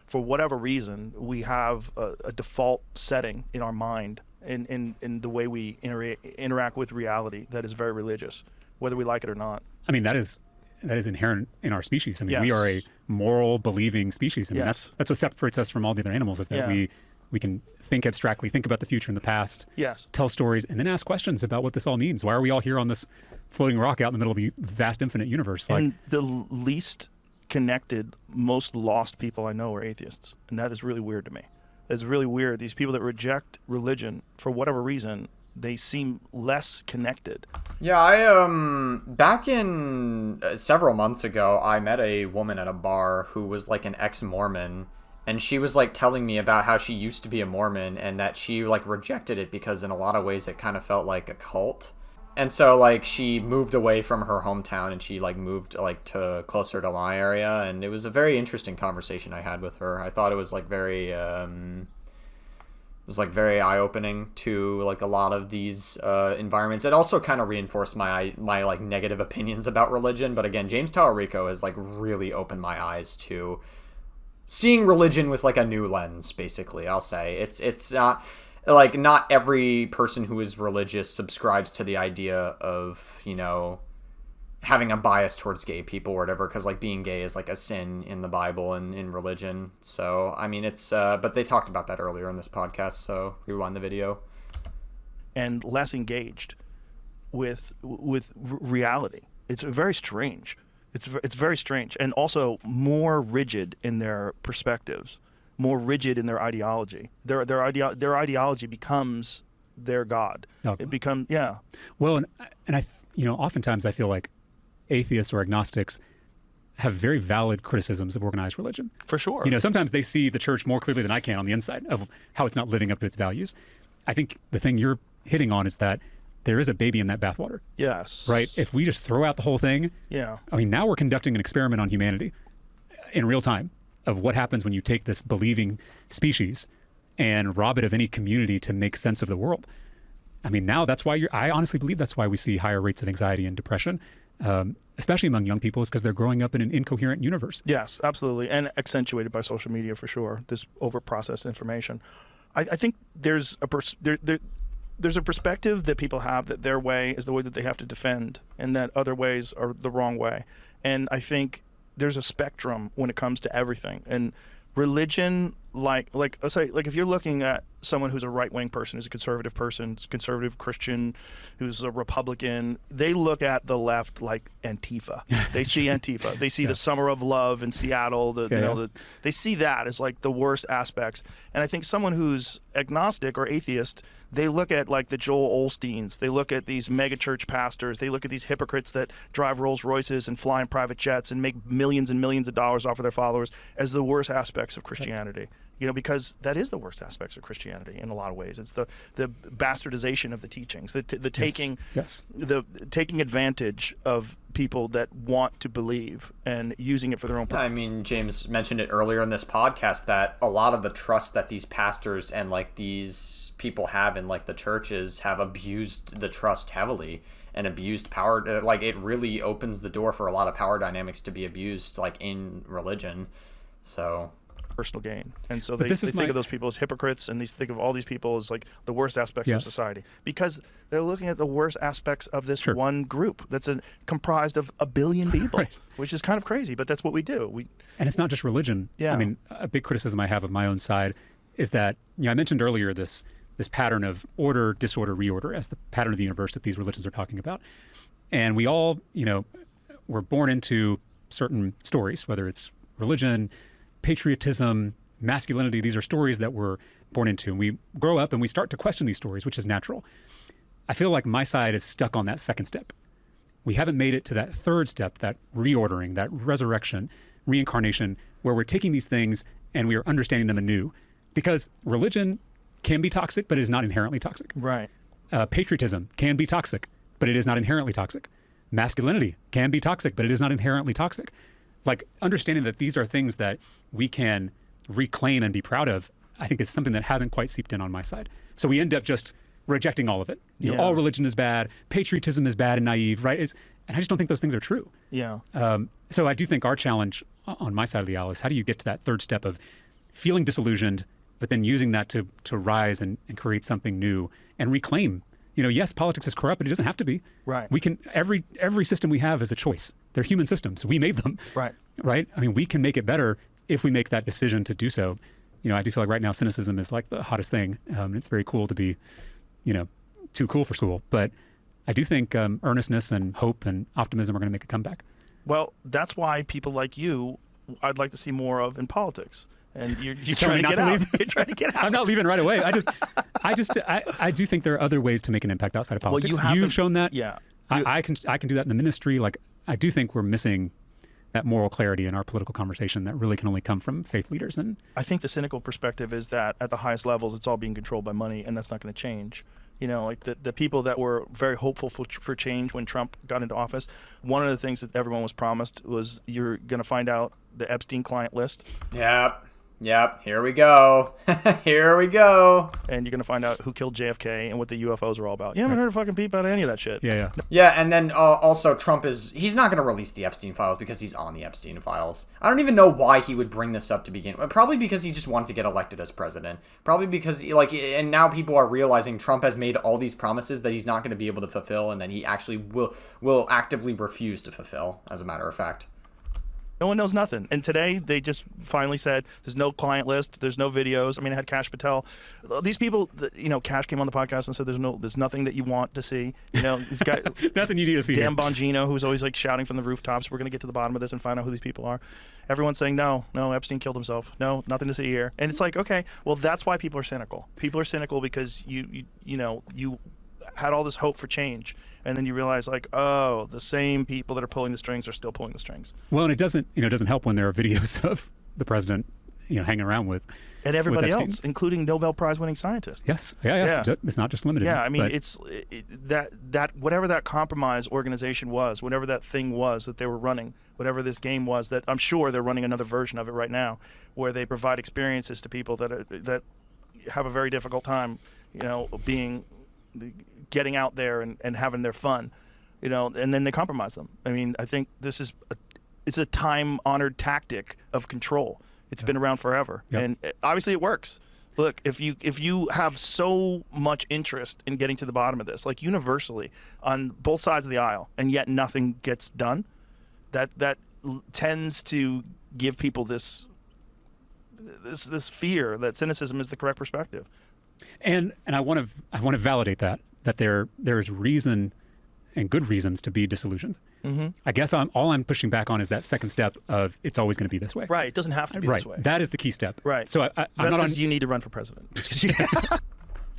for whatever reason, we have a default setting in our mind in the way we interact with reality that is very religious, whether we like it or not. I mean, that is inherent in our species. I mean, Yes. we are a moral, believing species. I mean, Yes. that's what separates us from all the other animals, is that we can think abstractly, think about the future and the past, Yes. tell stories, and then ask questions about what this all means. Why are we all here on this floating rock out in the middle of a vast, infinite universe? Like, And the least connected, most lost people I know are atheists, and that is really weird to me. It's really weird. These people that reject religion for whatever reason, they seem less connected. Yeah, back in several months ago, I met a woman at a bar who was like an ex-Mormon, and she was like telling me about how she used to be a Mormon and that she like rejected it because in a lot of ways it kind of felt like a cult. And so like she moved away from her hometown and she like moved like to closer to my area, and it was a very interesting conversation I had with her. I thought it was like very very eye-opening to like a lot of these environments. It also kind of reinforced my like negative opinions about religion. But again, James Talarico has like really opened my eyes to seeing religion with like a new lens. Basically, I'll say it's not like not every person who is religious subscribes to the idea of having a bias towards gay people or whatever, because like being gay is like a sin in the Bible and in religion. So I mean it's but they talked about that earlier in this podcast, so rewind the video. And less engaged with reality. It's very strange. It's very strange, and also more rigid in their perspectives, more rigid in their ideology. Their ideology becomes their God. Okay. It becomes well, and I oftentimes I feel like atheists or agnostics have very valid criticisms of organized religion. For sure. Sometimes they see the church more clearly than I can on the inside of how it's not living up to its values. I think the thing you're hitting on is that there is a baby in that bathwater. Yes. Right? If we just throw out the whole thing, I mean, now we're conducting an experiment on humanity in real time of what happens when you take this believing species and rob it of any community to make sense of the world. I mean, now that's why I honestly believe that's why we see higher rates of anxiety and depression, especially among young people, is because they're growing up in an incoherent universe. Yes, absolutely. And accentuated by social media for sure, this over-processed information. I think there's a perspective that people have that their way is the way that they have to defend and that other ways are the wrong way. And I think there's a spectrum when it comes to everything. And religion, like let's say, like if you're looking at someone who's a right-wing person, who's a conservative person, conservative Christian, who's a Republican, they look at the left like Antifa. They see Antifa. They see the Summer of Love in Seattle. They see that as like the worst aspects. And I think someone who's agnostic or atheist, they look at like the Joel Osteens. They look at these megachurch pastors. They look at these hypocrites that drive Rolls Royces and fly in private jets and make millions and millions of dollars off of their followers as the worst aspects of Christianity. Because that is the worst aspects of Christianity in a lot of ways. It's the bastardization of the teachings, the taking the taking advantage of people that want to believe and using it for their own purpose. I mean, James mentioned it earlier in this podcast that a lot of the trust that these pastors and like these people have in like the churches have abused the trust heavily and abused power. Like it really opens the door for a lot of power dynamics to be abused, like in religion. So. Personal gain, and so they think of those people as hypocrites, and they think of all these people as like the worst aspects of society because they're looking at the worst aspects of this one group that's comprised of 1 billion people, which is kind of crazy, but that's what we do. And it's not just religion. I mean, a big criticism I have of my own side is that I mentioned earlier this pattern of order, disorder, reorder as the pattern of the universe that these religions are talking about, and we all were born into certain stories, whether it's religion, patriotism, masculinity. These are stories that we're born into. And we grow up and we start to question these stories, which is natural. I feel like my side is stuck on that second step. We haven't made it to that third step, that reordering, that resurrection, reincarnation, where we're taking these things and we are understanding them anew. Because religion can be toxic, but it is not inherently toxic. Right. Patriotism can be toxic, but it is not inherently toxic. Masculinity can be toxic, but it is not inherently toxic. Like understanding that these are things that we can reclaim and be proud of, I think is something that hasn't quite seeped in on my side. So we end up just rejecting all of it. All religion is bad, patriotism is bad and naive, right? And I just don't think those things are true. Yeah. So I do think our challenge on my side of the aisle is how do you get to that third step of feeling disillusioned, but then using that to rise and create something new and reclaim. Yes, politics is corrupt, but it doesn't have to be. Right. We can every system we have is a choice. They're human systems. We made them. Right. Right. I mean, we can make it better if we make that decision to do so. I do feel like right now cynicism is like the hottest thing. It's very cool to be, too cool for school. But I do think earnestness and hope and optimism are going to make a comeback. Well, that's why people like you, I'd like to see more of in politics. And you're trying to get out. You're trying to get out. I'm not leaving right away. I do think there are other ways to make an impact outside of politics. Well, You've shown that. Yeah. I can do that in the ministry. Like I do think we're missing that moral clarity in our political conversation that really can only come from faith leaders. And I think the cynical perspective is that at the highest levels, it's all being controlled by money, and that's not going to change. Like the people that were very hopeful for change when Trump got into office, one of the things that everyone was promised was you're going to find out the Epstein client list. Yep, here we go. Here we go. And you're going to find out who killed JFK and what the UFOs are all about. You haven't heard a fucking peep out of any of that shit. Yeah, and then also Trump he's not going to release the Epstein files because he's on the Epstein files. I don't even know why he would bring this up to begin with. Probably because he just wanted to get elected as president. Probably because, and now people are realizing Trump has made all these promises that he's not going to be able to fulfill and that he actually will actively refuse to fulfill, as a matter of fact. No one knows nothing. And today they just finally said there's no client list, there's no videos. I mean, I had Kash Patel. These people, Kash came on the podcast and said there's nothing that you want to see. This guy, nothing you need to see. Dan Bongino, who's always like shouting from the rooftops, we're going to get to the bottom of this and find out who these people are. Everyone's saying no, Epstein killed himself. No, nothing to see here. And it's like, okay, well, that's why people are cynical. People are cynical because you had all this hope for change. And then you realize, the same people that are pulling the strings are still pulling the strings. Well, and it doesn't help when there are videos of the president, hanging around with and everybody else, including Nobel Prize winning scientists. Yes, yeah. It's not just limited. Yeah, I mean, that whatever that compromise organization was, whatever that thing was that they were running, whatever this game was, that I'm sure they're running another version of it right now, where they provide experiences to people that have a very difficult time, getting out there and having their fun, and then they compromise them. I mean, I think this is it's a time-honored tactic of control. It's been around forever, and obviously it works. Look, if you have so much interest in getting to the bottom of this, like universally on both sides of the aisle, and yet nothing gets done, that tends to give people this fear that cynicism is the correct perspective. And I want to validate that there is reason and good reasons to be disillusioned. I guess all I'm pushing back on is that second step of it's always going to be this way. Right. It doesn't have to be Right. this way. That is the key step. Right. So I'm That's not on. because you need to run for president. It's 'cause you-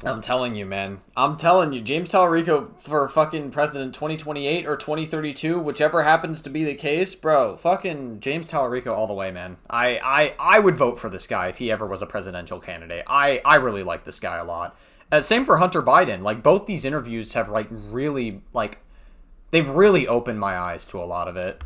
I'm telling you, man. I'm telling you, James Talarico for fucking president 2028 or 2032, whichever happens to be the case, bro. Fucking James Talarico all the way, man. I would vote for this guy if he ever was a presidential candidate. I really like this guy a lot. Same for Hunter Biden. Like, both these interviews have like really they've really opened my eyes to a lot of it.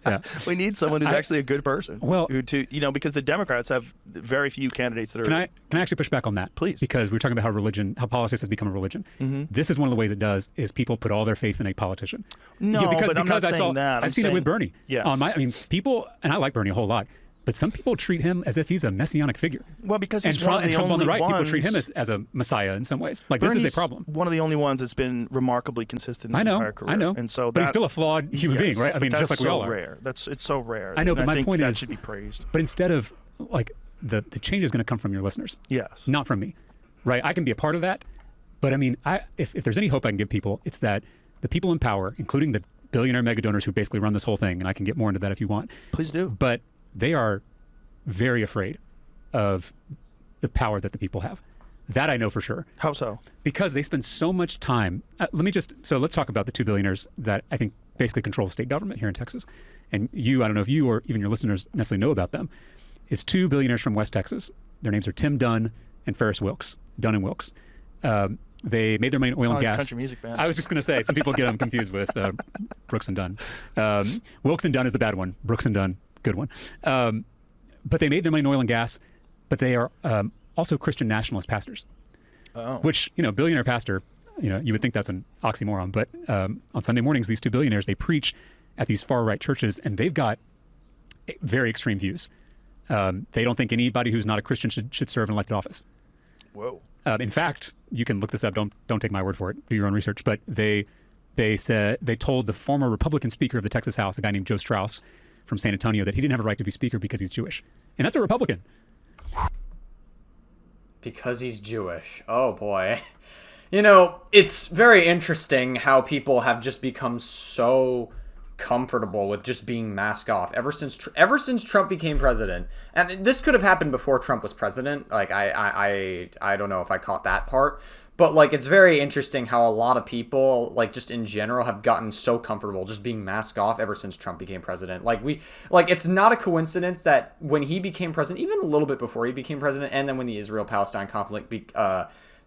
Yeah. we need someone who's actually a good person. Well- because the Democrats have very few candidates that are. Can I actually push back on that? Please. Because we're talking about how politics has become a religion. This is one of the ways it does is people put all their faith in a politician. No, but I'm not saying that. I've seen it with Bernie. Yes. I mean, people, and I like Bernie a whole lot, but some people treat him as if he's a messianic figure. Well, because And he's Trump, one of and the Trump on the only right, people treat him ones- as a messiah in some ways. Like, this is Bernie's a problem. one of the only ones that's been remarkably consistent his entire career. I know. And so but he's still a flawed human being, right? I mean, that's just like we all are. rare. It's so rare. I know, but And my think point that is, should be praised. But instead of like the change is going to come from your listeners, Yes. not from me, right? I can be a part of that, but I mean, if there's any hope I can give people, it's that the people in power, including the billionaire mega donors who basically run this whole thing, and I can get more into that if you want. Please do. But they are very afraid of the power that the people have. That I know for sure. How so? Because they spend so much time. Let's talk about the two billionaires that I think basically control state government here in Texas. And I don't know if you or even your listeners necessarily know about them. It's two billionaires from West Texas. Their names are Tim Dunn and Ferris Wilks. Dunn and Wilks. They made their money in oil and Sound like a gas. country music band. I was just going to say, some people get them confused with Brooks and Dunn. Wilks and Dunn is the bad one. Brooks and Dunn, good one. But they made their money in oil and gas, but they are also Christian nationalist pastors. Oh. Which, billionaire pastor, you would think that's an oxymoron. But on Sunday mornings, these two billionaires, they preach at these far-right churches, and they've got very extreme views. They don't think anybody who's not a Christian should serve in elected office. Whoa. In fact, you can look this up. Don't take my word for it. Do your own research. But they told the former Republican Speaker of the Texas House, a guy named Joe Strauss from San Antonio, that he didn't have a right to be Speaker because he's Jewish, and that's a Republican. Because he's Jewish. Oh boy. It's very interesting how people have just become so comfortable with just being masked off ever since Trump became president. And this could have happened before Trump was president. Like, I don't know if I caught that part. But, like, it's very interesting how a lot of people, like, just in general, have gotten so comfortable just being masked off ever since Trump became president. It's not a coincidence that when he became president, even a little bit before he became president, and then when the Israel-Palestine conflict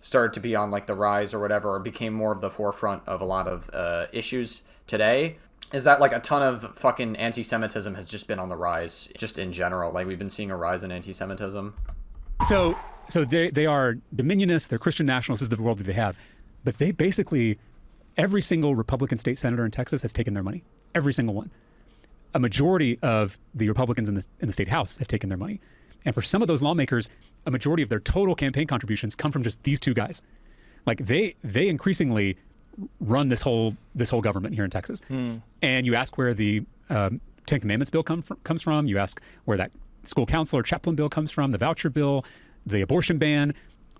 started to be on, like, the rise or whatever, or became more of the forefront of a lot of issues today, is that, like, a ton of fucking anti-Semitism has just been on the rise, just in general. Like, we've been seeing a rise in anti-Semitism. So they are dominionists, they're Christian nationalists, this is the world that they have. But they basically, every single Republican state senator in Texas has taken their money. Every single one. A majority of the Republicans in the state house have taken their money. And for some of those lawmakers, a majority of their total campaign contributions come from just these two guys. Like, they increasingly run this whole government here in Texas. And you ask where the Ten Commandments bill comes from. You ask where that school counselor chaplain bill comes from, the voucher bill, the abortion ban.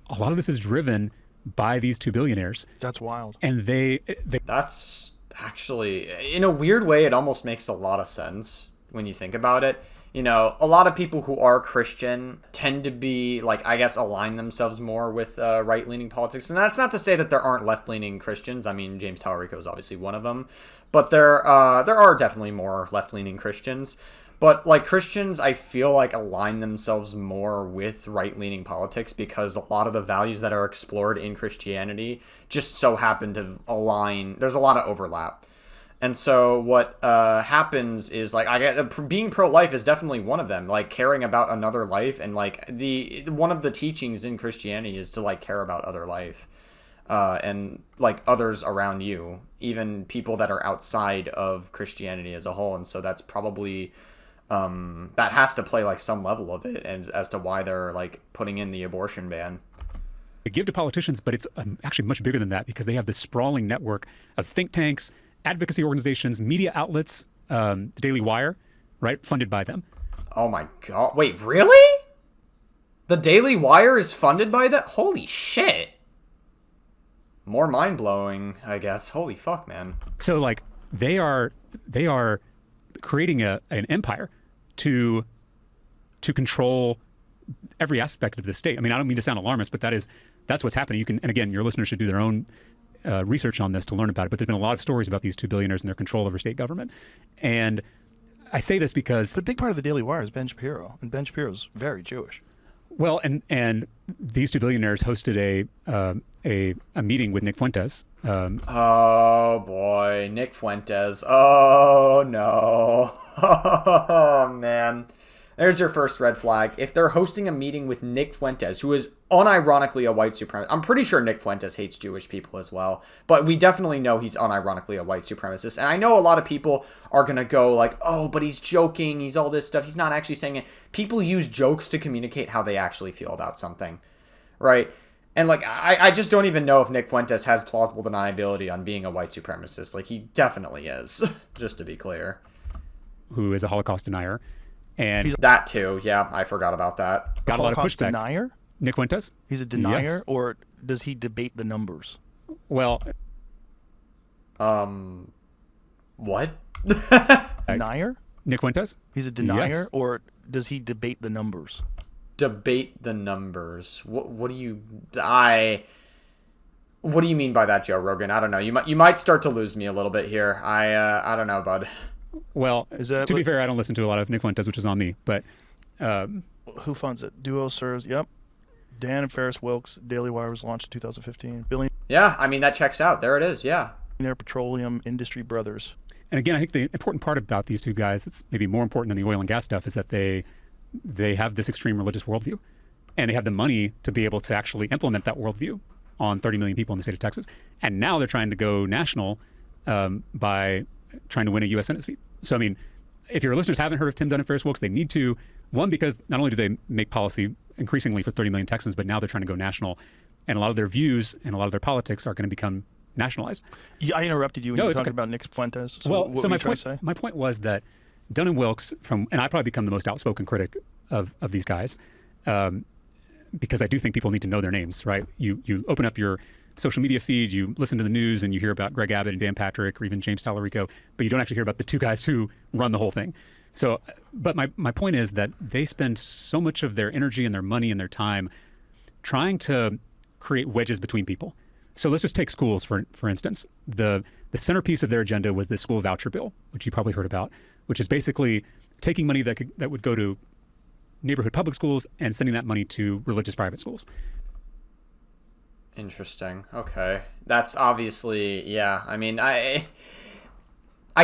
A lot of this is driven by these two billionaires. That's wild. And they That's actually, in a weird way, it almost makes a lot of sense when you think about it. A lot of people who are Christian tend to be, like, I guess, align themselves more with right-leaning politics. And that's not to say that there aren't left-leaning Christians. I mean, James Talarico is obviously one of them. But there are definitely more left-leaning Christians. But, like, Christians, I feel like, align themselves more with right-leaning politics because a lot of the values that are explored in Christianity just so happen to align. There's a lot of overlap. And so what happens is, like, being pro-life is definitely one of them, like, caring about another life. And, like, one of the teachings in Christianity is to, like, care about other life and, like, others around you, even people that are outside of Christianity as a whole. And so that's probably... that has to play, like, some level of it, and as to why they're, like, putting in the abortion ban. They give to politicians, but it's actually much bigger than that because they have this sprawling network of think tanks, advocacy organizations, media outlets, the Daily Wire, right, funded by them. Oh my god! Wait, really? The Daily Wire is funded by that? Holy shit. More mind-blowing, I guess. Holy fuck, man. So like they are creating an empire to control every aspect of the state. I mean, I don't mean to sound alarmist, but that's what's happening. And again, your listeners should do their own research on this to learn about it. But there's been a lot of stories about these two billionaires and their control over state government. And I say this because... But a big part of the Daily Wire is Ben Shapiro, and Ben Shapiro's very Jewish. Well, and these two billionaires hosted a meeting with Nick Fuentes. Oh boy, Nick Fuentes. Oh no. Oh man. There's your first red flag. If they're hosting a meeting with Nick Fuentes, who is unironically a white supremacist, I'm pretty sure Nick Fuentes hates Jewish people as well, but we definitely know he's unironically a white supremacist. And I know a lot of people are going to go like, oh, but he's joking, he's all this stuff, he's not actually saying it. People use jokes to communicate how they actually feel about something, right? And like, I just don't even know if Nick Fuentes has plausible deniability on being a white supremacist. Like, he definitely is, just to be clear. Who is a Holocaust denier. And that too, yeah, I forgot about that. Got a lot of pushback. Denier? Nick Fuentes? He's a denier, Yes. or does he debate the numbers? Well, What? Denier? Nick Fuentes? He's a denier, Yes. or does he debate the numbers? Debate the numbers. What do you mean by that, Joe Rogan? I don't know. You might start to lose me a little bit here. I don't know, bud. Well, Is that to be what- fair, I don't listen to a lot of Nick Fuentes, which is on me. But Who funds it? Duo serves. Yep. Dan and Ferris Wilkes. Daily Wire was launched in 2015. Billionaire Yeah, I mean that checks out. There it is. Yeah. Petroleum Industry Brothers. and again, I think the important part about these two guys, it's maybe more important than the oil and gas stuff, is that they have this extreme religious worldview, and they have the money to be able to actually implement that worldview on 30 million people in the state of Texas. And now they're trying to go national by trying to win a U.S. Senate seat. So, I mean, if your listeners haven't heard of Tim Dunn and Ferris Wilkes, they need to. One, because not only do they make policy increasingly for 30 million Texans, but now they're trying to go national. And a lot of their views and a lot of their politics are going to become nationalized. Yeah, I interrupted you when No, you were it's talking okay. about Nick Fuentes. So Well, what so were my you trying point, to say? my point was that Dunn and Wilkes, and I probably become the most outspoken critic of these guys, because I do think people need to know their names, right? You open up your social media feed, you listen to the news, and you hear about Greg Abbott and Dan Patrick, or even James Talarico, but you don't actually hear about the two guys who run the whole thing. So, but my point is that they spend so much of their energy and their money and their time trying to create wedges between people. So let's just take schools, for instance. The centerpiece of their agenda was the school voucher bill, which you probably heard about, which is basically taking money that would go to neighborhood public schools and sending that money to religious private schools. Interesting. Okay. That's obviously, yeah. I mean, I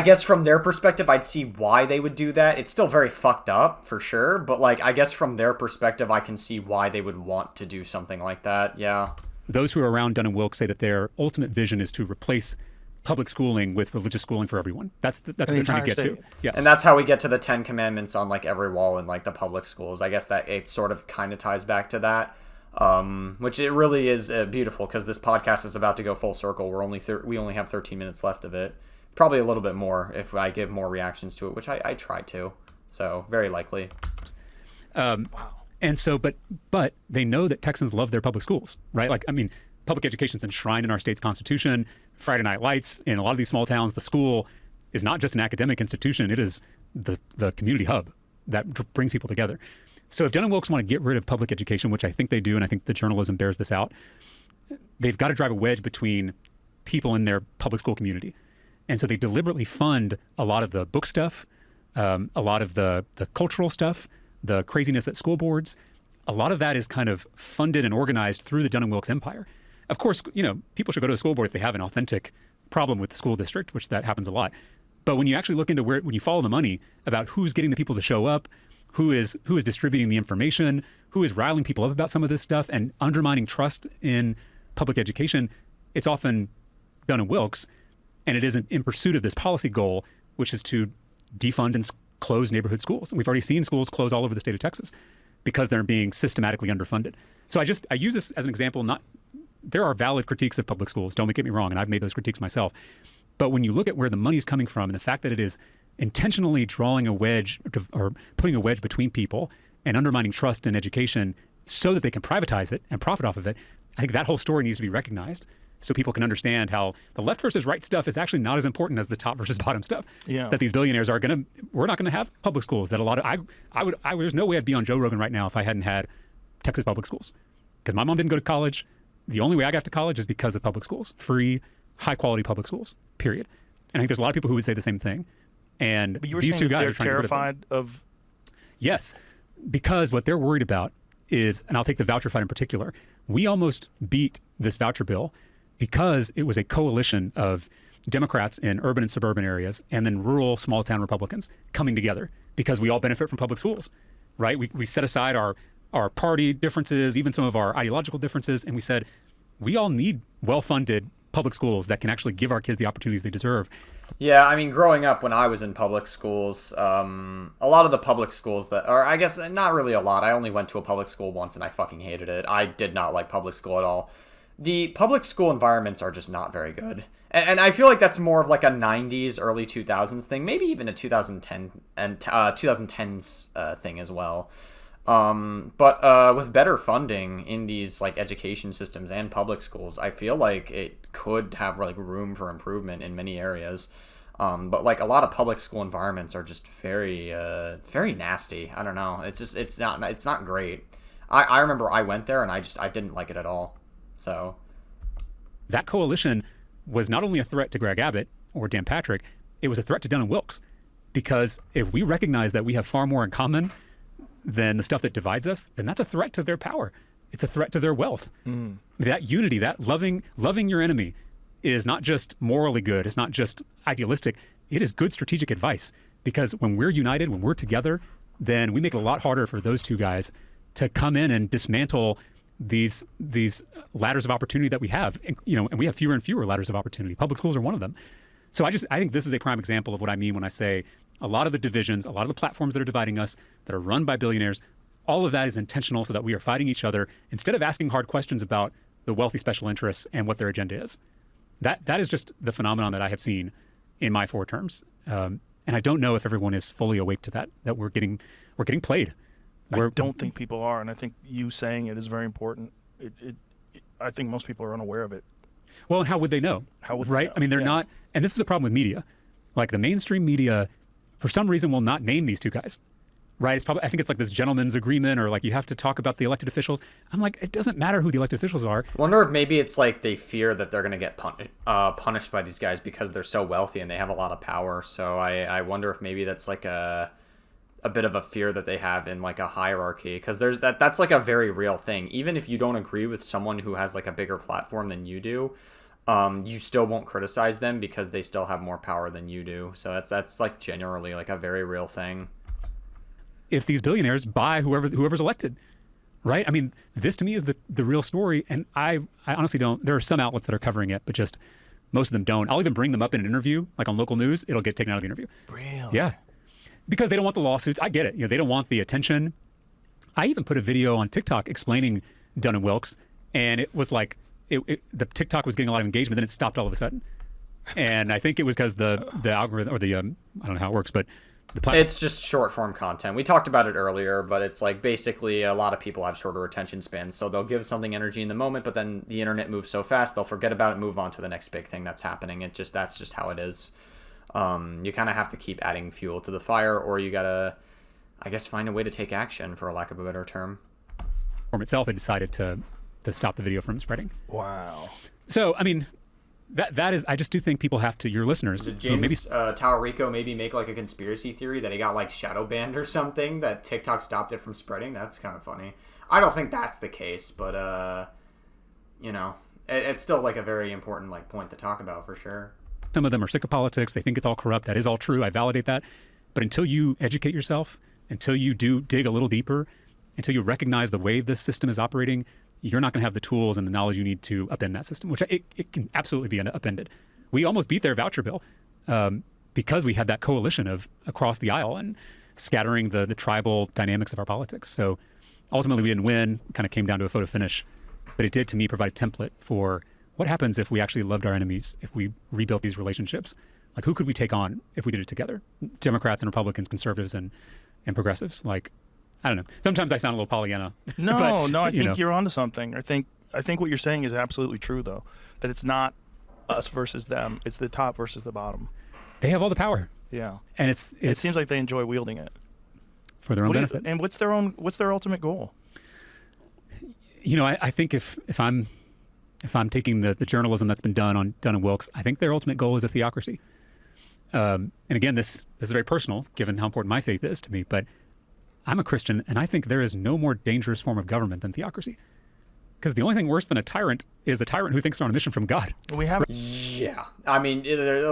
guess from their perspective, I'd see why they would do that. It's still very fucked up, for sure. But, like, I guess from their perspective, I can see why they would want to do something like that. Yeah. Those who are around Dunn and Wilkes say that their ultimate vision is to replace public schooling with religious schooling for everyone. That's what they're trying to get entire to. state. Yes. And that's how we get to the 10 Commandments on, like, every wall in, like, the public schools. I guess that it sort of kind of ties back to that. Which it really is beautiful, because this podcast is about to go full circle. We only have 13 minutes left of it. Probably a little bit more if I give more reactions to it, which I try to. So very likely. And so, but they know that Texans love their public schools, right? Like, I mean, public education is enshrined in our state's constitution. Friday night lights in a lot of these small towns. The school is not just an academic institution; it is the community hub that brings people together. So, if Dunn and Wilkes want to get rid of public education, which I think they do, and I think the journalism bears this out, they've got to drive a wedge between people in their public school community, and so they deliberately fund a lot of the book stuff, a lot of the cultural stuff, the craziness at school boards. A lot of that is kind of funded and organized through the Dunn and Wilkes empire. Of course, people should go to a school board if they have an authentic problem with the school district, which that happens a lot. But when you actually look into when you follow the money about who's getting the people to show up, who is distributing the information, who is riling people up about some of this stuff and undermining trust in public education, it's often Dunn and Wilkes, and it isn't in pursuit of this policy goal, which is to defund and close neighborhood schools. And we've already seen schools close all over the state of Texas because they're being systematically underfunded. So I use this as an example. There are valid critiques of public schools, don't get me wrong, and I've made those critiques myself. But when you look at where the money's coming from and the fact that it is intentionally drawing a wedge or putting a wedge between people and undermining trust in education so that they can privatize it and profit off of it. I think that whole story needs to be recognized so people can understand how the left versus right stuff is actually not as important as the top versus bottom stuff. Yeah. That these billionaires are we're not gonna have public schools. That a lot of there's no way I'd be on Joe Rogan right now if I hadn't had Texas public schools, because my mom didn't go to college. The only way I got to college is because of public schools, free, high quality public schools. Period. And I think there's a lot of people who would say the same thing. And But you were these saying two that guys they're are trying terrified to of. Yes, because what they're worried about is, and I'll take the voucher fight in particular, we almost beat this voucher bill because it was a coalition of Democrats in urban and suburban areas and then rural small town Republicans coming together because we all benefit from public schools, right? We set aside our party differences, even some of our ideological differences, and we said, we all need well-funded public schools that can actually give our kids the opportunities they deserve. Yeah, I mean, growing up when I was in public schools, a lot of the public schools or I guess not really a lot. I only went to a public school once and I fucking hated it. I did not like public school at all. The public school environments are just not very good. And I feel like that's more of like a 90s, early 2000s thing, maybe even a 2010 and 2010s thing as well. But with better funding in these like education systems and public schools, I feel like it could have like room for improvement in many areas. But like a lot of public school environments are just very nasty. I don't know. It's not great. I remember I went there and I didn't like it at all. So that coalition was not only a threat to Greg Abbott or Dan Patrick, it was a threat to Dunn and Wilkes, because if we recognize that we have far more in common than the stuff that divides us, then that's a threat to their power. It's a threat to their wealth. That unity, that loving your enemy is not just morally good. It's not just idealistic. It is good strategic advice, because when we're united, when we're together, then we make it a lot harder for those two guys to come in and dismantle these ladders of opportunity that we have. And we have fewer and fewer ladders of opportunity. Public schools are one of them. So I think this is a prime example of what I mean when I say a lot of the divisions, a lot of the platforms that are dividing us, that are run by billionaires, all of that is intentional so that we are fighting each other instead of asking hard questions about the wealthy special interests and what their agenda is. That is just the phenomenon that I have seen in my 4 terms. And I don't know if everyone is fully awake to that we're getting played. I don't think people are, and I think you saying it is very important. I think most people are unaware of it. Well, and how would they know? How would right? They know? I mean, they're Yeah. not, and this is a problem with media. Like the mainstream media, for some reason, will not name these two guys. Right? It's probably, I think it's like this gentleman's agreement, or like you have to talk about the elected officials. I'm like, it doesn't matter who the elected officials are. wonder if maybe it's like they fear that they're going to get punished by these guys because they're so wealthy and they have a lot of power. So I wonder if maybe that's like a bit of a fear that they have in like a hierarchy, because that's like a very real thing. Even if you don't agree with someone who has like a bigger platform than you do, you still won't criticize them because they still have more power than you do. So that's like generally like a very real thing. If these billionaires buy whoever's elected, right? I mean, this to me is the real story, and I honestly don't. There are some outlets that are covering it, but just most of them don't. I'll even bring them up in an interview, like on local news. It'll get taken out of the interview. Really? Yeah, because they don't want the lawsuits. I get it. They don't want the attention. I even put a video on TikTok explaining Dunn and Wilkes, and it was like the TikTok was getting a lot of engagement, then it stopped all of a sudden. And I think it was because the algorithm, or the I don't know how it works, but the platform. It's just short form content. We talked about it earlier, but it's like basically a lot of people have shorter attention spans, so they'll give something energy in the moment, but then the internet moves so fast they'll forget about it, move on to the next big thing that's happening. That's just how it is. You kind of have to keep adding fuel to the fire, or you gotta, I guess, find a way to take action, for lack of a better term. Itself had decided to stop the video from spreading. Wow. So I mean, that is, I just do think people have to, your listeners, Did who maybe Talarico maybe make like a conspiracy theory that he got like shadow banned or something, that TikTok stopped it from spreading? That's kind of funny. I don't think that's the case, but it's still like a very important like point to talk about for sure. some of them are sick of politics. They think it's all corrupt. That is all true. I validate that. But until you educate yourself, until you do dig a little deeper, until you recognize the way this system is operating, you're not going to have the tools and the knowledge you need to upend that system, which it can absolutely be upended. We almost beat their voucher bill because we had that coalition of across the aisle and scattering the tribal dynamics of our politics. So ultimately we didn't win, kind of came down to a photo finish, but it did to me provide a template for what happens if we actually loved our enemies, if we rebuilt these relationships. Like, who could we take on if we did it together? Democrats and Republicans, conservatives and progressives. Like, I don't know. Sometimes I sound a little Pollyanna. No, but, no, I think know. you're onto something. I think what you're saying is absolutely true, though. That it's not us versus them. It's the top versus the bottom. They have all the power. Yeah. And it seems like they enjoy wielding it for their own benefit. And what's their ultimate goal? I think if I'm taking the journalism that's been done on Dunn and Wilkes, I think their ultimate goal is a theocracy. And again, this is very personal, given how important my faith is to me. But I'm a Christian, and I think there is no more dangerous form of government than theocracy. Because the only thing worse than a tyrant is a tyrant who thinks they're on a mission from God. We have. Yeah, I mean,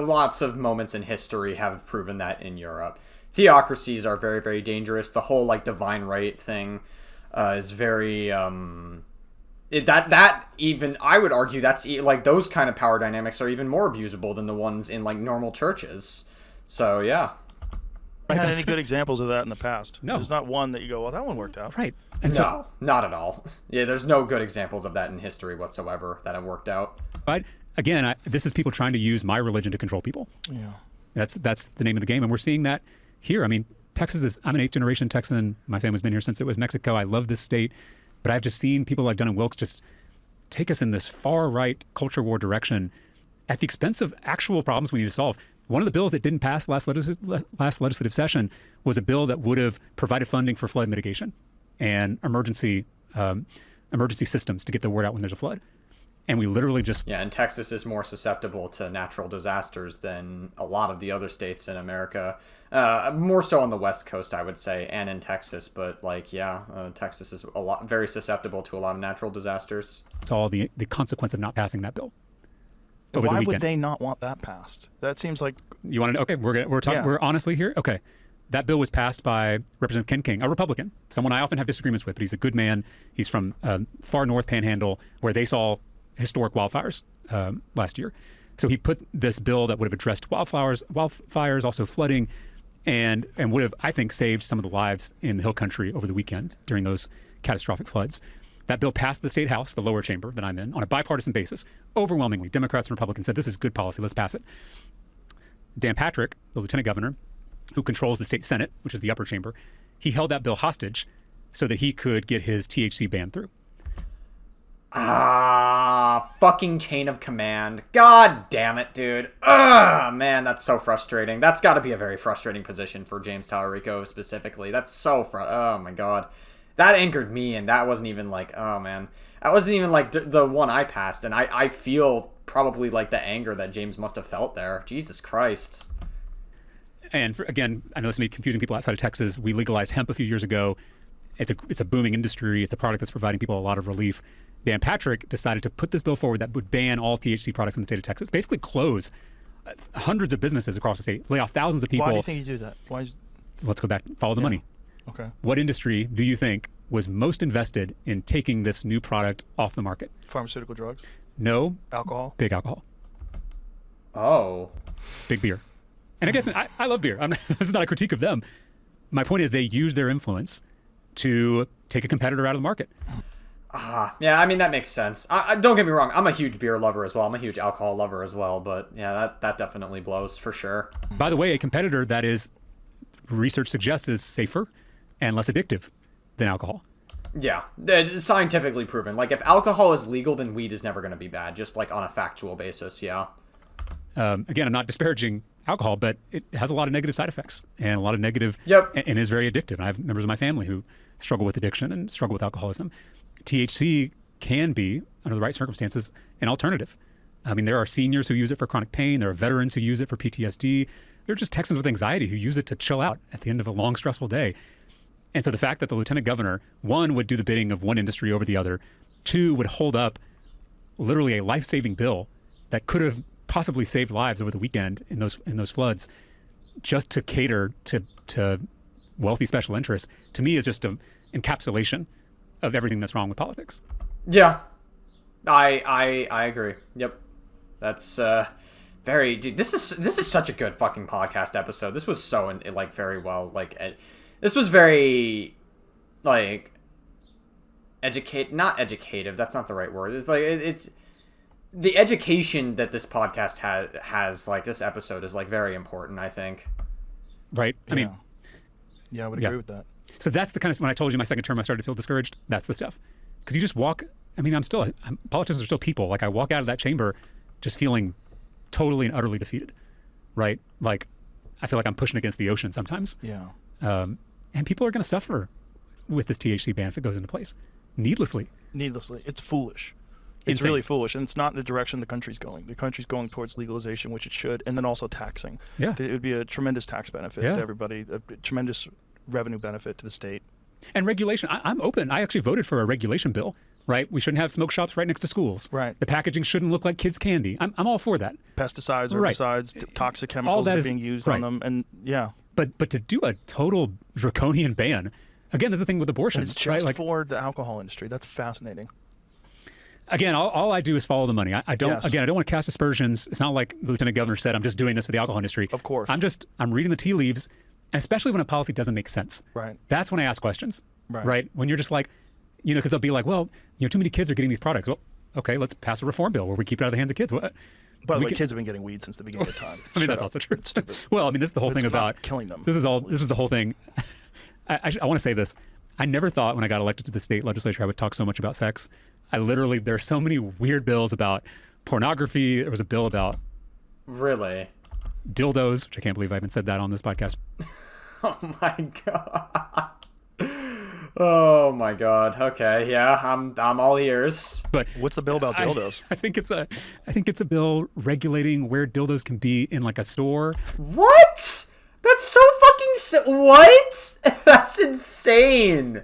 lots of moments in history have proven that in Europe. Theocracies are very, very dangerous. The whole divine right thing is very that even I would argue that's those kind of power dynamics are even more abusable than the ones in normal churches. So yeah. Had any good examples of that in the past? No. There's not one that you go, well, that one worked out. Right. And no, not at all. Yeah, there's no good examples of that in history whatsoever that have worked out. But again, this is people trying to use my religion to control people. Yeah. That's the name of the game, and we're seeing that here. I mean, I'm an 8th generation Texan. My family's been here since it was Mexico. I love this state, but I've just seen people like Dunn and Wilkes just take us in this far right culture war direction at the expense of actual problems we need to solve. One of the bills that didn't pass last legislative session was a bill that would have provided funding for flood mitigation and emergency systems to get the word out when there's a flood. And we literally just... Yeah, and Texas is more susceptible to natural disasters than a lot of the other states in America. More so on the West Coast, I would say, and in Texas. But, Texas is very susceptible to a lot of natural disasters. It's all the consequence of not passing that bill. Why would they not want that passed? That seems like... You want to... Okay, we're talking... Yeah. We're honestly here? Okay. That bill was passed by Representative Ken King, a Republican, someone I often have disagreements with, but he's a good man. He's from far north Panhandle, where they saw historic wildfires last year. So he put this bill that would have addressed wildfires, also flooding, and would have, I think, saved some of the lives in the Hill Country over the weekend during those catastrophic floods. That bill passed the state house, the lower chamber that I'm in, on a bipartisan basis. Overwhelmingly, Democrats and Republicans said, this is good policy, let's pass it. Dan Patrick, the lieutenant governor, who controls the state Senate, which is the upper chamber, he held that bill hostage so that he could get his THC ban through. Fucking chain of command. God damn it, dude. Man, that's so frustrating. That's got to be a very frustrating position for James Talarico specifically. That's so oh my god. That angered me, and that wasn't even oh man. That wasn't even the one I passed, and I feel probably the anger that James must have felt there. Jesus Christ. And again, I know this may be confusing people outside of Texas. We legalized hemp a few years ago. It's a booming industry. It's a product that's providing people a lot of relief. Dan Patrick decided to put this bill forward that would ban all THC products in the state of Texas, basically close hundreds of businesses across the state, lay off thousands of people. Why do you think you do that? Let's go back, follow the money. Okay. What industry do you think was most invested in taking this new product off the market? Pharmaceutical drugs? No. Alcohol? Big alcohol. Oh. Big beer. And I guess I love beer. This is not a critique of them. My point is they use their influence to take a competitor out of the market. Yeah, I mean, that makes sense. Don't get me wrong. I'm a huge beer lover as well. I'm a huge alcohol lover as well. But yeah, that definitely blows for sure. By the way, a competitor that is, research suggests, is safer and less addictive than alcohol. Yeah, it's scientifically proven. If alcohol is legal, then weed is never going to be bad, just on a factual basis, yeah. Again, I'm not disparaging alcohol, but it has a lot of negative side effects and a lot of negative... Yep. And is very addictive. And I have members of my family who struggle with addiction and struggle with alcoholism. THC can be, under the right circumstances, an alternative. I mean, there are seniors who use it for chronic pain. There are veterans who use it for PTSD. There are just Texans with anxiety who use it to chill out at the end of a long, stressful day. And so the fact that the lieutenant governor, one, would do the bidding of one industry over the other, two, would hold up literally a life-saving bill that could have possibly saved lives over the weekend in those floods, just to cater to wealthy special interests, to me is just an encapsulation of everything that's wrong with politics. Yeah, I agree. Yep, that's very. Dude, this is such a good fucking podcast episode. This was so very well this was very not educative. That's not the right word. It's it's the education that this podcast has this episode is very important, I think. Right. I mean, yeah, I would agree with that. So that's the kind of, when I told you my second term I started to feel discouraged, that's the stuff. Because you just walk, I mean, politicians are still people. Like I walk out of that chamber just feeling totally and utterly defeated, right? Like I feel like I'm pushing against the ocean sometimes. Yeah. And people are going to suffer with this THC ban if it goes into place, needlessly. It's foolish. It's Insane. really foolish, and it's not the direction the country's going. The country's going towards legalization, which it should, and then also taxing. Yeah. It would be a tremendous tax benefit Yeah. to everybody, a tremendous revenue benefit to the state. And regulation, I'm open. I actually voted for a regulation bill, right? We shouldn't have smoke shops right next to schools. Right. The packaging shouldn't look like kids' candy. I'm all for that. Pesticides, Right. herbicides, toxic All chemicals that that are is- being used right. on them, and yeah. But to do a total draconian ban, again, there's the thing with abortion. And it's right? just Like, for the alcohol industry. That's fascinating. again, all I do is follow the money. I don't. Yes. Again, I don't want to cast aspersions. It's not like the lieutenant governor said, I'm just doing this for the alcohol industry. Of course. I'm reading the tea leaves, and especially when a policy doesn't make sense. Right. That's when I ask questions. Right. When you're just like, because they'll be like, well, too many kids are getting these products. Well, okay, let's pass a reform bill where we keep it out of the hands of kids. What? By the We way, can- kids have been getting weed since the beginning of time. I mean, Shut that's up. also true. It's stupid. Well, I mean, this is the whole It's thing not about killing them. This is the whole thing. I want to say this. I never thought when I got elected to the state legislature I would talk so much about sex. There are so many weird bills about pornography. There was a bill about Really? dildos, which I can't believe I even said that on this podcast. Oh my god. Oh my god. Okay, yeah, I'm all ears. But What's the bill about dildos? I think it's a bill regulating where dildos can be in like a store. What? That's so fucking what? That's insane.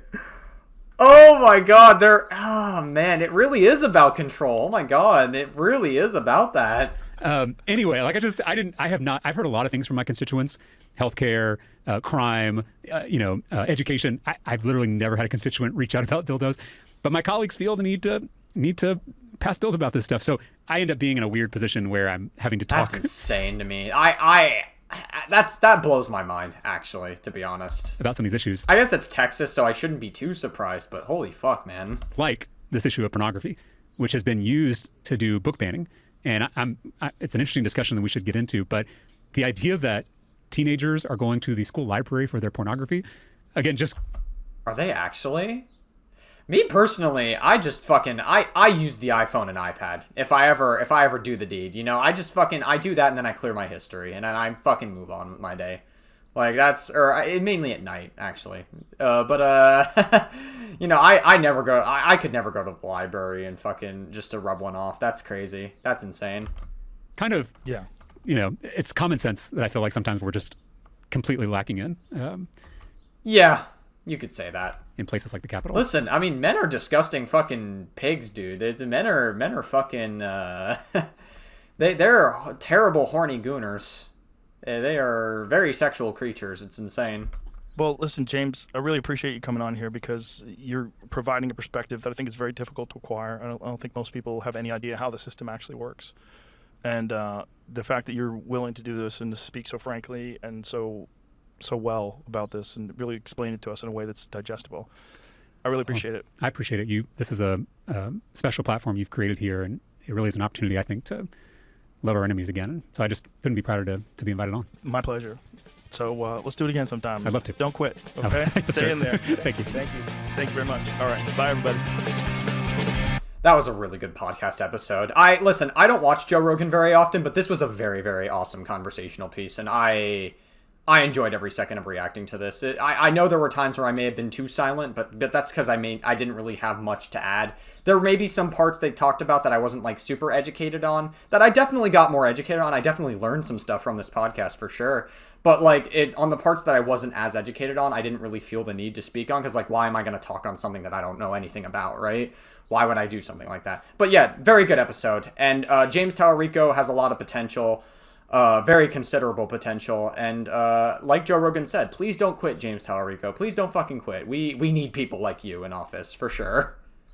Oh my god, oh man, it really is about control. Oh my god, it really is about that. Anyway, like I've heard a lot of things from my constituents: healthcare, crime, education. I've literally never had a constituent reach out about dildos, but my colleagues feel the need to pass bills about this stuff. So I end up being in a weird position where I'm having to talk That's insane to me. That blows my mind, actually, to be honest. about some of these issues, I guess it's Texas, so I shouldn't be too surprised, but holy fuck, man. like this issue of pornography, which has been used to do book banning. And it's an interesting discussion that we should get into. But the idea that teenagers are going to the school library for their pornography, again, just Are they actually? Me personally, I just fucking I use the iPhone and iPad. If I ever do the deed, I just fucking I do that and then I clear my history and then I fucking move on with my day. Like mainly at night actually. I never go. I could never go to the library and fucking just to rub one off. That's crazy. That's insane. kind of, Yeah. It's common sense that I feel like sometimes we're just completely lacking Yeah, you could say that. in places like the Capitol. Listen, I mean, men are disgusting fucking pigs, dude. Men are fucking. They're terrible, horny gooners. They are very sexual creatures. It's insane. Well, listen, James, I really appreciate you coming on here because you're providing a perspective that I think is very difficult to acquire. I don't think most people have any idea how the system actually works. And the fact that you're willing to do this and to speak so frankly and so well about this and really explain it to us in a way that's digestible, I really appreciate it. I appreciate it. This is a special platform you've created here, and it really is an opportunity, I think, to love our enemies again. So I just couldn't be prouder to be invited on. My pleasure. So let's do it again sometime. I'd love to. Don't quit, okay? Yes, Stay sir. in there. Thank you. Thank you. Thank you very much. All right. Bye, everybody. That was a really good podcast episode. I don't watch Joe Rogan very often, but this was a very, very awesome conversational piece, and I enjoyed every second of reacting to this. I know there were times where I may have been too silent, but that's because I didn't really have much to add. There may be some parts they talked about that I wasn't like super educated on, that I definitely got more educated on. I definitely learned some stuff from this podcast for sure. But on the parts that I wasn't as educated on, I didn't really feel the need to speak on, because why am I going to talk on something that I don't know anything about, right? Why would I do something like that? But yeah, very good episode. And James Talarico has a lot of potential. Very considerable potential, and like Joe Rogan said, please don't quit, James Talarico. Please don't fucking quit. We need people like you in office, for sure.